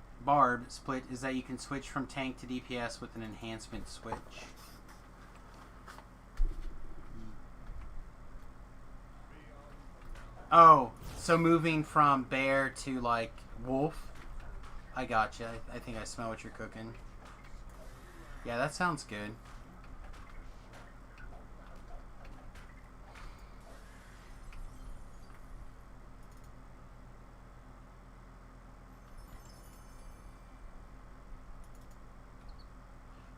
is that you can switch from tank to DPS with an enhancement switch. Oh, so moving from bear to like wolf. I gotcha. I think I smell what you're cooking. Yeah, that sounds good.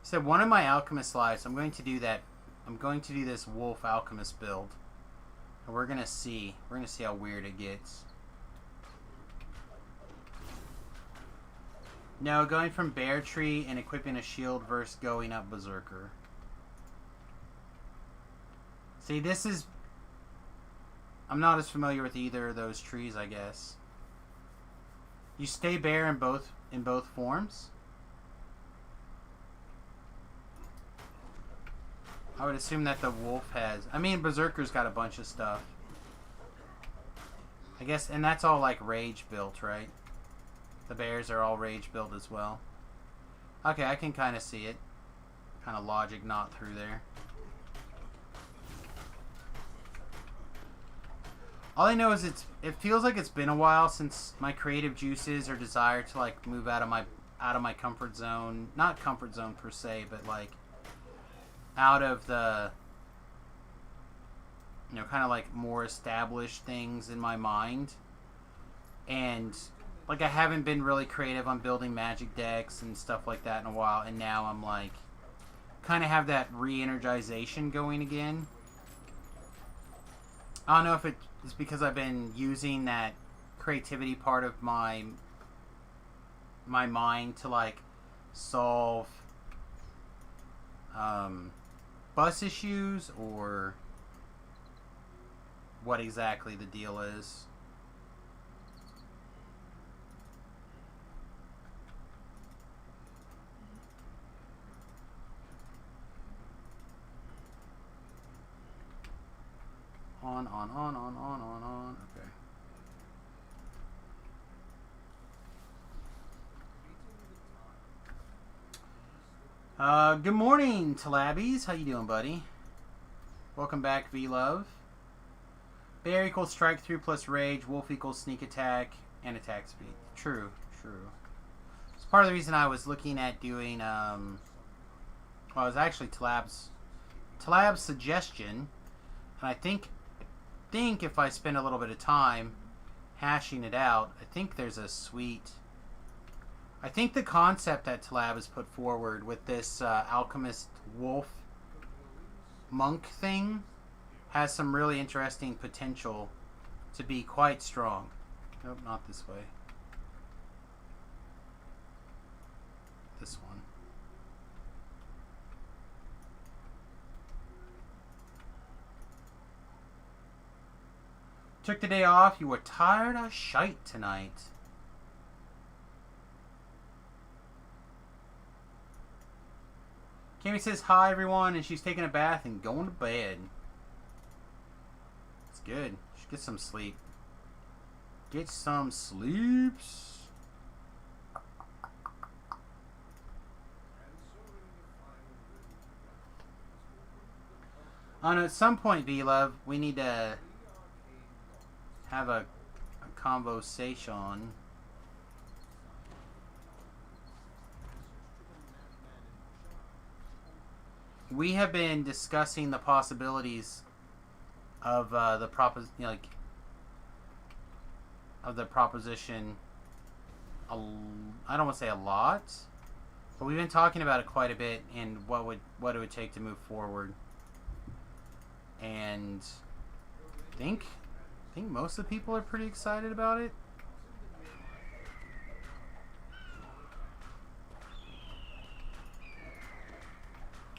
So one of my alchemist lives, I'm going to do that. I'm going to do this wolf alchemist build. And we're gonna see. We're gonna see how weird it gets. No, going from Bear Tree and equipping a shield versus going up Berserker. See, this is... I'm not as familiar with either of those trees, I guess. You stay bear in both forms? I would assume that the wolf has... I mean, Berserker's got a bunch of stuff. I guess, and that's all like rage built, right? The bears are all rage built as well. Okay, I can kind of see it. Kind of logic not through there. All I know is it feels like it's been a while since my creative juices or desire to like move out of my comfort zone. Not comfort zone per se, but like out of the, you know, kind of like more established things in my mind. And like I haven't been really creative on building magic decks and stuff like that in a while, and now I'm like kind of have that re-energization going again. I don't know if it's because I've been using that creativity part of my mind to like solve bus issues, or what exactly the deal is. On. Okay. Good morning, Talabbies. How you doing, buddy? Welcome back, V-Love. Bear equals strike through plus rage. Wolf equals sneak attack and attack speed. True. It's part of the reason I was looking at doing, well, it was actually Talab's suggestion. And I think if I spend a little bit of time hashing it out, I think there's a sweet... I think the concept that Talab has put forward with this alchemist wolf monk thing has some really interesting potential to be quite strong. Nope, not this way. This one. Took the day off. You were tired as shite tonight. Kimmy says hi everyone, and she's taking a bath and going to bed. It's good. She should get some sleep. Get some sleeps. Oh no, at some point, V-Love, we need to have a conversation. We have been discussing the possibilities of the proposition. I don't want to say a lot, but we've been talking about it quite a bit and what it would take to move forward. And I think most of the people are pretty excited about it.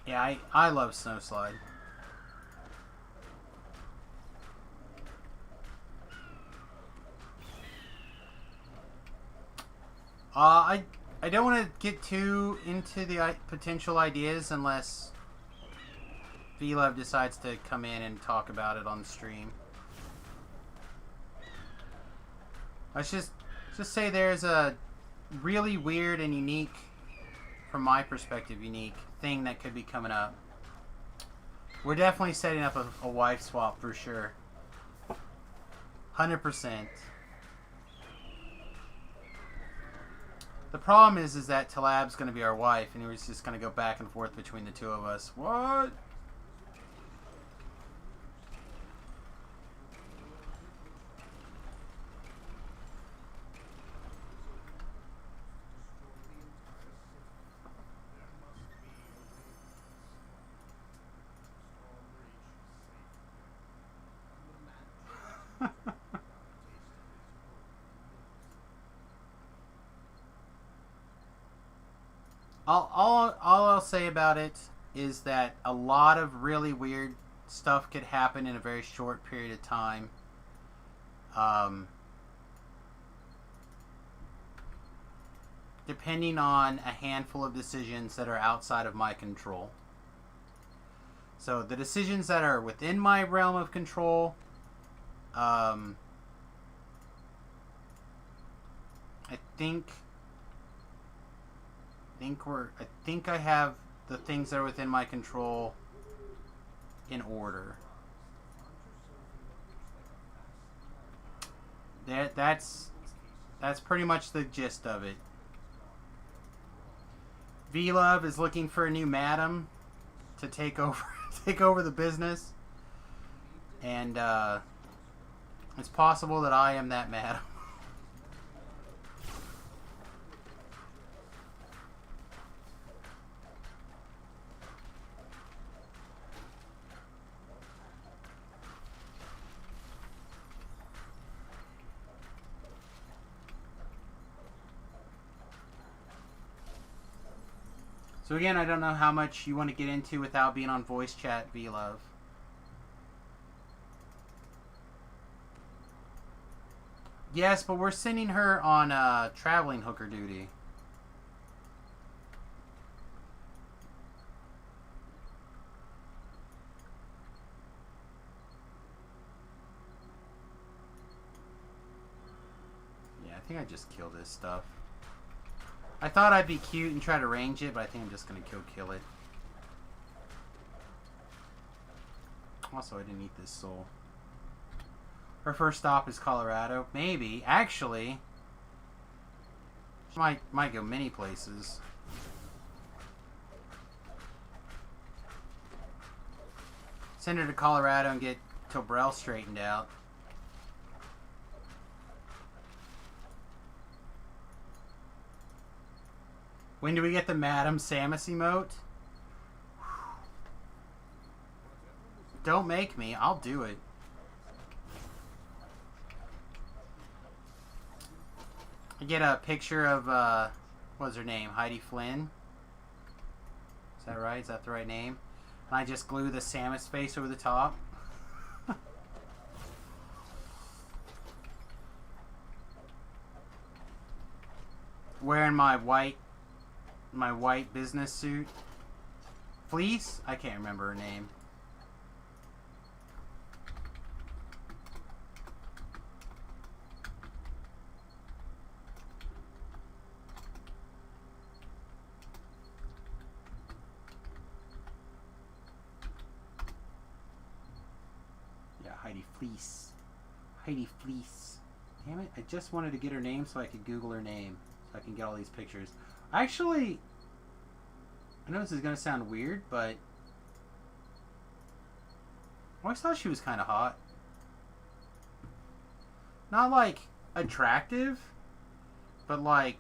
Yeah, I love Snowslide. I don't want to get too into the potential ideas unless V-Love decides to come in and talk about it on the stream. Let's just say there's a really weird and unique, from my perspective, unique thing that could be coming up. We're definitely setting up a wife swap for sure. 100%. The problem is that Talab's going to be our wife, and we're just going to go back and forth between the two of us. What? All I'll say about it is that a lot of really weird stuff could happen in a very short period of time. Depending on a handful of decisions that are outside of my control. So the decisions that are within my realm of control, I think I have the things that are within my control in order. That's pretty much the gist of it. V-Love is looking for a new madam to take over the business, and it's possible that I am that madam. So again, I don't know how much you want to get into without being on voice chat, V-Love. Yes, but we're sending her on traveling hooker duty. Yeah, I think I just killed this stuff. I thought I'd be cute and try to range it, but I think I'm just going to kill it. Also, I didn't eat this soul. Her first stop is Colorado. Maybe. Actually, might go many places. Send her to Colorado and get Tobrel straightened out. When do we get the Madam Samus emote? Don't make me. I'll do it. I get a picture of, what's her name? Heidi Flynn? Is that right? Is that the right name? And I just glue the Samus face over the top. Wearing my white business suit. Fleece? I can't remember her name. Yeah, Heidi Fleece. Heidi Fleece. Damn it, I just wanted to get her name so I could Google her name. So I can get all these pictures. Actually, I know this is going to sound weird, but I always thought she was kind of hot. Not like attractive, but like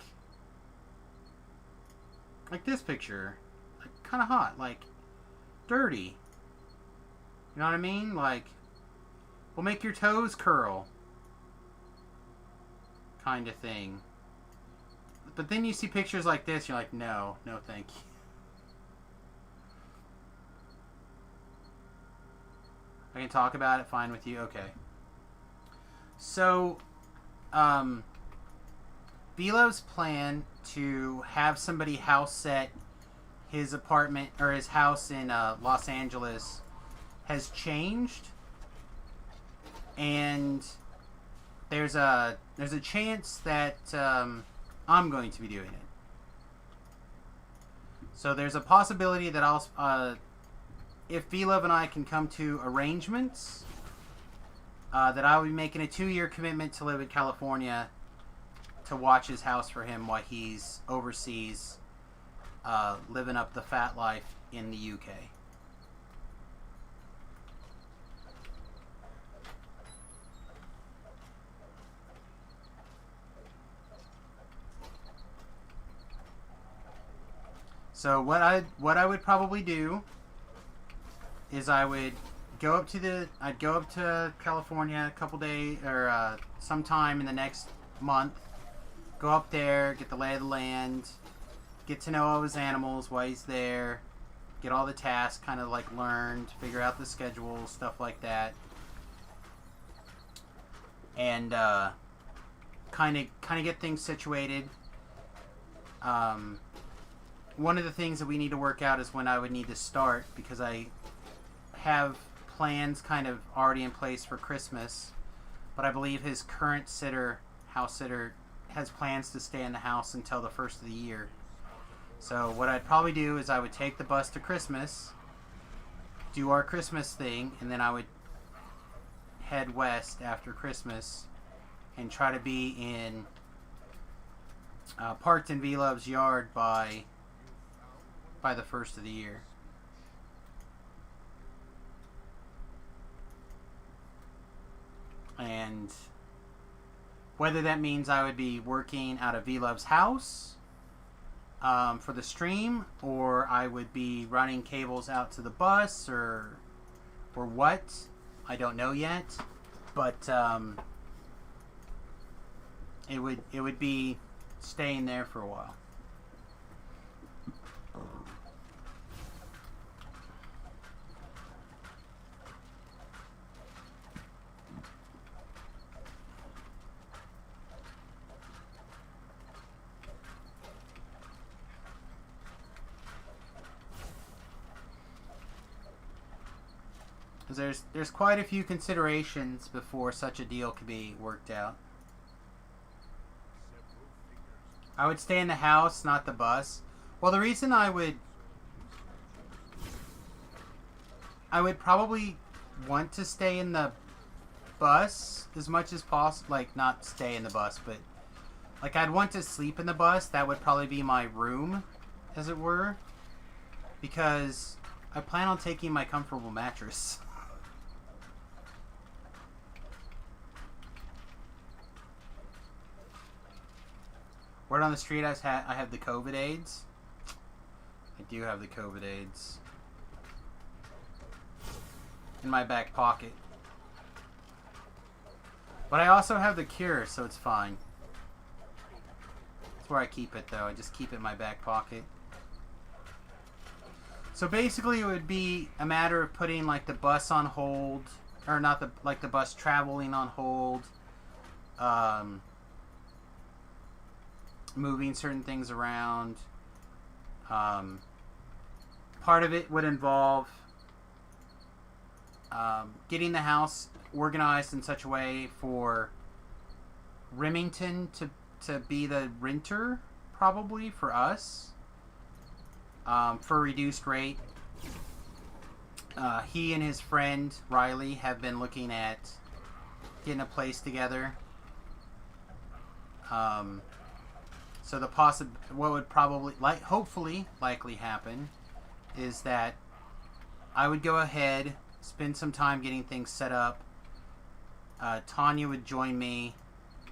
this picture. Like kind of hot, like dirty. You know what I mean? Like, will make your toes curl. Kind of thing. But then you see pictures like this, you're like, no, thank you. I can talk about it, fine with you, okay. So, Velo's plan to have somebody house set his apartment, or his house in Los Angeles has changed. And there's a chance that I'm going to be doing it. So there's a possibility that I'll, if V-Love and I can come to arrangements, that I will be making a 2-year commitment to live in California to watch his house for him while he's overseas, living up the fat life in the UK. So what I would probably do is I'd go up to California a couple days or sometime in the next month. Go up there, get the lay of the land, get to know all his animals while he's there, get all the tasks kind of like learned, figure out the schedule, stuff like that, and kind of get things situated. One of the things that we need to work out is when I would need to start, because I have plans kind of already in place for Christmas, but I believe his current house sitter, has plans to stay in the house until the first of the year. So what I'd probably do is I would take the bus to Christmas, do our Christmas thing, and then I would head west after Christmas and try to be in parked in V-Love's yard by the first of the year. And whether that means I would be working out of V-Love's house for the stream, or I would be running cables out to the bus, or what, I don't know yet. But it would be staying there for a while. There's quite a few considerations before such a deal could be worked out. I would stay in the house, not the bus. Well, the reason I would probably want to stay in the bus as much as possible. Like, not stay in the bus, but like I'd want to sleep in the bus. That would probably be my room, as it were, because I plan on taking my comfortable mattress. Word on the street, I have the COVID AIDS. I do have the COVID AIDS. In my back pocket. But I also have the cure, so it's fine. That's where I keep it, though. I just keep it in my back pocket. So basically, it would be a matter of putting, like, the bus on hold. Or not the bus traveling on hold. Moving certain things around. Part of it would involve getting the house organized in such a way for Remington to be the renter, probably, for us, for a reduced rate. He and his friend Riley have been looking at getting a place together. So what would probably, hopefully, likely happen is that I would go ahead, spend some time getting things set up. Tanya would join me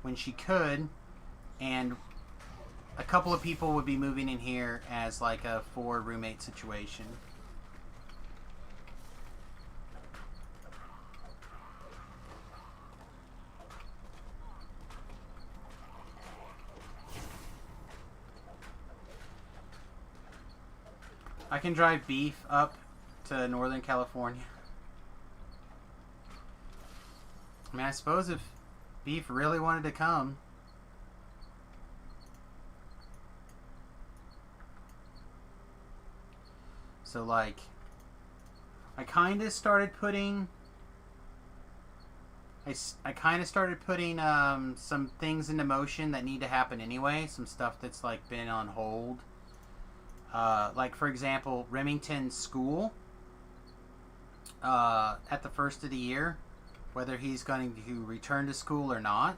when she could, and a couple of people would be moving in here as like a 4 roommate situation. I can drive Beef up to Northern California. I mean, I suppose if Beef really wanted to come. So, like, I kind of started putting I kind of started putting some things into motion that need to happen anyway. Some stuff that's like been on hold. Like for example, Remington's school. At the first of the year, whether he's going to return to school or not.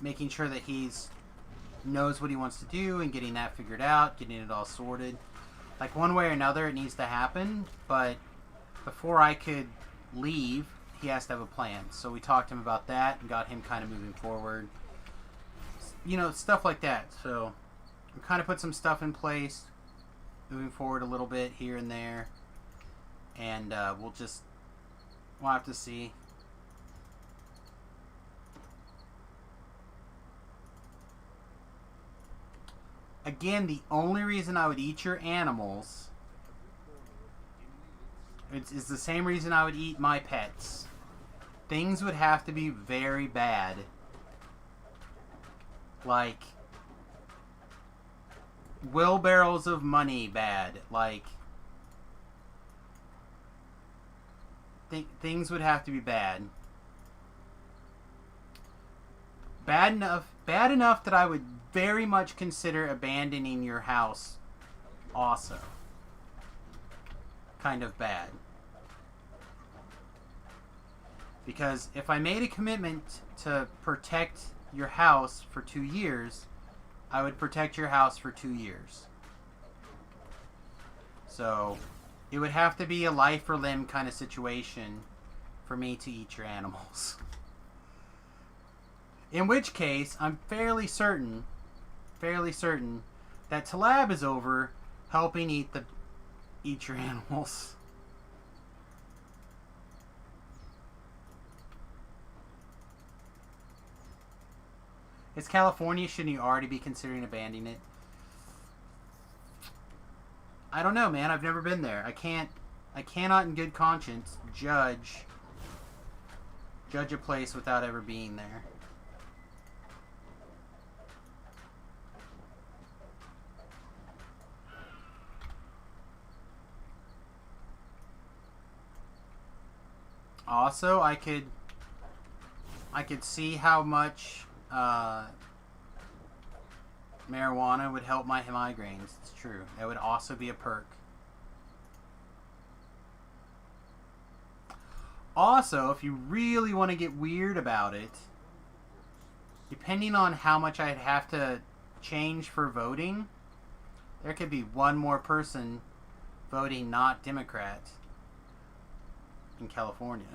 Making sure that he's knows what he wants to do and getting that figured out, getting it all sorted. Like one way or another, it needs to happen. But before I could leave, he has to have a plan. So we talked to him about that and got him kind of moving forward. You know, stuff like that. So we kind of put some stuff in place, moving forward a little bit here and there. And we'll have to see. Again, the only reason I would eat your animals is the same reason I would eat my pets. Things would have to be very bad. Like wheelbarrows of money bad. Like things would have to be bad. Bad enough that I would very much consider abandoning your house also. Kind of bad. Because if I made a commitment to protect your house for 2 years, I would protect your house for 2 years. So, it would have to be a life or limb kind of situation for me to eat your animals. In which case, I'm fairly certain that Talab is over helping eat your animals. Is California, shouldn't you already be considering abandoning it? I don't know, man. I've never been there. I cannot in good conscience judge a place without ever being there. Also, I could see how much marijuana would help my migraines. It's true. That would also be a perk. Also, if you really want to get weird about it, depending on how much I'd have to change for voting, there could be one more person voting not Democrat in California.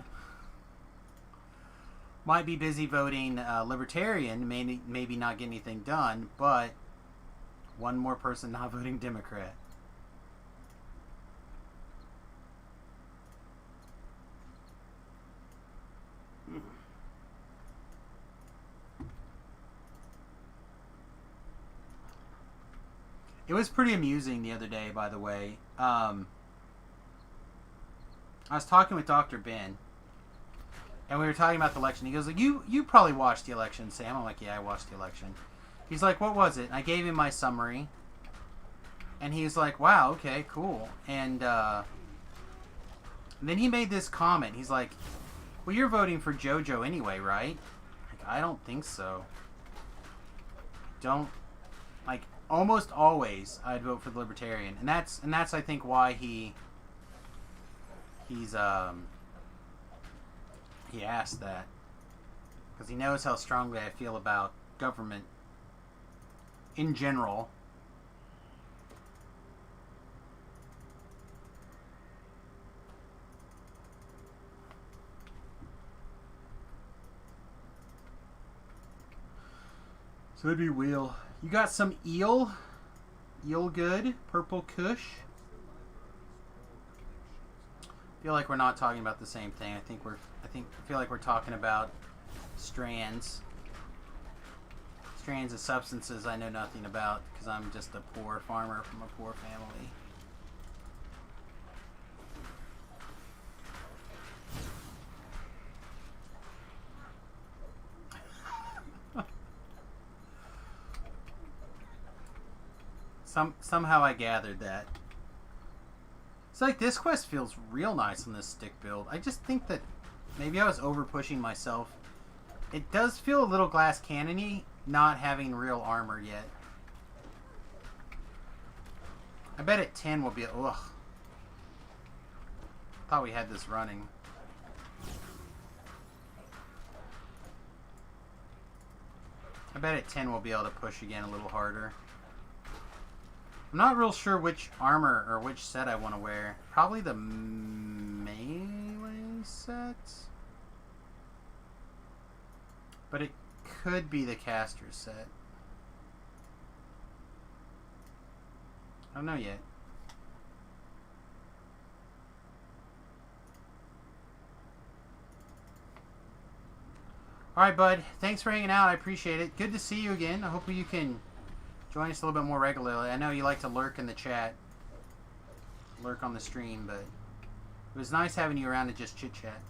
Might be busy voting Libertarian, maybe not get anything done, but one more person not voting Democrat. It was pretty amusing the other day, by the way. I was talking with Dr. Ben, and we were talking about the election. He goes, like, you probably watched the election, Sam. I'm like, yeah, I watched the election. He's like, what was it? And I gave him my summary. And he's like, wow, okay, cool. And then he made this comment. He's like, well, you're voting for JoJo anyway, right? Like, I don't think so. Almost always I'd vote for the Libertarian. And that's I think why he asked that, because he knows how strongly I feel about government in general. So it'd be wheel. You got some eel good, purple kush. Feel like we're not talking about the same thing. I feel like we're talking about strands of substances I know nothing about, because I'm just a poor farmer from a poor family. Somehow I gathered that. It's like this quest feels real nice on this stick build. I just think that maybe I was over pushing myself. It does feel a little glass cannony not having real armor yet. I bet at 10 we'll be... Ugh. Thought we had this running. I bet at 10 we'll be able to push again a little harder. I'm not real sure which armor or which set I want to wear. Probably the melee set? But it could be the caster set. I don't know yet. Alright, bud. Thanks for hanging out. I appreciate it. Good to see you again. I hope you can join us a little bit more regularly. I know you like to lurk in the chat. Lurk on the stream, but it was nice having you around to just chit-chat.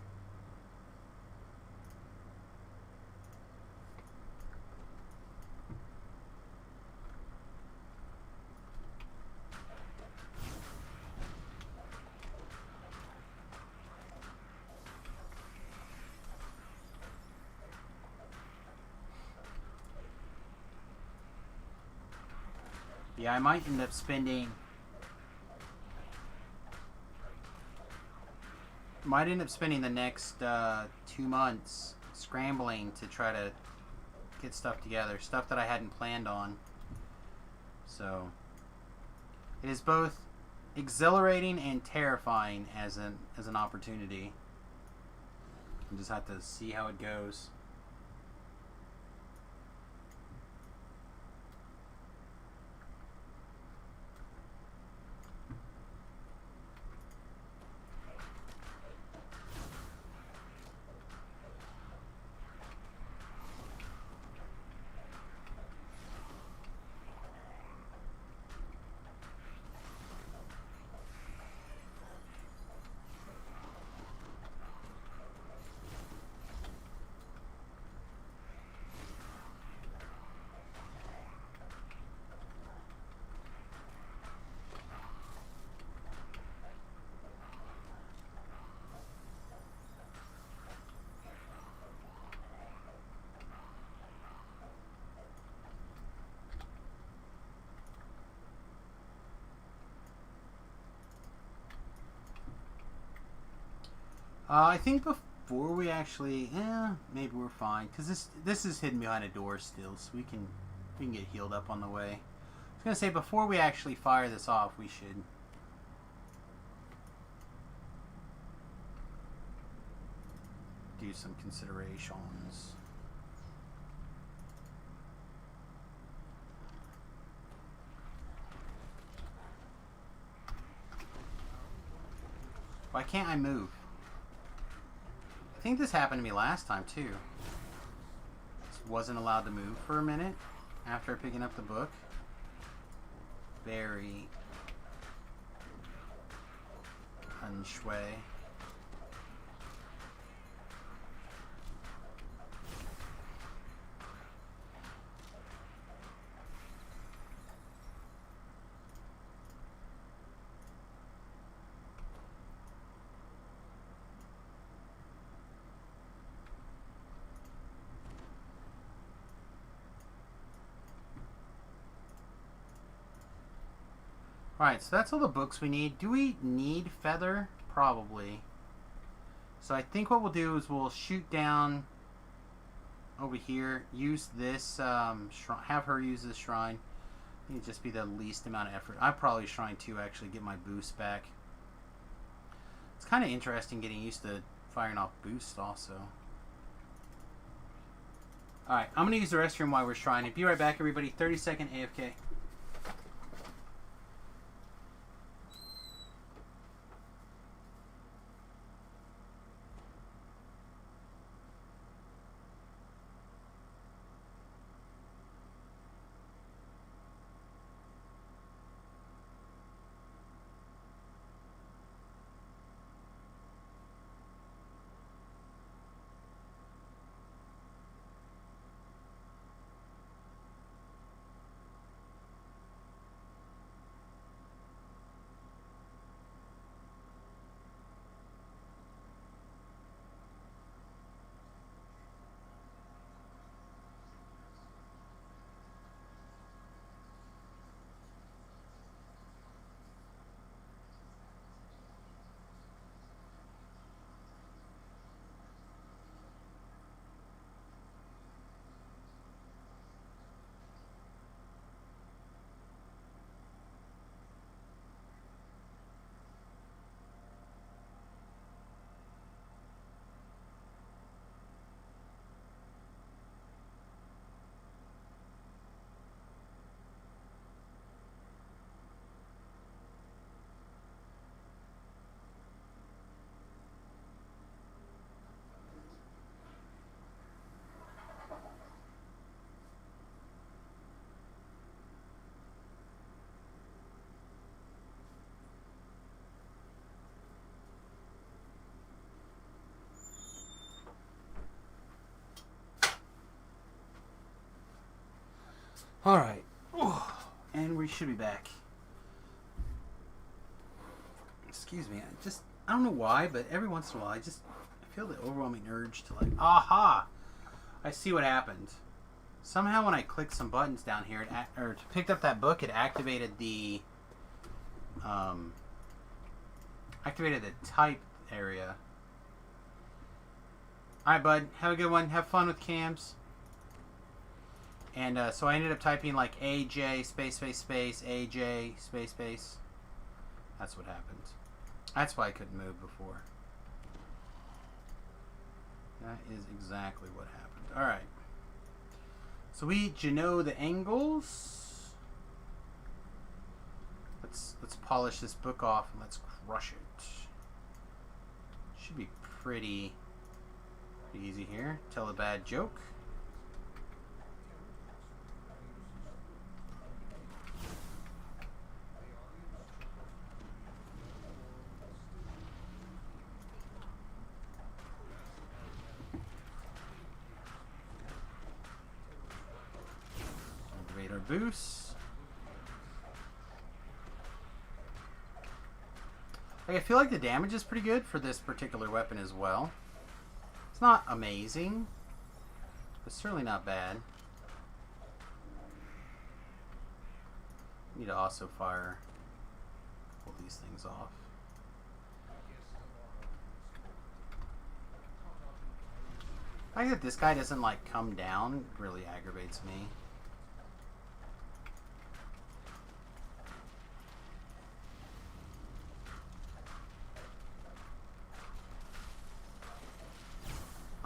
Yeah, I might end up spending... the next 2 months scrambling to try to get stuff together. Stuff that I hadn't planned on. So... it is both exhilarating and terrifying as an opportunity. You just have to see how it goes. I think before we actually, maybe we're fine, because this is hidden behind a door still, so we can get healed up on the way. I was gonna say before we actually fire this off, we should do some considerations. Why can't I move? I think this happened to me last time too. Just wasn't allowed to move for a minute after picking up the book. Very unshui. Alright, so that's all the books we need. Do we need Feather? Probably. So I think what we'll do is we'll shoot down over here, use this shrine, have her use this shrine. I think it'd just be the least amount of effort. I'd probably shrine 2 actually, get my boost back. It's kind of interesting getting used to firing off boosts also. Alright, I'm going to use the restroom while we're shrining. Be right back, everybody. 30-second AFK. All right. And we should be back. Excuse me. I don't know why, but every once in a while I feel the overwhelming urge to like, aha! I see what happened. Somehow when I clicked some buttons down here, or picked up that book, it activated the type area. Alright, bud. Have a good one. Have fun with cams. And so I ended up typing like AJ space space space AJ space space. That's what happened. That's why I couldn't move before. That is exactly what happened. Alright. So we know the angles. Let's polish this book off and let's crush it. Should be pretty easy here. Tell a bad joke. Activate our boost. I feel like the damage is pretty good for this particular weapon as well. It's not amazing, but certainly not bad. Need to also fire a couple of these things off. The fact that this guy doesn't like come down really aggravates me.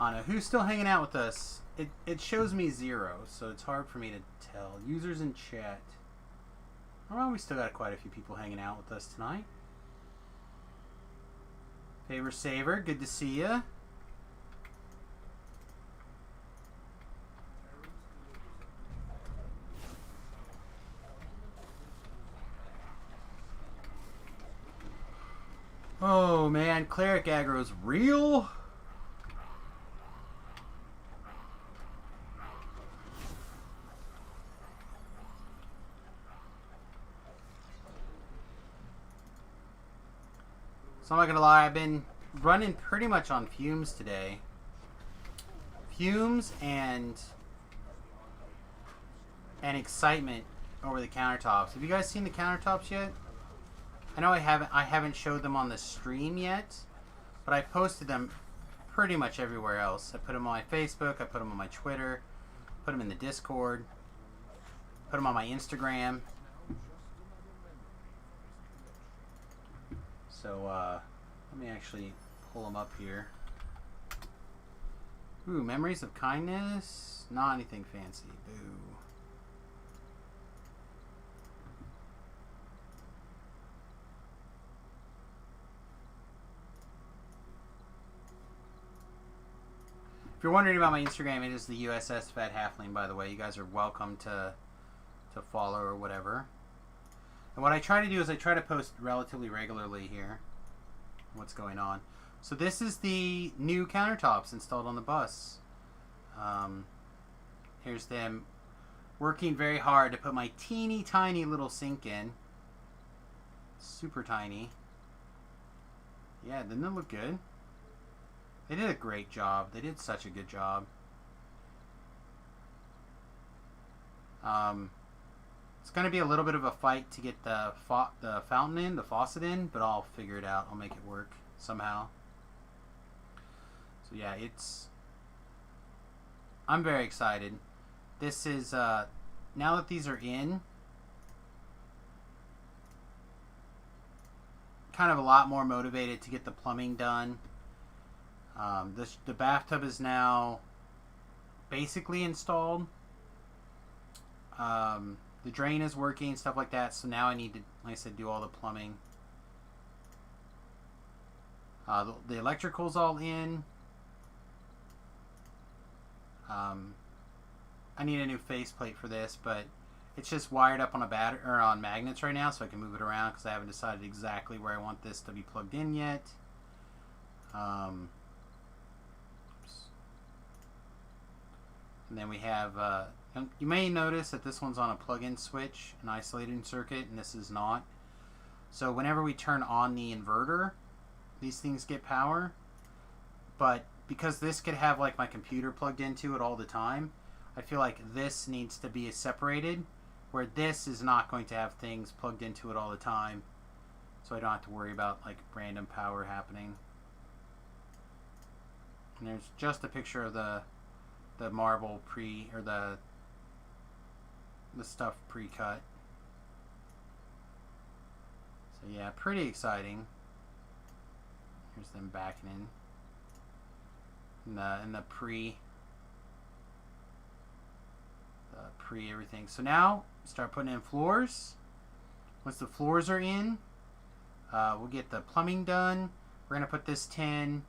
I don't know. Who's still hanging out with us? It shows me 0, so it's hard for me to tell. Users in chat. Well, we still got quite a few people hanging out with us tonight. Favor Saver, good to see ya. Oh man, cleric aggro's real. So I'm not gonna lie, I've been running pretty much on fumes today. Fumes and excitement over the countertops. Have you guys seen the countertops yet? I know I haven't showed them on the stream yet, but I posted them pretty much everywhere else. I put them on my Facebook, I put them on my Twitter, put them in the Discord, put them on my Instagram. So, let me actually pull them up here. Ooh, Memories of Kindness. Not anything fancy. Boo. If you're wondering about my Instagram, it is the USS Fat Halfling, by the way. You guys are welcome to follow or whatever. And what I try to do is I try to post relatively regularly here what's going on. So this is the new countertops installed on the bus. Here's them working very hard to put my teeny tiny little sink in. Super tiny. Yeah, didn't it look good? They did a great job. They did such a good job. It's going to be a little bit of a fight to get the fountain in, the faucet in, but I'll figure it out. I'll make it work somehow. So yeah, I'm very excited. This is, now that these are in, kind of a lot more motivated to get the plumbing done. The bathtub is now basically installed. The drain is working, stuff like that. So now I need to, like I said, do all the plumbing. The electrical's all in. I need a new faceplate for this, but it's just wired up on a battery or on magnets right now, so I can move it around because I haven't decided exactly where I want this to be plugged in yet. And then we have, you may notice that this one's on a plug-in switch, an isolating circuit, and this is not. So whenever we turn on the inverter, these things get power. But because this could have like my computer plugged into it all the time, I feel like this needs to be separated, where this is not going to have things plugged into it all the time. So I don't have to worry about like random power happening. And there's just a picture of the marble or the stuff pre-cut. So yeah, pretty exciting. Here's them backing in the pre everything. So now start putting in floors. Once the floors are in, we'll get the plumbing done. We're gonna put this tin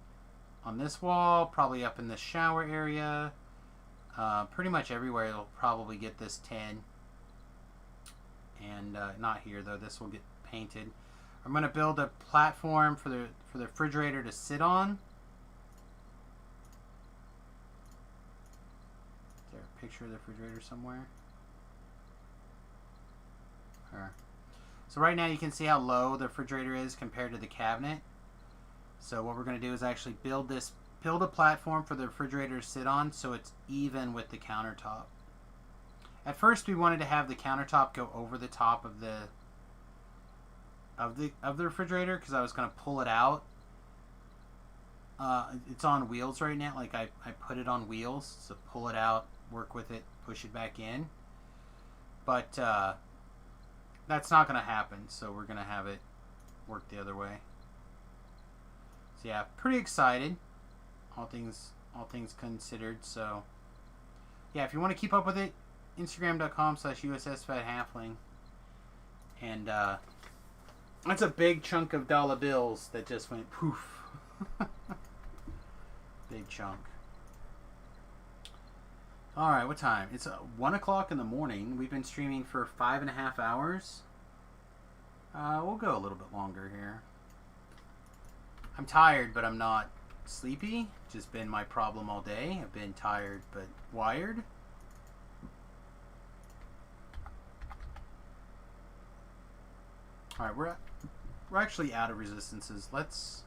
on this wall, probably up in the shower area. Pretty much everywhere you'll probably get this tin. And not here though, this will get painted. I'm going to build a platform for the refrigerator to sit on. Is there a picture of the refrigerator somewhere? So right now you can see how low the refrigerator is compared to the cabinet. So what we're going to do is actually build a platform for the refrigerator to sit on so it's even with the countertop. At first we wanted to have the countertop go over the top of the refrigerator because I was going to pull it out. It's on wheels right now. Like I put it on wheels, so pull it out, work with it, push it back in. But that's not going to happen, so we're going to have it work the other way. So yeah, pretty excited. All things considered. So yeah, if you want to keep up with it, Instagram.com/USSFatHalfling. And that's a big chunk of dollar bills that just went poof. Big chunk. Alright, what time? It's 1 o'clock in the morning. We've been streaming for 5.5 hours. We'll go a little bit longer here. I'm tired, but I'm not sleepy. Just been my problem all day. I've been tired, but wired. Alright, we're actually out of resistances. Let's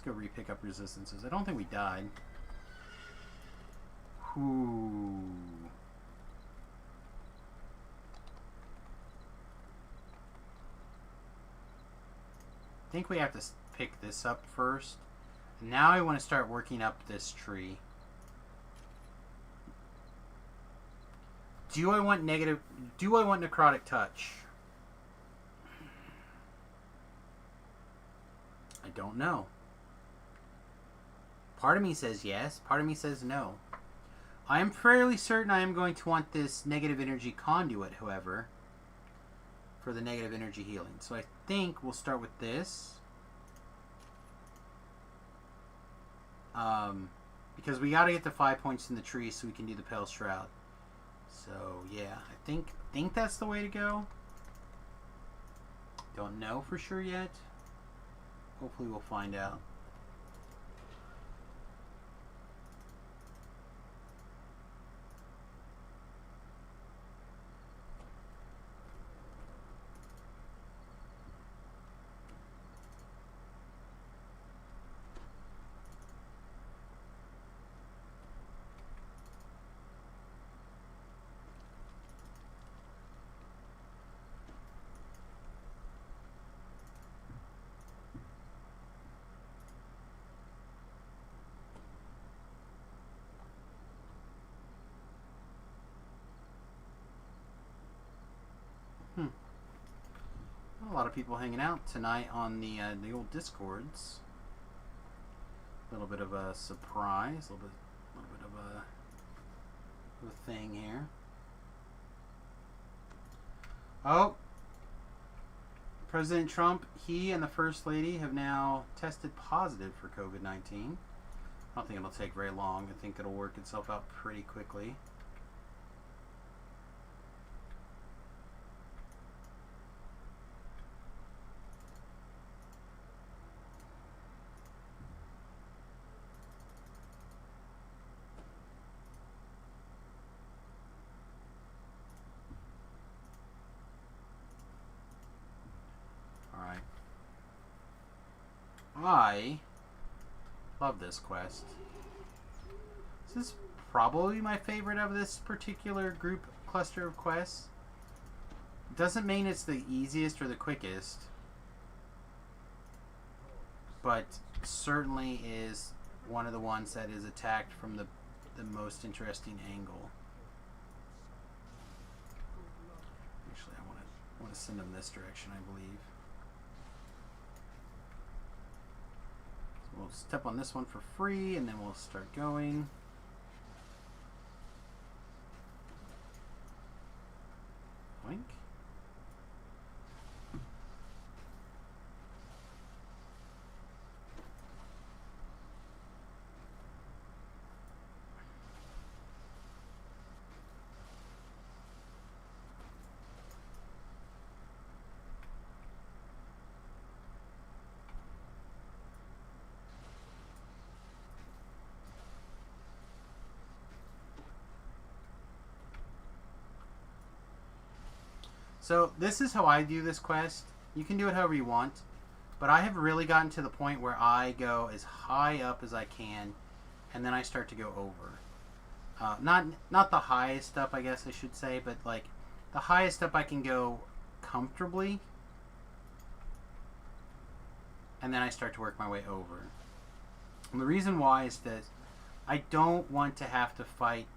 go re-pick up resistances. I don't think we died. Ooh. I think we have to pick this up first. Now I want to start working up this tree. Do I want necrotic touch? I don't know. Part of me says yes, part of me says no. I am fairly certain I am going to want this negative energy conduit, however, for the negative energy healing. So I think we'll start with this. Because we gotta get the 5 points in the tree so we can do the Pale Shroud. So yeah, I think that's the way to go. Don't know for sure yet. Hopefully we'll find out. A lot of people hanging out tonight on the old Discords. A little bit of a surprise, a little bit of a thing here. Oh, President Trump, he and the First Lady have now tested positive for COVID-19. I don't think it'll take very long. I think it'll work itself out pretty quickly. I love this quest. This is probably my favorite of this particular group cluster of quests. Doesn't mean it's the easiest or the quickest, but certainly is one of the ones that is attacked from the most interesting angle. Actually, I want to send them this direction, I believe. So we'll step on this one for free, and then we'll start going. Boink. So this is how I do this quest. You can do it however you want, but I have really gotten to the point where I go as high up as I can, and then I start to go over. Not the highest up, I guess I should say, but like the highest up I can go comfortably, and then I start to work my way over. And the reason why is that I don't want to have to fight.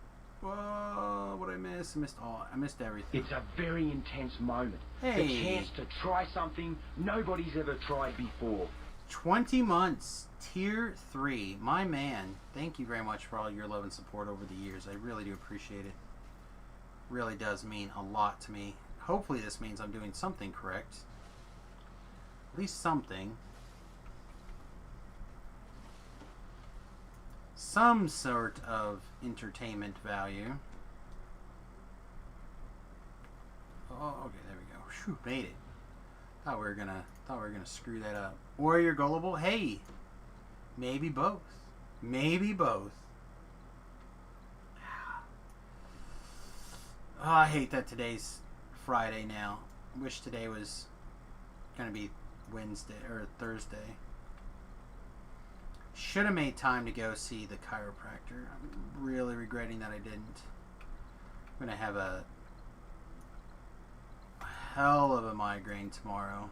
Whoa, what I miss? I missed everything. It's a very intense moment. Hey. The chance to try something nobody's ever tried before. 20 months, tier 3. My man, thank you very much for all your love and support over the years. I really do appreciate it. Really does mean a lot to me. Hopefully this means I'm doing something correct. At least something. Some sort of entertainment value. Oh, okay, there we go. Whew, made it. Thought we were gonna screw that up. Warrior Gullible. Hey, maybe both. Maybe both. Oh, I hate that today's Friday now. Wish today was gonna be Wednesday or Thursday. Should have made time to go see the chiropractor. I'm really regretting that I didn't. I'm going to have a hell of a migraine tomorrow.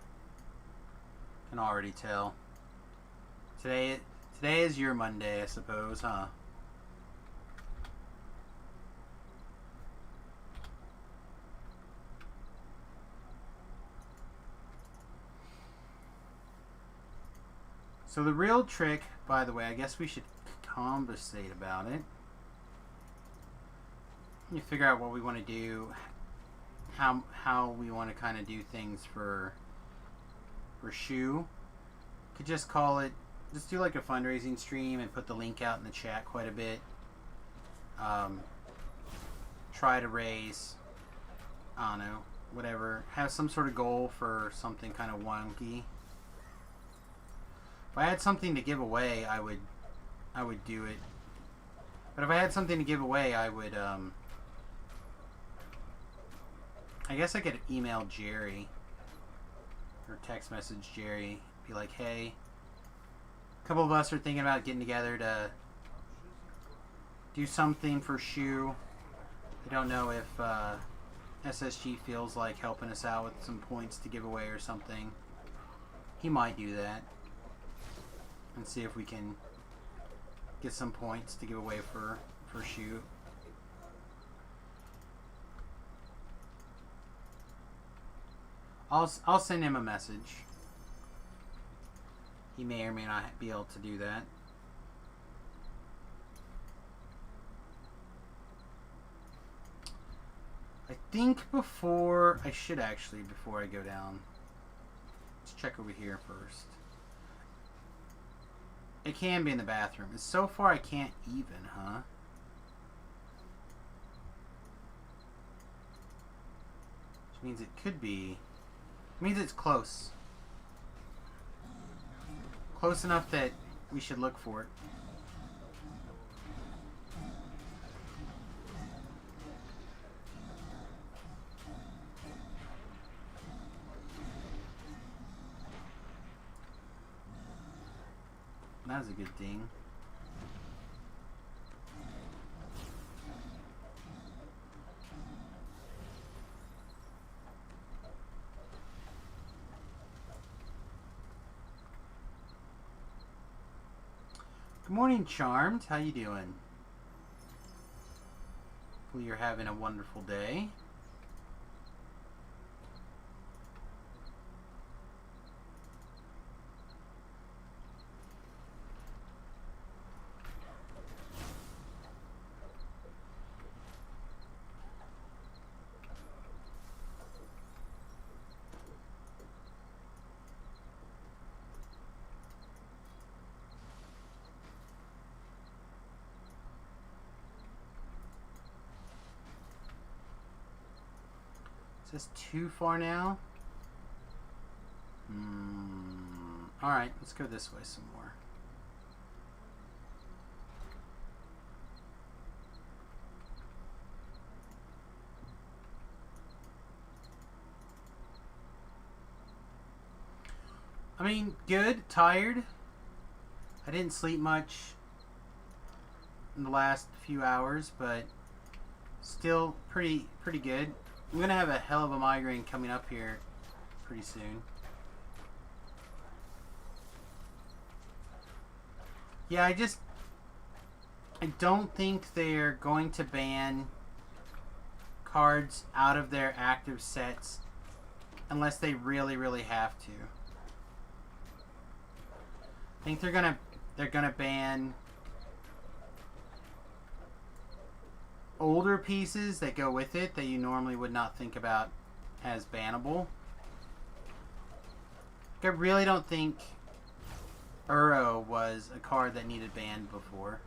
Can already tell. Today is your Monday, I suppose, huh? So the real trick, by the way, I guess we should conversate about it. You figure out what we want to do, how we want to kind of do things for Shu. Could just call it, just do like a fundraising stream and put the link out in the chat quite a bit. Try to raise, I don't know, whatever. Have some sort of goal for something kind of wonky. If I had something to give away, I would do it. But if I had something to give away, I would, I guess I could email Jerry or text message Jerry. Be like, hey, a couple of us are thinking about getting together to do something for Shu. I don't know if SSG feels like helping us out with some points to give away or something. He might do that. And see if we can get some points to give away for Shu. I'll send him a message. He may or may not be able to do that. I think before I go down, let's check over here first. It can be in the bathroom. So far I can't even, huh? Which means it could be... It means it's close. Close enough that we should look for it. that was a good thing. Good morning, Charmed. How you doing? Hopefully you're having a wonderful day. Is this too far now? Alright, let's go this way some more. I mean, good, tired. I didn't sleep much in the last few hours, but still pretty good. I'm gonna have a hell of a migraine coming up here pretty soon. Yeah, I don't think they're going to ban cards out of their active sets unless they really have to. I think they're gonna ban older pieces that go with it that you normally would not think about as bannable. I really don't think Uro was a card that needed banned before.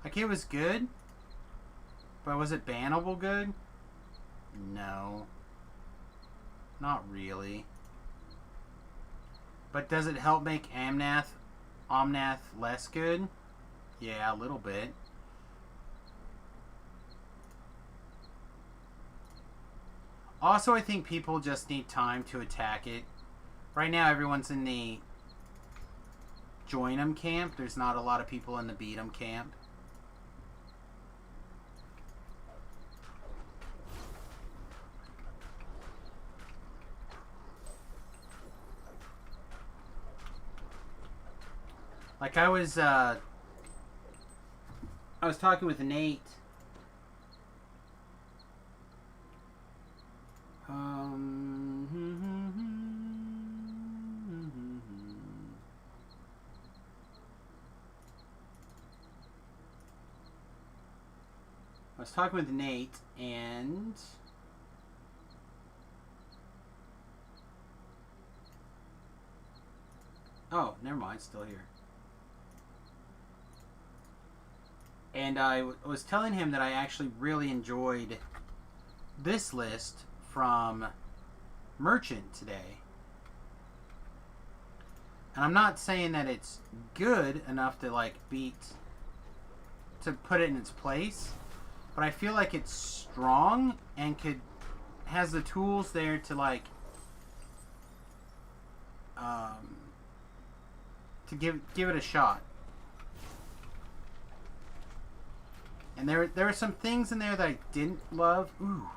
Like, it was good, but was it bannable good? No. Not really. But does it help make Omnath less good? Yeah, a little bit. Also, I think people just need time to attack it. Right now, everyone's in the join 'em camp. There's not a lot of people in the beat 'em camp. Like, I was talking with Nate. I was talking with Nate, and oh, never mind, still here. And I was telling him that I actually really enjoyed this list from Merchant today. And I'm not saying that it's good enough to, like, to put it in its place, but I feel like it's strong and has the tools there to, like, to give it a shot. And there were some things in there that I didn't love. Ooh.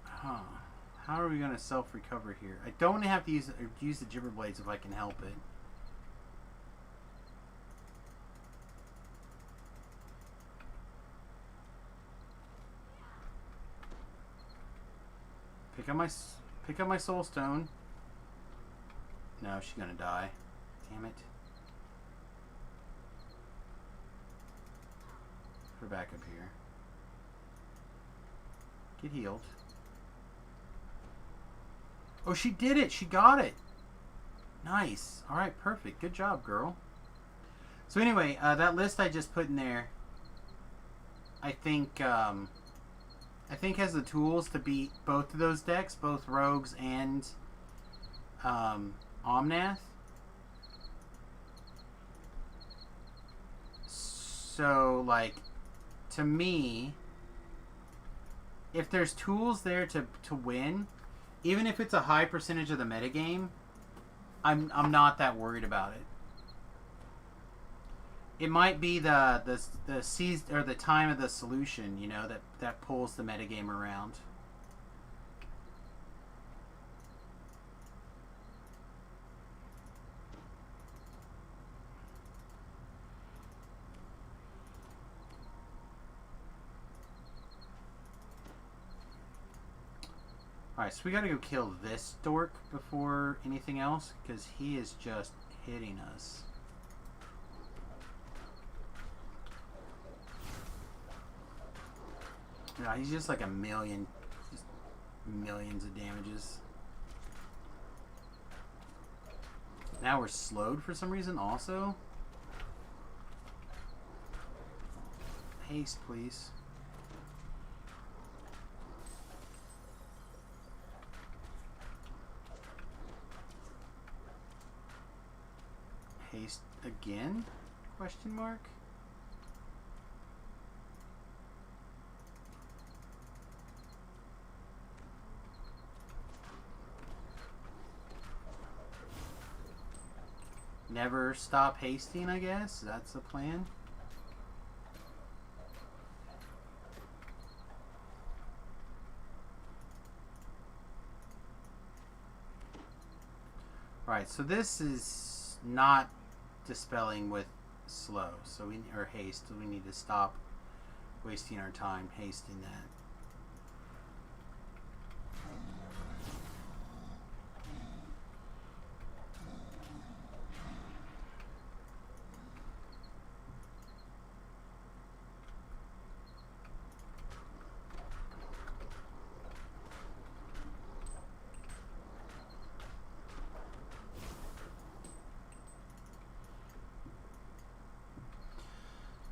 Huh. How are we gonna self-recover here? I don't want to have to use the Gibber Blades if I can help it. Pick up my soul stone. No, she's gonna die. Damn it. Put her back up here. Get healed. Oh, she did it! She got it! Nice. Alright, perfect. Good job, girl. So anyway, that list I just put in there, I think has the tools to beat both of those decks, both Rogues and Omnath. So, like, to me, if there's tools there to win, even if it's a high percentage of the metagame, I'm not that worried about it. It might be the seized or the time of the solution, you know, that pulls the metagame around. Alright, so we gotta go kill this dork before anything else, because he is just hitting us. Yeah, he's just like a million, just millions of damages. Now we're slowed for some reason also. Haste, please. Haste again? Question mark? Never stop hasting, I guess. That's the plan. Right, so this is not dispelling with slow, so or haste, so we need to stop wasting our time hasting that.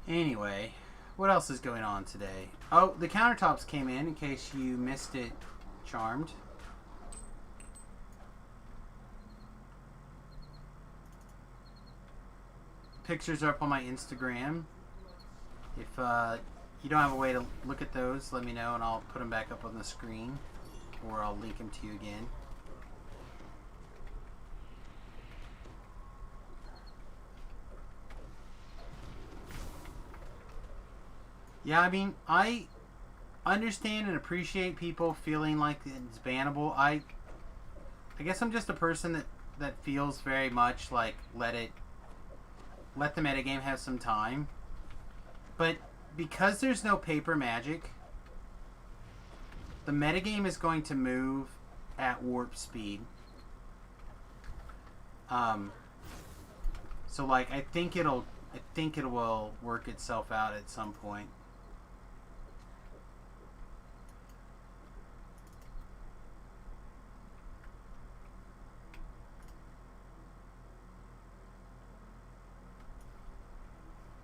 Anyway, what else is going on today? Oh, the countertops came in case you missed it, Charmed. Pictures are up on my Instagram. If you don't have a way to look at those, let me know and I'll put them back up on the screen, or I'll link them to you again. Yeah, I mean, I understand and appreciate people feeling like it's bannable. I guess I'm just a person that feels very much like let the metagame have some time. But because there's no paper magic, the metagame is going to move at warp speed. So like I think it will work itself out at some point.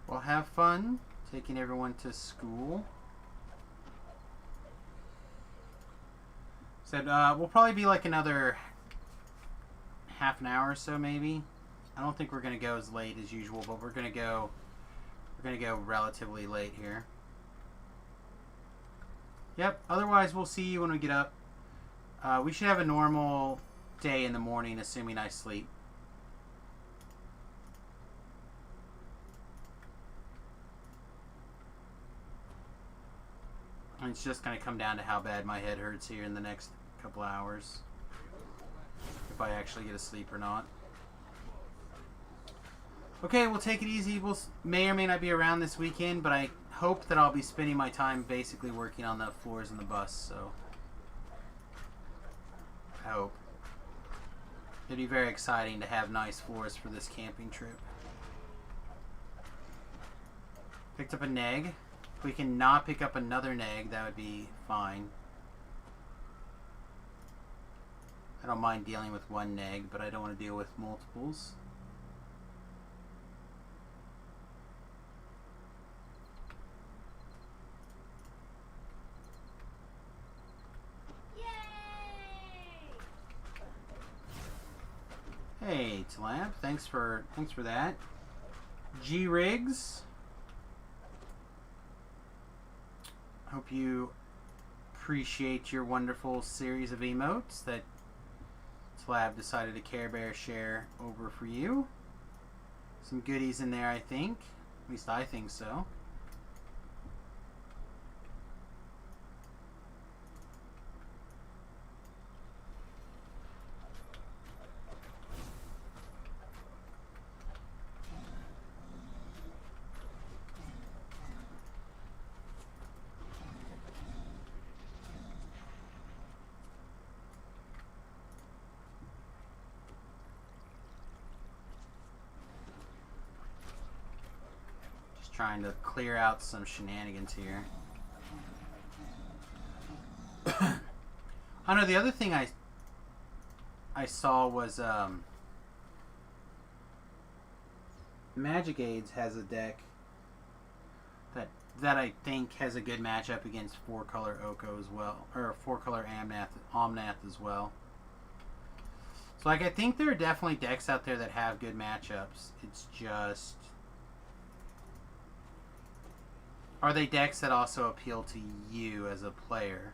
Well, have fun taking everyone to school. Said we'll probably be like another half an hour or so, maybe. I don't think we're gonna go as late as usual, but we're gonna go relatively late here. Yep. Otherwise, we'll see you when we get up. We should have a normal day in the morning, assuming I sleep. And it's just going to come down to how bad my head hurts here in the next couple hours. If I actually get to sleep or not. Okay, we'll take it easy. We'll may or may not be around this weekend, but I hope that I'll be spending my time basically working on the floors in the bus, so I hope. It'd be very exciting to have nice floors for this camping trip. Picked up a neg. If we can not pick up another neg, that would be fine. I don't mind dealing with one neg, but I don't want to deal with multiples. Hey, Tlamp, thanks for that. G Riggs. Hope you Appreciate your wonderful series of emotes that Slab decided to Care Bear share over for you. Some goodies in there, I think. At least I think so. Trying to clear out some shenanigans here. I know the other thing I saw was Magic Aids has a deck that I think has a good matchup against 4-color Oko as well, or 4-color Omnath as well. So like I think there are definitely decks out there that have good matchups. It's just, are they decks that also appeal to you as a player?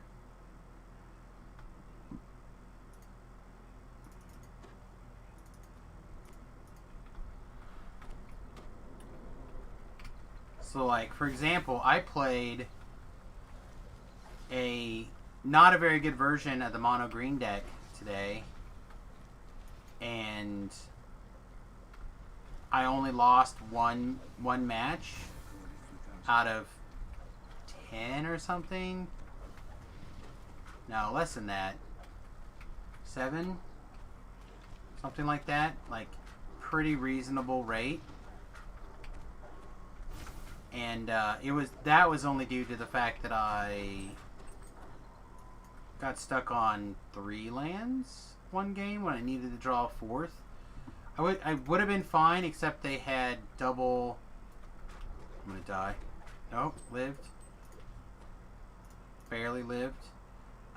So like, for example, I played not a very good version of the mono green deck today, and I only lost one match out of 10 or something. No, less than that. 7? Something like that. Like, pretty reasonable rate. And that was only due to the fact that I got stuck on 3 lands one game when I needed to draw a 4th. I would have been fine, except they had double. I'm gonna die. Nope, lived. Barely lived.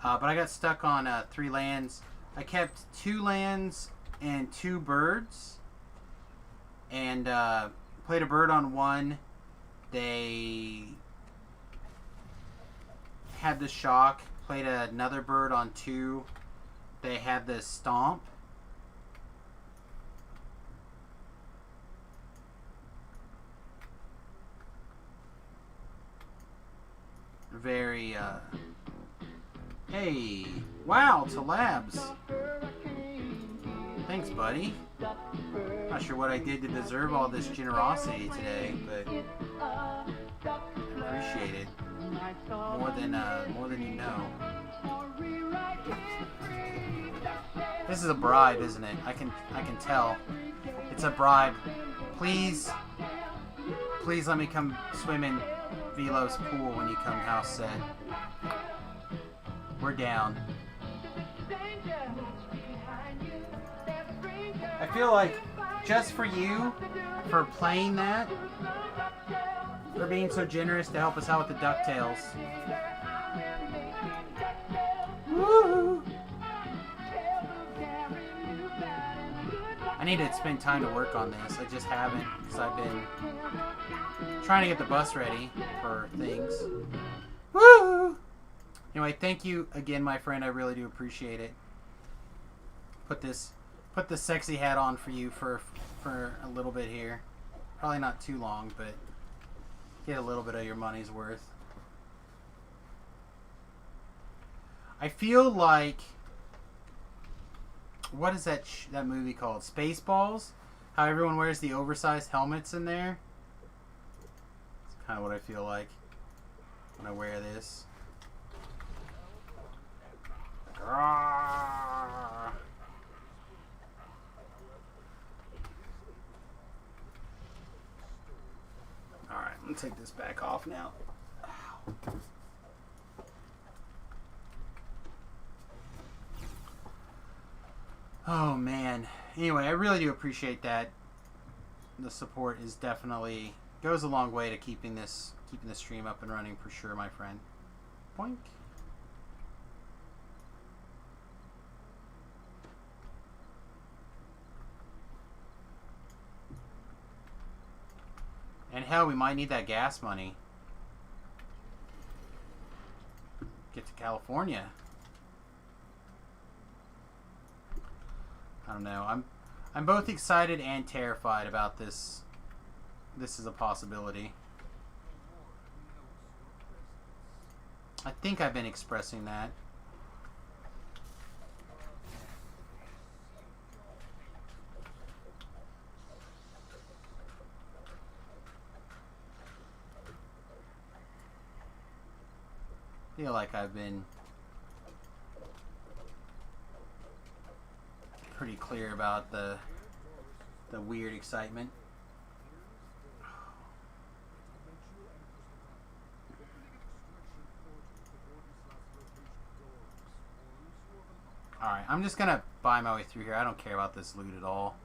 But I got stuck on 3 lands. I kept 2 lands and 2 birds. And played a bird on 1. They had the shock. Played another bird on 2. They had the stomp. Very, hey, wow, to Labs. Thanks, buddy. Not sure what I did to deserve all this generosity today, but appreciate it. More than you know. This is a bribe, isn't it? I can tell. It's a bribe. Please let me come swim in Velo's pool when you come house set. We're down. I feel like just for you, for playing that, for being so generous to help us out with the DuckTales. Woo! I need to spend time to work on this. I just haven't, because I've been trying to get the bus ready for things. Woo! Anyway, thank you again, my friend. I really do appreciate it. Put this sexy hat on for you for a little bit here. Probably not too long, but get a little bit of your money's worth. I feel like, what is that movie called? Spaceballs? How everyone wears the oversized helmets in there? That's kind of what I feel like when I wear this. Alright, I'm gonna take this back off now. Ow. Oh man. Anyway, I really do appreciate that. The support is definitely goes a long way to keeping the stream up and running for sure, my friend. Boink. And hell, we might need that gas money. get to California. I don't know. I'm both excited and terrified about this. This is a possibility. I think I've been expressing that. I feel like I've been pretty clear about the weird excitement. Alright, I'm just gonna buy my way through here. I don't care about this loot at all.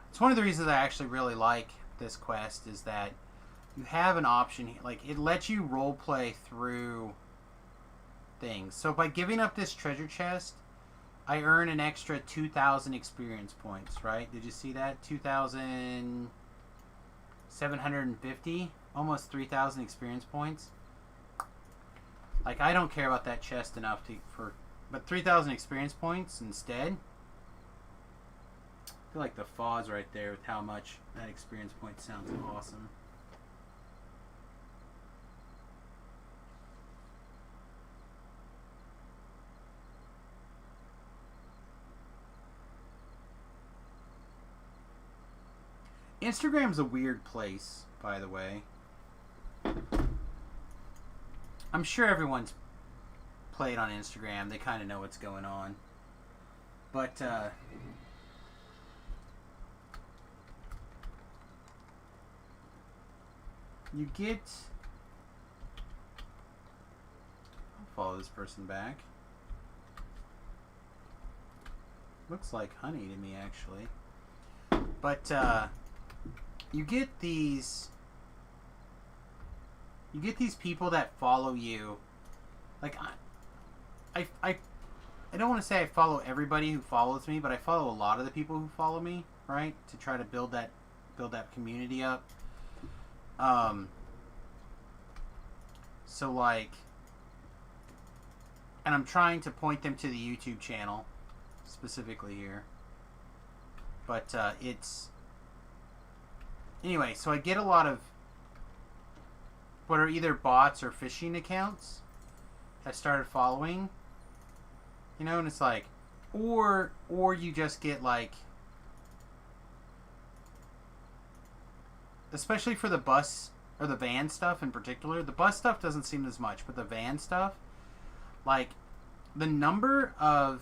It's one of the reasons I actually really like this quest is that you have an option here. Like, it lets you roleplay through things. So by giving up this treasure chest, I earn an extra 2,000 experience points, right? Did you see that? 2,750? Almost 3,000 experience points. Like, I don't care about that chest enough but 3,000 experience points instead. I feel like the Foz right there with how much that experience point sounds awesome. Instagram's a weird place, by the way. I'm sure everyone's played on Instagram. They kind of know what's going on. But, you get... I'll follow this person back. Looks like honey to me, actually. But, you get these people that follow you. Like, I don't want to say I follow everybody who follows me, but I follow a lot of the people who follow me, right? To try to build that community up. So like, and I'm trying to point them to the YouTube channel specifically here. But it's anyway, so I get a lot of what are either bots or phishing accounts that started following. You know, and it's like, or you just get like, especially for the bus or the van stuff in particular. The bus stuff doesn't seem as much, but the van stuff, like the number of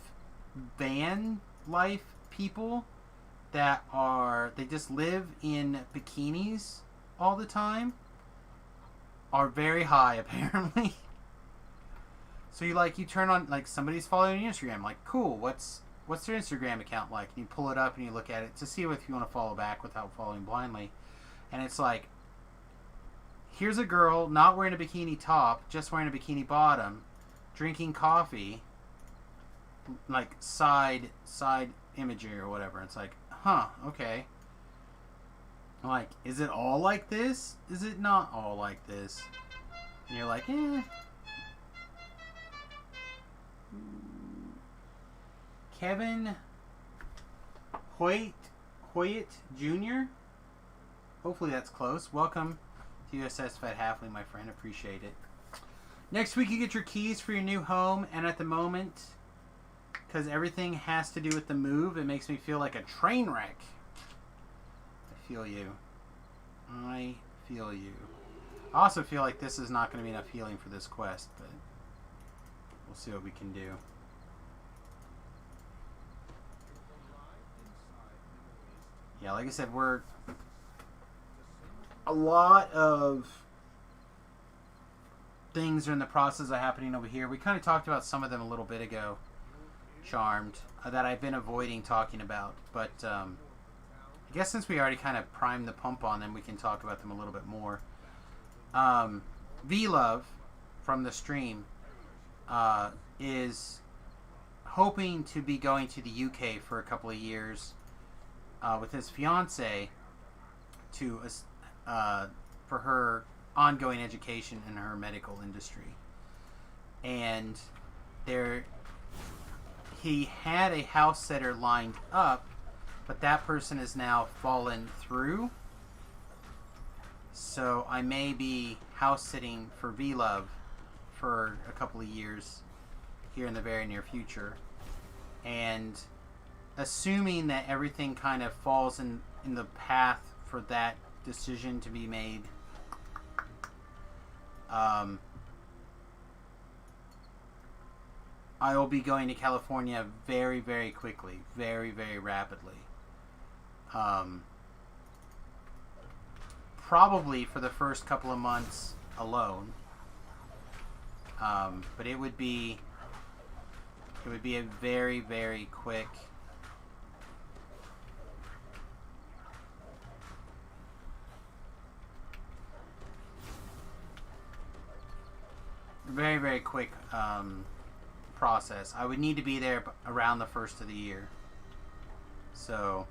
van life people that they just live in bikinis all the time are very high, apparently. So you turn on, like, somebody's following your Instagram, like, cool, what's their Instagram account like? And you pull it up and you look at it to see if you want to follow back without following blindly. And it's like, here's a girl not wearing a bikini top, just wearing a bikini bottom, drinking coffee, like side imagery or whatever. It's like, huh, okay. Like, is it all like this? Is it not all like this? And you're like, eh. Kevin Hoyt Jr. Hopefully that's close. Welcome to USS Fat Halfling, my friend. Appreciate it. Next week you get your keys for your new home, and at the moment, because everything has to do with the move, it makes me feel like a train wreck. I feel you. I feel you. I also feel like this is not going to be enough healing for this quest, but we'll see what we can do. Yeah, like I said, a lot of things are in the process of happening over here. We kind of talked about some of them a little bit ago, Charmed, that I've been avoiding talking about. But I guess since we already kind of primed the pump on them, we can talk about them a little bit more. V-Love from the stream is hoping to be going to the UK for a couple of years with his fiance for her ongoing education in her medical industry. and he had a house sitter lined up, but that person has now fallen through. So I may be house sitting for V-Love for a couple of years here in the very near future. And assuming that everything kind of falls in the path for that decision to be made, I will be going to California very, very quickly, very, very rapidly. Probably for the first couple of months alone. But it would be a very, very quick process. I would need to be there around the first of the year. So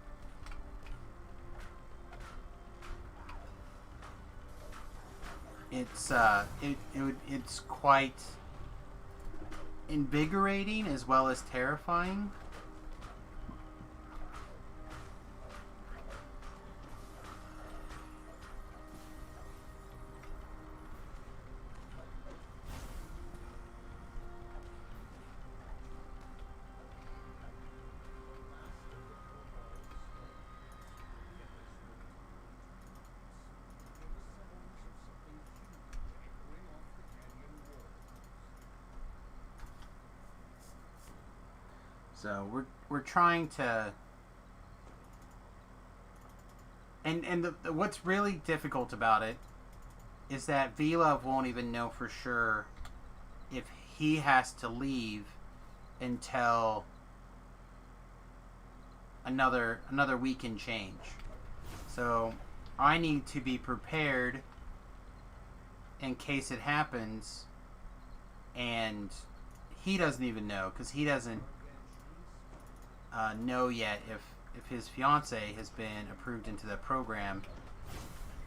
it's quite invigorating as well as terrifying. So we're trying to, and what's really difficult about it is that V-Love won't even know for sure if he has to leave until another week and change. So I need to be prepared in case it happens, and he doesn't even know, because he doesn't know yet if his fiance has been approved into the program.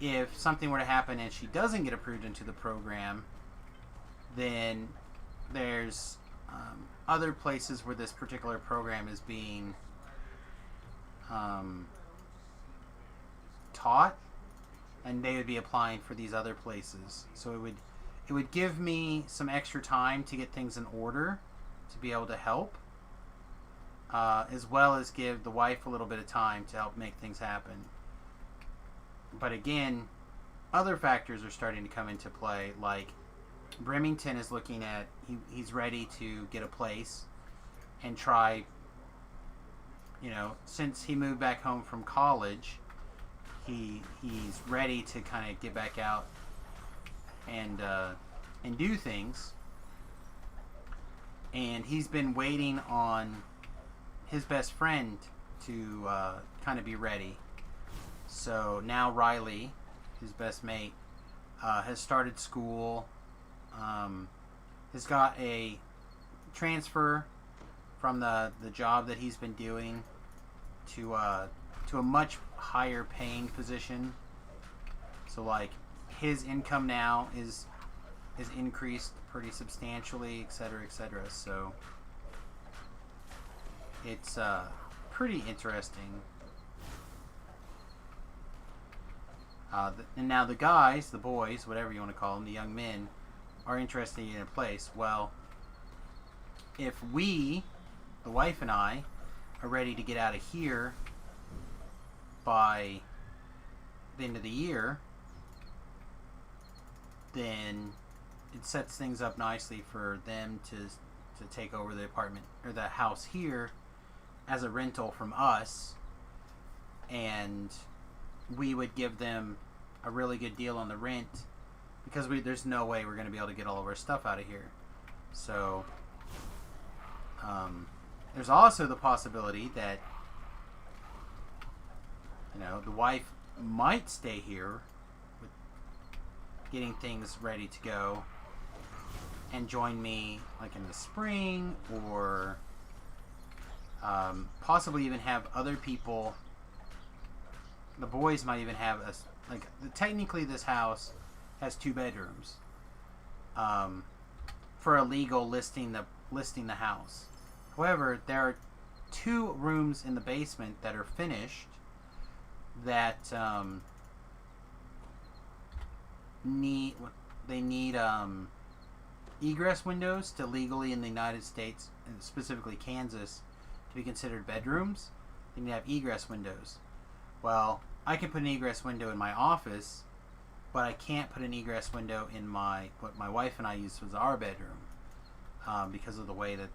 If something were to happen and she doesn't get approved into the program, then there's other places where this particular program is being taught, and they would be applying for these other places. So it would give me some extra time to get things in order to be able to help. As well as give the wife a little bit of time to help make things happen. But again, other factors are starting to come into play, like Bremerton is looking at, he's ready to get a place and try, since he moved back home from college, he's ready to kind of get back out and do things. And he's been waiting on his best friend to kind of be ready. So now Riley, his best mate, has started school, has got a transfer from the job that he's been doing to a much higher paying position. So like his income now is increased pretty substantially, etc., etc. So it's pretty interesting. And now the guys, the boys, whatever you want to call them, the young men, are interested in a place. Well, if we, the wife and I, are ready to get out of here by the end of the year, then it sets things up nicely for them to take over the apartment or the house here as a rental from us, and we would give them a really good deal on the rent, because there's no way we're going to be able to get all of our stuff out of here. So there's also the possibility that the wife might stay here with getting things ready to go and join me like in the spring, or possibly even have other people. The boys might even have technically this house has 2 bedrooms. for illegal listing the house. However, there are 2 rooms in the basement that are finished that need egress windows to legally in the United States, and specifically Kansas, to be considered bedrooms. They need to have egress windows. Well, I can put an egress window in my office, but I can't put an egress window in what my wife and I used was our bedroom, because of the way that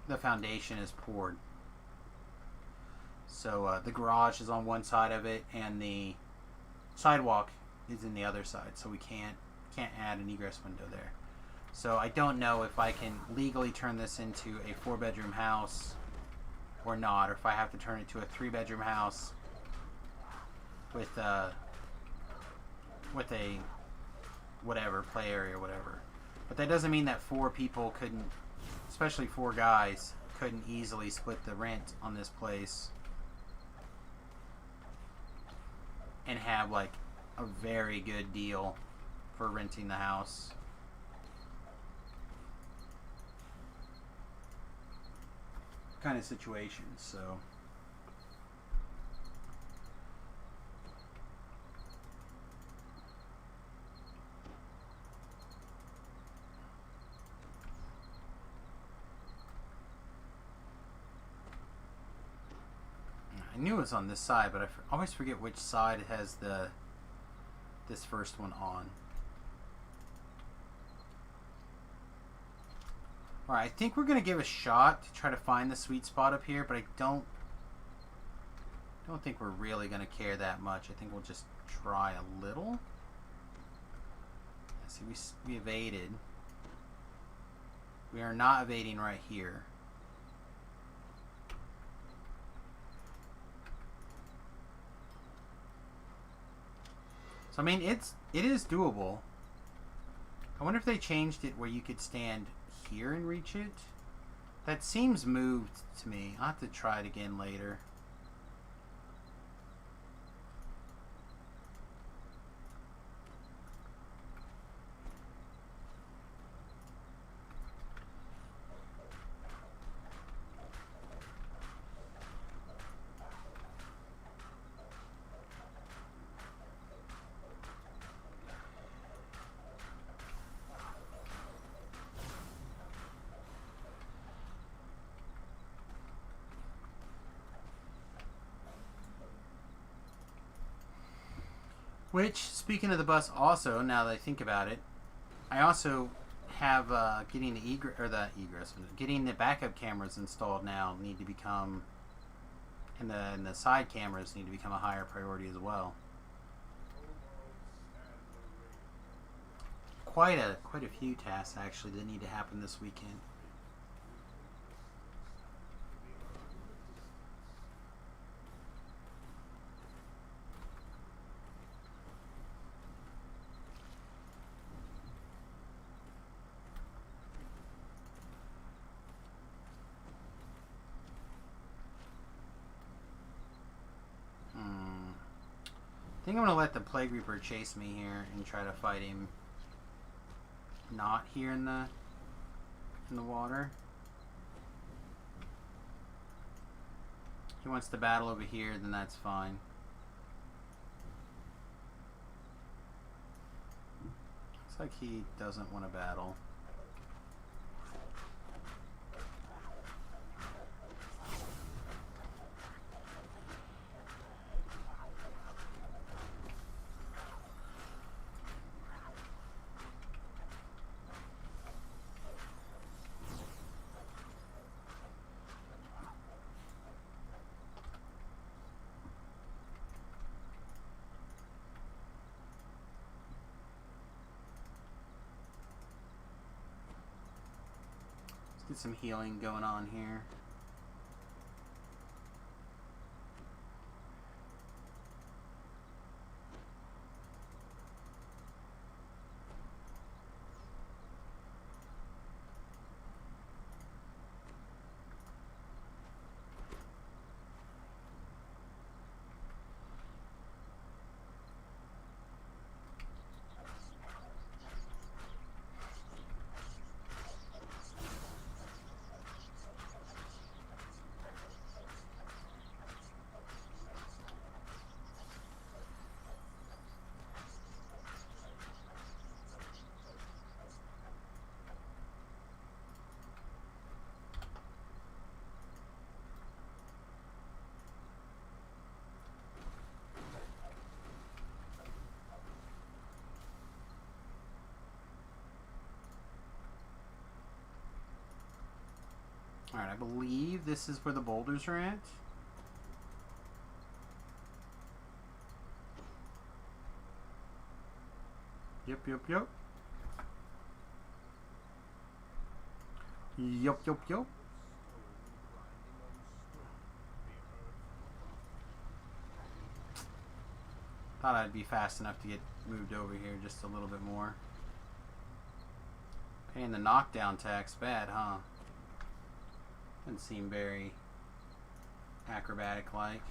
the foundation is poured. So the garage is on one side of it, and the sidewalk is in the other side. So we can't add an egress window there. So I don't know if I can legally turn this into a 4-bedroom house or not, or if I have to turn it to a 3-bedroom house with a whatever play area or whatever. But that doesn't mean that 4 people couldn't, especially 4 guys, couldn't easily split the rent on this place and have like a very good deal for renting the house. Kind of situation. So I knew it was on this side, but I always forget which side it has this first one on. Alright, I think we're going to give a shot to try to find the sweet spot up here, but I don't think we're really going to care that much. I think we'll just try a little. See, we evaded. We are not evading right here. So I mean, it is doable. I wonder if they changed it where you could stand here and reach it. That seems moved to me. I'll have to try it again later. Which, speaking of the bus, also now that I think about it, I also have getting the backup cameras installed now need to become, and the side cameras need to become a higher priority as well. Quite a few tasks actually that need to happen this weekend. I think I'm going to let the Plague Reaper chase me here and try to fight him not here in the water. If he wants to battle over here, then that's fine. Looks like he doesn't want to battle. Get some healing going on here. Alright, I believe this is where the boulders are at. Yep. Yup. Thought I'd be fast enough to get moved over here just a little bit more. Paying the knockdown tax bad, huh? Doesn't seem very acrobatic-like.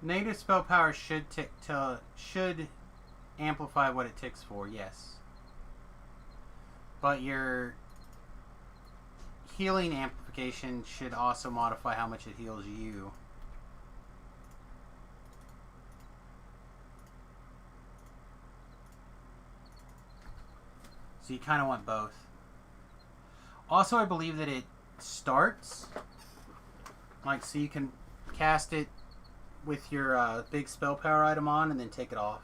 Native spell power should amplify what it ticks for, yes. But your healing amplification should also modify how much it heals you. So you kind of want both. Also, I believe that it starts, like, so you can cast it with your big spell power item on and then take it off.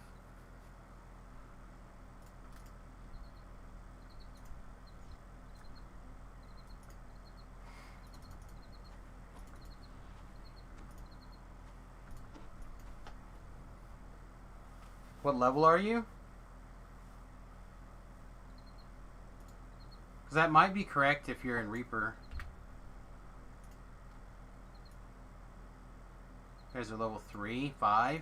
What level are you? Because that might be correct if you're in Reaper. You guys are level 3, 5.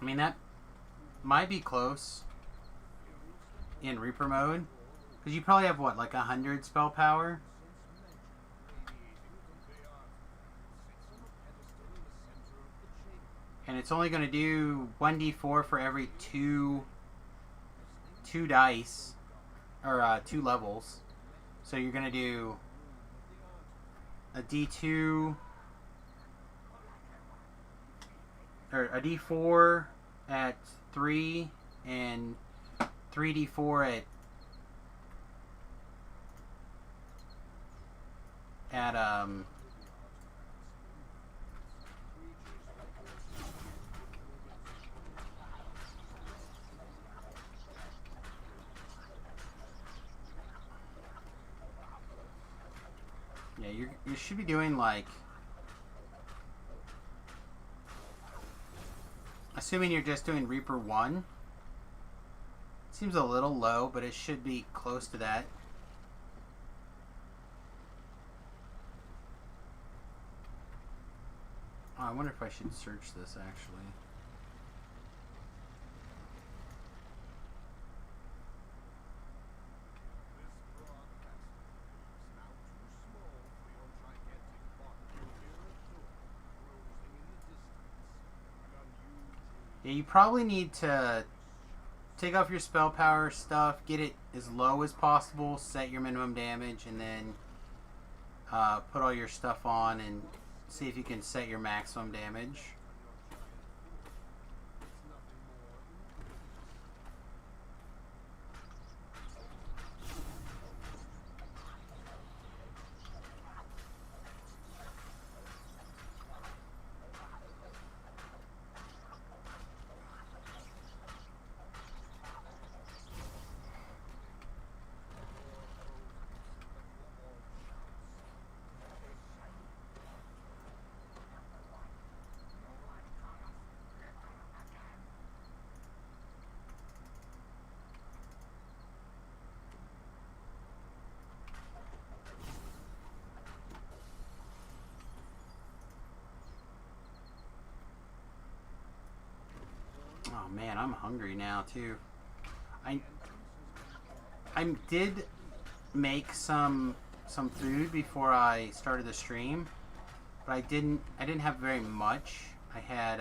I mean, that might be close in Reaper mode. Because you probably have, what, like 100 spell power? And it's only going to do 1d4 for every two dice. Or 2 levels. So you're going to do a d2... or a d4 at 3 and 3d4 at yeah, you should be doing like, assuming you're just doing Reaper 1. Seems a little low, but it should be close to that. Oh, I wonder if I should search this actually. Yeah, you probably need to take off your spell power stuff, get it as low as possible, set your minimum damage, and then put all your stuff on and see if you can set your maximum damage. Oh man, I'm hungry now too. I did make some food before I started the stream, but I didn't have very much. I had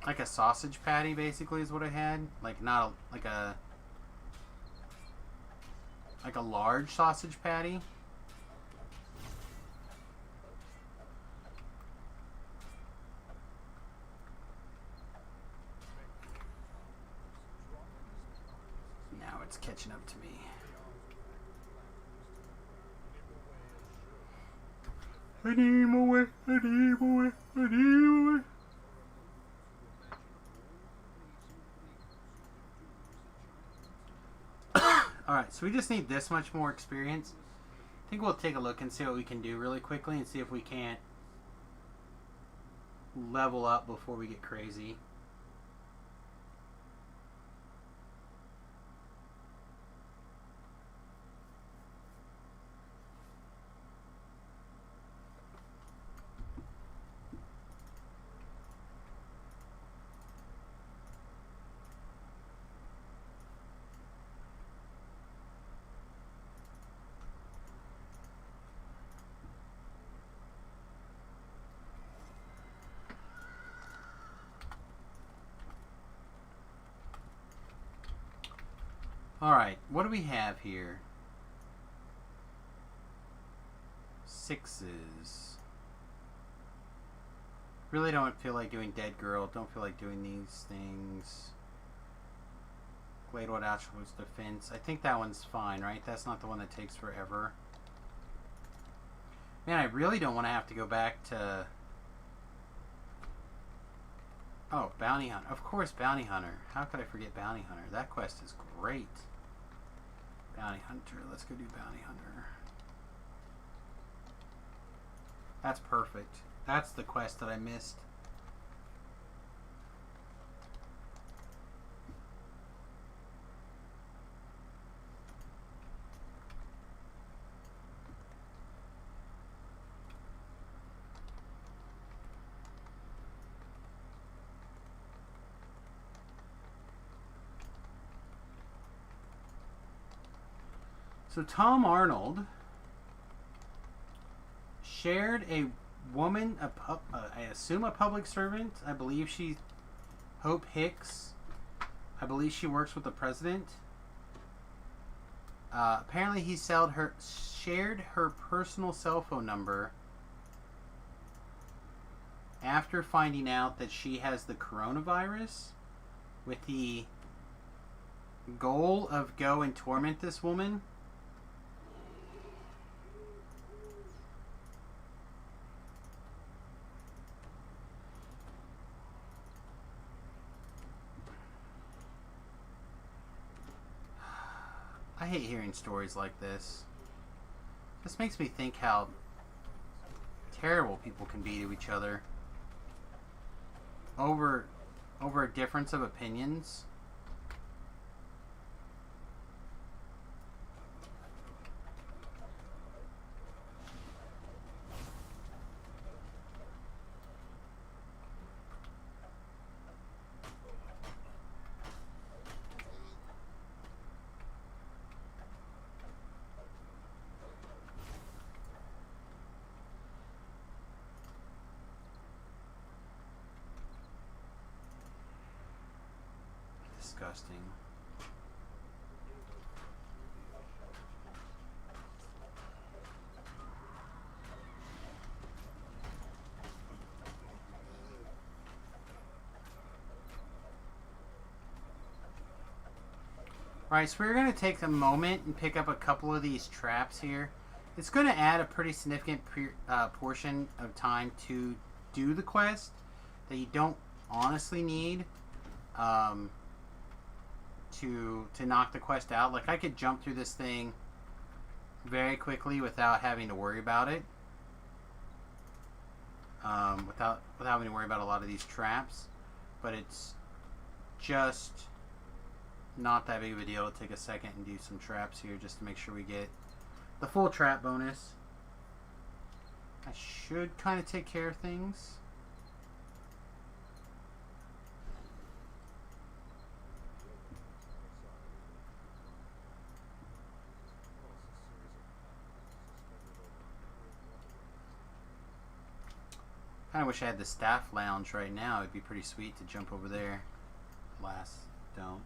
like a sausage patty, basically, is what I had. Like not a, like a large sausage patty. Now it's catching up to me. I need more. I need more. I need more. Alright, so we just need this much more experience. I think we'll take a look and see what we can do really quickly and see if we can't level up before we get crazy. Alright, what do we have here? Sixes. Really don't feel like doing Dead Girl. Don't feel like doing these things. Gladewood Attributes Defense. I think that one's fine, right? That's not the one that takes forever. Man, I really don't want to have to go back to... Oh, Bounty Hunter. Of course, Bounty Hunter. How could I forget Bounty Hunter? That quest is great. Bounty Hunter. Let's go do Bounty Hunter. That's perfect. That's the quest that I missed. So Tom Arnold shared a woman, I assume a public servant. I believe she's Hope Hicks. I believe she works with the president. Apparently he shared her personal cell phone number after finding out that she has the coronavirus with the goal of go and torment this woman. I hate hearing stories like this. This makes me think how terrible people can be to each other over a difference of opinions. Disgusting. Alright, so we're going to take a moment and pick up a couple of these traps here. It's going to add a pretty significant portion of time to do the quest that you don't honestly need to knock the quest out. Like, I could jump through this thing very quickly without having to worry about it. Without having to worry about a lot of these traps. But it's just not that big of a deal to take a second and do some traps here just to make sure we get the full trap bonus. I should kind of take care of things. Kind of wish I had the staff lounge right now. It'd be pretty sweet to jump over there. Alas, don't.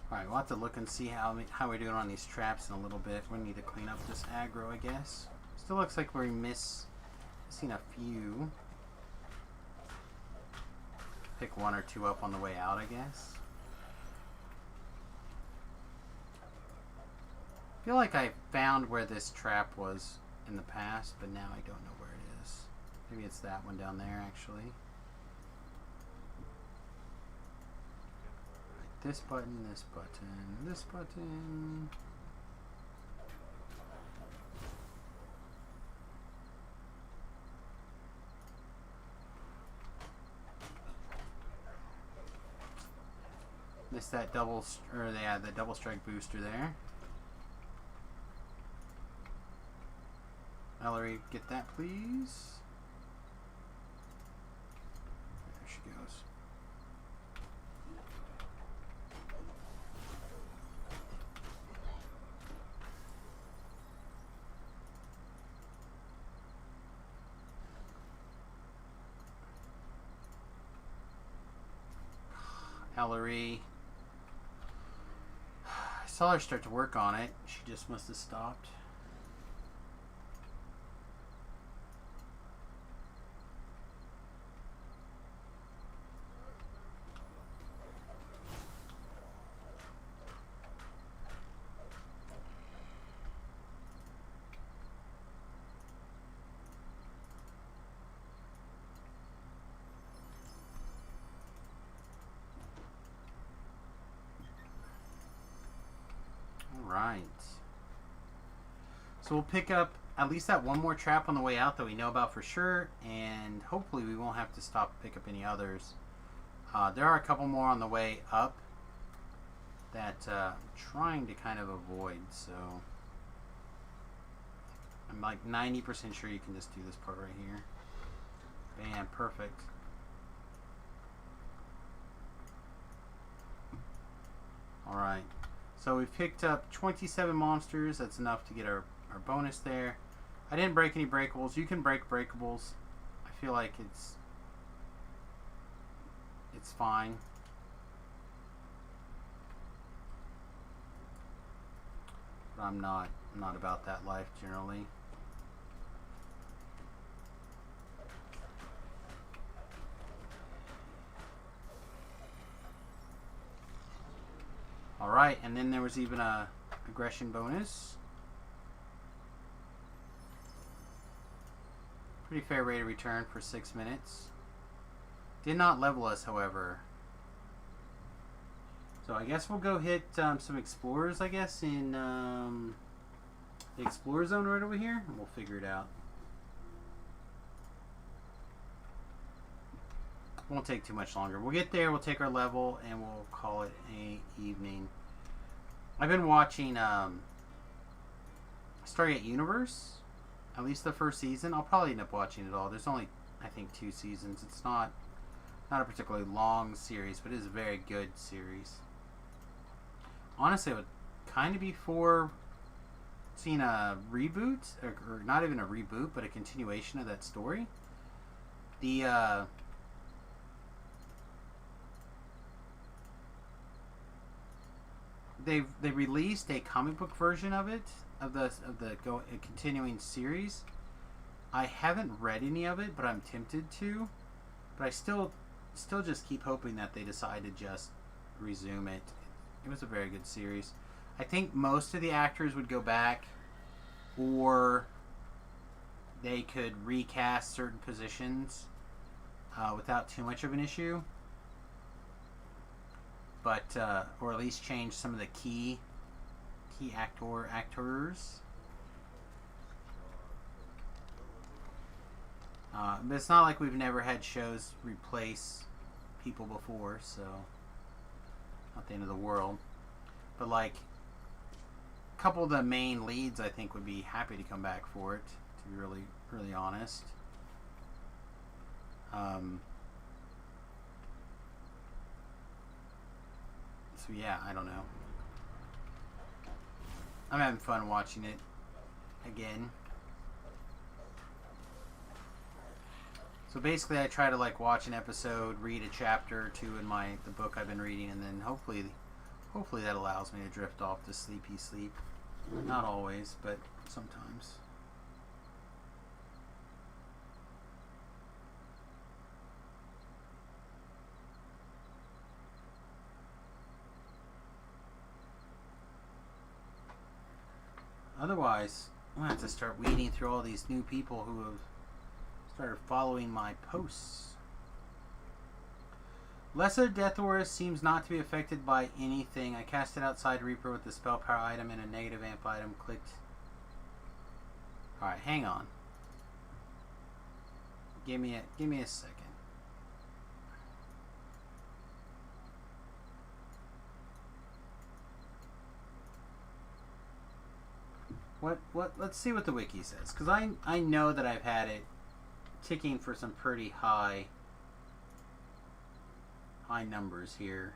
Alright, we'll have to look and see how we're doing on these traps in a little bit. We need to clean up this aggro, I guess. Still looks like we're missing a few. Pick one or two up on the way out, I guess. I feel like I found where this trap was in the past, but now I don't know where it is. Maybe it's that one down there, actually. This button, this button, this button. Missed that double, the double strike booster there. Ellery, get that, please. There she goes. Ellery. I saw her start to work on it. She just must have stopped. Right. So we'll pick up at least that one more trap on the way out that we know about for sure, and hopefully we won't have to stop and pick up any others. There are a couple more on the way up that I'm trying to kind of avoid, so I'm like 90% sure you can just do this part right here. Bam, perfect. Alright. So we've picked up 27 monsters. That's enough to get our bonus there. I didn't break any breakables. You can break breakables. I feel like it's fine. But I'm not about that life generally. Alright, and then there was even a aggression bonus. Pretty fair rate of return for 6 minutes. Did not level us, however. So I guess we'll go hit some explorers, I guess, in the explorer zone right over here. And we'll figure it out. Won't take too much longer. We'll get there, we'll take our level, and we'll call it a evening. I've been watching Stargate Universe, at least the first season. I'll probably end up watching it all. There's only, I think, 2 seasons. It's not a particularly long series, but it is a very good series. Honestly, it would kind of be for seeing a reboot, or not even a reboot, but a continuation of that story. they released a comic book version of it, of the continuing series. I haven't read any of it, but I'm tempted to. But I still just keep hoping that they decide to just resume it. It was a very good series. I think most of the actors would go back, or they could recast certain positions without too much of an issue. But or at least change some of the key actors. But it's not like we've never had shows replace people before, so not the end of the world. But like a couple of the main leads, I think, would be happy to come back for it. To be really honest. So yeah, I don't know. I'm having fun watching it again. So basically, I try to like watch an episode, read a chapter or two in the book I've been reading, and then hopefully that allows me to drift off to sleepy sleep. Not always, but sometimes. Otherwise, I'm going to have to start weeding through all these new people who have started following my posts. Lesser Death Aura seems not to be affected by anything. I casted outside Reaper with the spell power item and a negative amp item. Clicked. Alright, hang on. Give me a second. Let's see what the wiki says, because I know that I've had it ticking for some pretty high numbers here.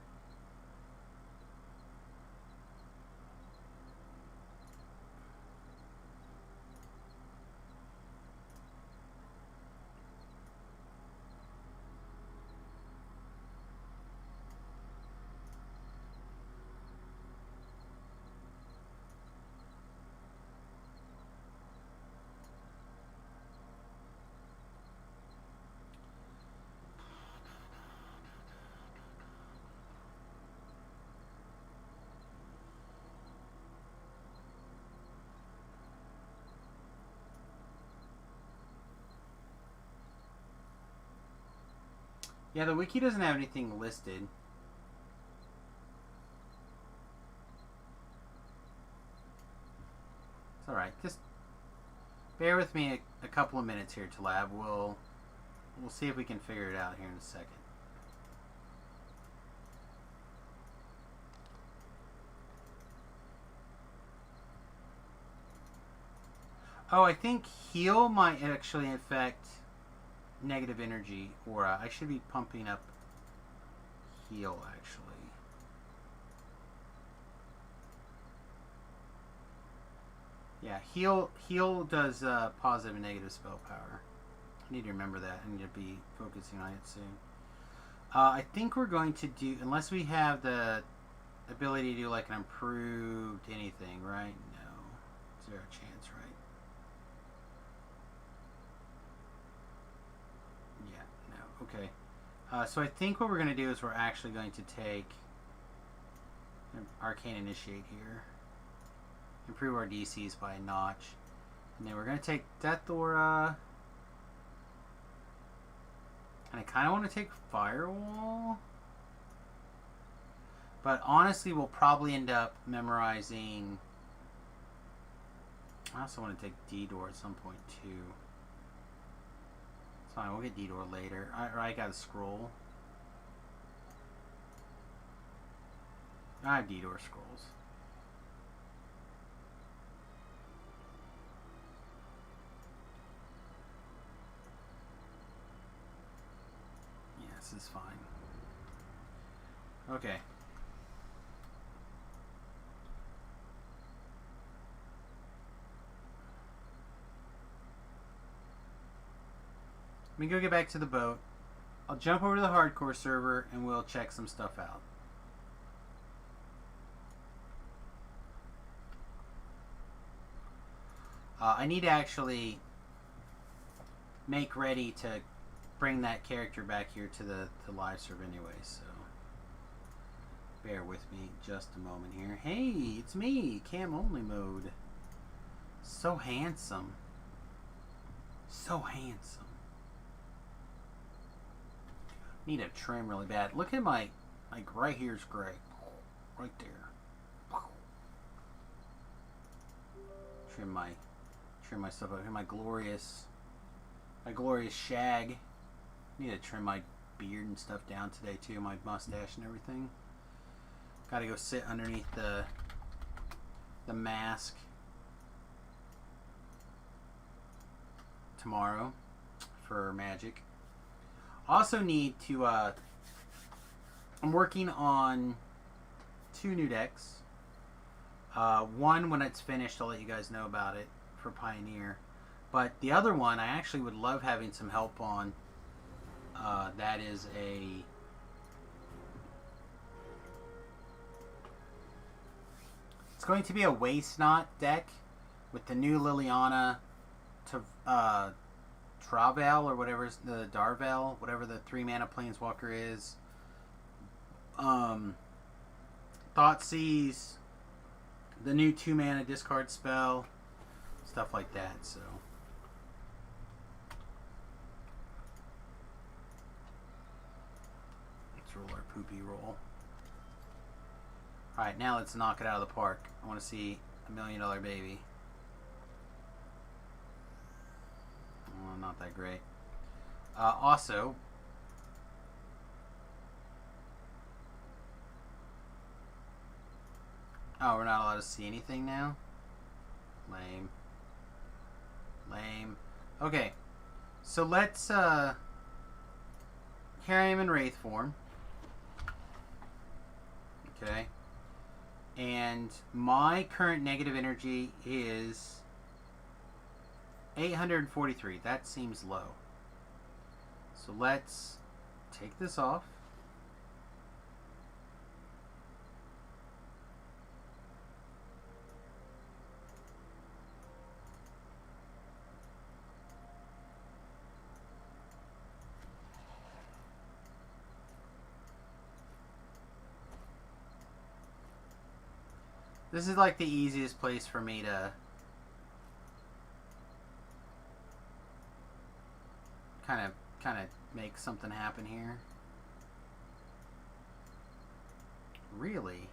Yeah, the wiki doesn't have anything listed. It's alright. Just bear with me a couple of minutes here, Talab. We'll see if we can figure it out here in a second. Oh, I think heal might actually affect negative energy aura. I should be pumping up heal, actually. Yeah, heal does positive and negative spell power. I need to remember that. I need to be focusing on it soon. I think we're going to do, unless we have the ability to do like an improved anything, right? No. Is there a chance, right? Okay, so I think what we're going to do is we're actually going to take Arcane Initiate here, improve our DCs by a notch, and then we're going to take Death Aura, and I kind of want to take Firewall, but honestly we'll probably end up memorizing. I also want to take D-Door at some point too. Fine, we'll get D-Door later. I got a scroll. I have D-Door scrolls. Yeah, this is fine. Okay. Let me go get back to the boat. I'll jump over to the hardcore server and we'll check some stuff out. I need to actually make ready to bring that character back here to the live serve anyway, so bear with me just a moment here. Hey, it's me, cam only mode. So handsome. So handsome. Need a trim really bad. Look at my, like right here's gray. Right there. Trim myself up here. My glorious shag. Need to trim my beard and stuff down today too. My mustache and everything. Gotta go sit underneath the mask tomorrow for Magic. Also need to I'm working on 2 new decks. One, when it's finished, I'll let you guys know about it for Pioneer. But the other one, I actually would love having some help on. That is a... It's going to be a Waste Not deck with the new Liliana to Travel or whatever the Darvel, whatever the 3-mana planeswalker is. Thoughtseize, the new 2-mana discard spell, stuff like that. So let's roll our poopy roll. Alright, now let's knock it out of the park. I want to see $1 million baby. Oh, not that great. Also, oh, we're not allowed to see anything now? Lame. Lame. Okay. So let's carry him in Wraith form. Okay. And my current negative energy is 843. That seems low. So let's take this off. This is like the easiest place for me to kind of make something happen here. Really?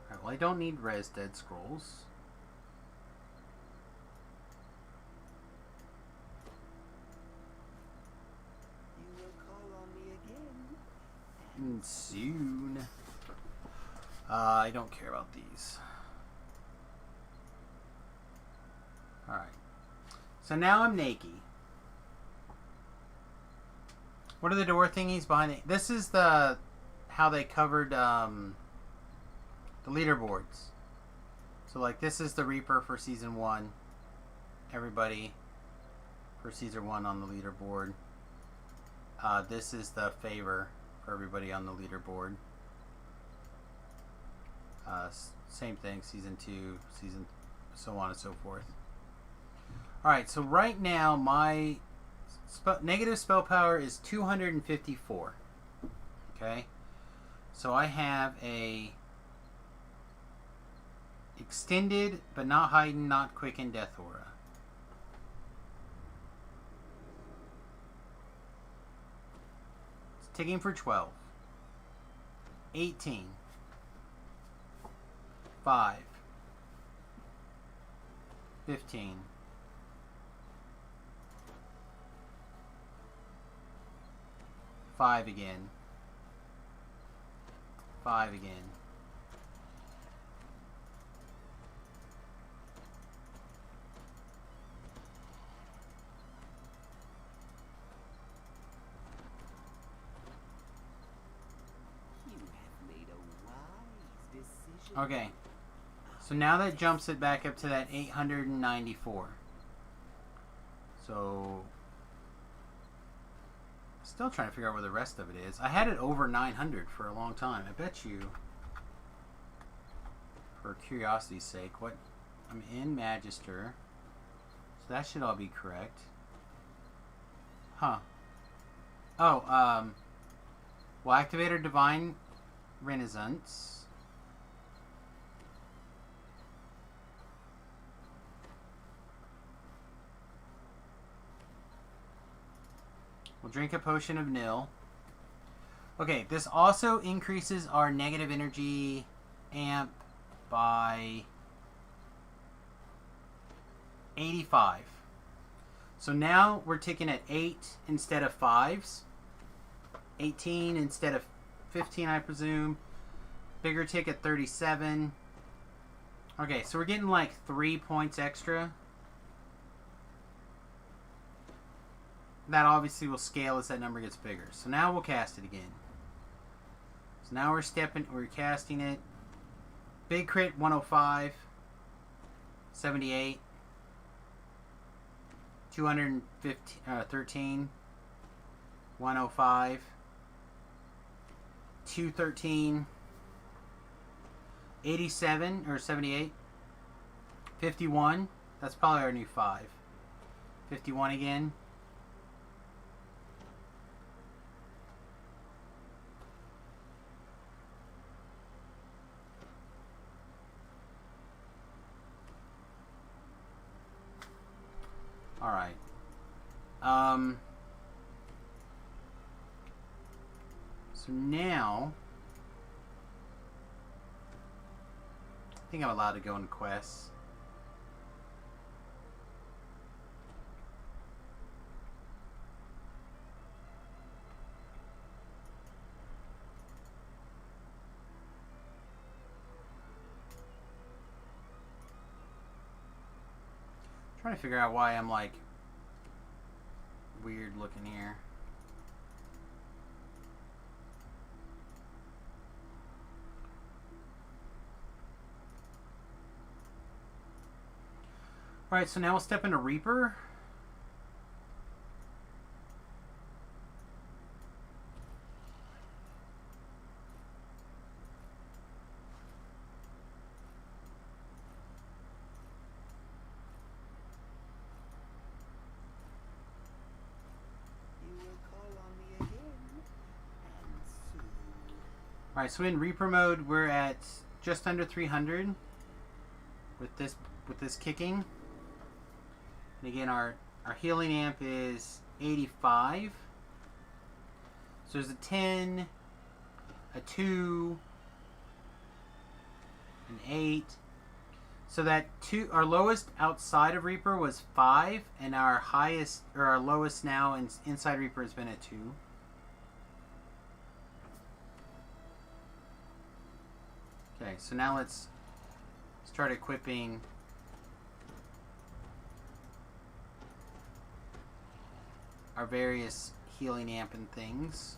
Alright, well, I don't need Res Dead Scrolls. You will call on me again. And soon. I don't care about these. Alright. So now I'm naked. What are the door thingies behind it? This is the how they covered the leaderboards. So like this is the Reaper for season 1. Everybody for season 1 on the leaderboard. This is the favor for everybody on the leaderboard. Same thing, season 2, season so on and so forth. Alright, so right now my negative spell power is 254. Okay, so I have a extended but not heightened, not quickened death aura. It's ticking for 12. 18. 5. 15. 5 again. 5 again. You have made a wise decision. Okay. So now that jumps it back up to that 894. So still trying to figure out where the rest of it is. I had it over 900 for a long time. I bet you, for curiosity's sake, what I'm in Magister. So that should all be correct. Huh. Oh, we'll activate our Divine Renaissance. We'll drink a potion of nil. Okay, this also increases our negative energy amp by 85. So now we're ticking at 8 instead of 5s. 18 instead of 15, I presume. Bigger tick at 37. Okay, so we're getting like 3 points extra. That obviously will scale as that number gets bigger. So now we'll cast it again. So now we're casting it. Big crit 105. 78. 213. 105. 213. 87 or 78. 51. That's probably our new 5. 51 again. Alright. So now I think I'm allowed to go in quests. Trying to figure out why I'm like weird looking here. Alright, so now we'll step into Reaper. You will call on me again, and soon. Alright, so in Reaper mode we're at just under 300 with this kicking. And again, our healing amp is 85. So there's a 10, a 2, an 8. So that our lowest outside of Reaper was 5, and our highest or our lowest now inside Reaper has been a 2. Okay, so now let's start equipping our various healing amp and things.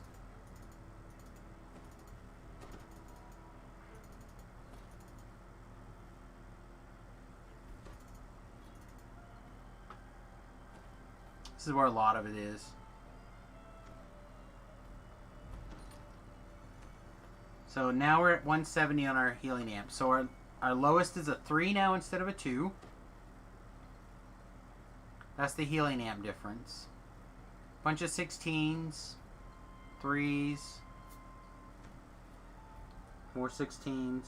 This is where a lot of it is. So now we're at 170 on our healing amp. So our lowest is a 3 now instead of a 2. That's the healing amp difference. Bunch of 16s, 3s, more 16s.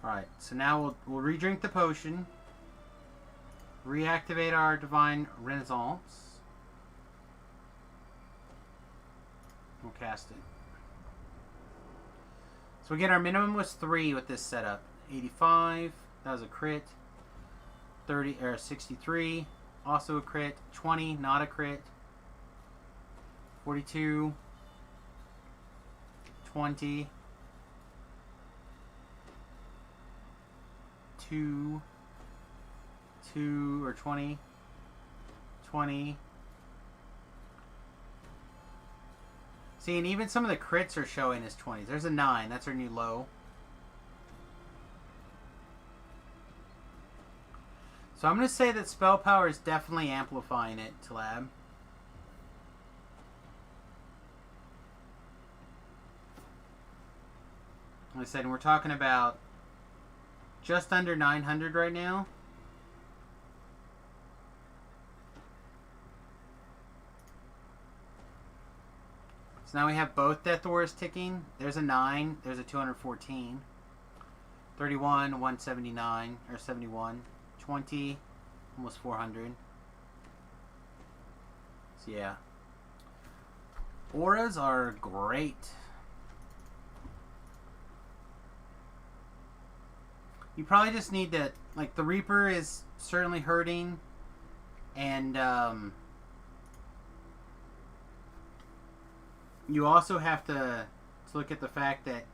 Alright, so now we'll re-drink the potion, reactivate our Divine Renaissance. We'll cast it. So again, our minimum was 3 with this setup. 85, that was a crit. 30 or 63, also a crit. 20, not a crit. 42, 20, 2 or 20, 20. See, and even some of the crits are showing as 20s. There's a 9. That's our new low. So I'm going to say that spell power is definitely amplifying it to lab. Like I said, we're talking about just under 900 right now. So now we have both Death Wars ticking. There's a 9. There's a 214. 31, 179, or 71. 20, almost 400. So yeah. Auras are great. You probably just need to, like, the Reaper is certainly hurting, and you also have to look at the fact that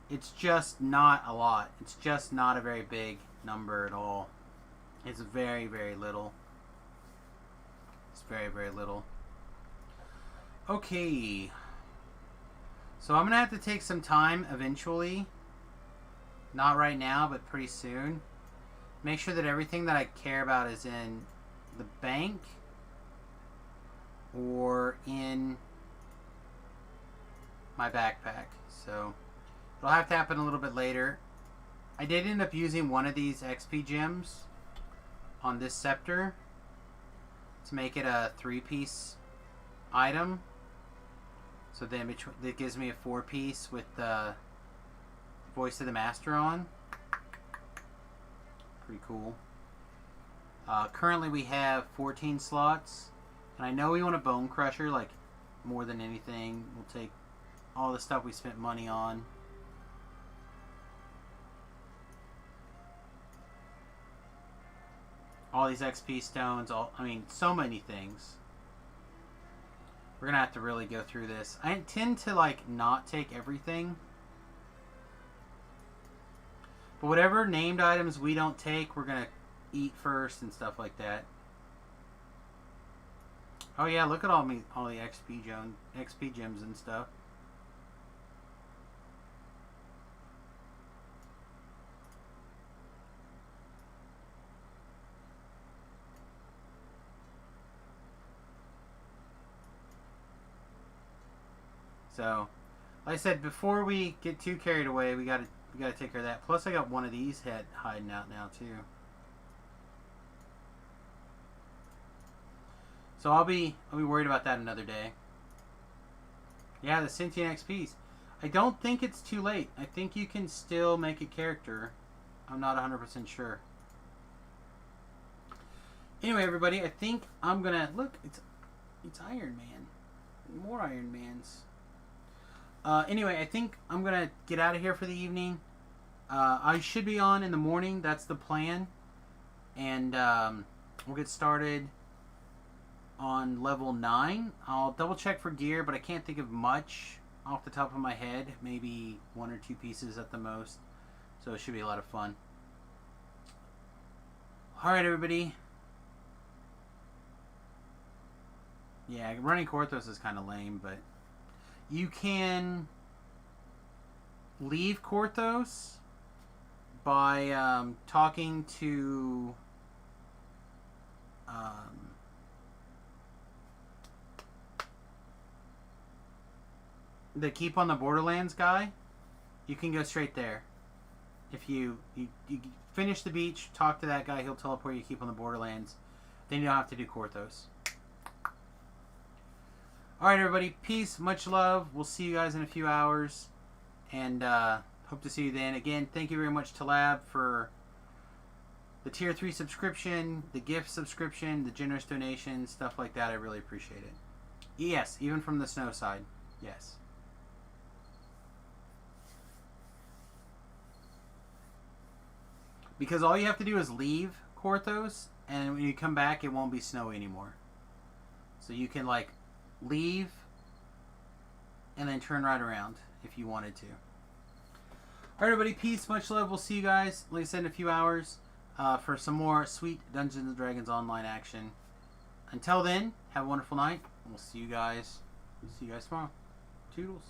it's just not a lot. It's just not a very big number at all. It's very, very little. It's very, very little. Okay. So I'm going to have to take some time eventually. Not right now, but pretty soon. Make sure that everything that I care about is in the bank or in my backpack. So it'll have to happen a little bit later. I did end up using one of these XP gems on this scepter to make it a 3-piece item. So then it gives me a 4-piece with the Voice of the Master on. Pretty cool. Currently we have 14 slots. And I know we want a Bone Crusher, like, more than anything. We'll take all the stuff we spent money on. All these XP stones, so many things. We're gonna have to really go through this. I tend to, like, not take everything. But whatever named items we don't take, we're gonna eat first and stuff like that. Oh yeah, look at all the XP gems and stuff. So, like I said, before we get too carried away, we gotta take care of that. Plus, I got one of these hiding out now too. So I'll be worried about that another day. Yeah, the Sentient XPs. I don't think it's too late. I think you can still make a character. I'm not 100% sure. Anyway, everybody, I think I'm gonna look. It's Iron Man. More Iron Mans. Anyway, I think I'm gonna get out of here for the evening. I should be on in the morning. That's the plan, and we'll get started on level 9. I'll double check for gear, but I can't think of much off the top of my head. Maybe 1 or 2 pieces at the most. So it should be a lot of fun. All right, everybody. Yeah, running Korthos is kind of lame, but you can leave Korthos by talking to the Keep on the Borderlands guy. You can go straight there. If you finish the beach, talk to that guy, he'll teleport you to Keep on the Borderlands. Then you don't have to do Korthos. Alright, everybody. Peace. Much love. We'll see you guys in a few hours. And hope to see you then. Again, thank you very much to Lab for the Tier 3 subscription, the gift subscription, the generous donations, stuff like that. I really appreciate it. Yes, even from the snow side. Yes. Because all you have to do is leave Korthos, and when you come back, it won't be snowy anymore. So you can, like, leave and then turn right around if you wanted to. Alright, everybody, peace, much love. We'll see you guys, like I said, in a few hours for some more sweet Dungeons & Dragons online action. Until then, have a wonderful night. We'll see you guys tomorrow. Toodles.